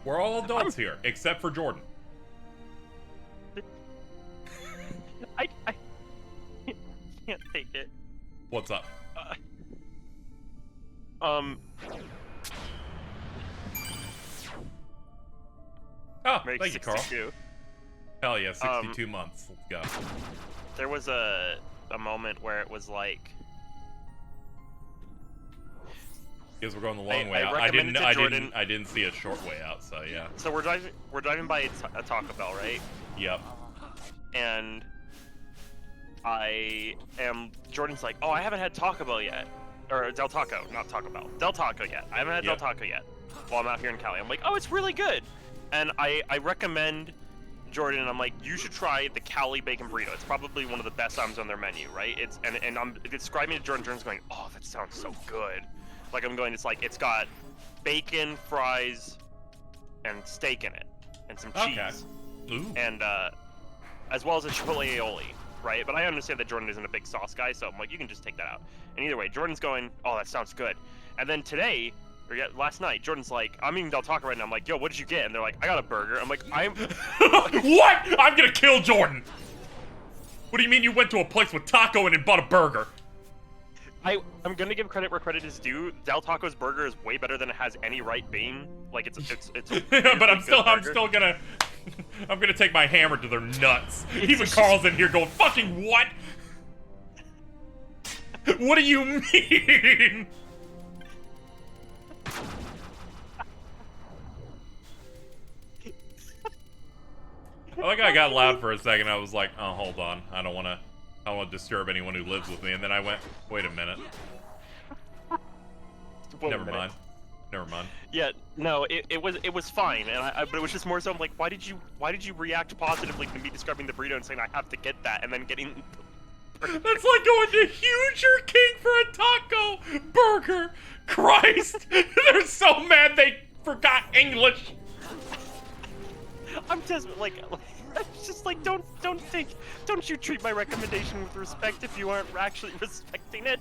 A: We're all adults here, except for Jordan.
N: I can't take it.
A: What's up?
N: Oh,
A: thank you, Carl. Hell yeah, 62 months. Let's go.
N: There was a moment where it was like...
A: Because we're going the long way out. I didn't see a short way out, so yeah.
N: So we're driving by a Taco Bell, right?
A: Yep.
N: And Jordan's like, oh, I haven't had Taco Bell yet. Or Del Taco, not Taco Bell. Del Taco yet. I haven't had Del Taco yet while I'm out here in Cali. I'm like, oh, it's really good. And I recommend Jordan, I'm like, you should try the Cali Bacon Burrito. It's probably one of the best items on their menu, right? And I'm describing it to Jordan. Jordan's going, oh, that sounds so good. Like I'm going, it's got bacon, fries, and steak in it, and some cheese.
A: Ooh.
N: And as well as a chipotle aioli, right? But I understand that Jordan isn't a big sauce guy, so I'm like, you can just take that out. And either way, Jordan's going, oh, that sounds good. And then today, last night, Jordan's like, I'm eating Del Taco right now. I'm like, yo, what did you get? And they're like, I got a burger. I'm like,
A: What? I'm gonna kill Jordan! What do you mean you went to a place with taco and bought a burger?
N: I'm gonna give credit where credit is due. Del Taco's burger is way better than it has any right being. Like it's
A: but I'm still I'm gonna take my hammer to their nuts. Even Carl's in here going, fucking what? What do you mean? I think I got loud for a second. I was like, oh, hold on. I don't want to disturb anyone who lives with me. And then I went, wait a minute. Never mind.
N: Yeah, no, it was fine, and but it was just more so. I'm like, why did you react positively to me describing the burrito and saying I have to get that, and then getting.
A: That's like going to Huger King for a taco burger. Christ, they're so mad they forgot English.
N: I'm just like I'm just like, don't you treat my recommendation with respect if you aren't actually respecting it.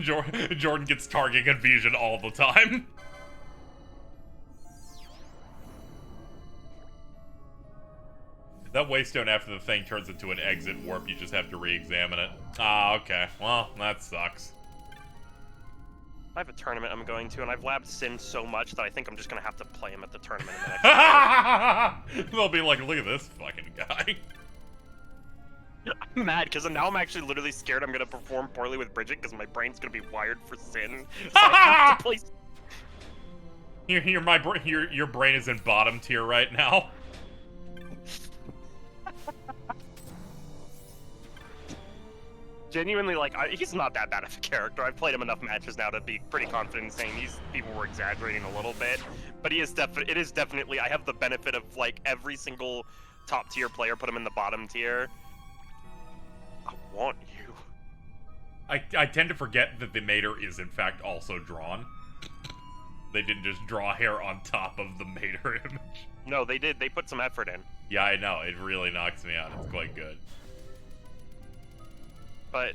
A: Jordan gets target confusion all the time. That waystone after the thing turns into an exit warp, you just have to re-examine it. Ah, okay. Well, that sucks.
N: I have a tournament I'm going to, and I've labbed Sin so much that I think I'm just gonna have to play him at the tournament in the next
A: They'll be like, look at this fucking guy.
N: I'm mad, because now I'm actually literally scared I'm gonna perform poorly with Bridget, because my brain's gonna be wired for Sin. So I have to play...
A: Your brain is in bottom tier right now.
N: Genuinely, like, he's not that bad of a character. I've played him enough matches now to be pretty confident in saying these people were exaggerating a little bit. But it is definitely, I have the benefit of, like, every single top tier player put him in the bottom tier. I want you.
A: I tend to forget that the Mater is in fact also drawn. They didn't just draw hair on top of the Mater image.
N: No, they did. They put some effort in.
A: Yeah, I know. It really knocks me out. It's quite good.
N: But,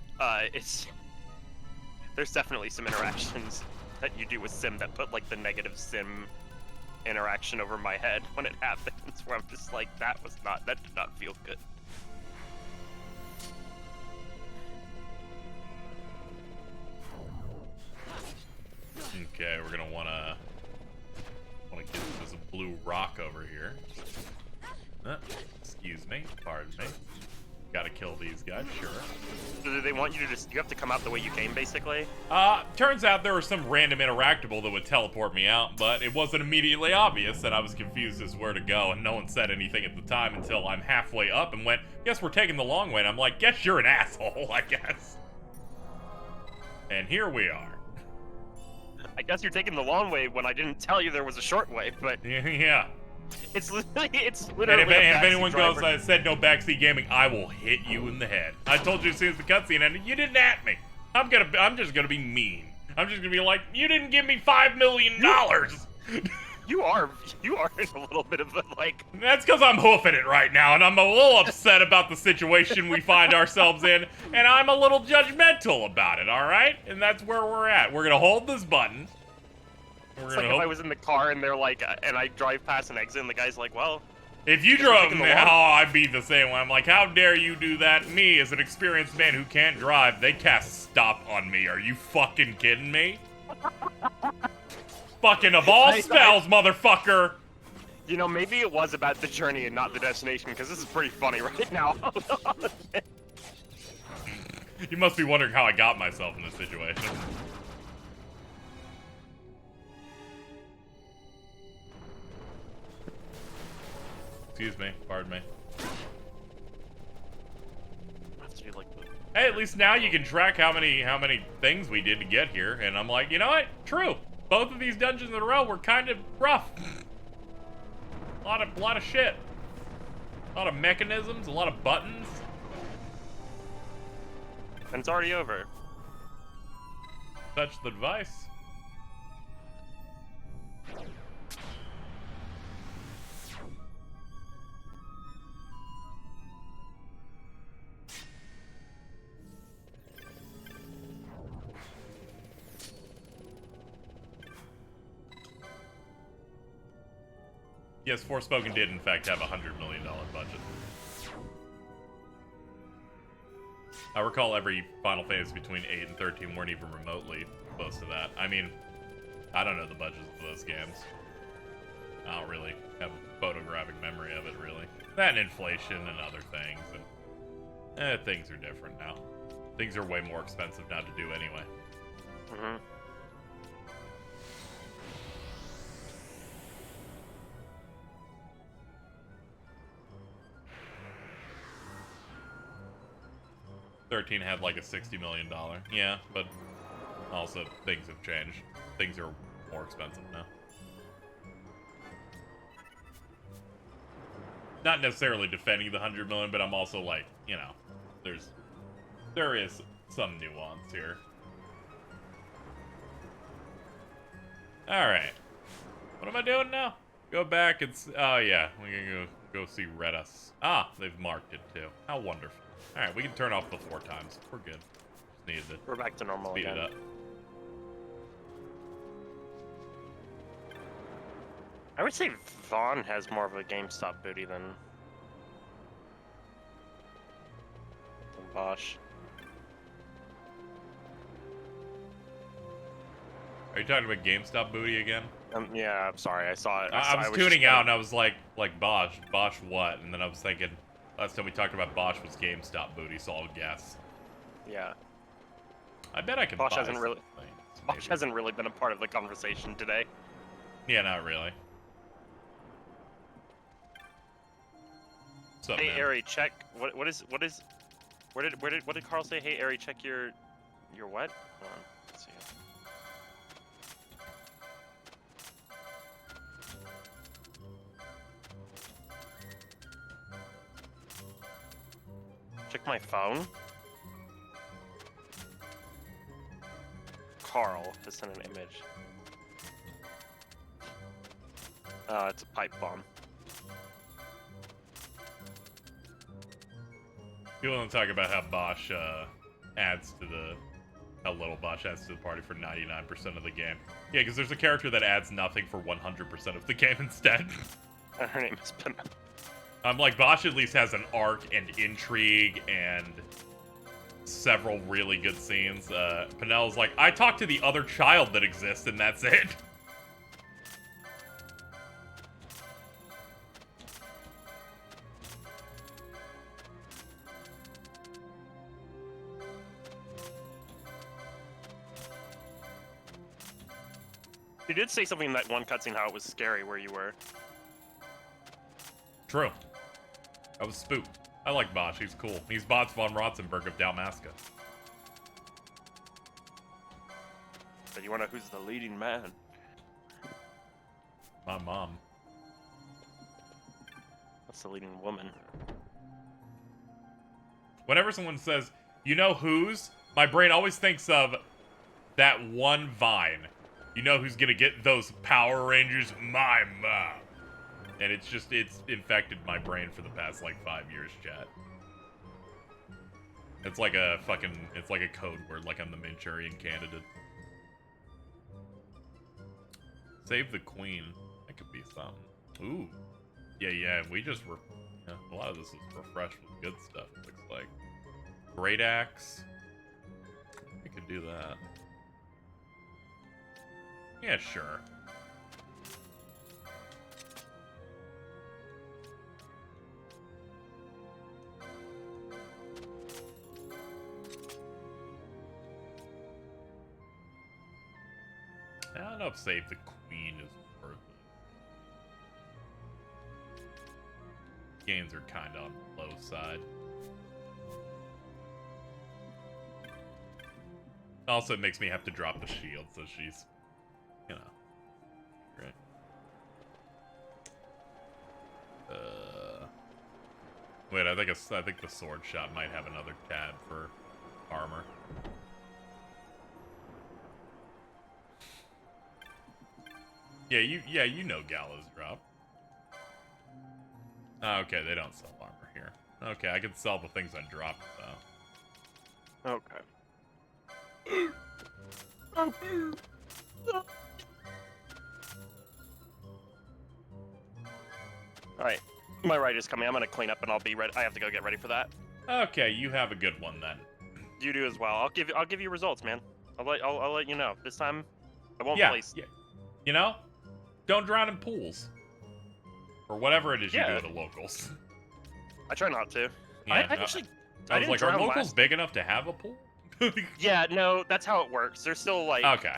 N: there's definitely some interactions that you do with Sim that put, like, the negative Sim interaction over my head when it happens, where I'm just like, that did not feel good.
A: Okay, we're gonna wanna get this blue rock over here. Excuse me, pardon me. Gotta kill these guys, sure.
N: So do they want you to you have to come out the way you came, basically?
A: Turns out there was some random interactable that would teleport me out, but it wasn't immediately obvious, and I was confused as where to go, and no one said anything at the time until I'm halfway up and went, guess we're taking the long way, and I'm like, guess you're an asshole, I guess. And here we are.
N: I guess you're taking the long way when I didn't tell you there was a short way, but...
A: Yeah.
N: It's literally
A: And if anyone goes, I said no backseat gaming, I will hit you in the head. I told you as soon as the cutscene ended, you didn't at me. I'm just gonna be mean. I'm just gonna be like, you didn't give me $5 million.
N: You are in a little bit of a, like...
A: That's because I'm hoofing it right now, and I'm a little upset about the situation we find ourselves in, and I'm a little judgmental about it, alright? And that's where we're at. We're gonna hold this button.
N: It's like if I was in the car and they're like, and I drive past an exit and the guy's like, well...
A: If you drove now, I'd be the same way. I'm like, how dare you do that? Me, as an experienced man who can't drive, they cast stop on me. Are you fucking kidding me? Fucking of all spells, motherfucker!
N: You know, maybe it was about the journey and not the destination, because this is pretty funny right now.
A: You must be wondering how I got myself in this situation. Excuse me, pardon me. Hey, at least now you can track how many things we did to get here, and I'm like, you know what? True. Both of these dungeons in a row were kind of rough. A lot of shit. A lot of mechanisms, a lot of buttons.
N: And it's already over.
A: Touch the device. Yes, Forspoken did in fact have a $100 million budget. I recall every Final Fantasy between 8 and 13 weren't even remotely close to that. I mean, I don't know the budgets of those games. I don't really have a photographic memory of it, really. That and inflation and other things, and things are different now. Things are way more expensive now to do anyway.
N: Mm-hmm.
A: XIII had like a $60 million. Yeah, but also things have changed. Things are more expensive now. Not necessarily defending the 100 million, but I'm also like, you know, there is some nuance here. Alright. What am I doing now? Go back and oh yeah, we can go see Redus. Ah, they've marked it too. How wonderful. Alright, we can turn off the 4 times. We're good. Just needed to
N: We're back to normal
A: speed
N: again.
A: it up.
N: I would say Vaughn has more of a GameStop booty than Bosch.
A: Are you talking about GameStop booty again?
N: Yeah, I'm sorry. I saw it.
A: I was tuning out and I was like Bosch what? And then I was thinking, last time we talked about Bosch was GameStop booty, so I'll guess.
N: Yeah.
A: I bet I can
N: Bosch
A: buy
N: hasn't really
A: something,
N: Bosch
A: maybe.
N: hasn't really been a part of the conversation today.
A: Yeah, not really. What's up,
N: Hey,
A: man?
N: Ari, check. What did Carl say? Hey, Ari, check your what? Hold on. Let's see. Check my phone. Carl has sent an image. It's a pipe bomb.
A: People don't talk about how Bosch adds to the... How little Bosch adds to the party for 99% of the game. Yeah, because there's a character that adds nothing for 100% of the game instead.
N: Her name is Pam.
A: Like, Bosch at least has an arc and intrigue and several really good scenes. Penel's like, I talked to the other child that exists, and that's it.
N: You did say something in that one cutscene how it was scary where you were.
A: True. I was spooked. I like Bosch. He's cool. He's Bots von Rotzenberg of Dalmasca.
N: But you wanna know who's the leading man?
A: My mom.
N: That's the leading woman.
A: Whenever someone says, you know whose, my brain always thinks of that one Vine. You know who's gonna get those Power Rangers? My mom. And it's infected my brain for the past, like, 5 years, chat. It's like a code word, like I'm the Manchurian Candidate. Save the Queen. That could be something. Ooh. Yeah, we just were... Yeah, a lot of this is refreshed with good stuff, it looks like. Great Axe. I could do that. Yeah, sure. I don't know if Save the Queen is worth it. Gains are kind of on the low side. Also, it makes me have to drop the shield, so she's, you know, great. Wait, I think the sword shot might have another tab for armor. Yeah, you know Gallows drop. Oh, okay, they don't sell armor here. Okay, I can sell the things I dropped though.
N: Okay. Alright, my ride is coming. I'm gonna clean up and I'll be ready. I have to go get ready for that.
A: Okay, you have a good one then.
N: You do as well. I'll give you results, man. I'll let you know. This time I won't place.
A: Yeah. You know? Don't drown in pools. Or whatever it is you
N: Yeah.
A: do at the locals.
N: I try not to.
A: Yeah,
N: I
A: no,
N: actually.
A: I was
N: didn't
A: like, are
N: drown
A: locals
N: last-
A: big enough to have a pool?
N: Yeah, no, that's how it works. They're still like.
A: Okay.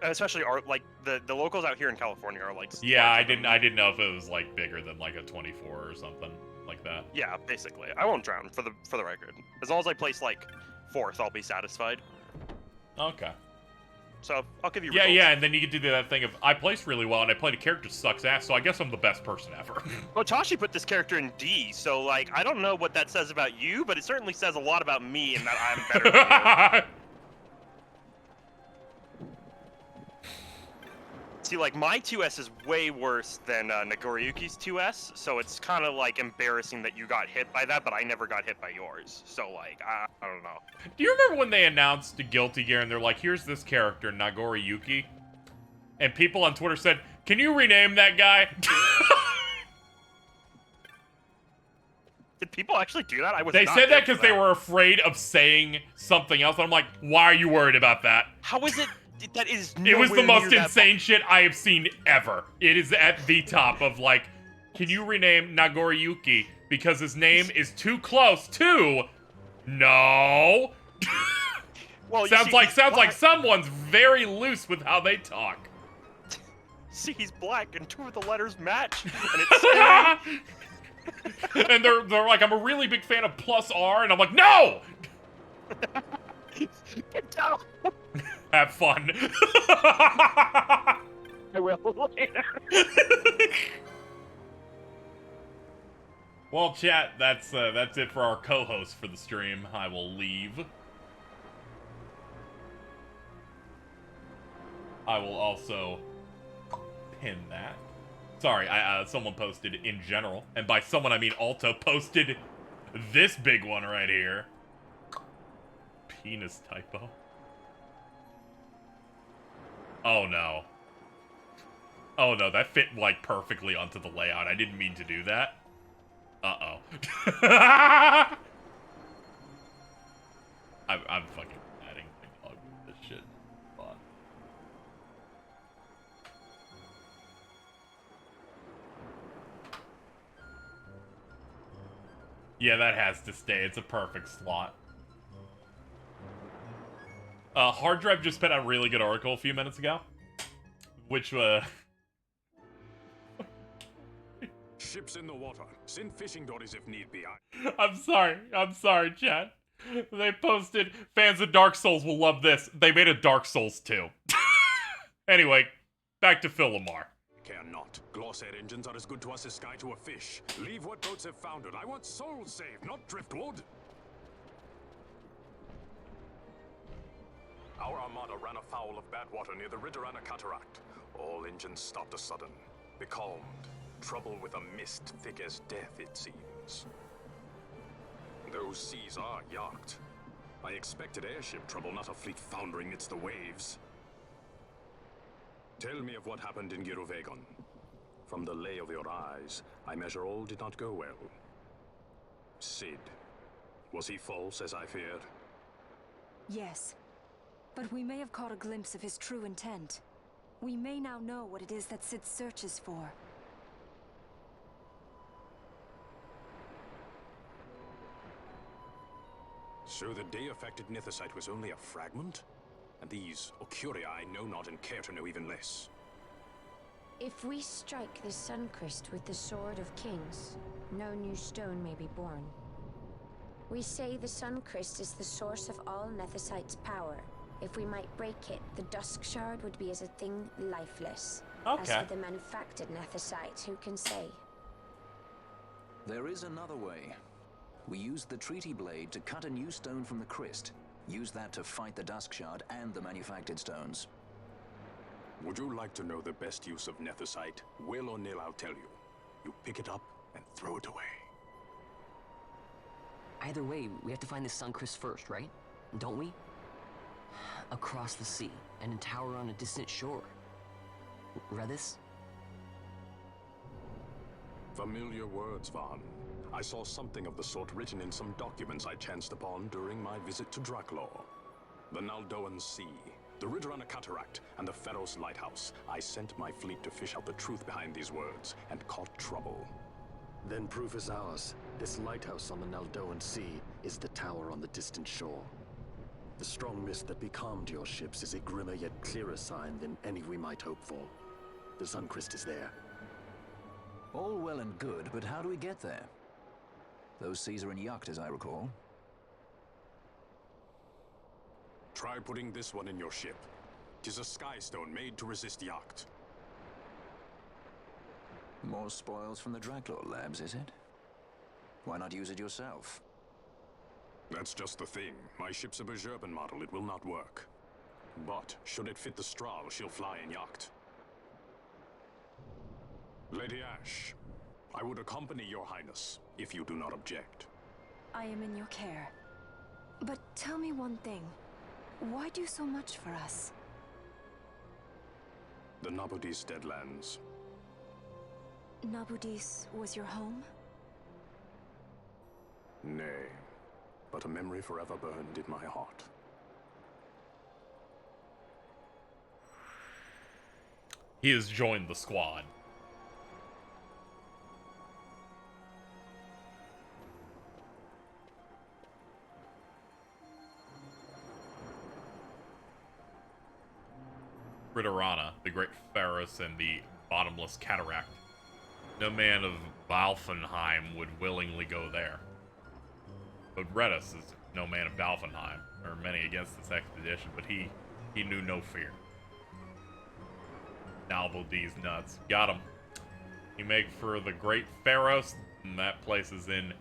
N: Especially the locals out here in California are like.
A: Yeah, I
N: larger than-
A: didn't know if it was like bigger than like a 24 or something like that.
N: Yeah, basically. I won't drown for the record. As long as I place like 4th, I'll be satisfied.
A: Okay.
N: So I'll give you.
A: Yeah,
N: results.
A: yeah, and then you can do that thing of I placed really well and I played a character sucks ass, so I guess I'm the best person ever.
N: Well, Tashi put this character in D, so like I don't know what that says about you, but it certainly says a lot about me in that I'm better than you. See, like my 2S is way worse than Nagoriyuki's 2S, so it's kind of like embarrassing that you got hit by that, but I never got hit by yours. So like I don't know.
A: Do you remember when they announced Guilty Gear and they're like, here's this character, Nagoriyuki? And people on Twitter said, can you rename that guy?
N: Did people actually do that? I was.
A: They
N: not
A: said
N: there
A: that
N: for
A: because they were afraid of saying something else. And I'm like, why are you worried about that?
N: How is it? That is.
A: It was the
N: nowhere
A: most
N: near that
A: insane shit I have seen ever. It is at the top of like, can you rename Nagoriyuki because his name is too close to? No.
N: Well, you
A: sounds
N: see,
A: like
N: he's
A: sounds like
N: black.
A: someone's very loose with how they talk.
N: See, he's black, and 2 of the letters match, and it's scary.
A: And they're like, I'm a really big fan of plus R, and I'm like, no!
N: Get down.
A: Have fun.
N: I will later.
A: Well, chat, that's it for our co-host for the stream. I will leave. I will also pin that. Sorry, someone posted in general, and by someone I mean Alto posted this big one right here. Penis typo. Oh no. Oh no, that fit like perfectly onto the layout. I didn't mean to do that. Uh-oh. I'm fucking adding my dog with this shit. Fun. Yeah, that has to stay. It's a perfect slot. Hard Drive just put out a really good article a few minutes ago. Which,
L: Ships in the water. Send fishing dories if need be.
A: I'm sorry, chat. They posted, fans of Dark Souls will love this. They made a Dark Souls 2. Anyway, back to Phil Lamar.
L: Care not. Glossair engines are as good to us as sky to a fish. Leave what boats have foundered. I want souls saved, not driftwood. Our armada ran afoul of bad water near the Ridorana Cataract. All engines stopped a sudden. Becalmed. Trouble with a mist thick as death, it seems. Those seas are yacht. I expected airship trouble, not a fleet foundering amidst the waves. Tell me of what happened in Girovegon. From the lay of your eyes, I measure all did not go well. Cid. Was he false, as I feared?
B: Yes. But we may have caught a glimpse of his true intent. We may now know what it is that Cid searches for.
L: So the day-affected Nithosite was only a fragment? And these Ocuria I know not and care to know even less.
H: If we strike the Suncrest with the Sword of Kings, no new stone may be born. We say the Suncrest is the source of all Nethosite's power. If we might break it, the Dusk Shard would be as a thing lifeless. As
E: Okay.
H: for the manufactured Nethosite, who can say?
E: There is another way. We used the Treaty Blade to cut a new stone from the Crest. Use that to fight the Dusk Shard and the manufactured stones.
L: Would you like to know the best use of Nethosite? Will or nil, I'll tell you. You pick it up and throw it away.
D: Either way, we have to find the Suncrest first, right? Don't we? Across the sea, and a tower on a distant shore. Redis?
L: Familiar words, Vaughn. I saw something of the sort written in some documents I chanced upon during my visit to Draklor. The Naldoan Sea, The Ridgerana Cataract and the Pharos Lighthouse. I sent my fleet to fish out the truth behind these words, and caught trouble.
T: Then proof is ours. This lighthouse on the Naldoan Sea is the tower on the distant shore. The strong mist that becalmed your ships is a grimmer yet clearer sign than any we might hope for. The Suncrest is there.
E: All well and good, but how do we get there? Those seas are in Yacht, as I recall.
L: Try putting this one in your ship. 'Tis a skystone made to resist Yacht.
E: More spoils from the Draklor labs, is it? Why not use it yourself?
L: That's just the thing. My ship's a Bergerben model. It will not work. But should it fit the Strahl, she'll fly in Yacht. Lady Ash, I would accompany your highness, if you do not object.
B: I am in your care. But tell me one thing. Why do so much for us?
L: The Nabudis Deadlands.
B: Nabudis was your home?
L: Nay, but a memory forever burned in my heart.
A: He has joined the squad. Ridderana, the great Pharos and the bottomless cataract. No man of Valfenheim would willingly go there. But Redus is no man of Valfenheim. There are many against this expedition, but he knew no fear. Nalbod's nuts. Got him. You make for the great Pharos, and that place is in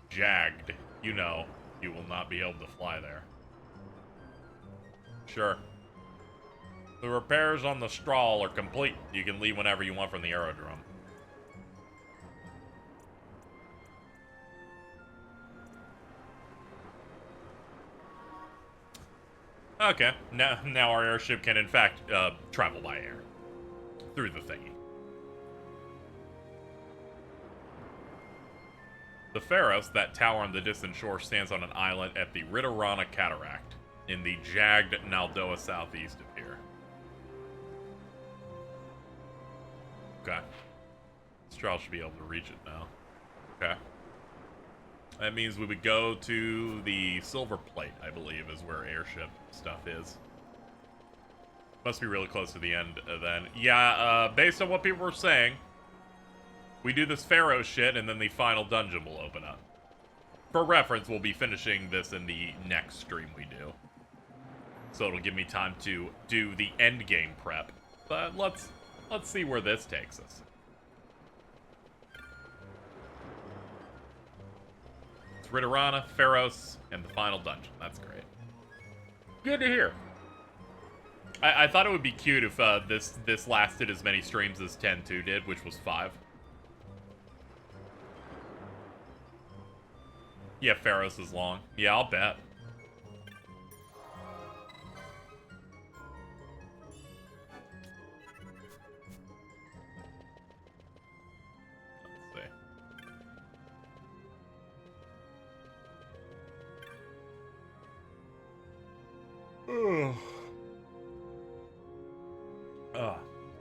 A: Jagged. You know, you will not be able to fly there. Sure. The repairs on the Strahl are complete. You can leave whenever you want from the aerodrome. Okay, now our airship can in fact travel by air. Through the thingy. The Pharos, that tower on the distant shore, stands on an island at the Ridderana Cataract, in the jagged Naldoa southeast of here. Okay. Strahl should be able to reach it now. Okay. That means we would go to the Silver Plate, I believe, is where airship stuff is. Must be really close to the end then. Yeah, based on what people were saying, we do this Pharaoh shit and then the final dungeon will open up. For reference, we'll be finishing this in the next stream we do. So it'll give me time to do the end game prep. But let's see where this takes us. It's Ridderana, Pharos, and the final dungeon. That's great. Good to hear. I thought it would be cute if this lasted as many streams as 10-2 did, which was 5. Yeah, Pharos is long. Yeah, I'll bet.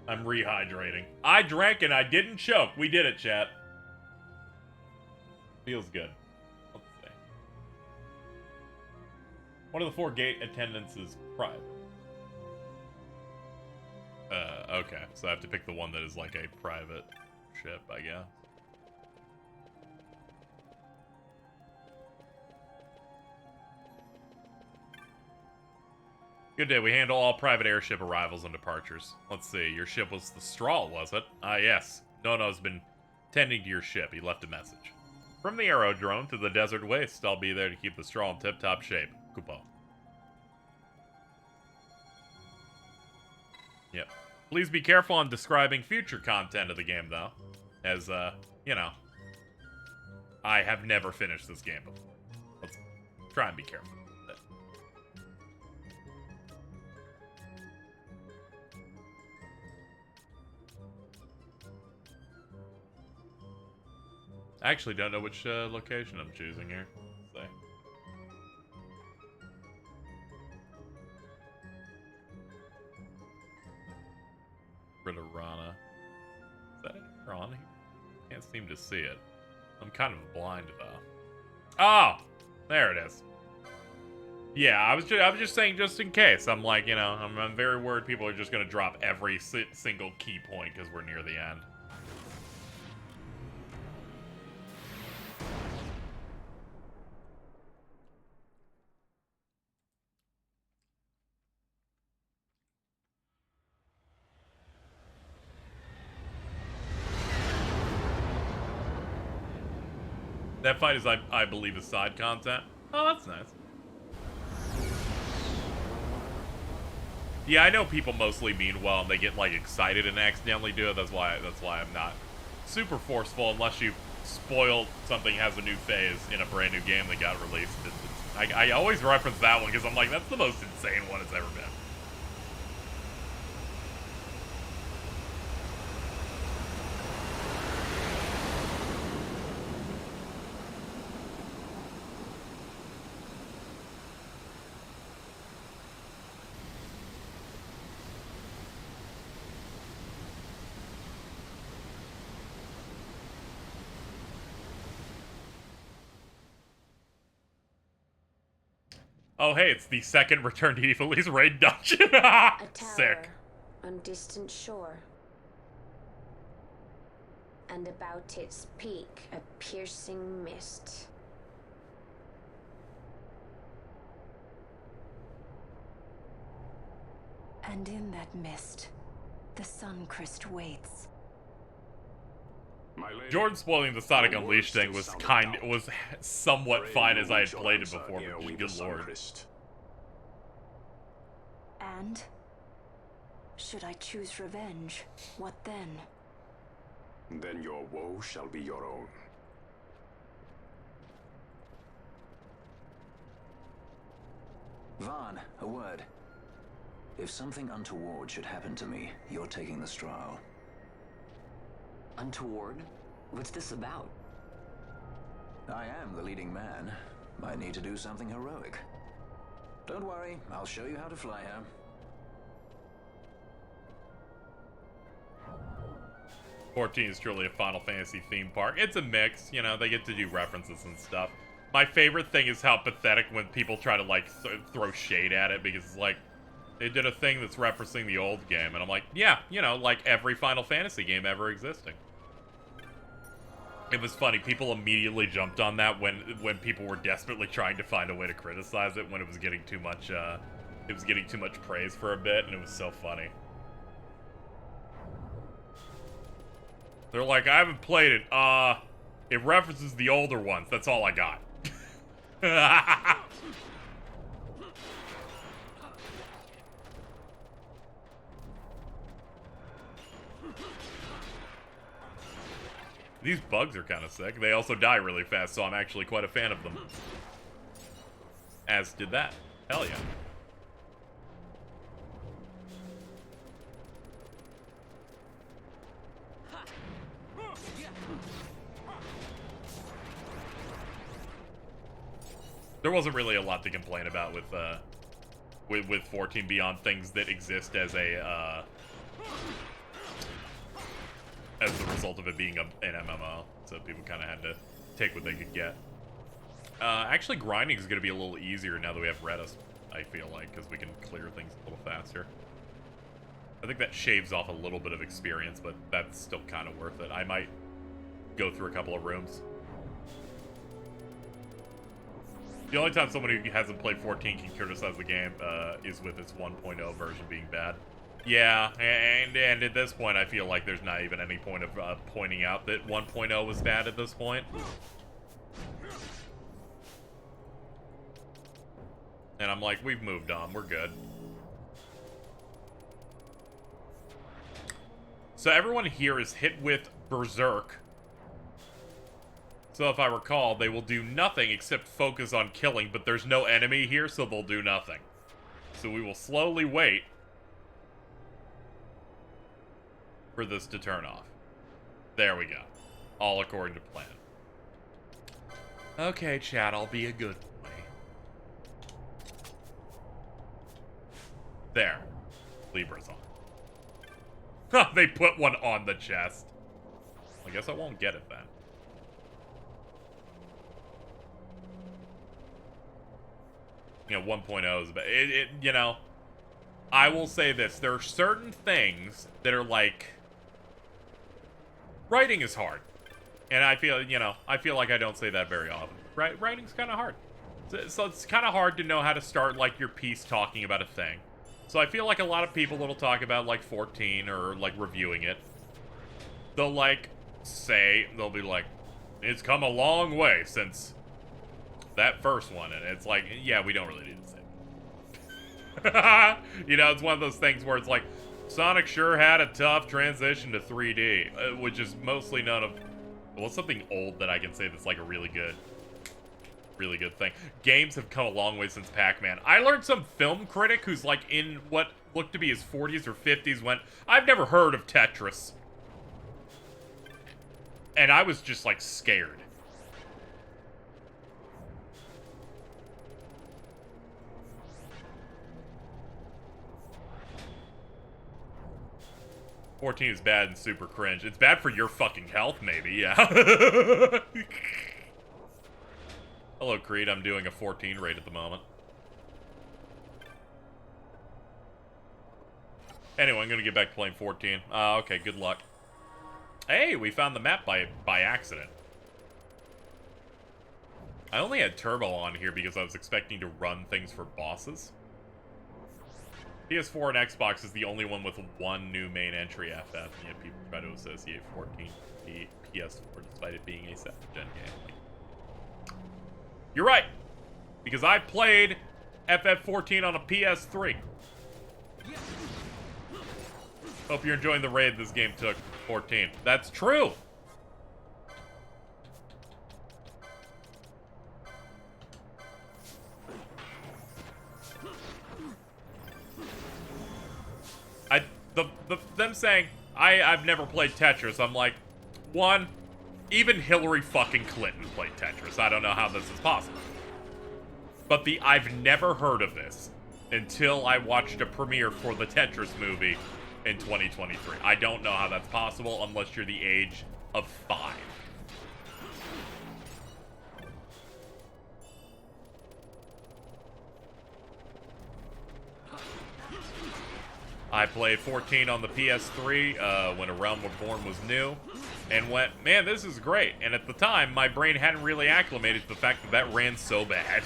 A: I'm rehydrating. I drank and I didn't choke. We did it, chat. Feels good. Let's see. One of the 4 gate attendants is private. Okay. So I have to pick the one that is like a private ship, I guess. Good day. We handle all private airship arrivals and departures. Let's see. Your ship was the Strahl, was it? Ah, yes. Nono's been tending to your ship. He left a message. From the aerodrome to the desert waste, I'll be there to keep the Strahl in tip-top shape. Kupo. Yep. Please be careful on describing future content of the game, though. As, you know, I have never finished this game before. Let's try and be careful. I actually don't know which location I'm choosing here. Let's see. Ridorana. Is that it on here? Can't seem to see it. I'm kind of blind though. Oh, there it is. Yeah, I was just saying just in case. I'm like, you know, I'm very worried people are just gonna drop every single key point because we're near the end. That fight is, I believe, is side content. Oh, that's nice. Yeah, I know people mostly mean well, and they get like excited and accidentally do it. That's why I'm not super forceful unless you spoil something has a new phase in a brand new game that got released. I always reference that one because I'm like, that's the most insane one it's ever been. Oh, hey, it's the second Return to Evil's raid dungeon. Sick.
H: On distant shore. And about its peak, a piercing mist.
B: And in that mist, the Suncrist waits.
A: Jordan spoiling the Sonic Unleashed thing was somewhat fine as I had played it before, but good lord.
B: And should I choose revenge, what then?
T: Then your woe shall be your own.
E: Vaughn, a word. If something untoward should happen to me, you're taking the straw.
D: Untoward? What's this about?
E: I am the leading man. Might need to do something heroic. Don't worry, I'll show you how to fly her.
A: '14 is truly a Final Fantasy theme park. It's a mix, you know, they get to do references and stuff. My favorite thing is how pathetic when people try to, like, throw shade at it, because it's like, they did a thing that's referencing the old game, and I'm like, yeah, you know, like every Final Fantasy game ever existing. It was funny, people immediately jumped on that when people were desperately trying to find a way to criticize it when it was getting too much, praise for a bit, and it was so funny. They're like, I haven't played it, it references the older ones, that's all I got. These bugs are kind of sick. They also die really fast, so I'm actually quite a fan of them. As did that. Hell yeah. There wasn't really a lot to complain about with 14 beyond things that exist as a as the result of it being an MMO, so people kind of had to take what they could get. Actually, grinding is going to be a little easier now that we have Redis, I feel like, because we can clear things a little faster. I think that shaves off a little bit of experience, but that's still kind of worth it. I might go through a couple of rooms. The only time someone who hasn't played 14 can criticize the game is with its 1.0 version being bad. Yeah, and at this point, I feel like there's not even any point of pointing out that 1.0 was bad at this point. And I'm like, we've moved on, we're good. So everyone here is hit with Berserk. So if I recall, they will do nothing except focus on killing, but there's no enemy here, so they'll do nothing. So we will slowly wait for this to turn off. There we go. All according to plan. Okay, chat, I'll be a good boy. There. Libra's on. They put one on the chest. I guess I won't get it then. You know, 1.0 is about you know, I will say this. There are certain things that are like, writing is hard. And I feel, you know, I feel like I don't say that very often. Writing's kind of hard. So it's kind of hard to know how to start, like, your piece talking about a thing. So I feel like a lot of people that'll talk about, like, 14 or, like, reviewing it, they'll, like, they'll be like, it's come a long way since that first one. And it's like, yeah, we don't really need to say that. You know, it's one of those things where it's like, Sonic sure had a tough transition to 3D, which is mostly none of... Well, something old that I can say that's like a really good thing. Games have come a long way since Pac-Man. I learned some film critic who's like in what looked to be his 40s or 50s went, I've never heard of Tetris. And I was just like scared. "14 is bad and super cringe." It's bad for your fucking health, maybe, yeah. Hello, Creed. I'm doing a 14 raid at the moment. Anyway, I'm gonna get back to playing 14. Okay, good luck. Hey, we found the map by accident. I only had Turbo on here because I was expecting to run things for bosses. PS4 and Xbox is the only one with one new main entry FF, and yet people try to associate 14 with the PS4 despite it being a 7th gen game. Like, you're right, because I played FF14 on a PS3. Hope you're enjoying the raid this game took, 14. That's true! Them saying, I've never played Tetris, I'm like, one, even Hillary fucking Clinton played Tetris. I don't know how this is possible. But I've never heard of this until I watched a premiere for the Tetris movie in 2023. I don't know how that's possible unless you're the age of 5. I played 14 on the PS3 when A Realm Reborn was new, and went, man, this is great. And at the time, my brain hadn't really acclimated to the fact that that ran so bad.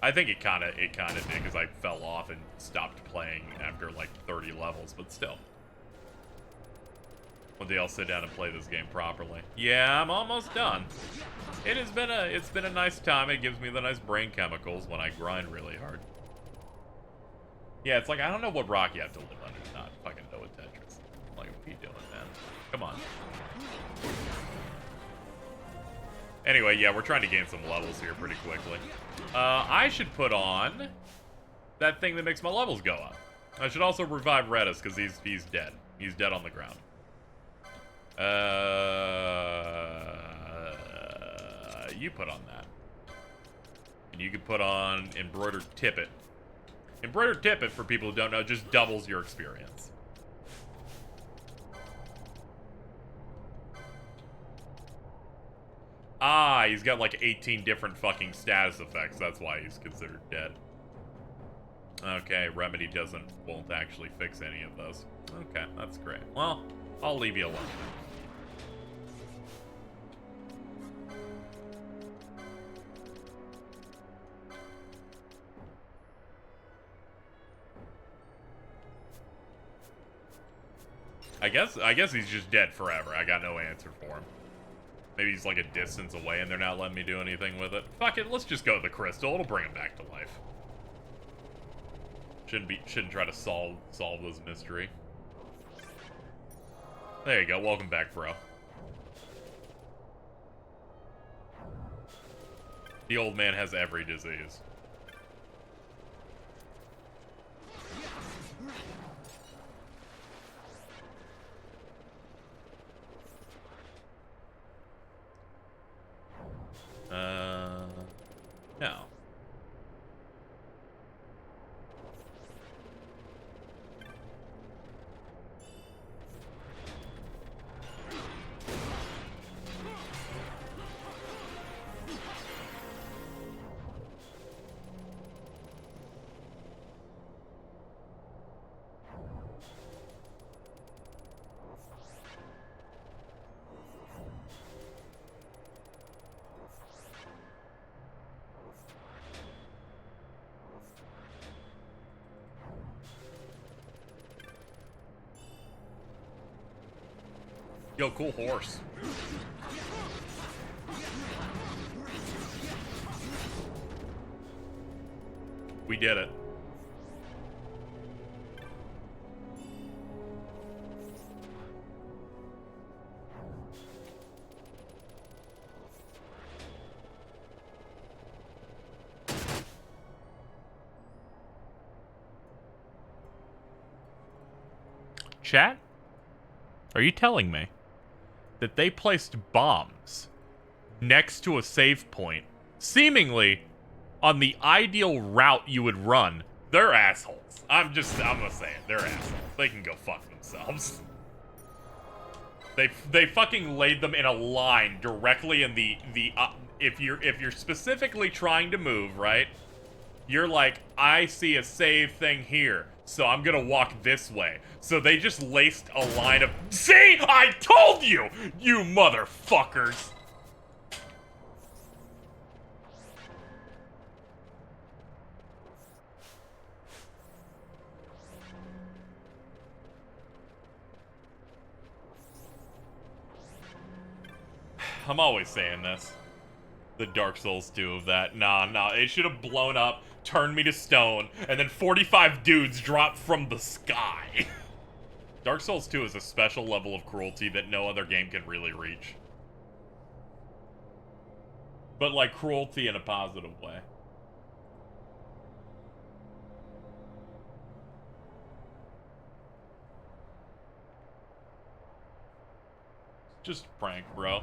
A: I think it kind of did, because I fell off and stopped playing after like 30 levels, but still. One day I'll sit down and play this game properly. Yeah, I'm almost done. It's been a nice time. It gives me the nice brain chemicals when I grind really hard. Yeah, it's like, I don't know what rock you have to live under to not fucking know what Tetris. Like, what are you doing, man? Come on. Anyway, yeah, we're trying to gain some levels here pretty quickly. I should put on that thing that makes my levels go up. I should also revive Redis, because he's dead. He's dead on the ground. You put on that. And you could put on Embroidered Tippet. Embroidered Tippet, for people who don't know, just doubles your experience. Ah, he's got like 18 different fucking status effects. That's why he's considered dead. Okay, Remedy won't actually fix any of those. Okay, that's great. Well, I'll leave you alone. I guess he's just dead forever. I got no answer for him. Maybe he's like a distance away and they're not letting me do anything with it. Fuck it, let's just go to the crystal. It'll bring him back to life. Shouldn't try to solve this mystery. There you go. Welcome back, bro. The old man has every disease. No. Yo, cool horse. We did it. Chat? Are you telling me that they placed bombs next to a save point, seemingly on the ideal route you would run? They're assholes. I'm gonna say it. They're assholes. They can go fuck themselves. They fucking laid them in a line directly in the if you're specifically trying to move, right? You're like, I see a save thing here, so I'm gonna walk this way. So they just laced a line of... See? I told you! You motherfuckers! I'm always saying this. The Dark Souls 2 of that. Nah, it should have blown up, turned me to stone, and then 45 dudes dropped from the sky. Dark Souls 2 is a special level of cruelty that no other game can really reach. But, like, cruelty in a positive way. Just prank, bro.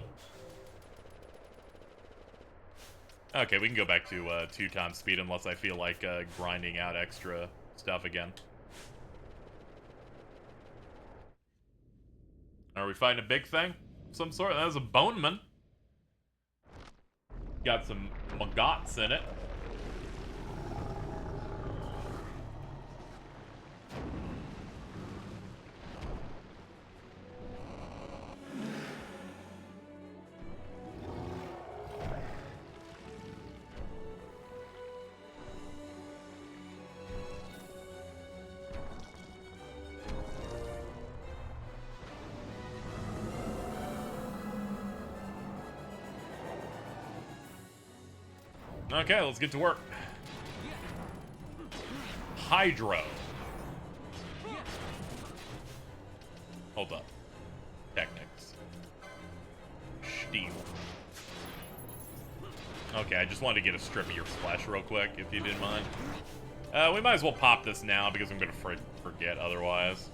A: Okay, we can go back to 2x speed unless I feel like grinding out extra stuff again. Are we fighting a big thing of some sort? That was a boneman. Got some maggots in it. Okay, let's get to work. Hydro. Hold up. Technics. Steel. Okay, I just wanted to get a strip of your flesh real quick, if you didn't mind. We might as well pop this now, because I'm gonna forget otherwise.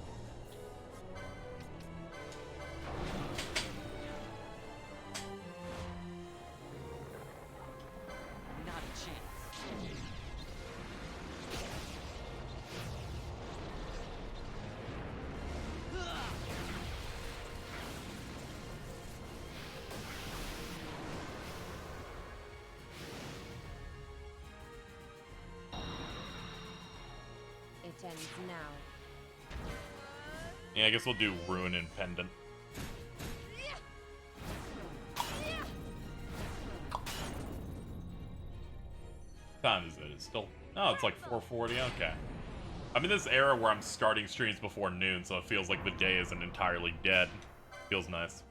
O: Ends now.
A: Yeah, I guess we'll do Ruin and Pendant. What time is it? It's still... Oh, it's like 4:40. Okay. I'm in this era where I'm starting streams before noon, so it feels like the day isn't entirely dead. Feels nice.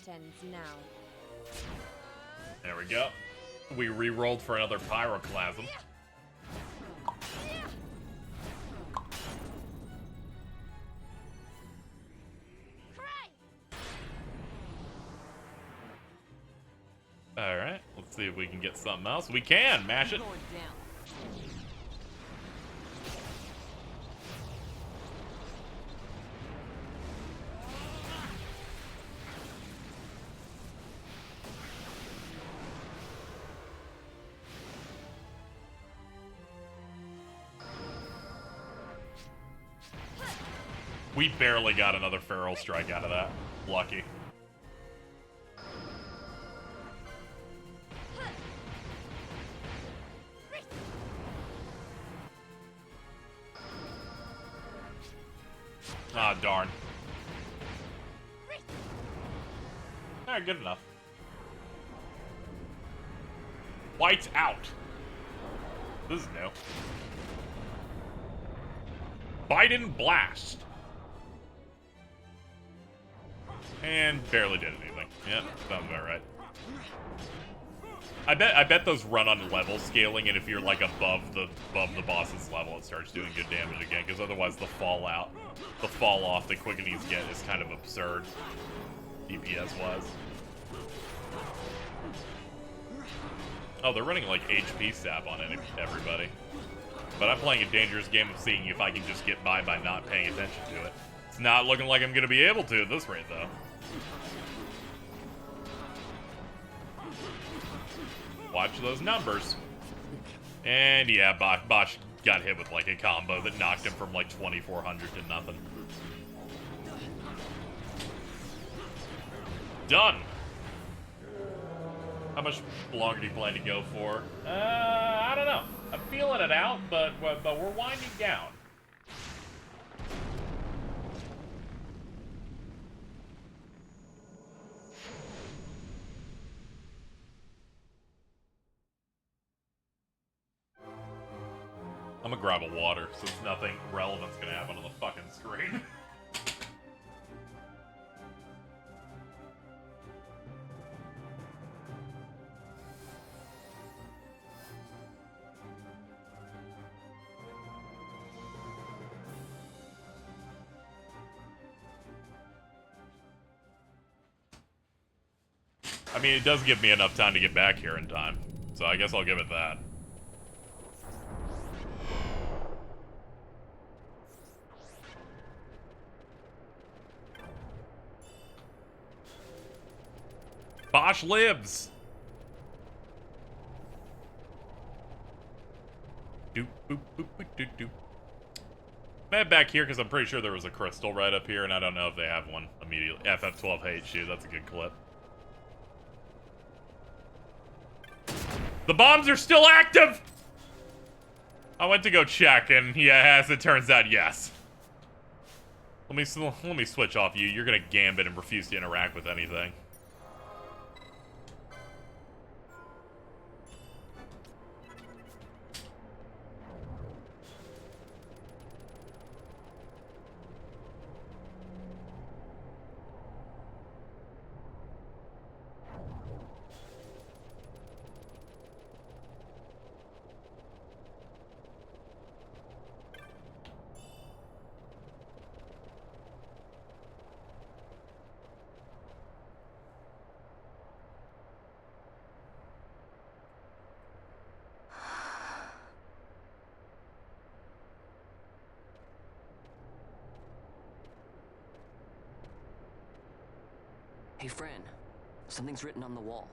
O: Ends now.
A: There we go. We re-rolled for another Pyroclasm. Alright, let's see if we can get something else. We can! Mash it! We barely got another Feral Strike out of that. Lucky. Ah, darn. Alright, good enough. White's out. This is new. Biden blast. And barely did anything. Yeah, sounds about right. I bet those run on level scaling, and if you're like above the boss's level, it starts doing good damage again. Because otherwise, the fall off that Quickenings get is kind of absurd. DPS wise. Oh, they're running like HP stab on everybody. But I'm playing a dangerous game of seeing if I can just get by not paying attention to it. It's not looking like I'm gonna be able to at this rate, though. Watch those numbers. And yeah, Bosch got hit with like a combo that knocked him from like 2,400 to nothing. Done. How much longer do you plan to go for? I don't know. I'm feeling it out, but we're winding down. I'm gonna grab a water, since nothing relevant's gonna happen on the fucking screen. I mean, it does give me enough time to get back here in time, so I guess I'll give it that. Bosch lives! Doop, boop, boop, boop, doop, doop. I'm head back here because I'm pretty sure there was a crystal right up here, and I don't know if they have one immediately. FF12 hate shoot, that's a good clip. The bombs are still active! I went to go check, and yeah, as it turns out, yes. Let me switch off you. You're gonna gambit and refuse to interact with anything.
D: Hey, Fran. Something's written on the wall.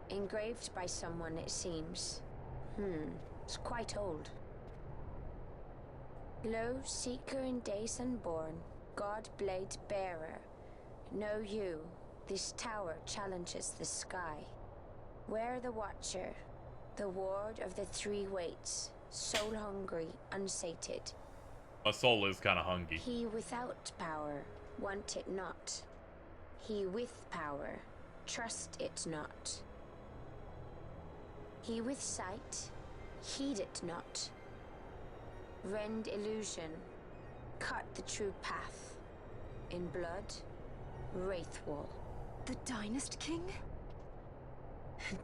H: Engraved by someone, it seems. It's quite old. Lo, seeker in days unborn, God blade bearer. Know you, this tower challenges the sky. Where the watcher, the ward of the three weights, soul hungry, unsated.
A: My soul is kind of hungry.
H: He without power, want it not. He with power, trust it not. He with sight, heed it not. Rend illusion, cut the true path. In blood, Wraithwall.
B: The Dynast King?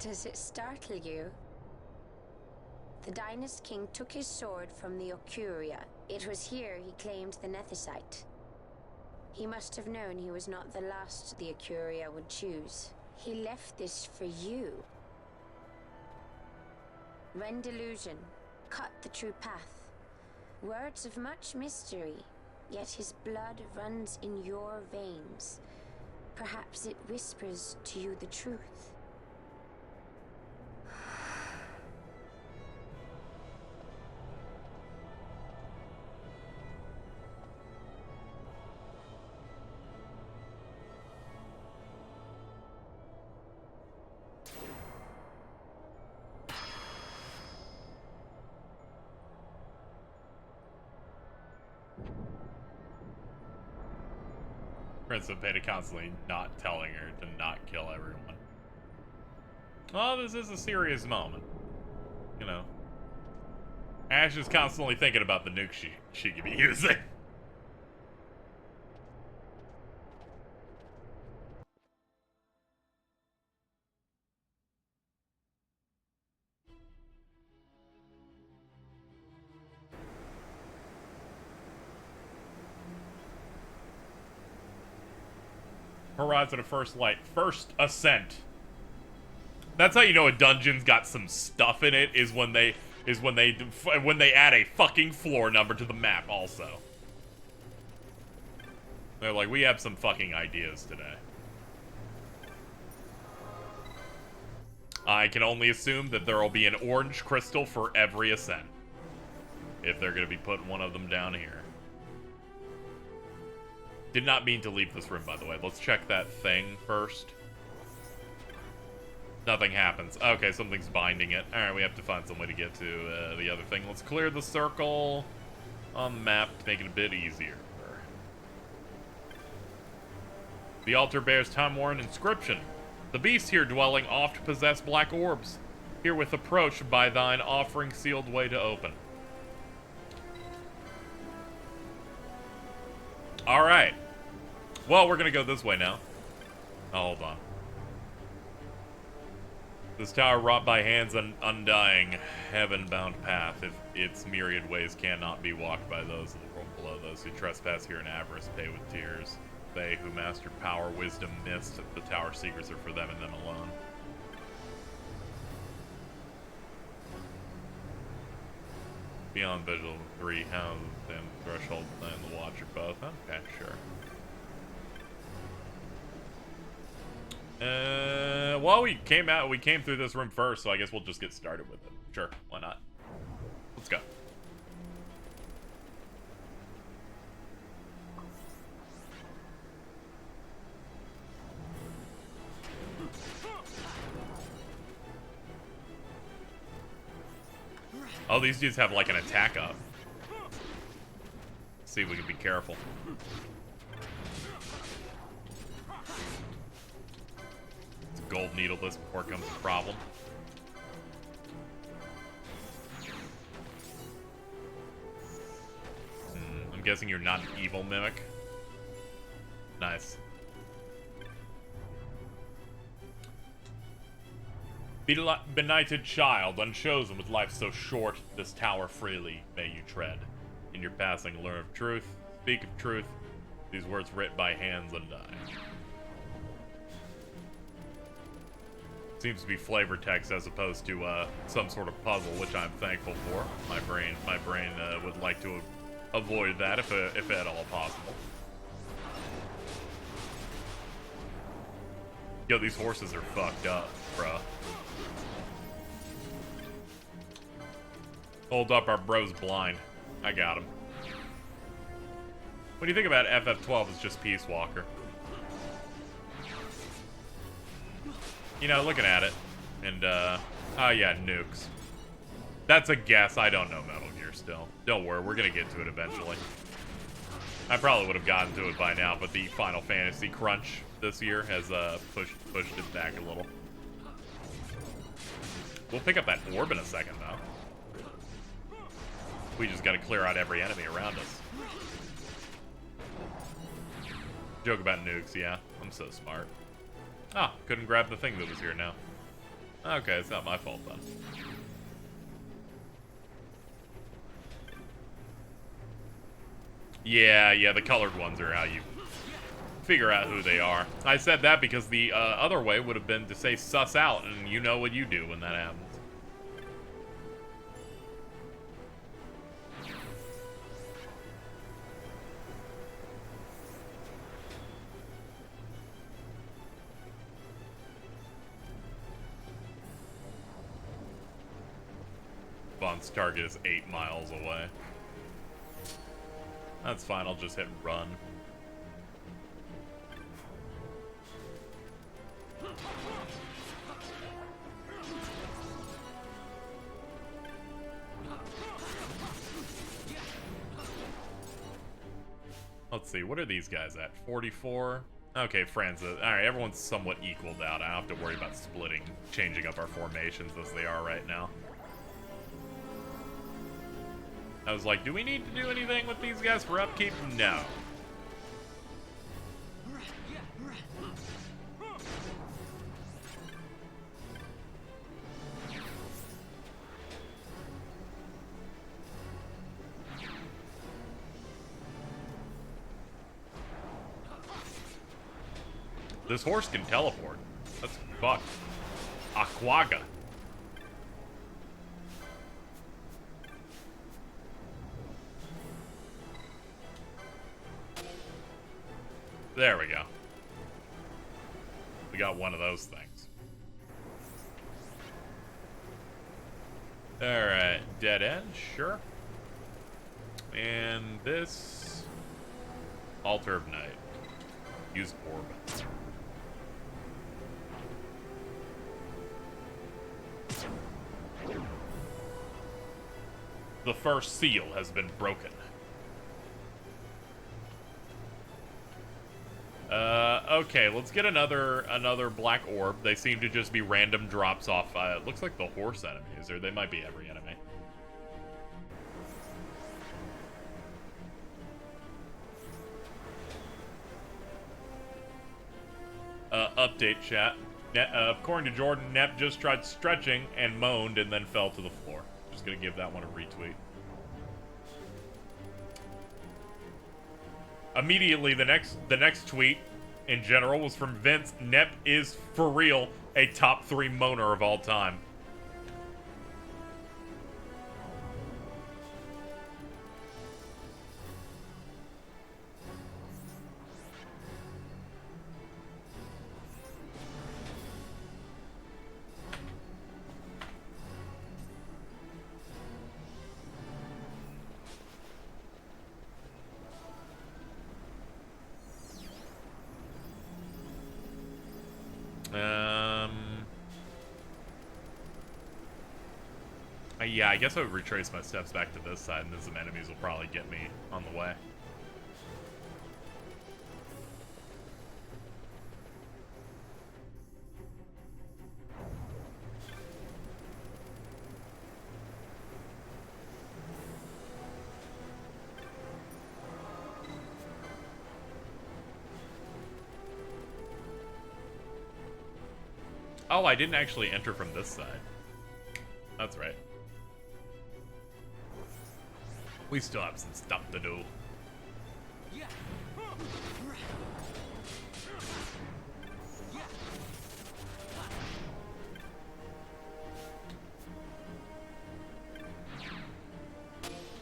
H: Does it startle you? The Dynast King took his sword from the Ocuria. It was here he claimed the Nethicite. He must have known he was not the last the Ocuria would choose. He left this for you. Rend illusion, cut the true path. Words of much mystery, yet his blood runs in your veins. Perhaps it whispers to you the truth.
A: Prince of Beta constantly not telling her to not kill everyone. Oh, this is a serious moment. You know. Ash is constantly thinking about the nuke she could be using. Horizon of First Light. First Ascent. That's how you know a dungeon's got some stuff in it, is when they add a fucking floor number to the map also. They're like, we have some fucking ideas today. I can only assume that there will be an orange crystal for every ascent, if they're going to be putting one of them down here. Did not mean to leave this room, by the way. Let's check that thing first. Nothing happens. Okay, something's binding it. Alright, we have to find some way to get to the other thing. Let's clear the circle on the map to make it a bit easier. The altar bears time-worn inscription. The beasts here dwelling oft possess black orbs. Herewith approached by thine offering sealed way to open. Alright. Well, we're gonna go this way now. Oh, hold on. This tower wrought by hands undying, heaven-bound path, if its myriad ways cannot be walked by those of the world below. Those who trespass here in avarice pay with tears. They who master power, wisdom, mist, the tower seekers are for them and them alone. Beyond visual, 3 houses and threshold and the watcher both. Okay, sure. Well, we came through this room first, so I guess we'll just get started with it. Sure, why not? Let's go. Oh, these dudes have like an attack up. Let's see if we can be careful. Gold needle this before it becomes a problem. I'm guessing you're not an evil mimic. Nice. Benighted child, unchosen with life so short, this tower freely may you tread. In your passing learn of truth, speak of truth, these words writ by hands undying. Seems to be flavor text as opposed to some sort of puzzle, which I'm thankful for. My brain would like to avoid that if at all possible. Yo, these horses are fucked up, bruh. Hold up, our bro's blind. I got him. What do you think about FF12 as just Peace Walker? You know, looking at it, and, oh yeah, nukes. That's a guess. I don't know Metal Gear still. Don't worry, we're gonna get to it eventually. I probably would have gotten to it by now, but the Final Fantasy crunch this year has, pushed it back a little. We'll pick up that orb in a second, though. We just gotta clear out every enemy around us. Joke about nukes, yeah. I'm so smart. Ah, couldn't grab the thing that was here now. Okay, it's not my fault then. Yeah, the colored ones are how you figure out who they are. I said that because the other way would have been to say suss out, and you know what you do when that happens. Vaughn's target is 8 miles away. That's fine, I'll just hit run. Let's see, what are these guys at? 44? Okay, Franza. Alright, everyone's somewhat equaled out. I don't have to worry about splitting, changing up our formations as they are right now. I was like, do we need to do anything with these guys for upkeep? No. This horse can teleport. That's fucked. Aquaga. There we go. We got one of those things. Alright, dead end, sure. And this... Altar of Night. Use orb. The first seal has been broken. Okay, let's get another black orb. They seem to just be random drops off. It looks like the horse enemies, or they might be every enemy. Update chat. According to Jordan, Nep just tried stretching and moaned and then fell to the floor. Just gonna give that one a retweet. Immediately, the next tweet in general was from Vince. Nep is, for real, a top 3 moaner of all time. Yeah, I guess I would retrace my steps back to this side, and then some enemies will probably get me on the way. Oh, I didn't actually enter from this side. That's right. We still have some stuff to do.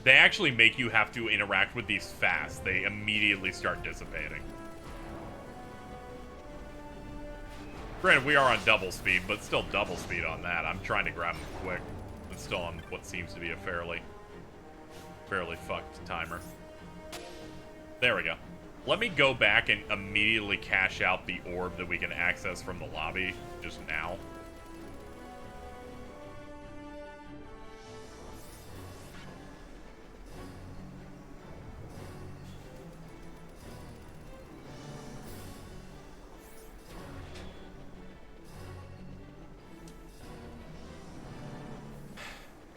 A: They actually make you have to interact with these fast. They immediately start dissipating. Granted, we are on double speed, but still double speed on that. I'm trying to grab them quick. It's still on what seems to be a fairly fucked timer. There we go. Let me go back and immediately cash out the orb that we can access from the lobby just now.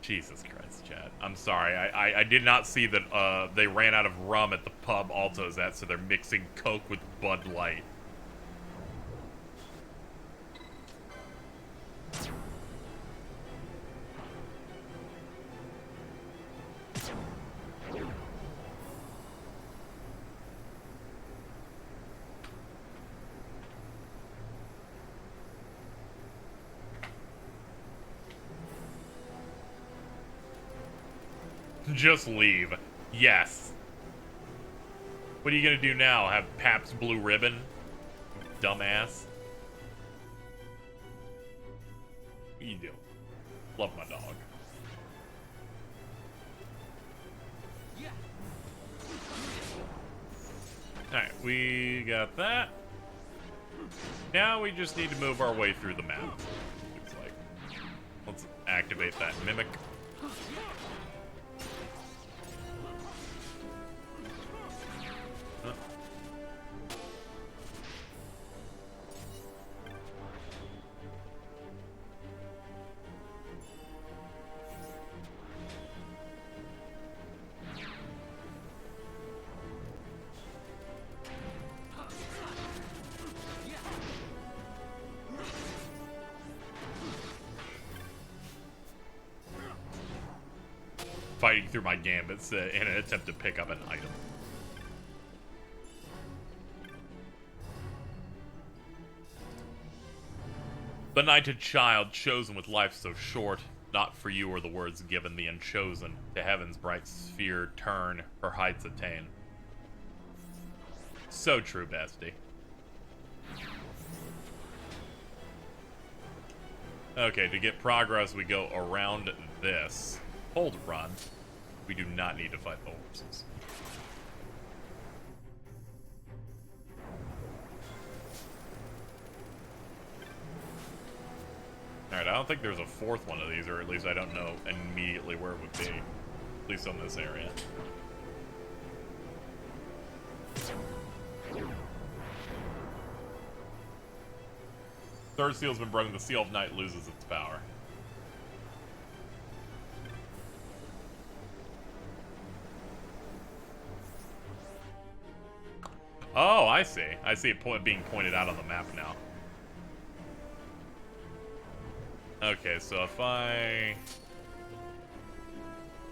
A: Jesus Christ, chat. I'm sorry. I did not see that they ran out of rum at the pub Alto's at, so they're mixing Coke with Bud Light. Just leave. Yes. What are you gonna do now? Have Pabst Blue Ribbon? Dumbass. What you doing? Love my dog. Alright, we got that. Now we just need to move our way through the map. It's like, let's activate that mimic. fighting through my gambits in an attempt to pick up an item. Benighted child, chosen with life so short, not for you are the words given, the unchosen, to heaven's bright sphere turn, her heights attain. So true, bestie. Okay, to get progress, we go around this. Hold run. We do not need to fight the horses. Alright, I don't think there's a fourth one of these, or at least I don't know immediately where it would be. At least on this area. Third seal's been broken. The Seal of Night loses its power. Oh, I see. I see it being pointed out on the map now. Okay, so if I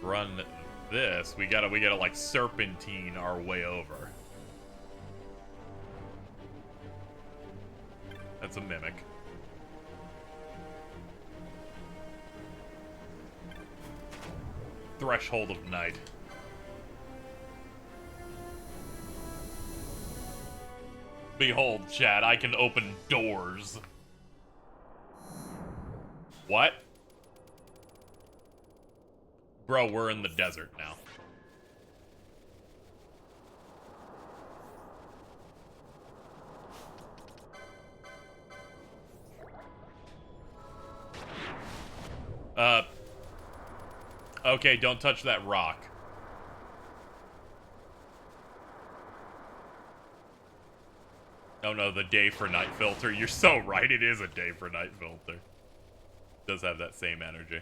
A: run this, we gotta like serpentine our way over. That's a mimic. Threshold of Night. Behold, chat, I can open doors. What? Bro, we're in the desert now. Okay, don't touch that rock. Oh no, the day for night filter. You're so right, it is a day for night filter. Does have that same energy.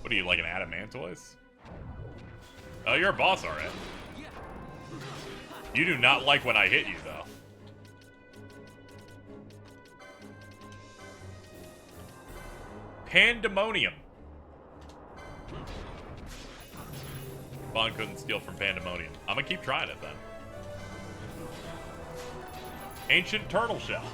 A: What are you, like an adamantoise? Oh, you're a boss, alright. You do not like when I hit you, though. Pandemonium. Bond couldn't steal from Pandemonium. I'm gonna keep trying it, then. Ancient Turtle Shell.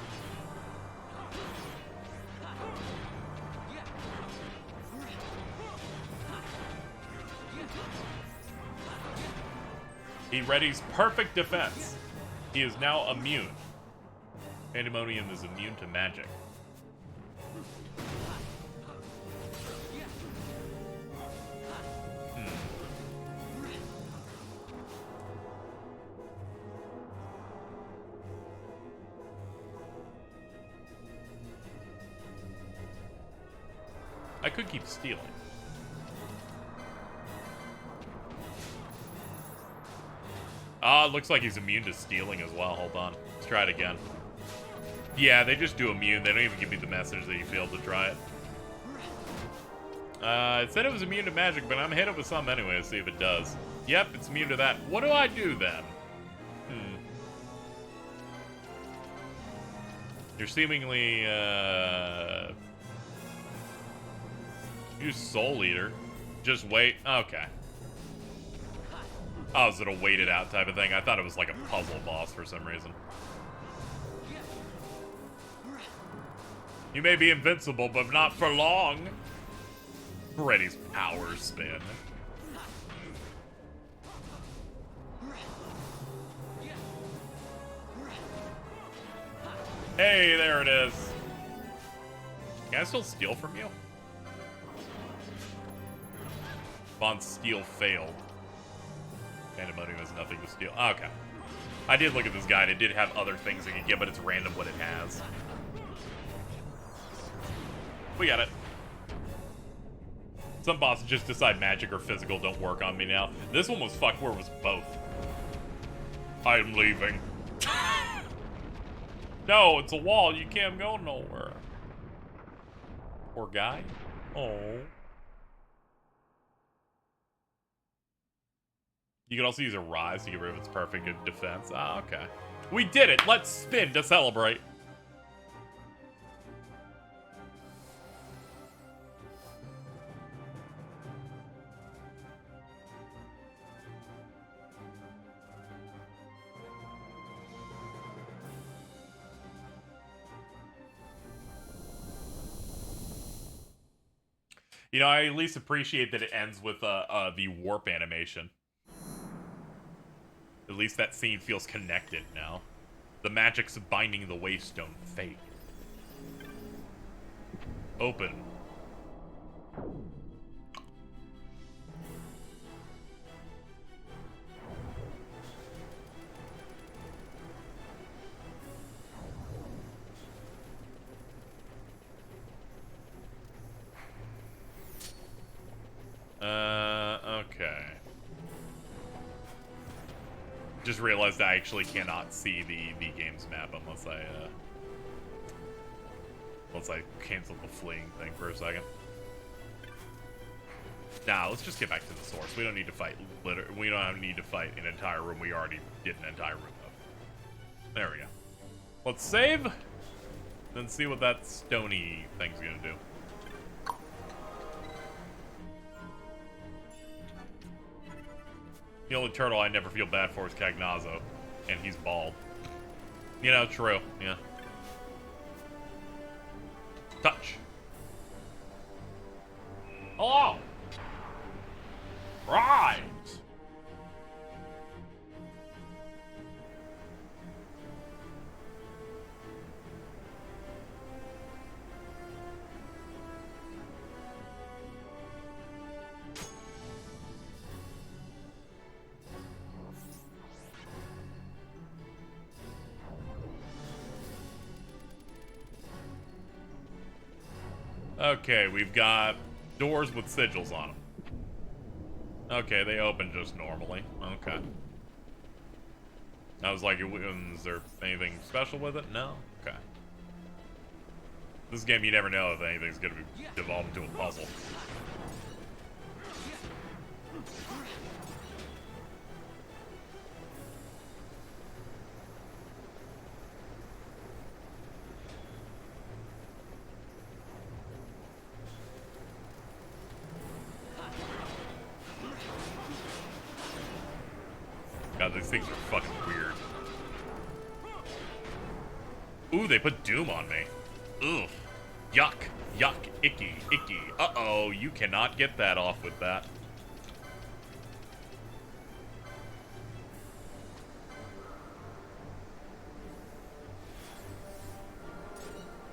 A: He readies perfect defense. He is now immune. Pandemonium is immune to magic. I could keep stealing. Ah, looks like he's immune to stealing as well. Hold on. Let's try it again. Yeah, they just do immune. They don't even give me the message that you failed to try it. It said it was immune to magic, but I'm gonna hit it with some anyway to see if it does. Yep, it's immune to that. What do I do then? You're seemingly, use Soul Eater. Just wait. Okay. Oh, is it a waited out type of thing? I thought it was like a puzzle boss for some reason. You may be invincible, but not for long. Freddy's power spin. Hey, there it is. Can I still steal from you? Bond's steal failed. Pandemonium has nothing to steal. Oh, okay. I did look at this guide. It did have other things it could get, but it's random what it has. We got it. Some bosses just decide magic or physical don't work on me now. This one was fucked where it was both. I'm leaving. No, it's a wall. You can't go nowhere. Poor guy. Oh. You can also use a rise to get rid of its perfect defense. Ah, okay. We did it. Let's spin to celebrate. You know, I at least appreciate that it ends with the warp animation. At least that scene feels connected now. The magic's binding the Waystone fate. Open. Okay. Just realized I actually cannot see the game's map unless I cancel the fleeing thing for a second. Nah, let's just get back to the source. We don't need to fight. We don't need to fight an entire room. We already did an entire room of. There we go. Let's save, then see what that stony thing's gonna do. The only turtle I never feel bad for is Cagnazzo, and he's bald. You know, true. Yeah. Touch. Hello. Right. Okay, we've got doors with sigils on them. Okay, they open just normally. Okay. I was like, is there anything special with it? No? Okay. This game, you never know if anything's going to be devolved into a puzzle. God, these things are fucking weird. Ooh, they put Doom on me. Ugh. Yuck. Yuck. Icky. Icky. Uh-oh, you cannot get that off with that.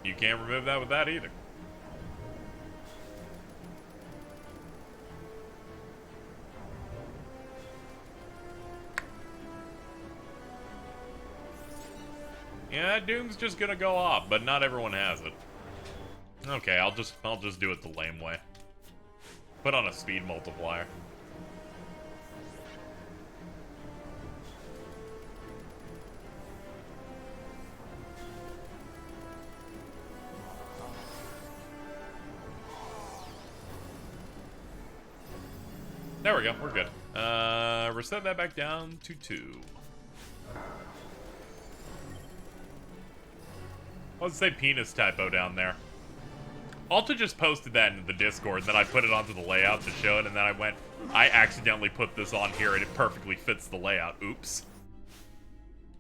A: You can't remove that with that either. Yeah, Doom's just gonna go off, but not everyone has it. Okay, I'll just do it the lame way. Put on a speed multiplier. There we go, we're good. Reset that back down to 2. Let's say penis typo down there. Alta just posted that into the Discord, then I put it onto the layout to show it, and then I accidentally put this on here, and it perfectly fits the layout. Oops.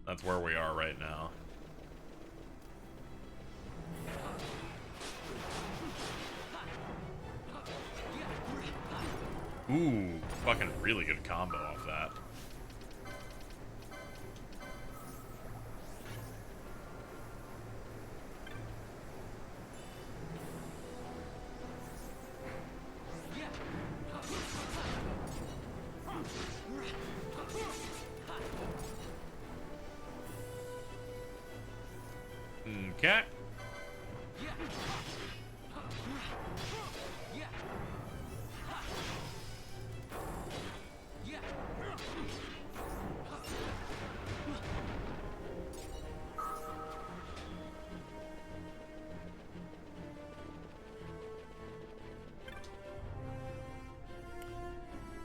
A: That's where we are right now. Ooh, fucking really good combo off that. Okay.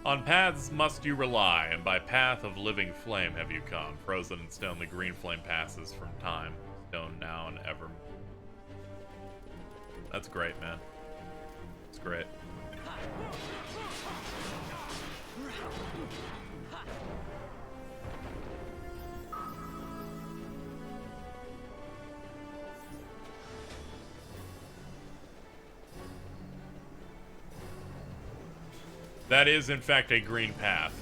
A: On paths must you rely, and by path of living flame have you come. Frozen in stone, the green flame passes from time. Stone now and ever. That's great, man. It's great. That is, in fact, a green path.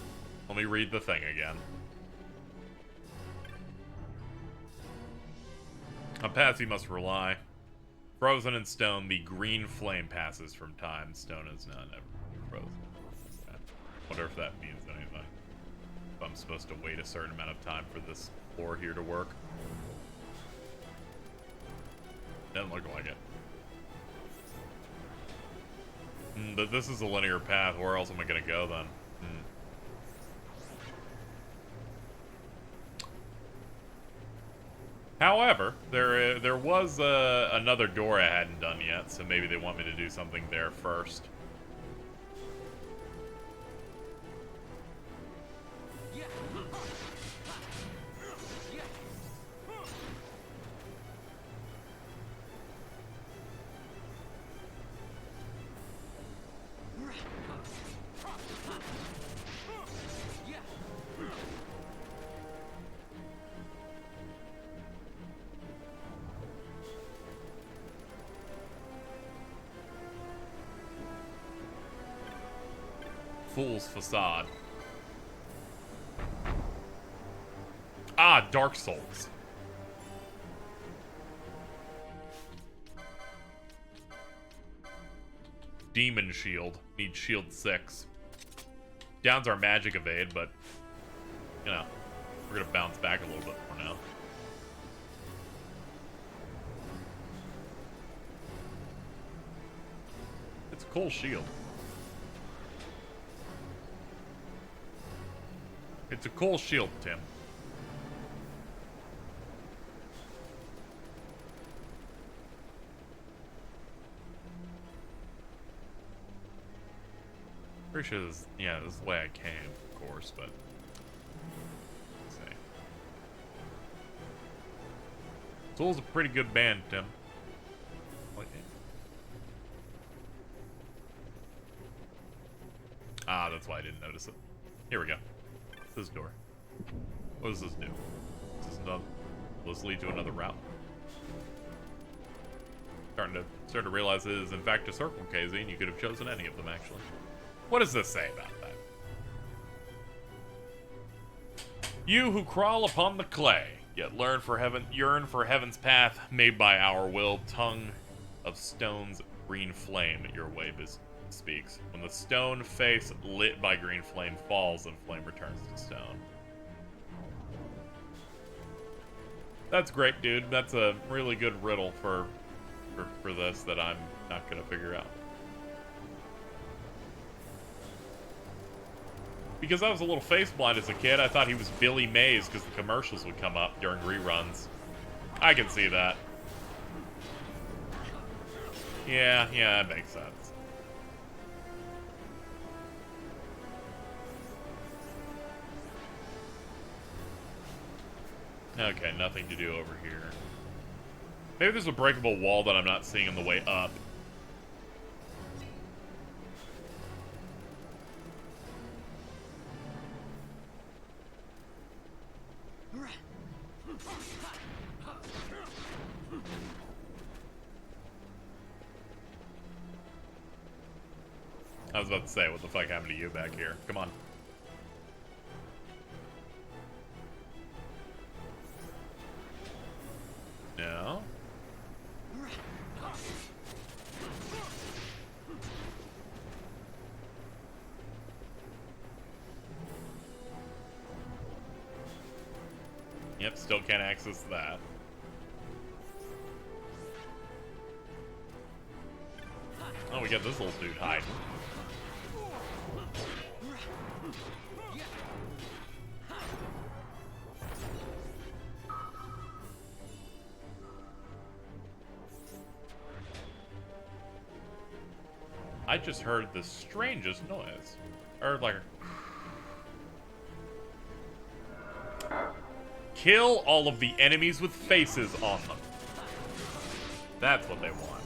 A: Let me read the thing again. On paths you must rely. Frozen in stone, the green flame passes from time. Stone is not ever frozen. Okay. Wonder if that means anything. If I'm supposed to wait a certain amount of time for this floor here to work. Doesn't look like it. But this is a linear path. Where else am I gonna go then? However, there was another door I hadn't done yet, so maybe they want me to do something there first. Fool's Facade. Ah, Dark Souls. Demon Shield. Need Shield 6. Downs our magic evade, but, you know, we're gonna bounce back a little bit more now. It's a cool shield. It's a cool shield, Tim. Pretty sure this, yeah, this is the way I came, of course, but let's see. Soul's a pretty good band, Tim. Ah, that's why I didn't notice it. Here we go. This door. What does this do? This is another. Will this lead to another route? Starting to realize it is in fact a circle, KZ, and you could have chosen any of them actually. What does this say about that? You who crawl upon the clay, yet yearn for heaven's path made by our will, tongue of stone's green flame your way speaks. When the stone face lit by green flame falls and flame returns to stone. That's great, dude. That's a really good riddle for this that I'm not gonna figure out. Because I was a little face blind as a kid, I thought he was Billy Mays because the commercials would come up during reruns. I can see that. Yeah, that makes sense. Okay, nothing to do over here. Maybe there's a breakable wall that I'm not seeing on the way up. I was about to say, what the fuck happened to you back here? Come on. No. Yep, still can't access that. Oh, we got this little dude hiding. I just heard the strangest noise. Or like... Kill all of the enemies with faces on them. That's what they want.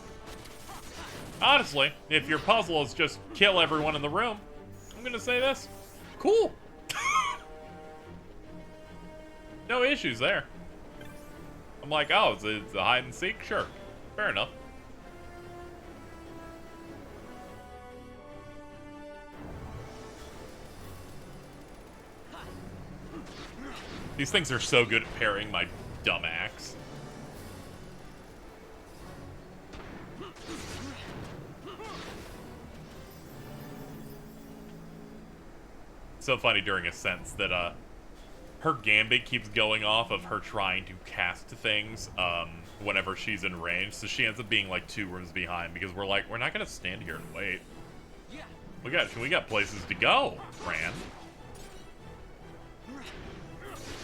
A: Honestly, if your puzzle is just kill everyone in the room, I'm gonna say this. Cool. No issues there. I'm like, oh, it's a hide and seek? Sure. Fair enough. These things are so good at parrying my dumb axe. So funny during a sense that her gambit keeps going off of her trying to cast things whenever she's in range, so she ends up being like 2 rooms behind because we're like, we're not gonna stand here and wait. We got places to go, Fran.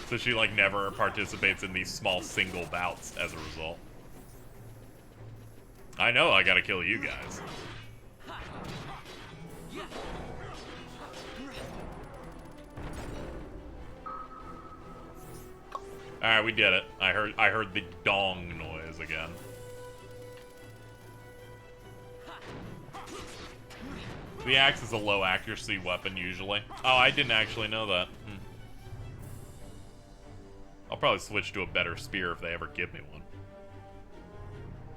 A: So she like never participates in these small single bouts as a result. I know I gotta kill you guys. Alright, we did it. I heard the dong noise again. The axe is a low accuracy weapon usually. Oh, I didn't actually know that. I'll probably switch to a better spear if they ever give me one.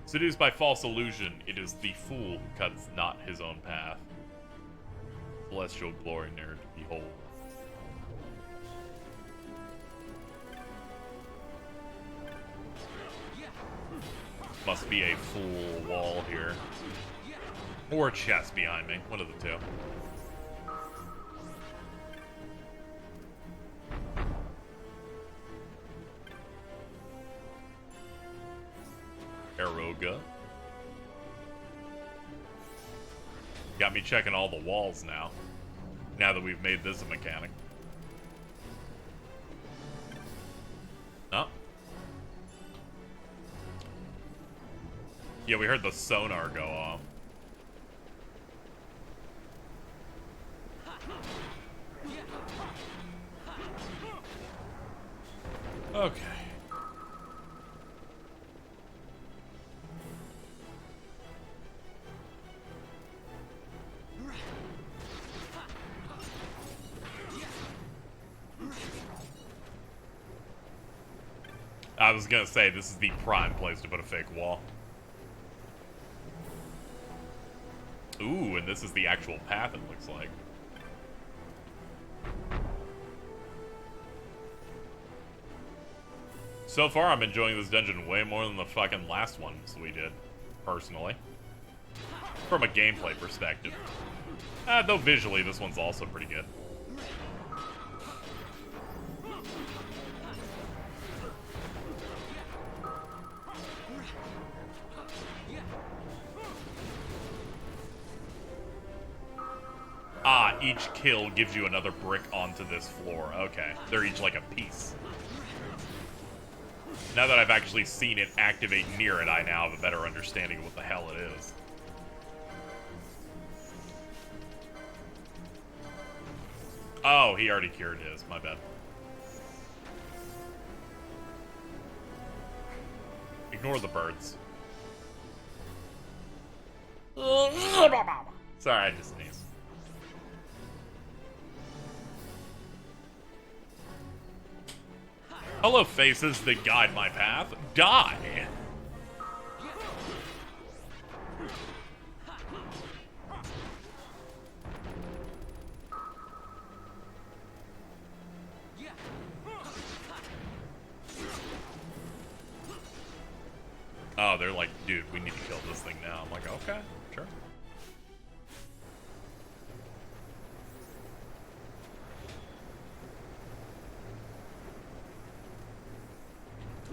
A: Seduced by false illusion, it is the fool who cuts not his own path. Celestial glory ne'er to behold. Must be a full wall here. Or a chest behind me. One of the two. Aeroga. Got me checking all the walls now. Now that we've made this a mechanic. Oh. Yeah, we heard the sonar go off. Okay. I was gonna say, this is the prime place to put a fake wall. Ooh, and this is the actual path, it looks like. So far, I'm enjoying this dungeon way more than the fucking last ones we did, personally. From a gameplay perspective. Though visually, this one's also pretty good. Ah, each kill gives you another brick onto this floor. Okay, they're each like a piece. Now that I've actually seen it activate near it, I now have a better understanding of what the hell it is. Oh, he already cured his. My bad. Ignore the birds. Sorry, I just sneezed. Hello, faces that guide my path. Die! Oh, they're like, dude, we need to kill this thing now. I'm like, okay, sure.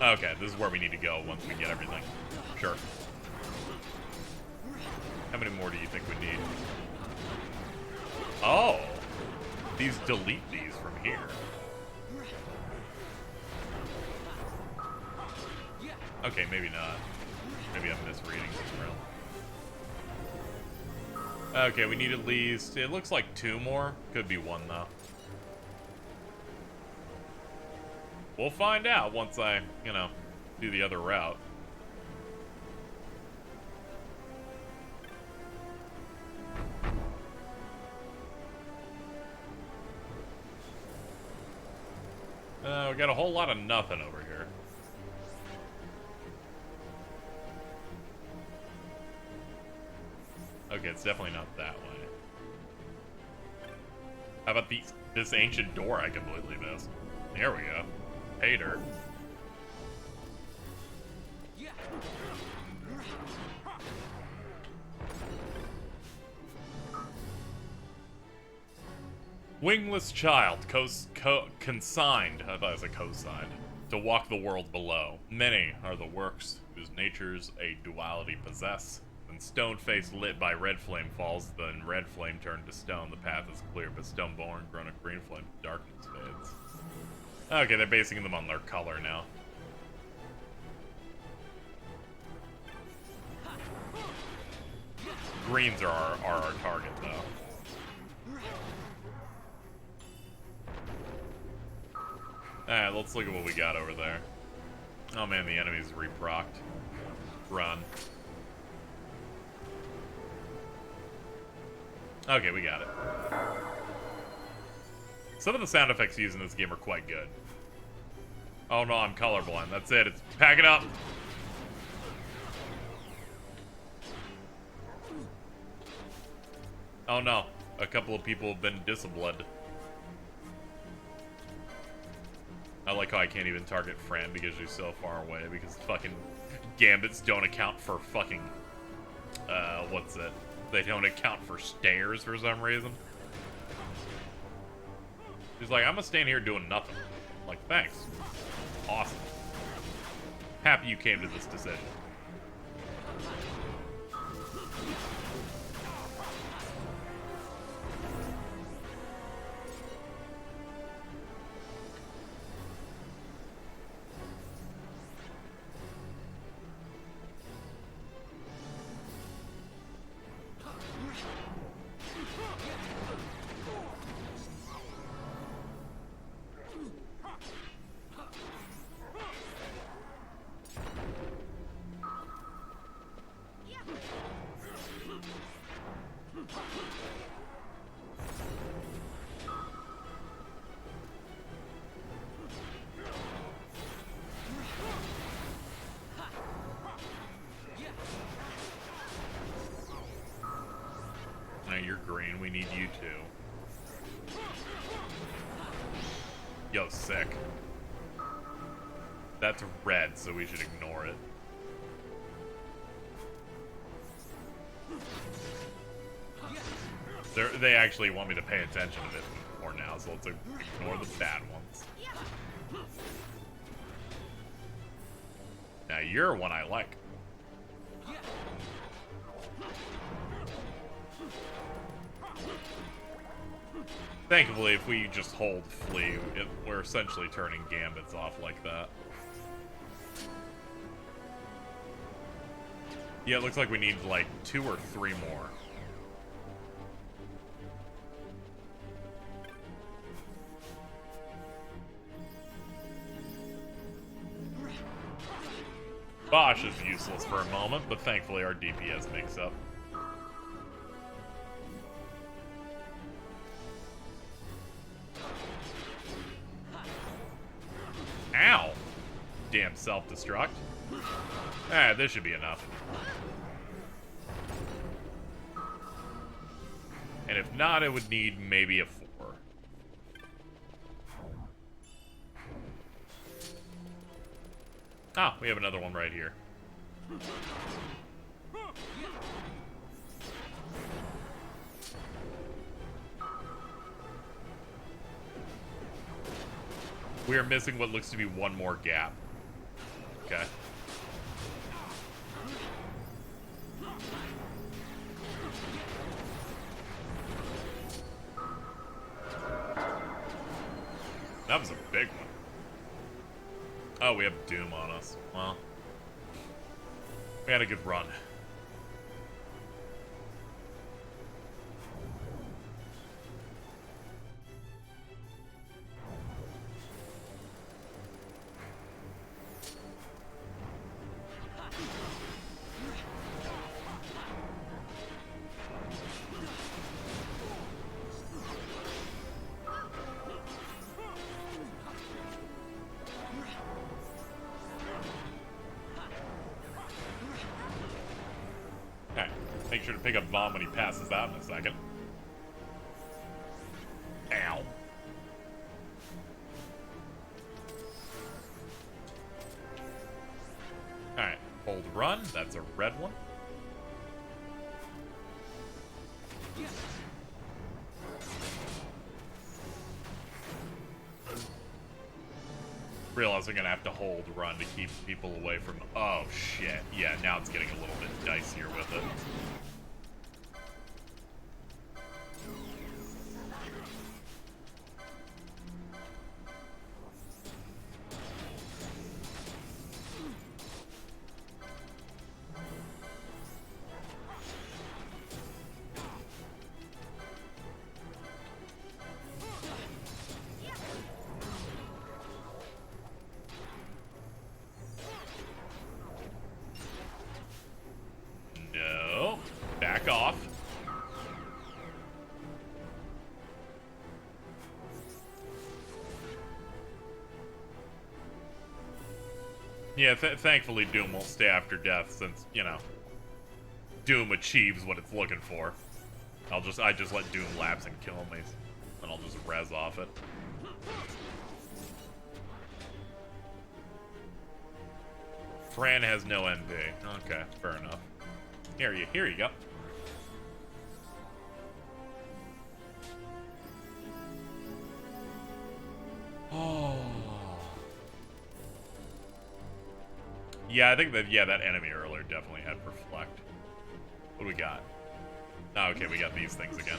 A: Okay, this is where we need to go once we get everything. Sure. How many more do you think we need? Oh! These delete these from here. Okay, maybe not. Maybe I'm misreading this real. Okay, we need at least, it looks like 2 more. Could be 1 though. We'll find out once I, you know, do the other route. We got a whole lot of nothing over here. Okay, it's definitely not that way. How about this ancient door I completely missed? There we go. Hey, dirt. Wingless child, consigned, I thought it was co-signed, to walk the world below. Many are the works whose natures a duality possess. When stone face lit by red flame falls, then red flame turned to stone. The path is clear, but stone born, grown a green flame, darkness fades. Okay, they're basing them on their color now. Greens are our target, though. Alright, let's look at what we got over there. Oh man, the enemy's reprocced. Run. Okay, we got it. Some of the sound effects used in this game are quite good. Oh no, I'm colorblind. That's it. It's pack it up. Oh no, a couple of people have been disciplined. I like how I can't even target Fran because she's so far away, because fucking gambits don't account for fucking, what's it? They don't account for stairs for some reason. She's like, I'm gonna stand here doing nothing. I'm like, thanks. Awesome. Happy you came to this decision. You're green. We need you too. Yo, sick. That's red, so we should ignore it. They actually want me to pay attention to it more now, so let's ignore the bad ones. Now you're one I like. Thankfully, if we just hold flee, we're essentially turning gambits off like that. Yeah, it looks like we need like 2 or 3 more. Bosch is useless for a moment, but thankfully our DPS makes up. Ow! Damn self-destruct. Ah, this should be enough. And if not, it would need maybe a 4. Ah, we have another one right here. We are missing what looks to be 1 more gap. Okay. That was a big one. Oh, we have Doom on us. Well, we had a good run. make sure to pick up Vaughn when he passes out in a second. Ow. Alright, hold run. That's a red one. Realize I'm gonna have to hold run to keep people away from. Oh shit. Yeah, now it's getting a little bit dicier with it. No. Back off. Yeah, thankfully Doom will stay after death since, you know, Doom achieves what it's looking for. I just let Doom lapse and kill me, and I'll just res off it. Fran has no NP. Okay, fair enough. Here you go. Oh. Yeah, I think that that enemy earlier definitely had reflect. What do we got? Oh, okay, we got these things again.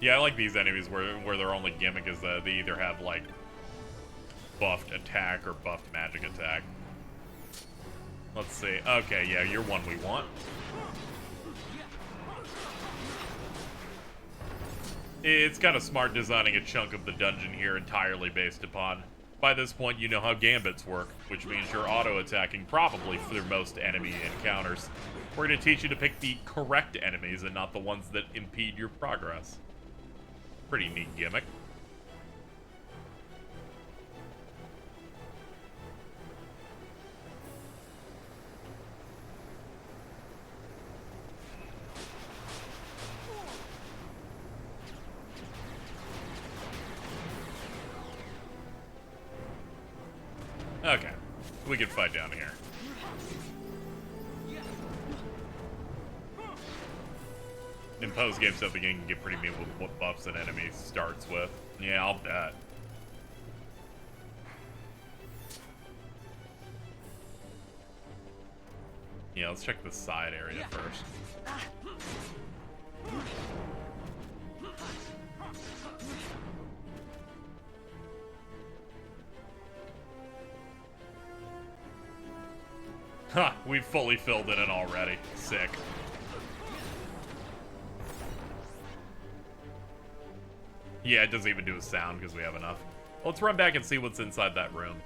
A: Yeah, I like these enemies where their only gimmick is that they either have like buffed attack or buffed magic attack. Let's see. Okay, yeah, you're one we want. It's kind of smart designing a chunk of the dungeon here entirely based upon. By this point, you know how gambits work, which means you're auto-attacking probably through most enemy encounters. We're going to teach you to pick the correct enemies and not the ones that impede your progress. Pretty neat gimmick. Okay, we can fight down here. In post-game stuff, the game can get pretty mean with what buffs an enemy starts with. Yeah, I'll bet. Yeah, let's check the side area first. Ha! We've fully filled it in already. Sick. Yeah, it doesn't even do a sound because we have enough. Let's run back and see what's inside that room.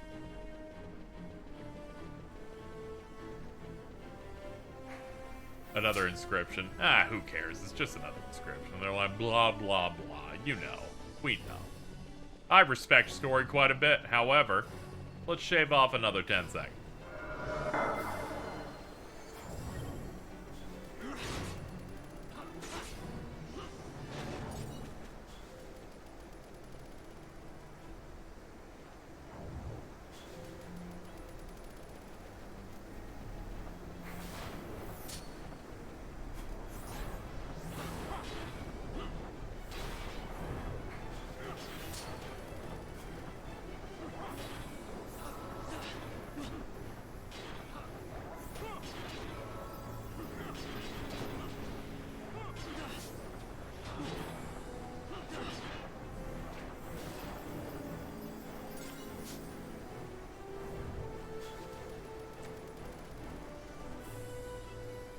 A: Another inscription. Ah, who cares? It's just another inscription. They're like, blah, blah, blah. You know. We know. I respect story quite a bit. However, let's shave off another 10 seconds.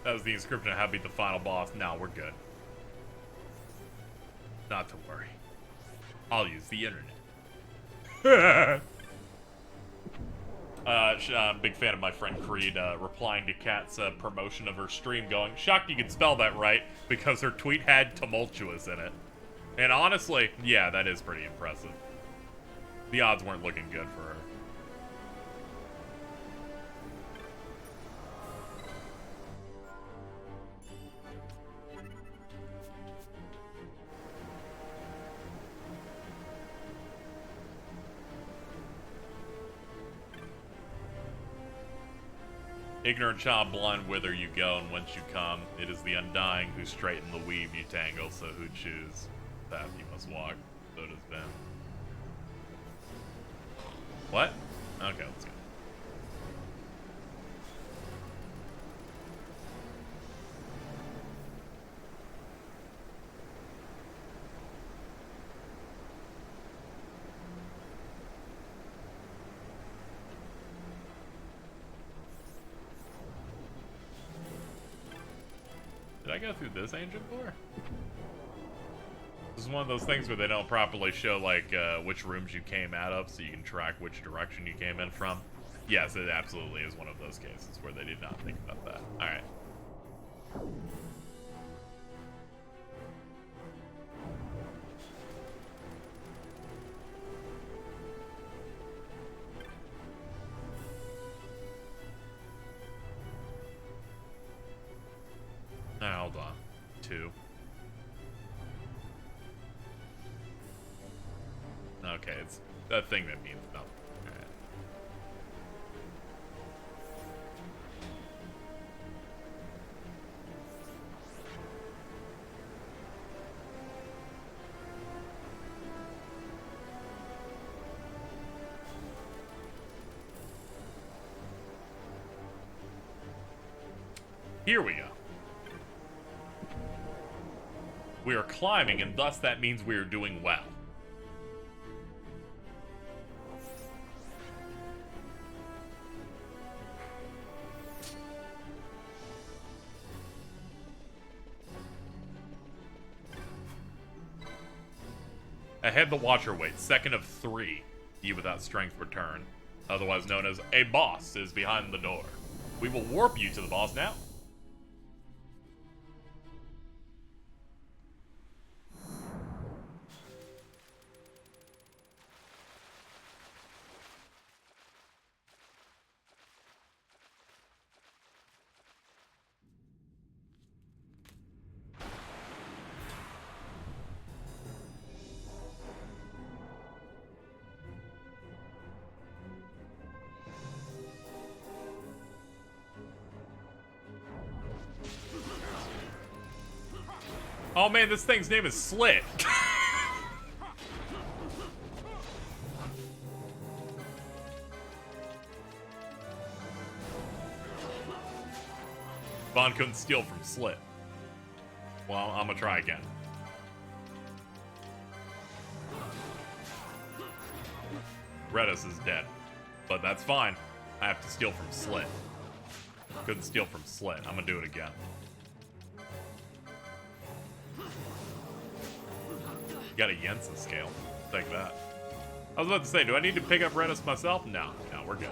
A: That was the inscription of how to beat the final boss. No, we're good. Not to worry. I'll use the internet. Big fan of my friend Creed replying to Kat's promotion of her stream going, shocked you could spell that right because her tweet had tumultuous in it. And honestly, yeah, that is pretty impressive. The odds weren't looking good for her. Ignorant child, blind whither you go and whence you come. It is the undying who straighten the weave you tangle, so who choose the path you must walk. So it has been. What? Okay, let's go. Did I go through this ancient door? This is one of those things where they don't properly show, like, which rooms you came out of, so you can track which direction you came in from. Yes, it absolutely is one of those cases where they did not think about that. Alright. Hold on. 2. Okay, it's a thing that means nothing. Alright. Here we go. We are climbing, and thus that means we are doing well. Ahead the Watcher waits, second of 3. You without strength return. Otherwise known as a boss is behind the door. We will warp you to the boss now. Oh man, this thing's name is Slit. Bond couldn't steal from Slit. Well, I'm gonna try again. Redis is dead. But that's fine. I have to steal from Slit. Couldn't steal from Slit. I'm gonna do it again. Got a Jensen scale. Take that. I was about to say, do I need to pick up Redis myself? No, we're good.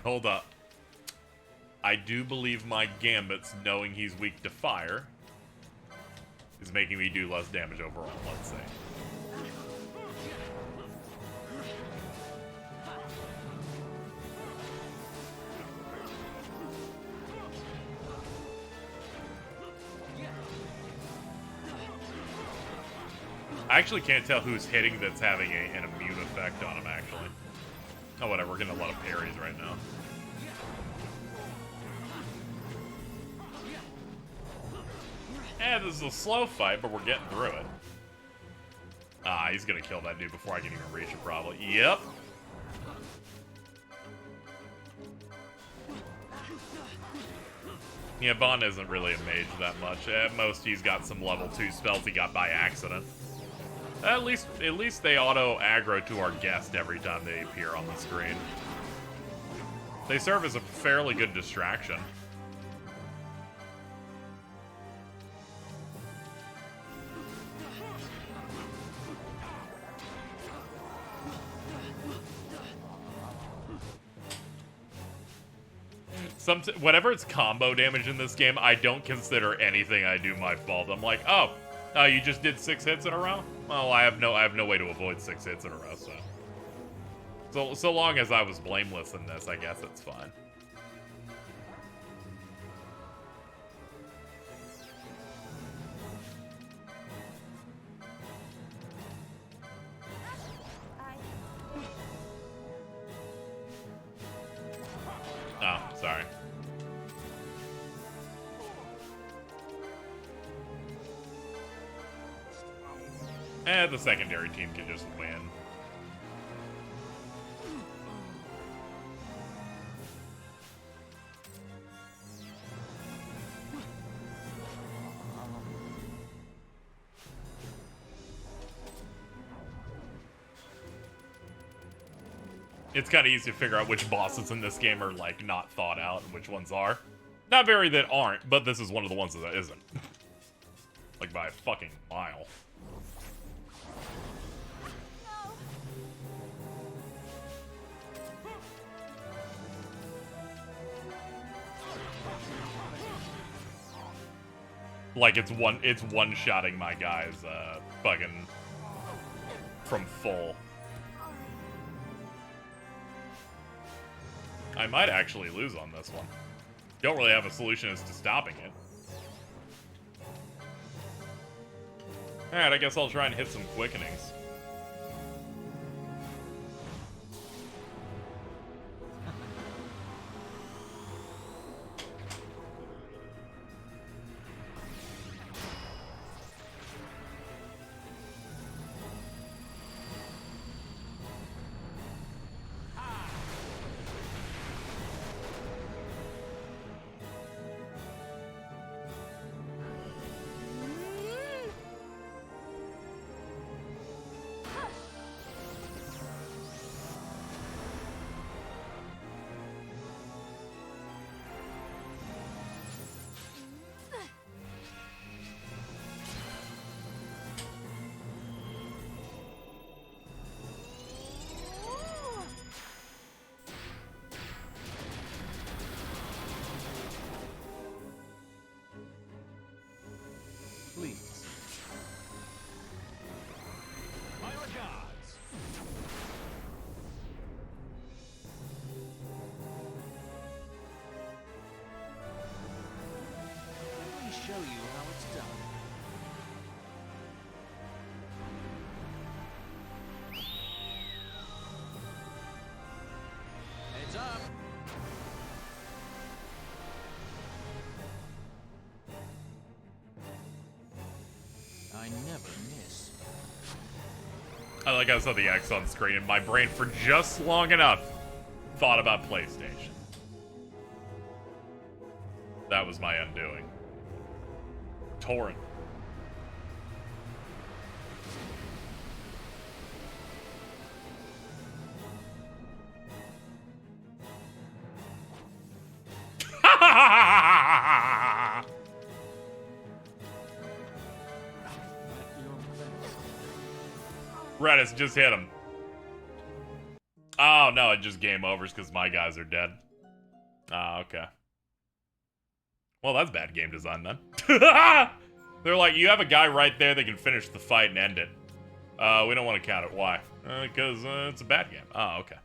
A: Hold up. I do believe my Gambit's knowing he's weak to fire is making me do less damage overall, let's say. I actually can't tell who's hitting that's having an immune effect on him, actually. Oh, whatever. We're getting a lot of parries right now. This is a slow fight, but we're getting through it. Ah, he's gonna kill that dude before I can even reach it, probably. Yep. Yeah, Bond isn't really a mage that much. At most, he's got some level 2 spells he got by accident. At least they auto aggro to our guest every time they appear on the screen. They serve as a fairly good distraction. Whenever it's combo damage in this game, I don't consider anything I do my fault. I'm like, oh, you just did 6 hits in a row? Well, I have no way to avoid 6 hits in a row, so long as I was blameless in this, I guess it's fine. The secondary team can just win. It's kind of easy to figure out which bosses in this game are, like, not thought out and which ones are. Not very that aren't, but this is one of the ones that isn't. Like, by a fucking mile. Like, it's one-shotting my guys, fucking from full. I might actually lose on this one. Don't really have a solution as to stopping it. Alright, I guess I'll try and hit some quickenings.
J: Please. My regards. Let me show you how it's done. Heads up. I never miss.
A: I like how I saw the X on screen and my brain for just long enough thought about PlayStation. That was my undoing. Torrent. Redis just hit him. Oh, no, it just game overs because my guys are dead. Ah, okay. Well, that's bad game design, then. They're like, you have a guy right there that can finish the fight and end it. We don't want to count it. Why? Because it's a bad game. Oh, okay.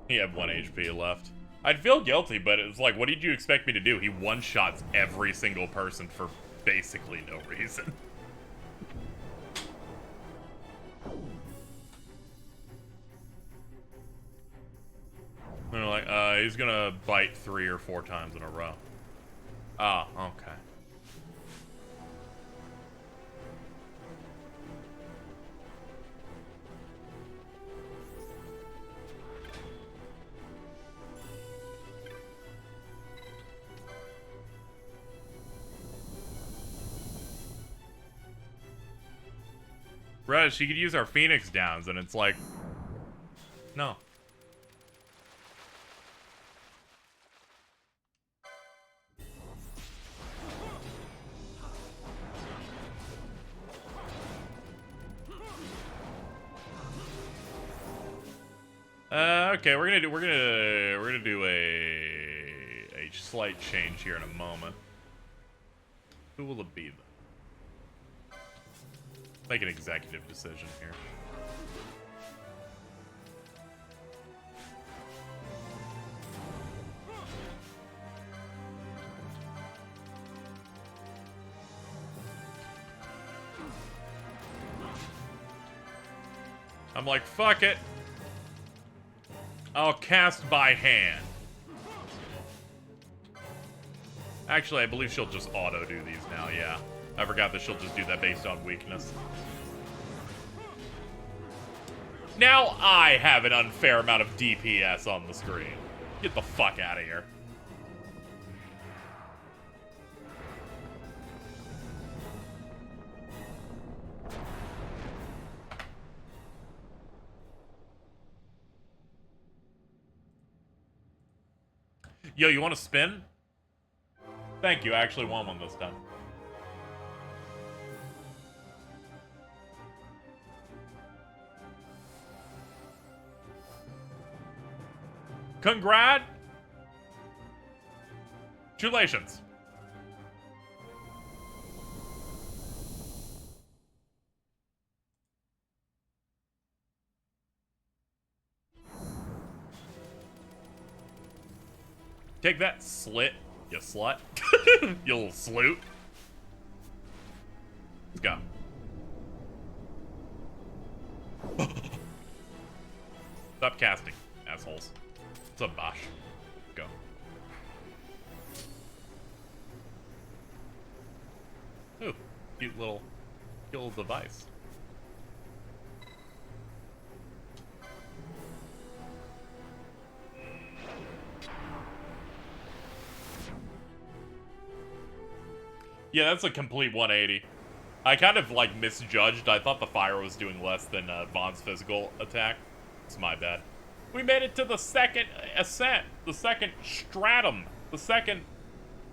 A: He had 1 HP left. I'd feel guilty, but it's like, what did you expect me to do? He one-shots every single person for basically no reason. They're like, he's gonna bite 3 or 4 times in a row. Oh, okay. Rush, she could use our Phoenix Downs, and it's like, no. Okay, we're gonna do a slight change here in a moment. Who will it be then? Make an executive decision here. I'm like, fuck it. I'll cast by hand. Actually, I believe she'll just auto-do these now, yeah. I forgot that she'll just do that based on weakness. Now I have an unfair amount of DPS on the screen. Get the fuck out of here. Yo, you want to spin? Thank you, I actually won one this time. Congratulations. Take that, slit, you slut. You little sloot. Let's go. Stop casting, assholes. What's up, Bosh? Go. Ooh, cute little device. Yeah, that's a complete 180. I kind of, like, misjudged. I thought the fire was doing less than Vaughn's physical attack. It's my bad. We made it to the second ascent, the second stratum, the second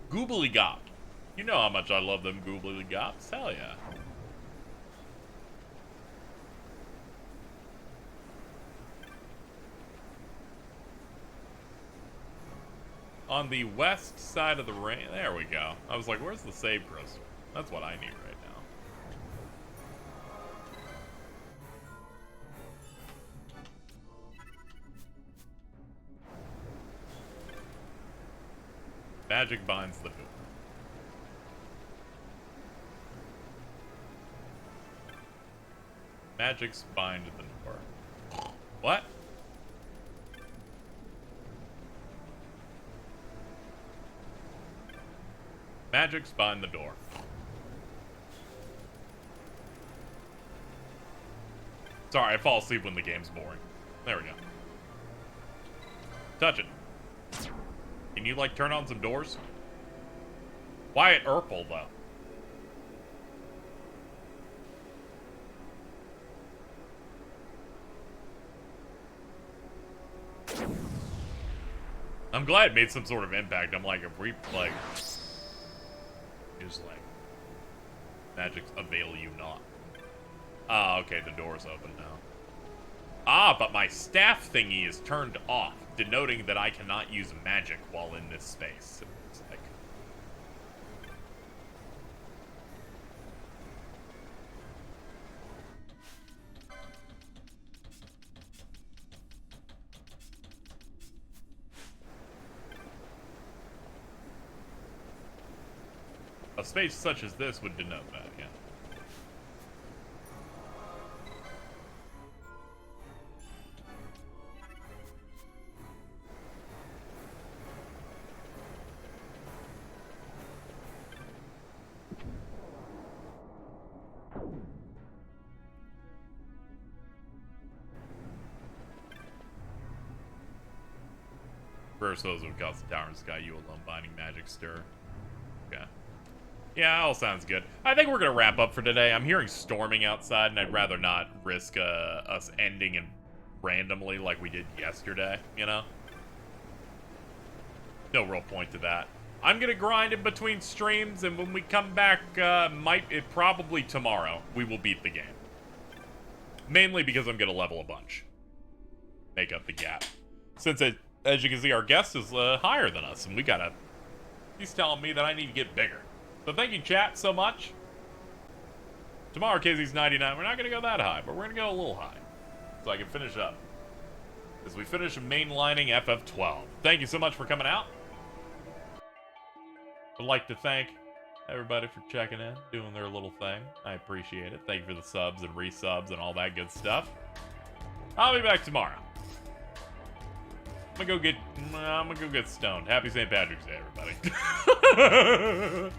A: goobly gop. You know how much I love them goobly gops. Hell yeah. On the west side of the rain. There we go. I was like, where's the save crystal? That's what I need right now. Magic binds the door. Magic's bind the door. What? Magic's bind the door. Sorry, I fall asleep when the game's boring. There we go. Touch it. Can you, like, turn on some doors? Why at Urple, though? I'm glad it made some sort of impact. I'm like, if we, like... Just like... Magic's avail you not. Ah, okay, the door's open now. Ah, but my staff thingy is turned off, denoting that I cannot use magic while in this space. It's like... A space such as this would denote that, yeah. First, those would cause the tower and sky, you alone binding magic stir. Okay. Yeah, all sounds good. I think we're gonna wrap up for today. I'm hearing storming outside, and I'd rather not risk us ending and randomly like we did yesterday, you know? No real point to that. I'm gonna grind in between streams, and when we come back, probably tomorrow, we will beat the game. Mainly because I'm gonna level a bunch. Make up the gap. Since as you can see, our guest is higher than us, and we gotta... He's telling me that I need to get bigger. So thank you, chat, so much. Tomorrow, KZ's 99. We're not gonna go that high, but we're gonna go a little high. So I can finish up. As we finish mainlining FF12. Thank you so much for coming out. I'd like to thank everybody for checking in, doing their little thing. I appreciate it. Thank you for the subs and resubs and all that good stuff. I'll be back tomorrow. I'm gonna go get stoned. Happy St. Patrick's Day, everybody.